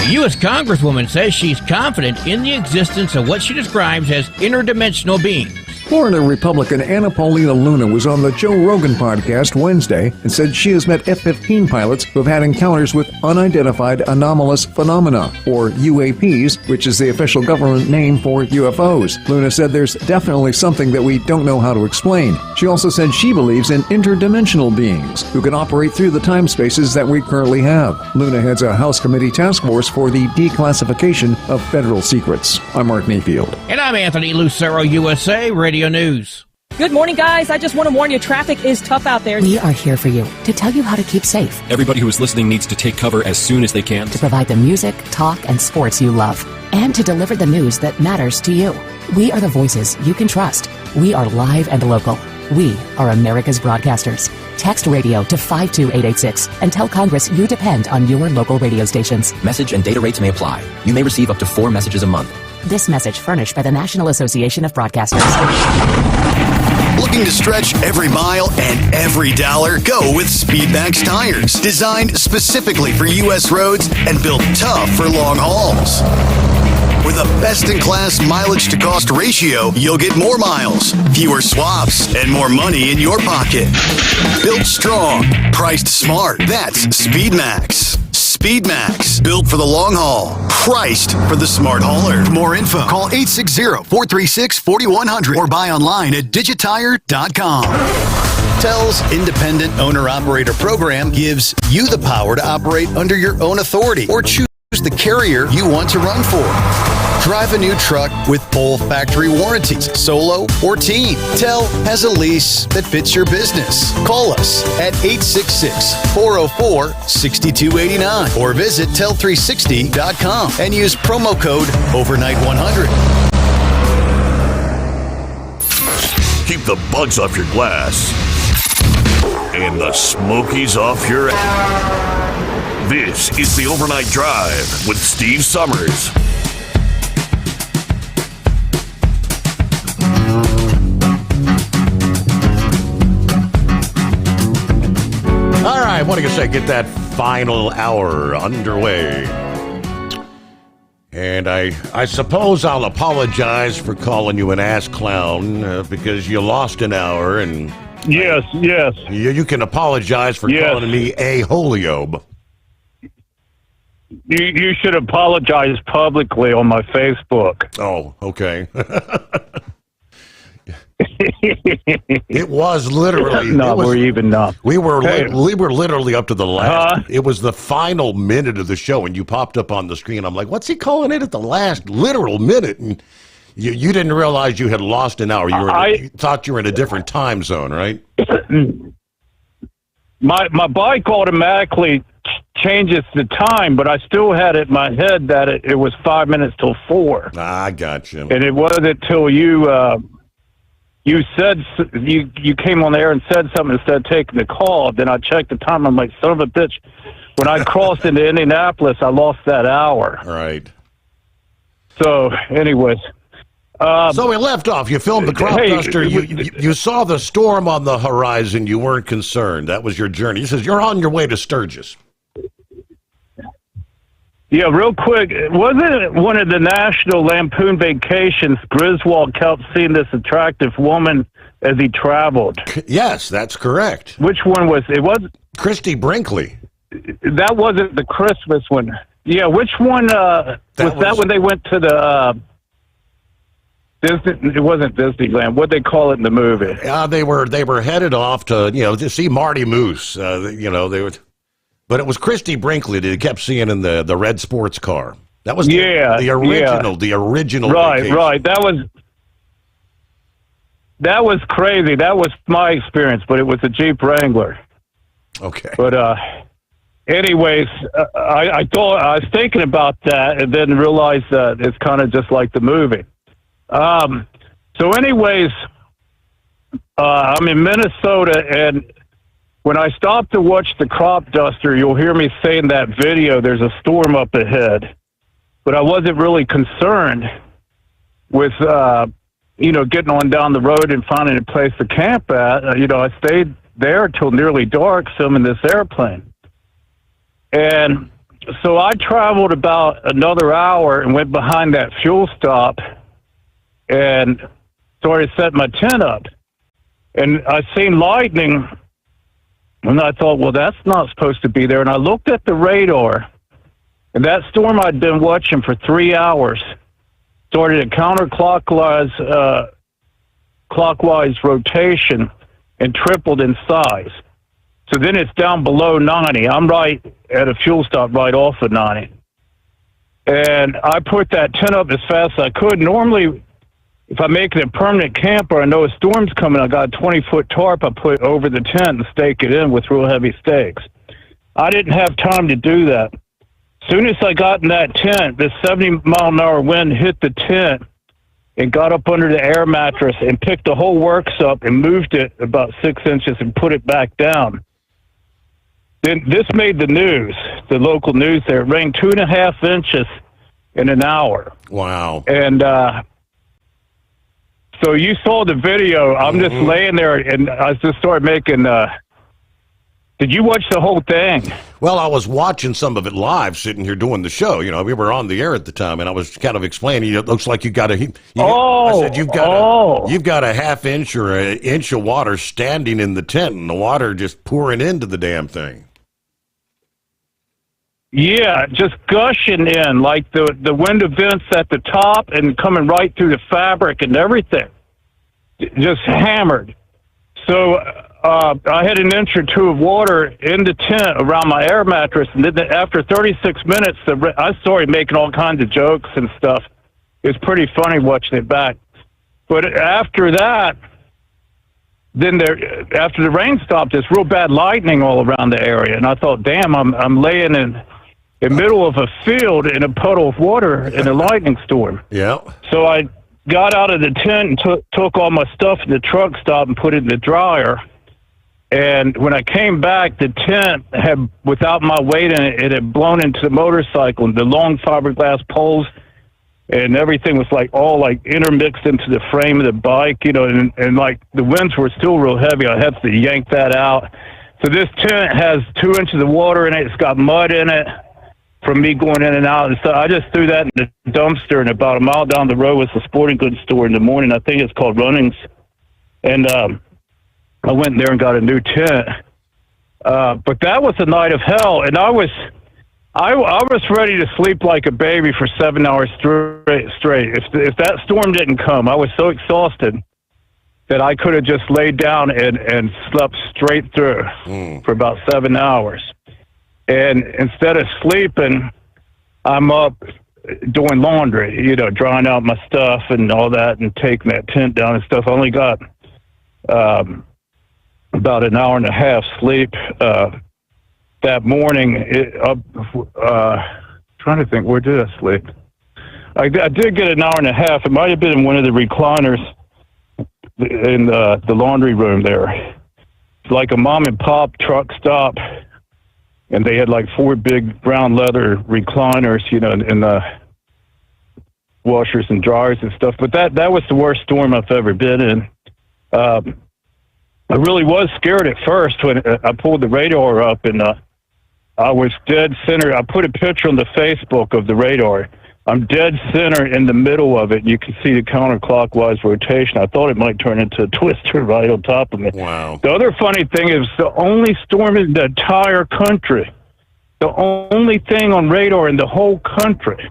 A U.S. Congresswoman says she's confident in the existence of what she describes as interdimensional beings. Florida Republican Anna Paulina Luna was on the Joe Rogan podcast Wednesday and said she has met F-15 pilots who have had encounters with unidentified anomalous phenomena, or UAPs, which is the official government name for UFOs. Luna said there's definitely something that we don't know how to explain. She also said she believes in interdimensional beings who can operate through the time spaces that we currently have. Luna heads a House Committee task force for the declassification of federal secrets. I'm Mark Mayfield. And I'm Anthony Lucero, USA Radio News. Good morning, guys. I just want to warn you, traffic is tough out there. We are here for you to tell you how to keep safe. Everybody who is listening needs to take cover as soon as they can. To provide the music, talk, and sports you love. And to deliver the news that matters to you. We are the voices you can trust. We are live and local. We are America's broadcasters. Text radio to 52886 and tell Congress you depend on your local radio stations. Message and data rates may apply. You may receive up to 4 messages a month. This message furnished by the National Association of Broadcasters. Looking to stretch every mile and every dollar? Go with Speedmax tires. Designed specifically for U.S. roads and built tough for long hauls. With a best-in-class mileage-to-cost ratio, you'll get more miles, fewer swaps, and more money in your pocket. Built strong, priced smart. That's Speedmax. Speedmax, built for the long haul, priced for the smart hauler. For more info, call 860-436-4100 or buy online at digitire.com. TEL's independent owner-operator program gives you the power to operate under your own authority or choose the carrier you want to run for. Drive a new truck with full factory warranties, solo or team. TEL has a lease that fits your business. Call us at 866-404-6289 or visit tel360.com and use promo code overnight100. Keep the bugs off your glass and the smokies off your ass. This is the Overnight Drive with Steve Sommers. All right, what do you say? Get that final hour underway. And I suppose I'll apologize for calling you an ass clown because you lost an hour. And yes. You can apologize for calling me a holiobe. You should apologize publicly on my Facebook. Oh, okay. It was literally. No, we're even not. We were literally up to the last. It was the final minute of the show, and you popped up on the screen. I'm like, "What's he calling it at the last literal minute?" And you didn't realize you had lost an hour. You thought you were in a different time zone, right? My bike automatically changes the time, but I still had it in my head that it was 5 minutes till 4. I got you. And it wasn't till you said you came on the air and said something instead of taking the call. Then I checked the time. I'm like, son of a bitch. When I crossed into Indianapolis, I lost that hour. Right. So, anyways. So we left off. You filmed the crop duster. You saw the storm on the horizon. You weren't concerned. That was your journey. He says you're on your way to Sturgis. Yeah, real quick. Wasn't it one of the National Lampoon Vacations? Griswold kept seeing this attractive woman as he traveled. Yes, that's correct. Which one was it? Was Christy Brinkley? That wasn't the Christmas one. Yeah, which one was that when they went to the Disney? It wasn't Disneyland. What they call it in the movie? They were headed off to see Marty Moose. They were. But it was Christy Brinkley that he kept seeing in the red sports car. That was the original. Right. That was crazy. That was my experience, but it was a Jeep Wrangler. Okay. But anyways, I thought I was thinking about that, and then realized that it's kind of just like the movie. So, anyways, I'm in Minnesota, and when I stop to watch the crop duster, you'll hear me say in that video, there's a storm up ahead. But I wasn't really concerned with, getting on down the road and finding a place to camp at. I stayed there till nearly dark, filming this airplane. And so I traveled about another hour and went behind that fuel stop. And started setting my tent up. And I seen lightning, and I thought, well, that's not supposed to be there. And I looked at the radar, and that storm I'd been watching for 3 hours started a counterclockwise clockwise rotation and tripled in size. So then it's down below 90. I'm right at a fuel stop right off of 90. And I put that tent up as fast as I could. Normally, if I make it a permanent camp or I know a storm's coming, I got a 20-foot tarp I put over the tent and stake it in with real heavy stakes. I didn't have time to do that. As soon as I got in that tent, the 70-mile-an-hour wind hit the tent and got up under the air mattress and picked the whole works up and moved it about 6 inches and put it back down. Then this made the news, the local news there. It rained 2.5 inches in an hour. Wow. And so you saw the video. I'm just laying there, and I just started making... did you watch the whole thing? Well, I was watching some of it live, sitting here doing the show. You know, we were on the air at the time, and I was kind of explaining. It looks like you got a. I said you've got a half inch or an inch of water standing in the tent, and the water just pouring into the damn thing. Yeah, just gushing in like the window vents at the top and coming right through the fabric and everything. Just hammered. So. I had an inch or two of water in the tent around my air mattress, and then after 36 minutes, I started making all kinds of jokes and stuff. It was pretty funny watching it back. But after that, after the rain stopped, there's real bad lightning all around the area, and I thought, damn, I'm laying in the middle of a field in a puddle of water in a lightning storm. Yeah. So I got out of the tent and took all my stuff in the truck stop and put it in the dryer. And when I came back, the tent had, without my weight in it, it had blown into the motorcycle, and the long fiberglass poles and everything was all intermixed into the frame of the bike, you know, and like the winds were still real heavy. I had to yank that out. So this tent has 2 inches of water in it. It's got mud in it from me going in and out. And so I just threw that in the dumpster, and about a mile down the road was a sporting goods store in the morning. I think it's called Runnings. And, I went there and got a new tent, but that was a night of hell, and I was ready to sleep like a baby for 7 hours straight. If that storm didn't come, I was so exhausted that I could have just laid down and slept straight through for about 7 hours. And instead of sleeping, I'm up doing laundry, you know, drying out my stuff and all that, and taking that tent down and stuff. I only got about an hour and a half sleep that morning. Trying to think, where did I sleep? I did get an hour and a half. It might have been in one of the recliners in the laundry room there. It's like a mom and pop truck stop, and they had like 4 big brown leather recliners, you know, in the washers and dryers and stuff. But that was the worst storm I've ever been in. I really was scared at first when I pulled the radar up, and I was dead center. I put a picture on the Facebook of the radar. I'm dead center in the middle of it. You can see the counterclockwise rotation. I thought it might turn into a twister right on top of me. Wow. The other funny thing is the only storm in the entire country, the only thing on radar in the whole country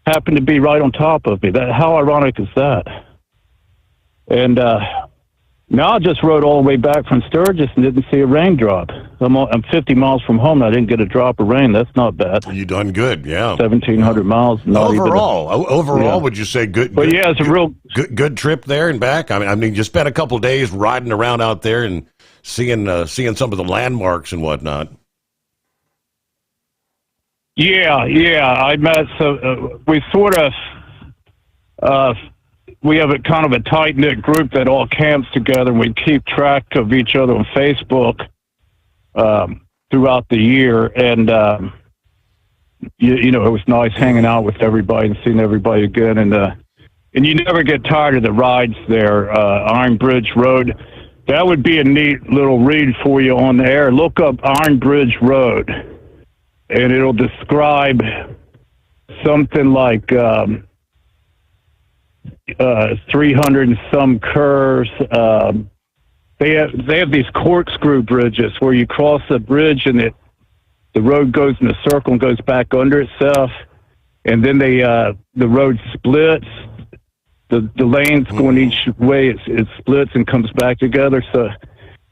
happened to be right on top of me. How ironic is that? And now I just rode all the way back from Sturgis and didn't see a raindrop. I'm 50 miles from home, and I didn't get a drop of rain. That's not bad. You done good, yeah. 1,700 miles. Overall, would you say good? But yeah, it's a real good trip there and back. I mean, you spent a couple of days riding around out there and seeing some of the landmarks and whatnot. Yeah. I met we sort of. We have a kind of a tight-knit group that all camps together, and we keep track of each other on Facebook throughout the year. And, you know, it was nice hanging out with everybody and seeing everybody again. And you never get tired of the rides there. Iron Bridge Road, that would be a neat little read for you on the air. Look up Iron Bridge Road, and it'll describe something like... 300 and some curves. They have these corkscrew bridges where you cross the bridge and the road goes in a circle and goes back under itself, and then the road splits. The lanes going each way. It splits and comes back together. So,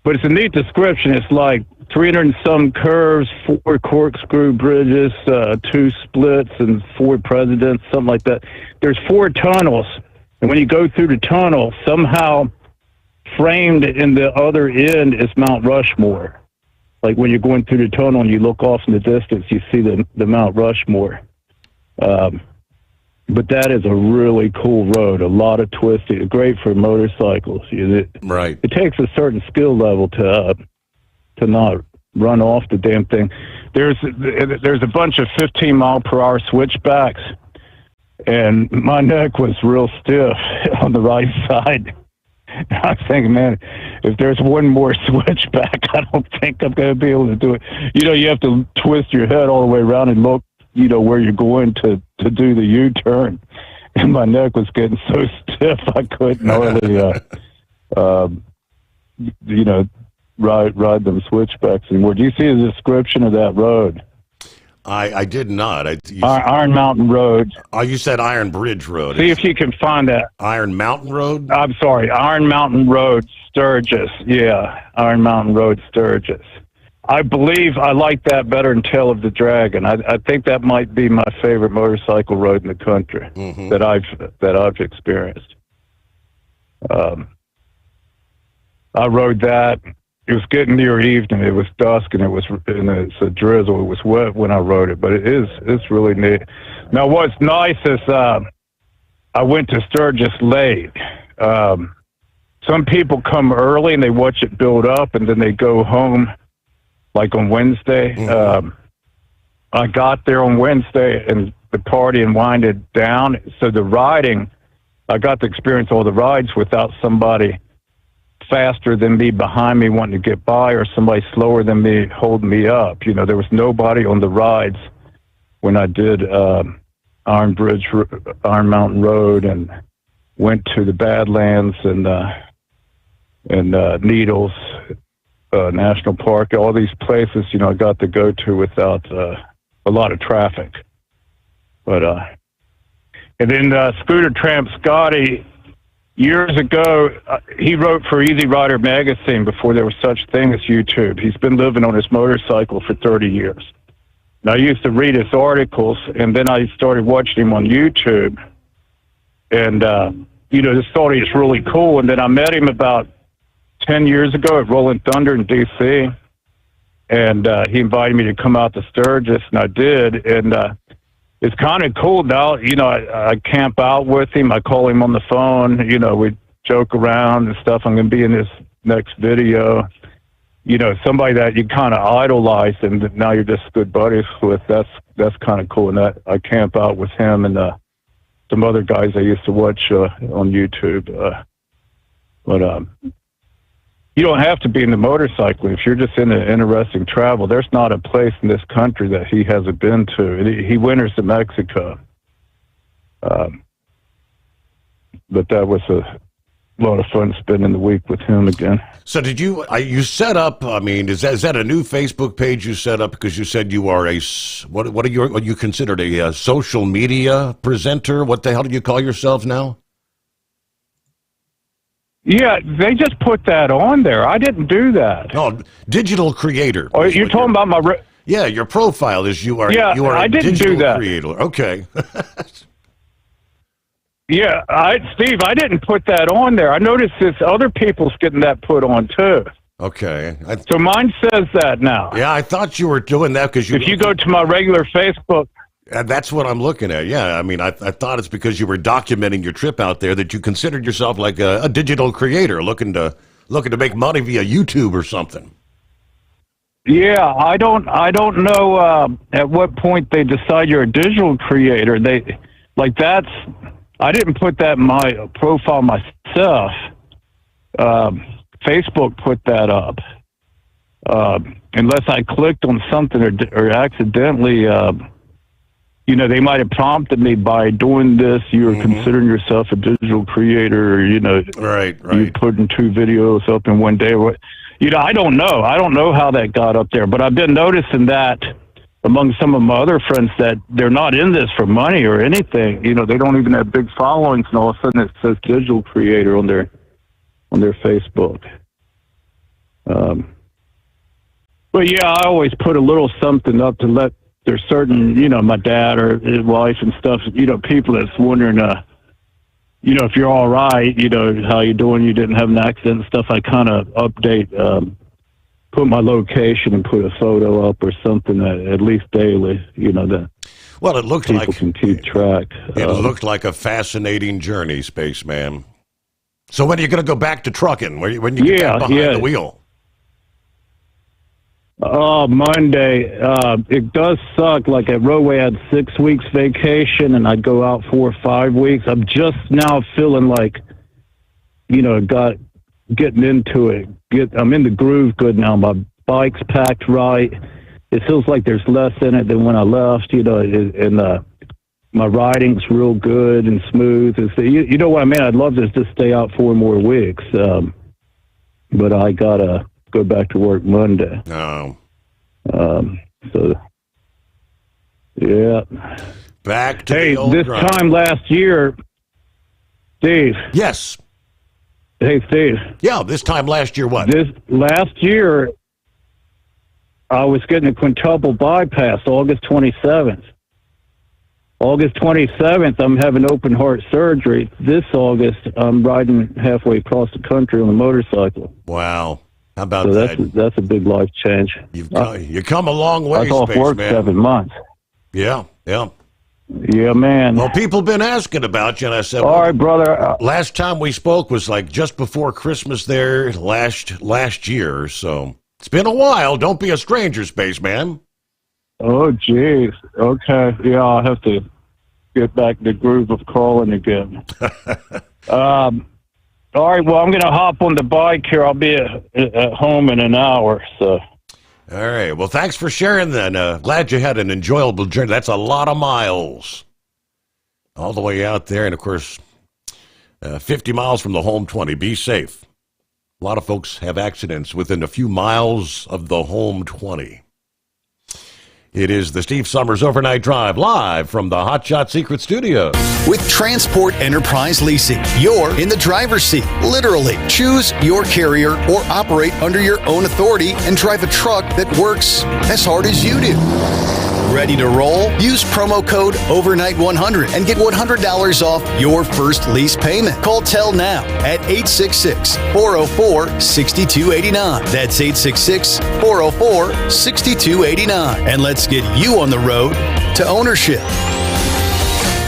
but it's a neat description. It's like 300 and some curves, 4 corkscrew bridges, 2 splits, and 4 presidents, something like that. There's 4 tunnels, and when you go through the tunnel, somehow framed in the other end is Mount Rushmore. Like when you're going through the tunnel and you look off in the distance, you see the Mount Rushmore. But that is a really cool road. A lot of twisting. Great for motorcycles. Right. It takes a certain skill level to not run off the damn thing. There's a bunch of 15-mile-per-hour switchbacks, and my neck was real stiff on the right side. I was thinking, man, if there's one more switchback, I don't think I'm going to be able to do it. You have to twist your head all the way around and look, where you're going to do the U-turn. And my neck was getting so stiff I couldn't hardly, ride them switchbacks anymore. Do you see the description of that road? I did not. Iron Mountain Road. Oh, you said Iron Bridge Road. See if you can find that. Iron Mountain Road? I'm sorry, Iron Mountain Road, Sturgis. Yeah, Iron Mountain Road, Sturgis. I believe I like that better than Tail of the Dragon. I think that might be my favorite motorcycle road in the country that I've experienced. I rode that. It was getting near evening. It was dusk, and it's a drizzle. It was wet when I rode it, but it's really neat. Now, what's nice is I went to Sturgis late. Some people come early and they watch it build up, and then they go home, like on Wednesday. I got there on Wednesday, and the party and winded down. So the riding, I got to experience all the rides without somebody faster than me behind me wanting to get by, or somebody slower than me holding me up. There was nobody on the rides when I did Iron Mountain Road, and went to the Badlands and Needles National Park. All these places, I got to go to without a lot of traffic. But and then Scooter Tramp Scotty, years ago, he wrote for Easy Rider magazine before there was such thing as YouTube. He's been living on his motorcycle for 30 years. And I used to read his articles, and then I started watching him on YouTube. And, just thought he was really cool. And then I met him about 10 years ago at Rolling Thunder in D.C., and he invited me to come out to Sturgis, and I did. And it's kind of cool now. I camp out with him. I call him on the phone. We joke around and stuff. I'm going to be in his next video. Somebody that you kind of idolize, and now you're just good buddies with. That's kind of cool. And that I camp out with him and some other guys I used to watch on YouTube. But you don't have to be into motorcycling. If you're just into interesting travel, there's not a place in this country that he hasn't been to. He winters in Mexico. But that was a lot of fun spending the week with him again. So did you set up, is that a new Facebook page you set up because you said you are what you considered a social media presenter? What the hell do you call yourself now? Yeah, they just put that on there. I didn't do that. No, digital creator. Oh, you're talking about my... Yeah, your profile is you are I a didn't digital do that. creator. Okay. Yeah, Steve, I didn't put that on there. I noticed this other people's getting that put on too. Okay. So mine says that now. Yeah, I thought you were doing that because if you go to my regular Facebook... That's what I'm looking at. Yeah, I thought it's because you were documenting your trip out there that you considered yourself like a digital creator looking to make money via YouTube or something. Yeah, I don't know at what point they decide you're a digital creator. I didn't put that in my profile myself. Facebook put that up. Unless I clicked on something or accidentally they might have prompted me by doing this. You're considering yourself a digital creator. Right. You're putting 2 videos up in one day. I don't know. I don't know how that got up there, but I've been noticing that among some of my other friends that they're not in this for money or anything. They don't even have big followings, and all of a sudden it says digital creator on their Facebook. But yeah, I always put a little something up to let there's certain, my dad or his wife and stuff, people that's wondering, if you're all right, how you doing, you didn't have an accident and stuff. I kind of update, put my location and put a photo up or something at least daily, that well, it looked people like can keep track. It looked like a fascinating journey, Spaceman. So when are you going to go back to trucking? When you get back behind the wheel? Monday. It does suck. Like at Roadway, I had 6 weeks vacation, and I'd go out 4 or 5 weeks. I'm just now feeling like, getting into it. I'm in the groove good now. My bike's packed right. It feels like there's less in it than when I left, and my riding's real good and smooth. You know what I mean? I'd love to just stay out 4 more weeks, but I got to go back to work Monday. Oh. So, yeah. Back to the old this grind. time last year, Steve. Yes. Hey, Steve. Yeah, this time last year, what? This last year, I was getting a quintuple bypass, August 27th. August 27th, I'm having open heart surgery. This August, I'm riding halfway across the country on a motorcycle. Wow. How about so that? That's a big life change. You come a long way, I was off work Spaceman. 7 months. Yeah. Yeah, man. Well, people have been asking about you, and I said, all right, brother. Last time we spoke was like just before Christmas there last year, so it's been a while. Don't be a stranger, Spaceman. Oh, geez. Okay. Yeah, I'll have to get back in the groove of calling again. All right, well, I'm going to hop on the bike here. I'll be at home in an hour, so. All right. Well, thanks for sharing then. Glad you had an enjoyable journey. That's a lot of miles. All the way out there. And, of course, 50 miles from the home 20. Be safe. A lot of folks have accidents within a few miles of the home 20. It is the Steve Sommers Overnight Drive, live from the Hot Shot Secret Studios. With Transport Enterprise Leasing, you're in the driver's seat, literally. Choose your carrier or operate under your own authority and drive a truck that works as hard as you do. Ready to roll? Use promo code OVERNIGHT100 and get $100 off your first lease payment. Call Tell now at 866-404-6289. That's 866-404-6289. And let's get you on the road to ownership.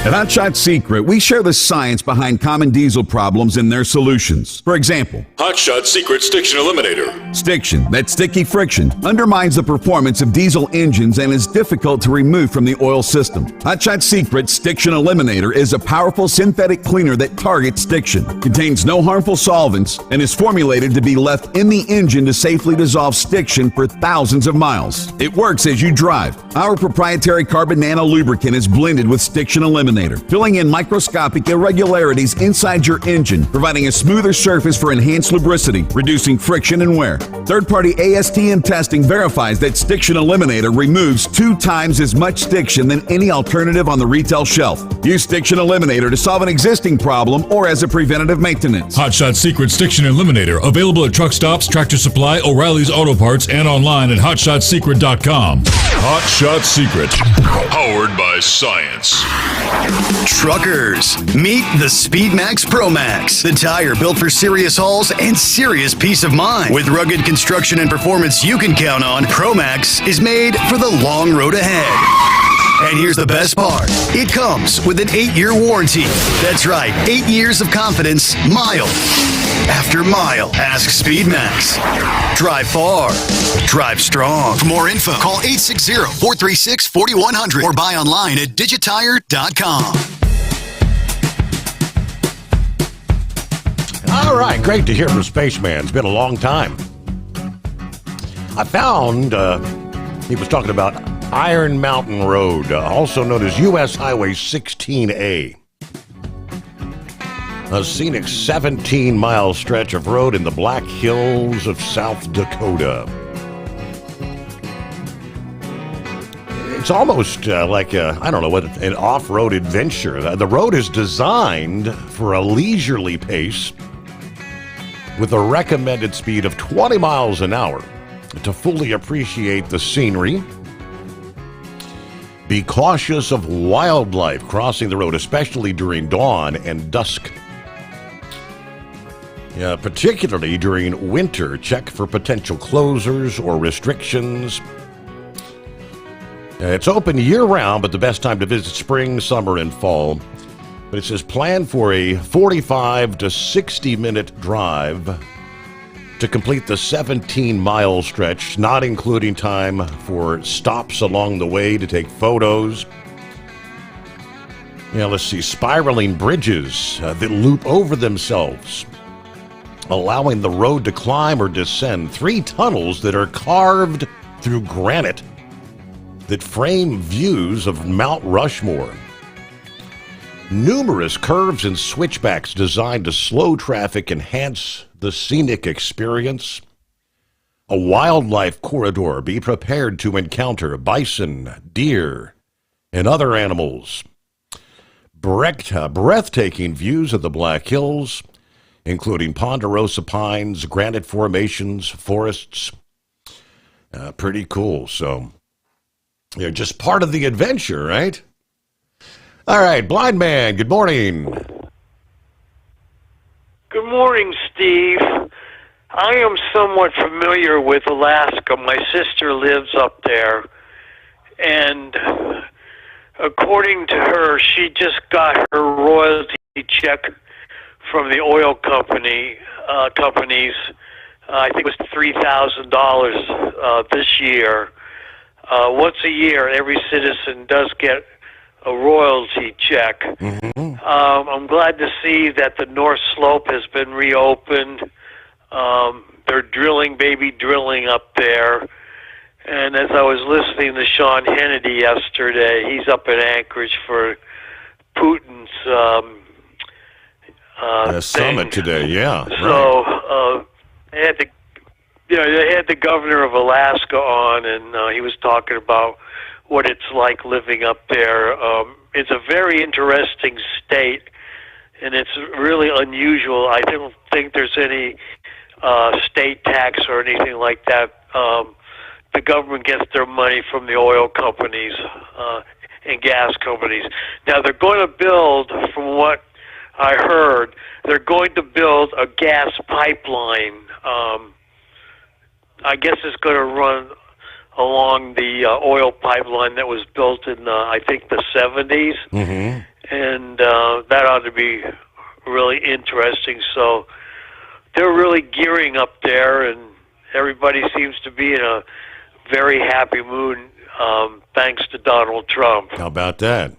At Hot Shot Secret, we share the science behind common diesel problems and their solutions. For example, Hot Shot Secret Stiction Eliminator. Stiction, that sticky friction, undermines the performance of diesel engines and is difficult to remove from the oil system. Hot Shot Secret Stiction Eliminator is a powerful synthetic cleaner that targets stiction, contains no harmful solvents, and is formulated to be left in the engine to safely dissolve stiction for thousands of miles. It works as you drive. Our proprietary carbon nano lubricant is blended with Stiction Eliminator, filling in microscopic irregularities inside your engine, providing a smoother surface for enhanced lubricity, reducing friction and wear. Third-party ASTM testing verifies that Stiction Eliminator removes 2 times as much stiction than any alternative on the retail shelf. Use Stiction Eliminator to solve an existing problem or as a preventative maintenance. Hot Shot Secret Stiction Eliminator, available at truck stops, Tractor Supply, O'Reilly's Auto Parts, and online at hotshotsecret.com. Hot Shot Secret, powered by science. Truckers, meet the Speedmax Pro Max, the tire built for serious hauls and serious peace of mind. With rugged construction and performance you can count on, Pro Max is made for the long road ahead. And here's the best part. It comes with an 8-year warranty. That's right, 8 years of confidence, mile after mile. Ask Speedmax. Drive far. Drive strong. For more info, call 860-436-4100 or buy online at digitire.com. All right, great to hear from Spaceman. It's been a long time. I found, he was talking about Iron Mountain Road, also known as U.S. Highway 16A. A scenic 17-mile stretch of road in the Black Hills of South Dakota. It's almost like an off-road adventure. The road is designed for a leisurely pace with a recommended speed of 20 miles an hour to fully appreciate the scenery. Be cautious of wildlife crossing the road, especially during dawn and dusk. Particularly during winter, check for potential closures or restrictions. It's open year-round, but the best time to visit spring, summer, and fall. But it says plan for a 45 to 60-minute drive to complete the 17-mile stretch, not including time for stops along the way to take photos. Let's see, spiraling bridges that loop over themselves, allowing the road to climb or descend. 3 tunnels that are carved through granite that frame views of Mount Rushmore. Numerous curves and switchbacks designed to slow traffic, enhance the scenic experience. A wildlife corridor. Be prepared to encounter bison, deer, and other animals. Breathtaking views of the Black Hills, including ponderosa pines, granite formations, forests. Pretty cool. So, just part of the adventure, right? All right, Blind Man, good morning. Good morning, Steve. I am somewhat familiar with Alaska. My sister lives up there, and according to her, she just got her royalty check from the oil companies. I think it was $3,000 this year. Once a year, every citizen does get a royalty check. Mm-hmm. I'm glad to see that the North Slope has been reopened. They're drilling up there. And as I was listening to Sean Hannity yesterday, he's up in Anchorage for Putin's summit today, yeah. So they had the governor of Alaska on, and he was talking about what it's like living up there. It's a very interesting state, and it's really unusual. I don't think there's any state tax or anything like that. The government gets their money from the oil companies and gas companies. Now, they're going to build, from what I heard, they're going to build a gas pipeline. I guess it's going to run along the oil pipeline that was built in, I think, the 70s. Mm-hmm. And that ought to be really interesting. So they're really gearing up there, and everybody seems to be in a very happy mood thanks to Donald Trump. How about that?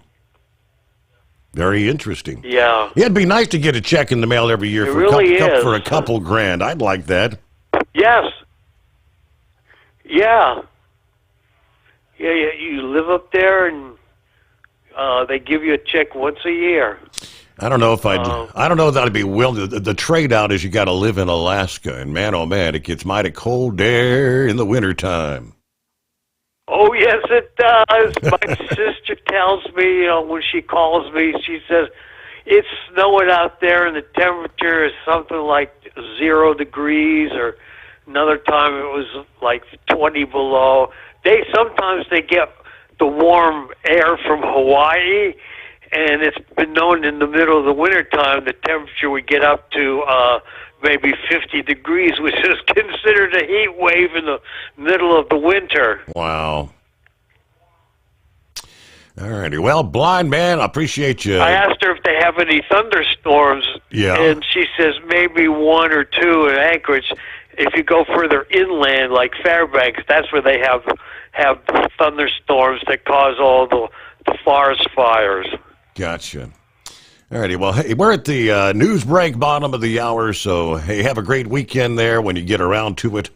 Very interesting. Yeah. It'd be nice to get a check in the mail every year for a couple grand. I'd like that. Yes. Yeah. Yeah, you live up there, and they give you a check once a year. I don't know if I don't know that I'd be willing to. The trade out is you got to live in Alaska, and man, oh man, it gets mighty cold there in the wintertime. Oh yes, it does. My sister tells me, when she calls me, she says it's snowing out there, and the temperature is something like 0 degrees, or another time it was like 20 below. Sometimes they get the warm air from Hawaii, and it's been known in the middle of the wintertime the temperature would get up to maybe 50 degrees, which is considered a heat wave in the middle of the winter. Wow. All righty. Well, Blind Man, I appreciate you. I asked her if they have any thunderstorms, and she says maybe 1 or 2 in Anchorage. If you go further inland, like Fairbanks, that's where they have thunderstorms that cause all the forest fires. Gotcha. All righty. Well, hey, we're at the news break, bottom of the hour, so hey, have a great weekend there when you get around to it.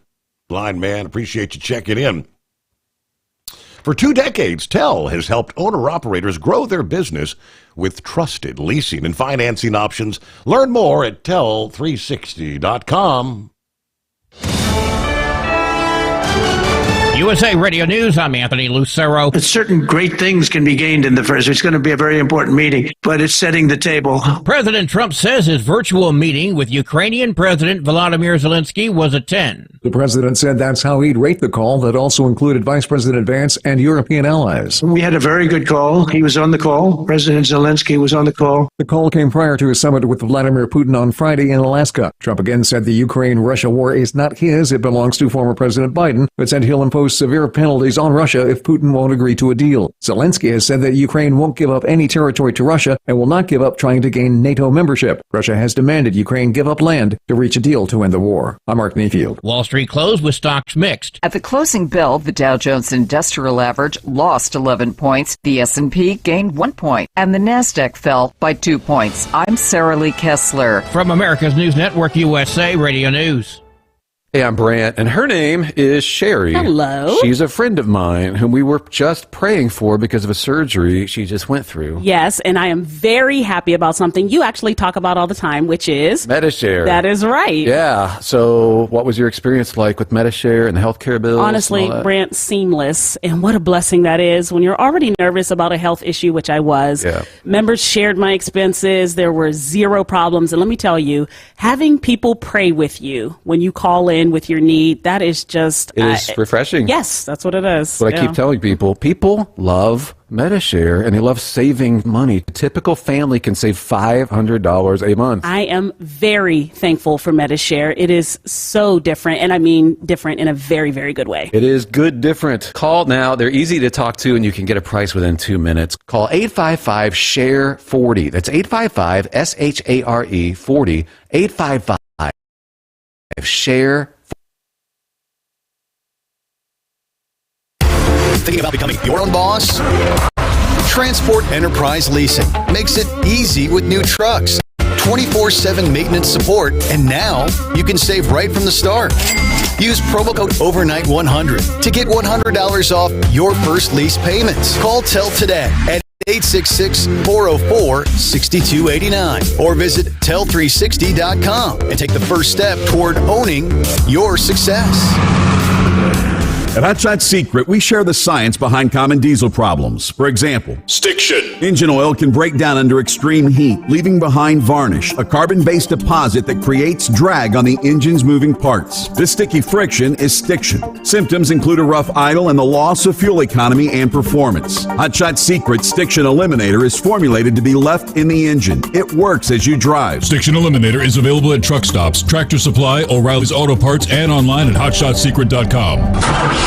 Blind Man, appreciate you checking in. For 2 decades, TEL has helped owner-operators grow their business with trusted leasing and financing options. Learn more at tel360.com. USA Radio News, I'm Anthony Lucero. Certain great things can be gained in the first. It's going to be a very important meeting, but it's setting the table. President Trump says his virtual meeting with Ukrainian President Volodymyr Zelensky was a 10. The president said that's how he'd rate the call that also included Vice President Vance and European allies. We had a very good call. He was on the call. President Zelensky was on the call. The call came prior to a summit with Vladimir Putin on Friday in Alaska. Trump again said the Ukraine-Russia war is not his. It belongs to former President Biden, but said he'll impose severe penalties on Russia if Putin won't agree to a deal. Zelensky has said that Ukraine won't give up any territory to Russia and will not give up trying to gain NATO membership. Russia has demanded Ukraine give up land to reach a deal to end the war. I'm Mark Mayfield. Wall Street closed with stocks mixed. At the closing bell, the Dow Jones Industrial Average lost 11 points, the S&P gained 1 point, and the Nasdaq fell by 2 points. I'm Sarah Lee Kessler. From America's News Network, USA Radio News. Hey, I'm Brant, and her name is Sherry. Hello. She's a friend of mine whom we were just praying for because of a surgery she just went through. Yes, and I am very happy about something you actually talk about all the time, which is MediShare. That is right. Yeah. So what was your experience like with MediShare and the healthcare bills? Honestly, Brant, seamless. And what a blessing that is when you're already nervous about a health issue, which I was. Yeah. Members shared my expenses. There were zero problems. And let me tell you, having people pray with you when you call in with your need, that is just... It is refreshing. Yes, that's what it is. What I keep telling people love MediShare and they love saving money. A typical family can save $500 a month. I am very thankful for MediShare. It is so different, and I mean different in a very, very good way. It is good different. Call now. They're easy to talk to, and you can get a price within 2 minutes. Call 855-SHARE-40. That's 855-SHARE 40. 855-SHARE. Thinking about becoming your own boss? Transport Enterprise Leasing makes it easy with new trucks. 24/7 maintenance support, and now you can save right from the start. Use promo code OVERNIGHT100 to get $100 off your first lease payments. Call TEL today at 866-404-6289 or visit tel360.com and take the first step toward owning your success. At Hot Shot Secret, we share the science behind common diesel problems. For example, stiction. Engine oil can break down under extreme heat, leaving behind varnish, a carbon-based deposit that creates drag on the engine's moving parts. This sticky friction is stiction. Symptoms include a rough idle and the loss of fuel economy and performance. Hot Shot Secret Stiction Eliminator is formulated to be left in the engine. It works as you drive. Stiction Eliminator is available at truck stops, Tractor Supply, O'Reilly's Auto Parts, and online at hotshotsecret.com.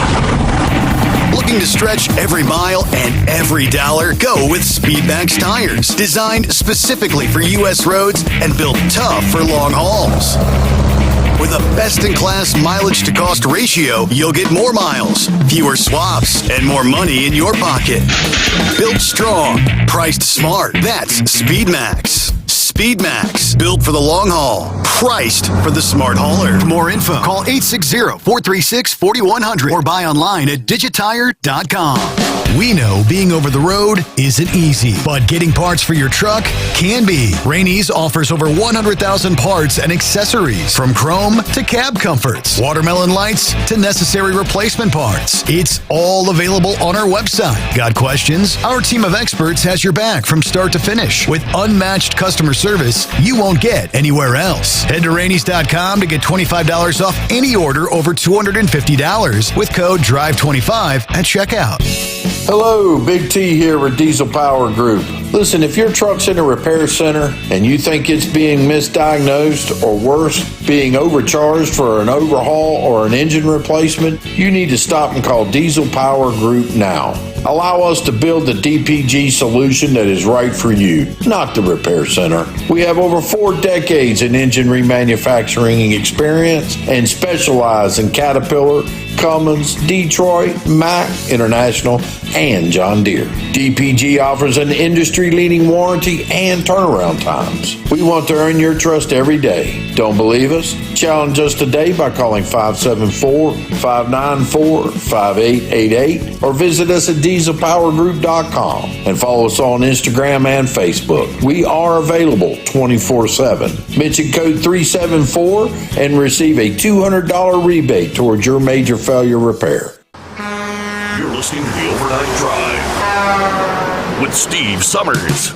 Looking to stretch every mile and every dollar? Go with Speedmax tires, designed specifically for U.S. roads and built tough for long hauls. With a best-in-class mileage-to-cost ratio, you'll get more miles, fewer swaps, and more money in your pocket. Built strong, priced smart. That's Speedmax. Speedmax, built for the long haul, priced for the smart hauler. For more info, call 860-436-4100 or buy online at digitire.com. We know being over the road isn't easy, but getting parts for your truck can be. Rainey's offers over 100,000 parts and accessories, from chrome to cab comforts, watermelon lights to necessary replacement parts. It's all available on our website. Got questions? Our team of experts has your back from start to finish with unmatched customer service you won't get anywhere else. Head to Rainey's.com to get $25 off any order over $250 with code DRIVE25 at checkout. Hello, Big T here with Diesel Power Group. Listen, if your truck's in a repair center and you think it's being misdiagnosed or worse, being overcharged for an overhaul or an engine replacement, you need to stop and call Diesel Power Group now. Allow us to build the DPG solution that is right for you, not the repair center. We have over 4 decades in engine remanufacturing experience and specialize in Caterpillar, Cummins, Detroit, Mack, International, and John Deere. DPG offers an industry-leading warranty and turnaround times. We want to earn your trust every day. Don't believe us? Challenge us today by calling 574-594-5888 or visit us at dieselpowergroup.com and follow us on Instagram and Facebook. We are available 24/7. Mention code 374 and receive a $200 rebate towards your major failure repair. You're listening to the Overnight Drive with Steve Sommers.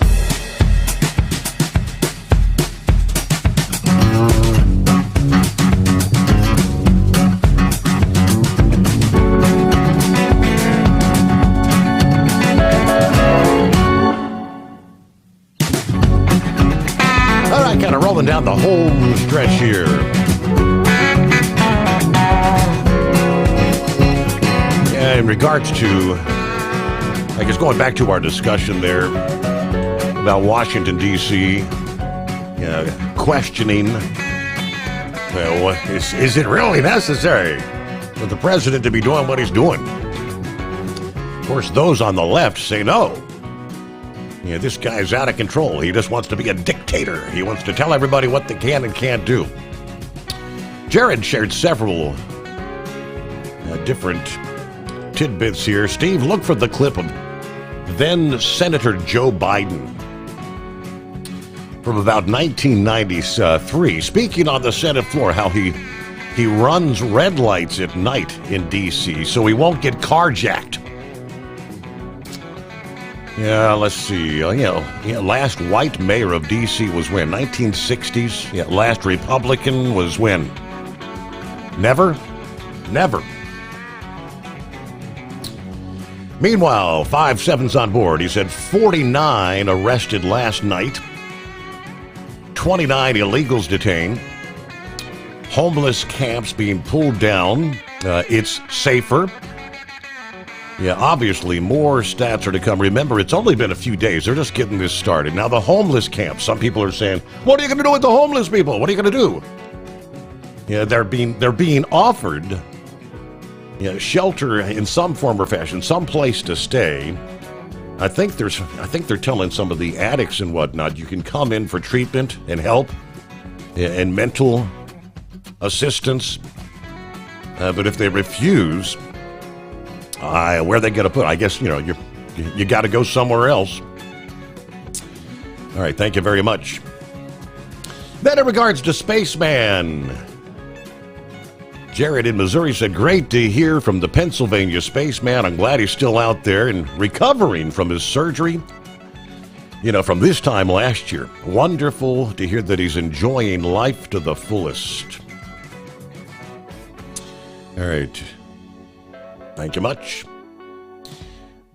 All right, kind of rolling down the home stretch here. In regards to, I guess, going back to our discussion there about Washington, D.C., questioning, well, is it really necessary for the president to be doing what he's doing? Of course, those on the left say no. This guy's out of control. He just wants to be a dictator. He wants to tell everybody what they can and can't do. Jared shared several different tidbits here. Steve, look for the clip of then Senator Joe Biden from about 1993, speaking on the Senate floor, how he runs red lights at night in D.C. so he won't get carjacked. Yeah, let's see. Last white mayor of D.C. was when? 1960s? Yeah, last Republican was when? Never? Never. Meanwhile, 5-7's on board. He said 49 arrested last night, 29 illegals detained, homeless camps being pulled down. It's safer. Yeah, obviously, more stats are to come. Remember, it's only been a few days. They're just getting this started. Now, the homeless camps, some people are saying, what are you going to do with the homeless people? What are you going to do? Yeah, they're being offered shelter in some form or fashion, some place to stay. I think they're telling some of the addicts and whatnot, you can come in for treatment and help and mental assistance. But if they refuse, where are they going to put? I guess you got to go somewhere else. All right, thank you very much. Then in regards to Spaceman, Jared in Missouri said, great to hear from the Pennsylvania spaceman. I'm glad he's still out there and recovering from his surgery, from this time last year. Wonderful to hear that he's enjoying life to the fullest. All right. Thank you much.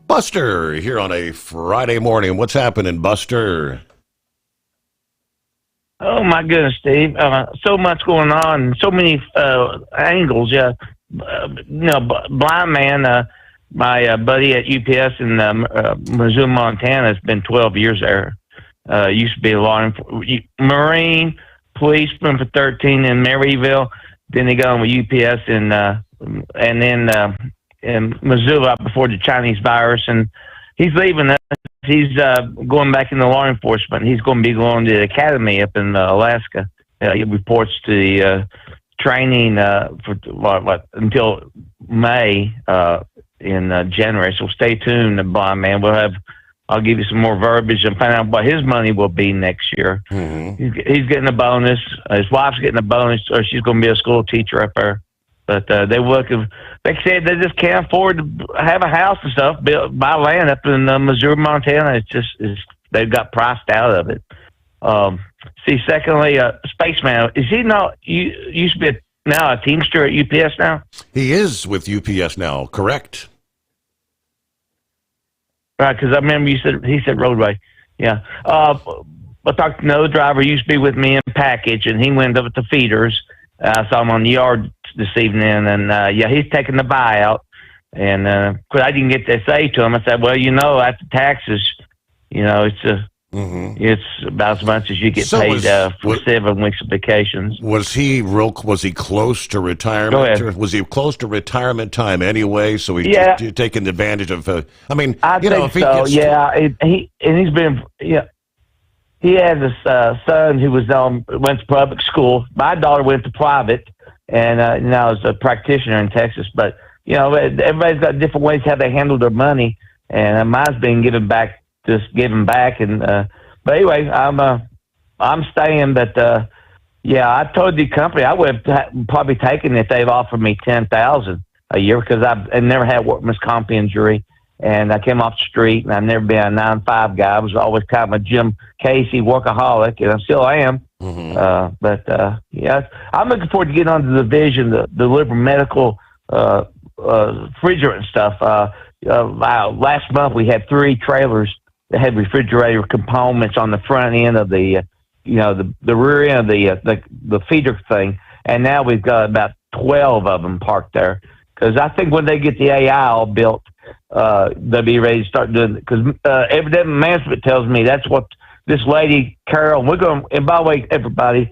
Buster here on a Friday morning. What's happening, Buster? Oh, my goodness, Steve. So much going on, so many angles. Yeah. Blind man, my buddy at UPS in Missoula, Montana, has been 12 years there. Used to be a Marine, policeman for 13 in Maryville. Then he got on with UPS and then in Missoula before the Chinese virus. And he's leaving us. He's going back into law enforcement. He's going to be going to the academy up in Alaska. He reports to the training for until May in January. So stay tuned, the blind man. I'll give you some more verbiage and find out what his money will be next year. Mm-hmm. He's getting a bonus. His wife's getting a bonus, or she's going to be a school teacher up there. But they said they just can't afford to have a house and stuff, buy land up in Missouri, Montana. They've got priced out of it. Secondly, Spaceman, is he not? You used to be now a Teamster at UPS now? He is with UPS now, correct? Right, because I remember he said roadway. Yeah. I talked to another driver who used to be with me in package, and he went up at the feeders. I saw him on the yard this evening, and he's taking the buyout. And cause I didn't get to say to him, I said, well, after taxes, it's about as much as you get paid for 7 weeks of vacations. Was he close to retirement? Go ahead. Or was he close to retirement time anyway? So he taking advantage of. I think so. He's been he has a son who went to public school. My daughter went to private, and now is a practitioner in Texas. But everybody's got different ways how they handle their money, and mine's been giving back, just giving back. And but anyway, I'm staying. But I told the company I would have probably taken it if they've offered me $10,000 a year, because I've never had workman's comp injury. And I came off the street, and I've never been a 9-5 guy. I was always kind of a Jim Casey workaholic, and I still am. Mm-hmm. But I'm looking forward to getting on to the division, the deliver medical refrigerant stuff. Last month we had 3 trailers that had refrigerator components on the front end of the rear end of the feeder thing, and now we've got about 12 of them parked there. Because I think when they get the AI all built, they'll be ready to start doing it. Because evident management tells me that's what this lady, Carol, and by the way, everybody,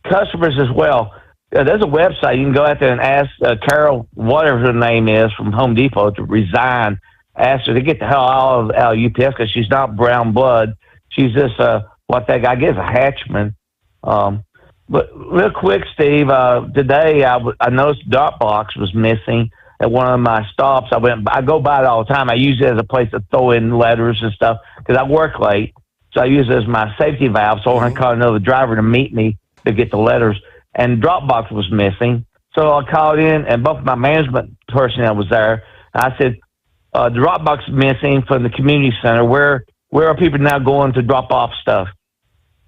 customers as well, there's a website. You can go out there and ask Carol, whatever her name is, from Home Depot to resign. Ask her to get the hell out of UPS, because she's not brown blood. She's just what that guy gets, a hatchman. But real quick, Steve, today I noticed Dropbox was missing at one of my stops. I go by it all the time. I use it as a place to throw in letters and stuff because I work late. So I use it as my safety valve. So I call another driver to meet me to get the letters. And Dropbox was missing. So I called in, and both my management personnel was there. I said, the Dropbox is missing from the community center. Where are people now going to drop off stuff?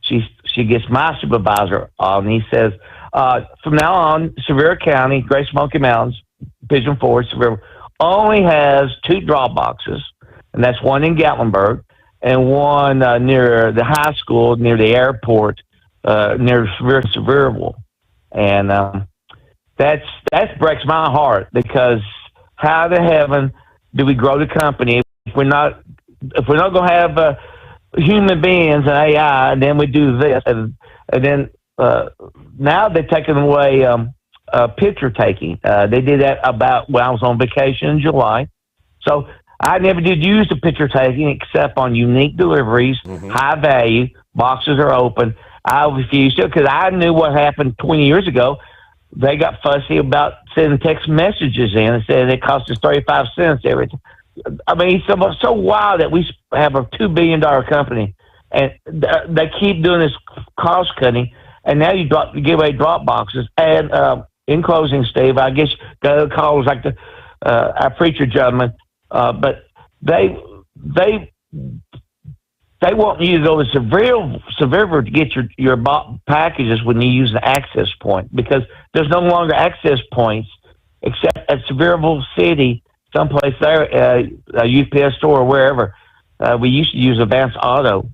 She gets my supervisor on, and he says, from now on, Sevier County, Great Smoky Mountains, Pigeon Forge, Sevier, only has 2 drop boxes, and that's one in Gatlinburg and one near the high school, near the airport, near Sevierville. And that breaks my heart, because how the heaven do we grow the company if we're not going to have human beings and AI, and then we do this, and then now they're taking away picture taking. They did that about when I was on vacation in July. So I never did use the picture taking except on unique deliveries, high value, boxes are open. I refused to, because I knew what happened 20 years ago. They got fussy about sending text messages in and said it cost us 35 cents every time. I mean, it's so wild that we have a $2 billion company, and they keep doing this cost cutting, and now you give away drop boxes. And in closing, Steve, I guess the other callers like our preacher gentleman, but they want you to go to Sevierville to get your packages when you use the access point, because there's no longer access points except at Sevierville City. Someplace there, a UPS store or wherever. We used to use Advance Auto.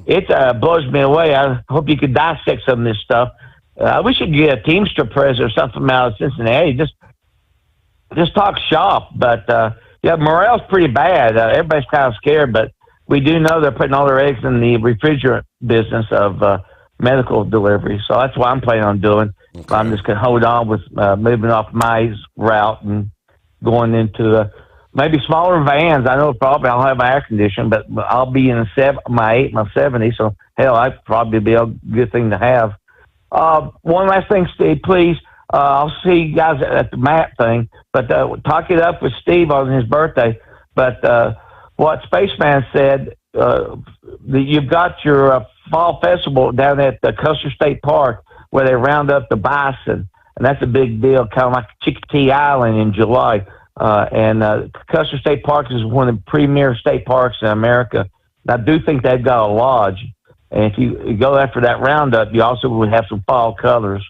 It blows me away. I hope you could dissect some of this stuff. We should get a Teamster president or something out of Cincinnati. Just talk shop. But morale's pretty bad. Everybody's kind of scared, but we do know they're putting all their eggs in the refrigerant business of medical delivery. So that's what I'm planning on doing. Okay. I'm just going to hold on with moving off my route and going into maybe smaller vans. I know probably I'll have my air conditioning, but I'll be in my 70, so hell, I'd probably be a good thing to have. One last thing, Steve, please. I'll see you guys at the map thing, but talk it up with Steve on his birthday. But what Spaceman said, you've got your fall festival down at the Custer State Park where they round up the bison. And that's a big deal, kind of like Chickatee Island in July. And Custer State Park is one of the premier state parks in America. And I do think they've got a lodge. And if you go after that roundup, you also would have some fall colors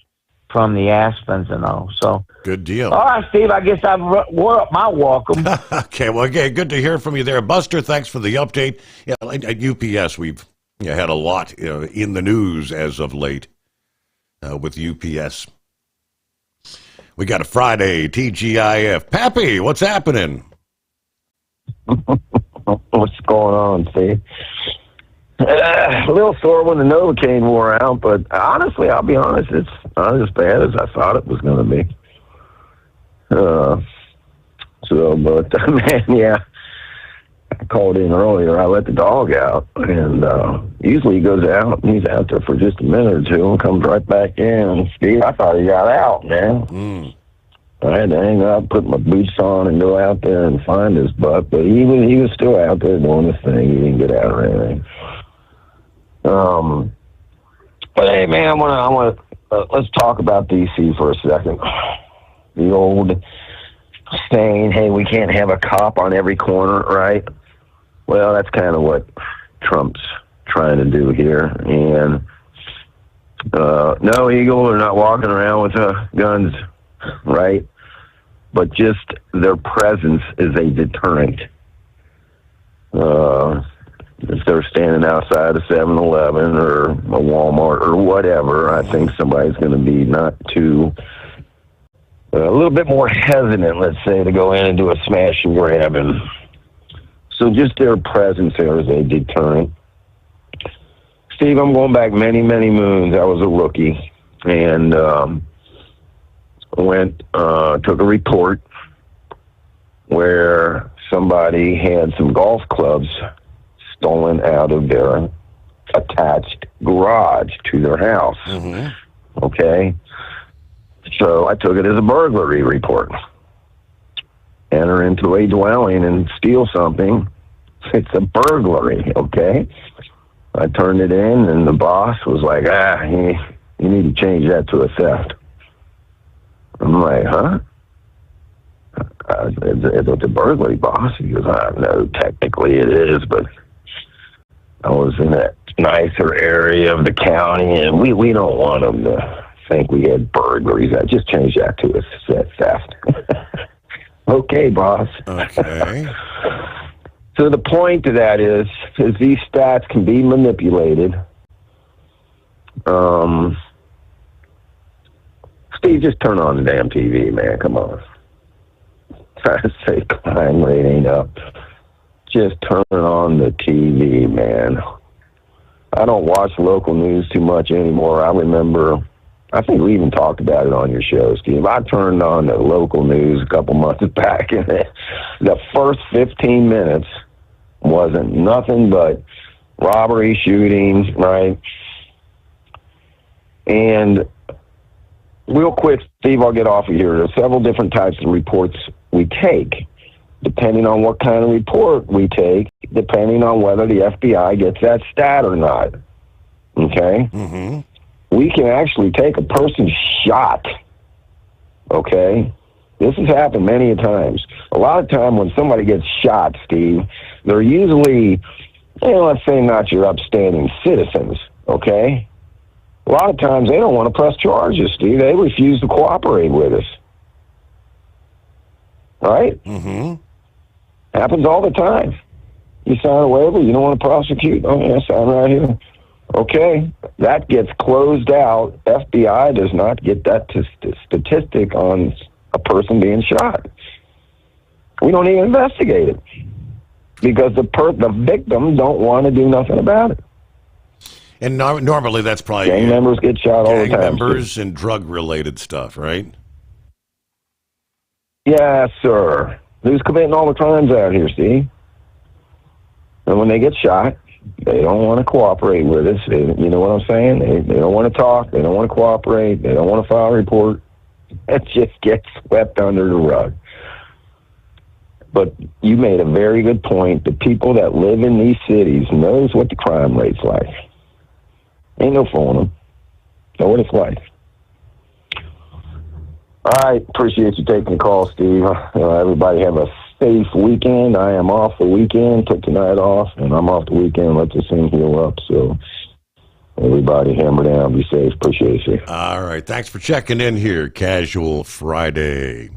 from the aspens and all. So good deal. All right, Steve, I guess I've wore up my welcome. Okay, good to hear from you there. Buster, thanks for the update. Yeah, at UPS, we've had a lot in the news as of late with UPS. We got a Friday TGIF. Pappy, what's happening? What's going on, Steve? A little sore when the Novocaine wore out, but honestly, I'll be honest, it's not as bad as I thought it was going to be. Man, yeah. I called in earlier. I let the dog out, and usually he goes out, and he's out there for just a minute or two and comes right back in. Steve, I thought he got out, man. I had to hang up, put my boots on, and go out there and find his butt, but he was still out there doing his thing. He didn't get out or anything. But hey, man, I want to let's talk about DC for a second. The old saying, "Hey, we can't have a cop on every corner," right? Well, that's kind of what Trump's trying to do here. And no, Eagle, they're not walking around with guns, right? But just their presence is a deterrent. If they're standing outside a 7-Eleven or a Walmart or whatever, I think somebody's going to be a little bit more hesitant, let's say, to go in and do a smash and grab. And so just their presence there is a deterrent. Steve, I'm going back many, many moons. I was a rookie and took a report where somebody had some golf clubs stolen out of their attached garage to their house. Okay? So I took it as a burglary report. Enter into a dwelling and steal something. It's a burglary, okay? I turned it in, and the boss was like, you need to change that to a theft. I'm like, huh? It's a burglary, boss. He goes, no, technically it is, but I was in a nicer area of the county, and we don't want them to think we had burglaries. I just changed that to a theft. Okay, boss. Okay. So the point to that is these stats can be manipulated. Steve, just turn on the damn TV, man. Come on. Try to say crime rate ain't up. Just turn on the TV, man. I don't watch local news too much anymore. I remember, I think we even talked about it on your show, Steve. I turned on the local news a couple months back, and the first 15 minutes wasn't nothing but robbery, shootings, right? And real quick, Steve, I'll get off of here. There's several different types of reports we take. Depending on what kind of report we take, depending on whether the FBI gets that stat or not. Okay? We can actually take a person shot. Okay? This has happened many a times. A lot of time when somebody gets shot, Steve, they're usually, let's say not your upstanding citizens. Okay? A lot of times they don't want to press charges, Steve. They refuse to cooperate with us. Right? Happens all the time. You sign a waiver, you don't want to prosecute. Oh, yeah, sign right here. Okay, that gets closed out. FBI does not get that statistic on a person being shot. We don't even investigate it because the victim don't want to do nothing about it. And normally that's probably gang members get shot all the time. Gang members and drug-related stuff, right? Yes, sir. Who's committing all the crimes out here, Steve? And when they get shot, they don't want to cooperate with us. You know what I'm saying? They don't want to talk. They don't want to cooperate. They don't want to file a report. It just gets swept under the rug. But you made a very good point. The people that live in these cities knows what the crime rate's like. Ain't no fooling them. Know what it's like. All right. Appreciate you taking the call, Steve. Everybody have a safe weekend. I am off the weekend. Took tonight off, and I'm off the weekend. Let this thing heal up. So everybody hammer down. Be safe. Appreciate you. All right. Thanks for checking in here. Casual Friday.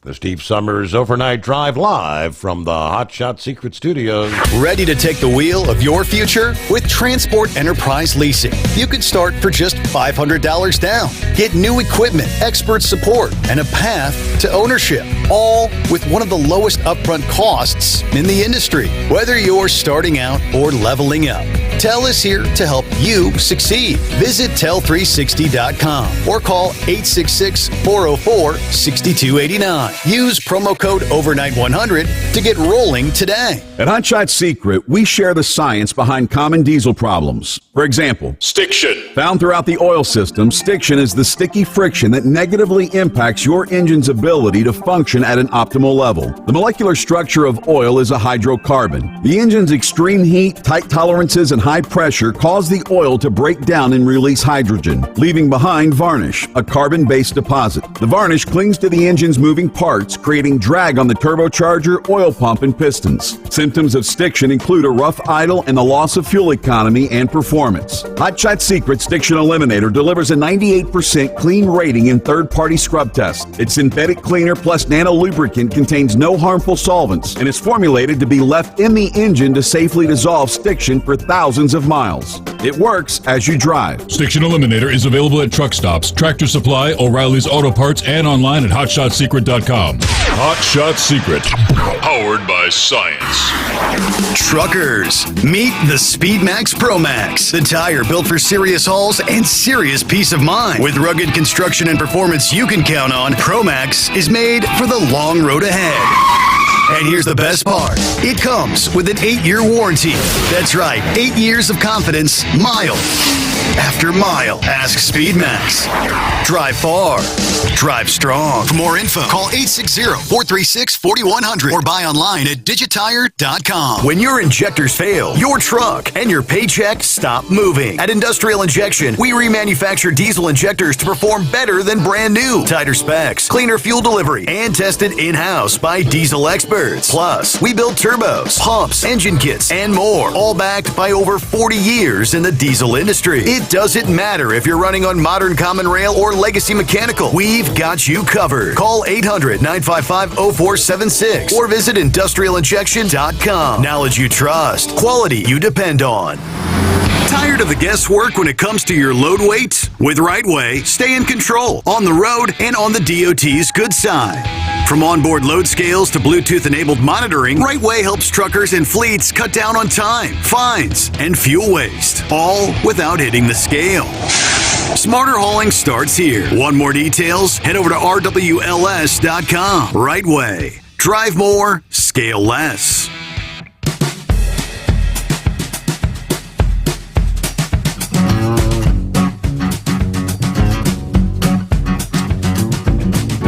The Steve Sommers Overnight Drive live from the Hot Shot Secret Studios. Ready to take the wheel of your future? With Transport Enterprise Leasing, you can start for just $500 down. Get new equipment, expert support, and a path to ownership, all with one of the lowest upfront costs in the industry. Whether you're starting out or leveling up, Tel is here to help you succeed. Visit tel360.com or call 866-404-6289. Use promo code overnight100 to get rolling today. At Hot Shot Secret, we share the science behind common diesel problems. For example, stiction. Found throughout the oil system, stiction is the sticky friction that negatively impacts your engine's ability to function at an optimal level. The molecular structure of oil is a hydrocarbon. The engine's extreme heat, tight tolerances, and high pressure cause the oil to break down and release hydrogen, leaving behind varnish, a carbon-based deposit. The varnish clings to the engine's moving parts, creating drag on the turbocharger, oil pump, and pistons. Symptoms of stiction include a rough idle and the loss of fuel economy and performance. Hot Shot Secret Stiction Eliminator delivers a 98% clean rating in third-party scrub tests. Its synthetic cleaner plus nano lubricant contains no harmful solvents and is formulated to be left in the engine to safely dissolve stiction for thousands of miles. It works as you drive. Stiction Eliminator is available at truck stops, Tractor Supply, O'Reilly's Auto Parts, and online at hotshotsecret.com. Hot Shot Secret, powered by science. Truckers, meet the Speedmax Pro Max, the tire built for serious hauls and serious peace of mind. With rugged construction and performance you can count on, Pro Max is made for the long road ahead. And here's the best part. It comes with an 8-year warranty. That's right, 8 years of confidence, mile after mile. Ask Speedmax. Drive far. Drive strong. For more info, call 860-436-4100 or buy online at digitire.com. When your injectors fail, your truck and your paycheck stop moving. At Industrial Injection, we remanufacture diesel injectors to perform better than brand new. Tighter specs, cleaner fuel delivery, and tested in-house by diesel experts. Plus, we build turbos, pumps, engine kits, and more, all backed by over 40 years in the diesel industry. It doesn't matter if you're running on modern common rail or legacy mechanical. We've got you covered. Call 800-955-0476 or visit industrialinjection.com. Knowledge you trust. Quality you depend on. Tired of the guesswork when it comes to your load weight? With Rightway, stay in control on the road and on the DOT's good side. From onboard load scales to Bluetooth-enabled monitoring, Rightway helps truckers and fleets cut down on time, fines, and fuel waste, all without hitting the scale. Smarter hauling starts here. Want more details? Head over to rwls.com. Rightway. Drive more, scale less.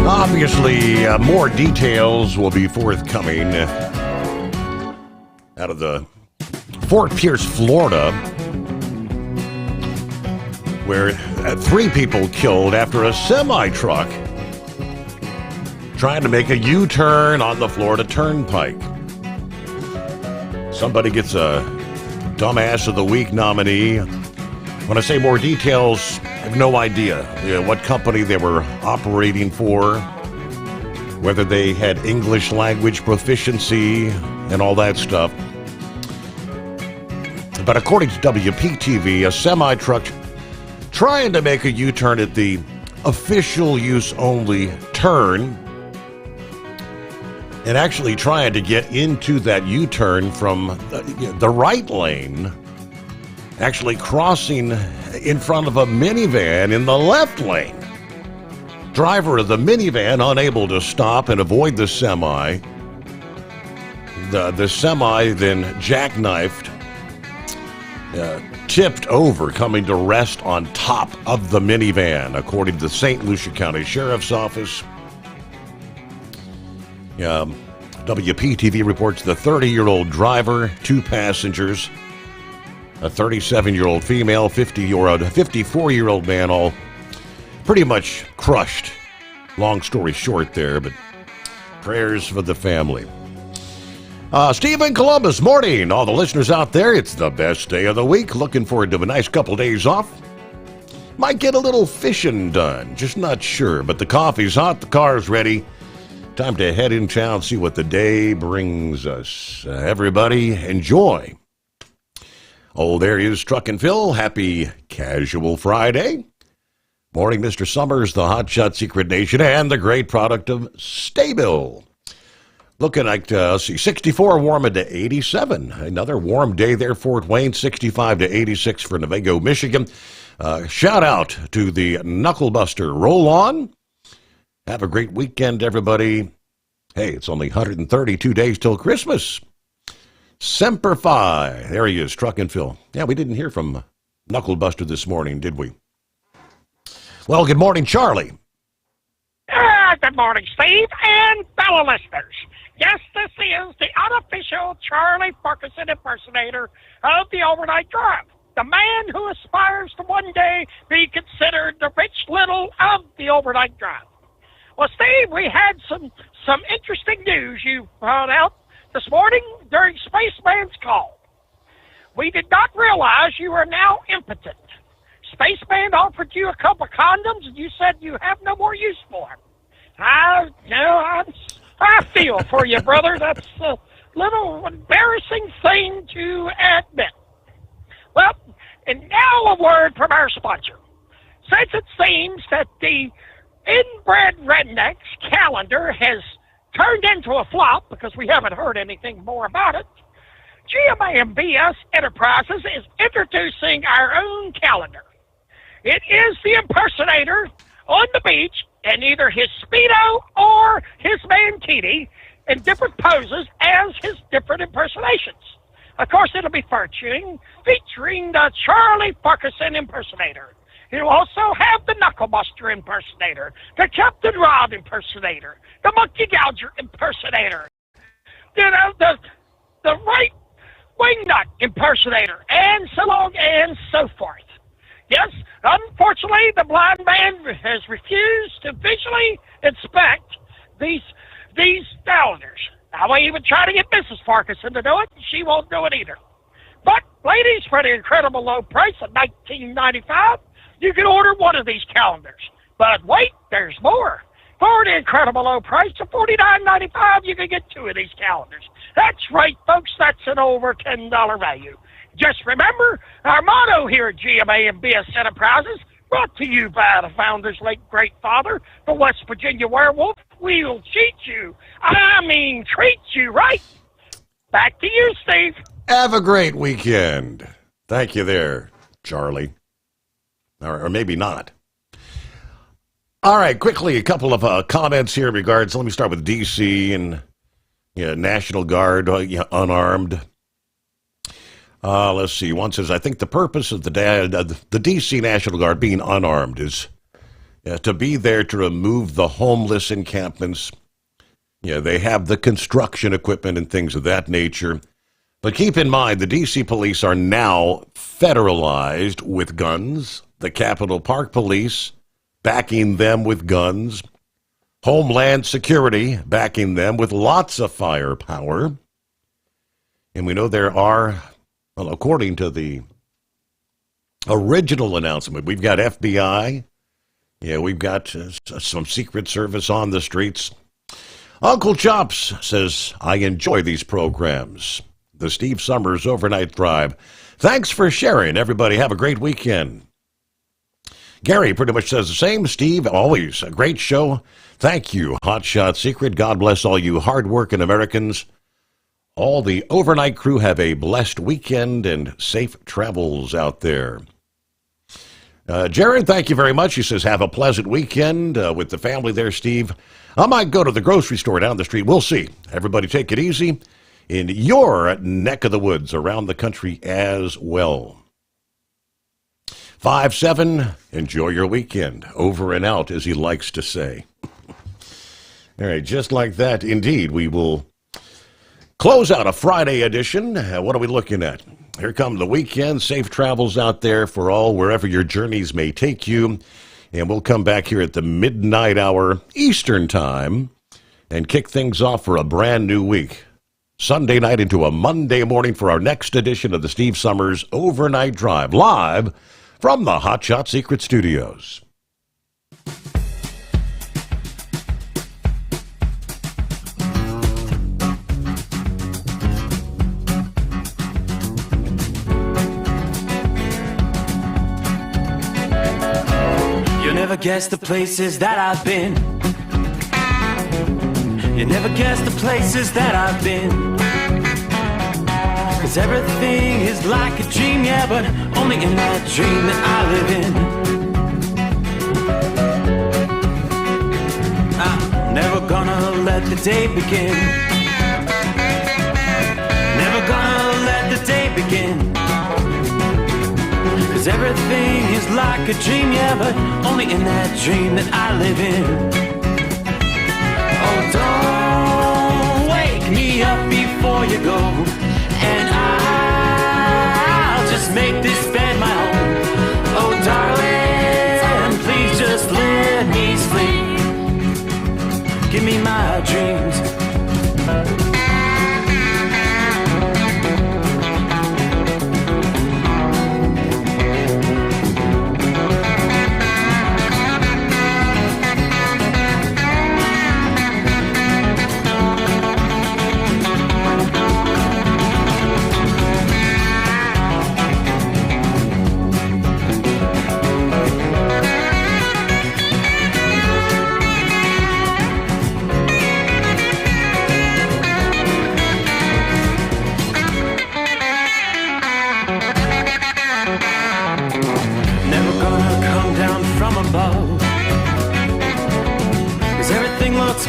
Obviously, more details will be forthcoming out of the Fort Pierce, Florida, where 3 people killed after a semi-truck trying to make a U-turn on the Florida Turnpike. Somebody gets a Dumbass of the Week nominee. When I say more details, I have no idea what company they were operating for, whether they had English language proficiency and all that stuff. But according to WPTV, a semi-truck trying to make a U-turn at the official use only turn and actually trying to get into that U-turn from the right lane, actually crossing in front of a minivan in the left lane. Driver of the minivan unable to stop and avoid the semi. The semi then jackknifed, tipped over, coming to rest on top of the minivan, according to the St. Lucia County Sheriff's Office. WPTV reports the 30-year-old driver, 2 passengers, a 37-year-old female, 54-year-old man, all pretty much crushed. Long story short there, but prayers for the family. Steve in Columbus, morning. All the listeners out there, it's the best day of the week. Looking forward to a nice couple days off. Might get a little fishing done, just not sure. But the coffee's hot, the car's ready. Time to head in town, see what the day brings us. Everybody, enjoy. Oh, there is Truck and Phil. Happy Casual Friday. Morning, Mr. Sommers, the Hot Shot Secret Nation, and the great product of Staybill. Looking at, 64 warm into 87. Another warm day there, Fort Wayne, 65 to 86 for Navajo, Michigan. Shout out to the Knucklebuster Roll On. Have a great weekend, everybody. Hey, it's only 132 days till Christmas. Semper Fi. There he is, Truck and Phil. Yeah, we didn't hear from Knucklebuster this morning, did we? Well, good morning, Charlie. Good morning, Steve, and fellow listeners. Yes, this is the unofficial Charlie Ferguson impersonator of the Overnight Drive, the man who aspires to one day be considered the Rich Little of the Overnight Drive. Well, Steve, we had some interesting news you found out this morning during Spaceman's call. We did not realize you are now impotent. Spaceman offered you a couple of condoms, and you said you have no more use for them. I feel for you, brother. That's a little embarrassing thing to admit. Well, and now a word from our sponsor. Since it seems that the Inbred Rednecks calendar has turned into a flop because we haven't heard anything more about it, GMAMBS Enterprises is introducing our own calendar. It is the impersonator on the beach in either his Speedo or his Mankini in different poses as his different impersonations. Of course, it'll be featuring the Charlie Ferguson impersonator. He'll also have the Knucklebuster impersonator, the Captain Rod impersonator, the Monkey Gouger impersonator, the right wingnut impersonator, and so on and so forth. Yes, unfortunately, the blind man has refused to visually inspect these calendars. I will even try to get Mrs. Ferguson to do it, and she won't do it either. But, ladies, for the incredible low price of $19.95, you can order one of these calendars. But wait, there's more. For the incredible low price of $49.95, you can get two of these calendars. That's right, folks, that's an over $10 value. Just remember, our motto here at GMAMBS Enterprises, brought to you by the founder's late great father, the West Virginia werewolf, we'll cheat you. Treat you, right? Back to you, Steve. Have a great weekend. Thank you there, Charlie. Or maybe not. All right, quickly, a couple of comments here in regards. Let me start with D.C. and National Guard, unarmed. Let's see. One says, I think the purpose of the D.C. National Guard being unarmed is to be there to remove the homeless encampments. They have the construction equipment and things of that nature. But keep in mind, the D.C. police are now federalized with guns. The Capitol Park Police backing them with guns. Homeland Security backing them with lots of firepower. And we know there are, well, according to the original announcement, we've got FBI. We've got some Secret Service on the streets. Uncle Chops says, I enjoy these programs. The Steve Sommers Overnight Drive. Thanks for sharing. Everybody have a great weekend. Gary pretty much says the same. Steve, always a great show. Thank you, Hotshot Secret. God bless all you hardworking Americans. All the overnight crew have a blessed weekend and safe travels out there. Jared, thank you very much. He says, have a pleasant weekend with the family there, Steve. I might go to the grocery store down the street. We'll see. Everybody take it easy in your neck of the woods around the country as well. 5-7, enjoy your weekend. Over and out, as he likes to say. All right, just like that, indeed, we will close out a Friday edition. What are we looking at? Here come the weekend. Safe travels out there for all, wherever your journeys may take you. And we'll come back here at the midnight hour Eastern time and kick things off for a brand new week. Sunday night into a Monday morning for our next edition of the Steve Sommers Overnight Drive, live from the Hotshot Secret Studios. You never guess the places that I've been. You never guess the places that I've been. 'Cause everything is like a dream, yeah, but only in that dream that I live in. let the day begin. Never gonna let the day begin. 'Cause everything is like a dream, yeah, but only in that dream that I live in. Oh, don't wake me up before you go, and I'll just make this bed my home. Oh, darling, please just let me sleep. Give me my dreams.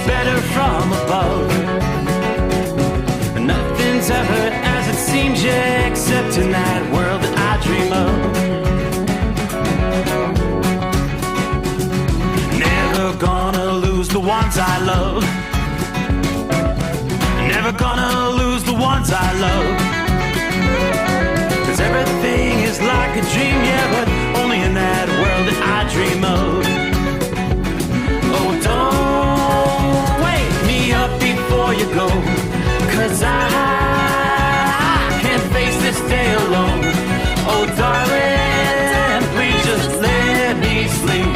Better from above. Nothing's ever as it seems, yeah, except in that world that I dream of. Never gonna lose the ones I love. Never gonna lose the ones I love. 'Cause everything is like a dream, yeah, but only in that world that I dream of. Oh, don't wake me up before you go, 'cause I can't face this day alone. Oh, darling, please just let me sleep.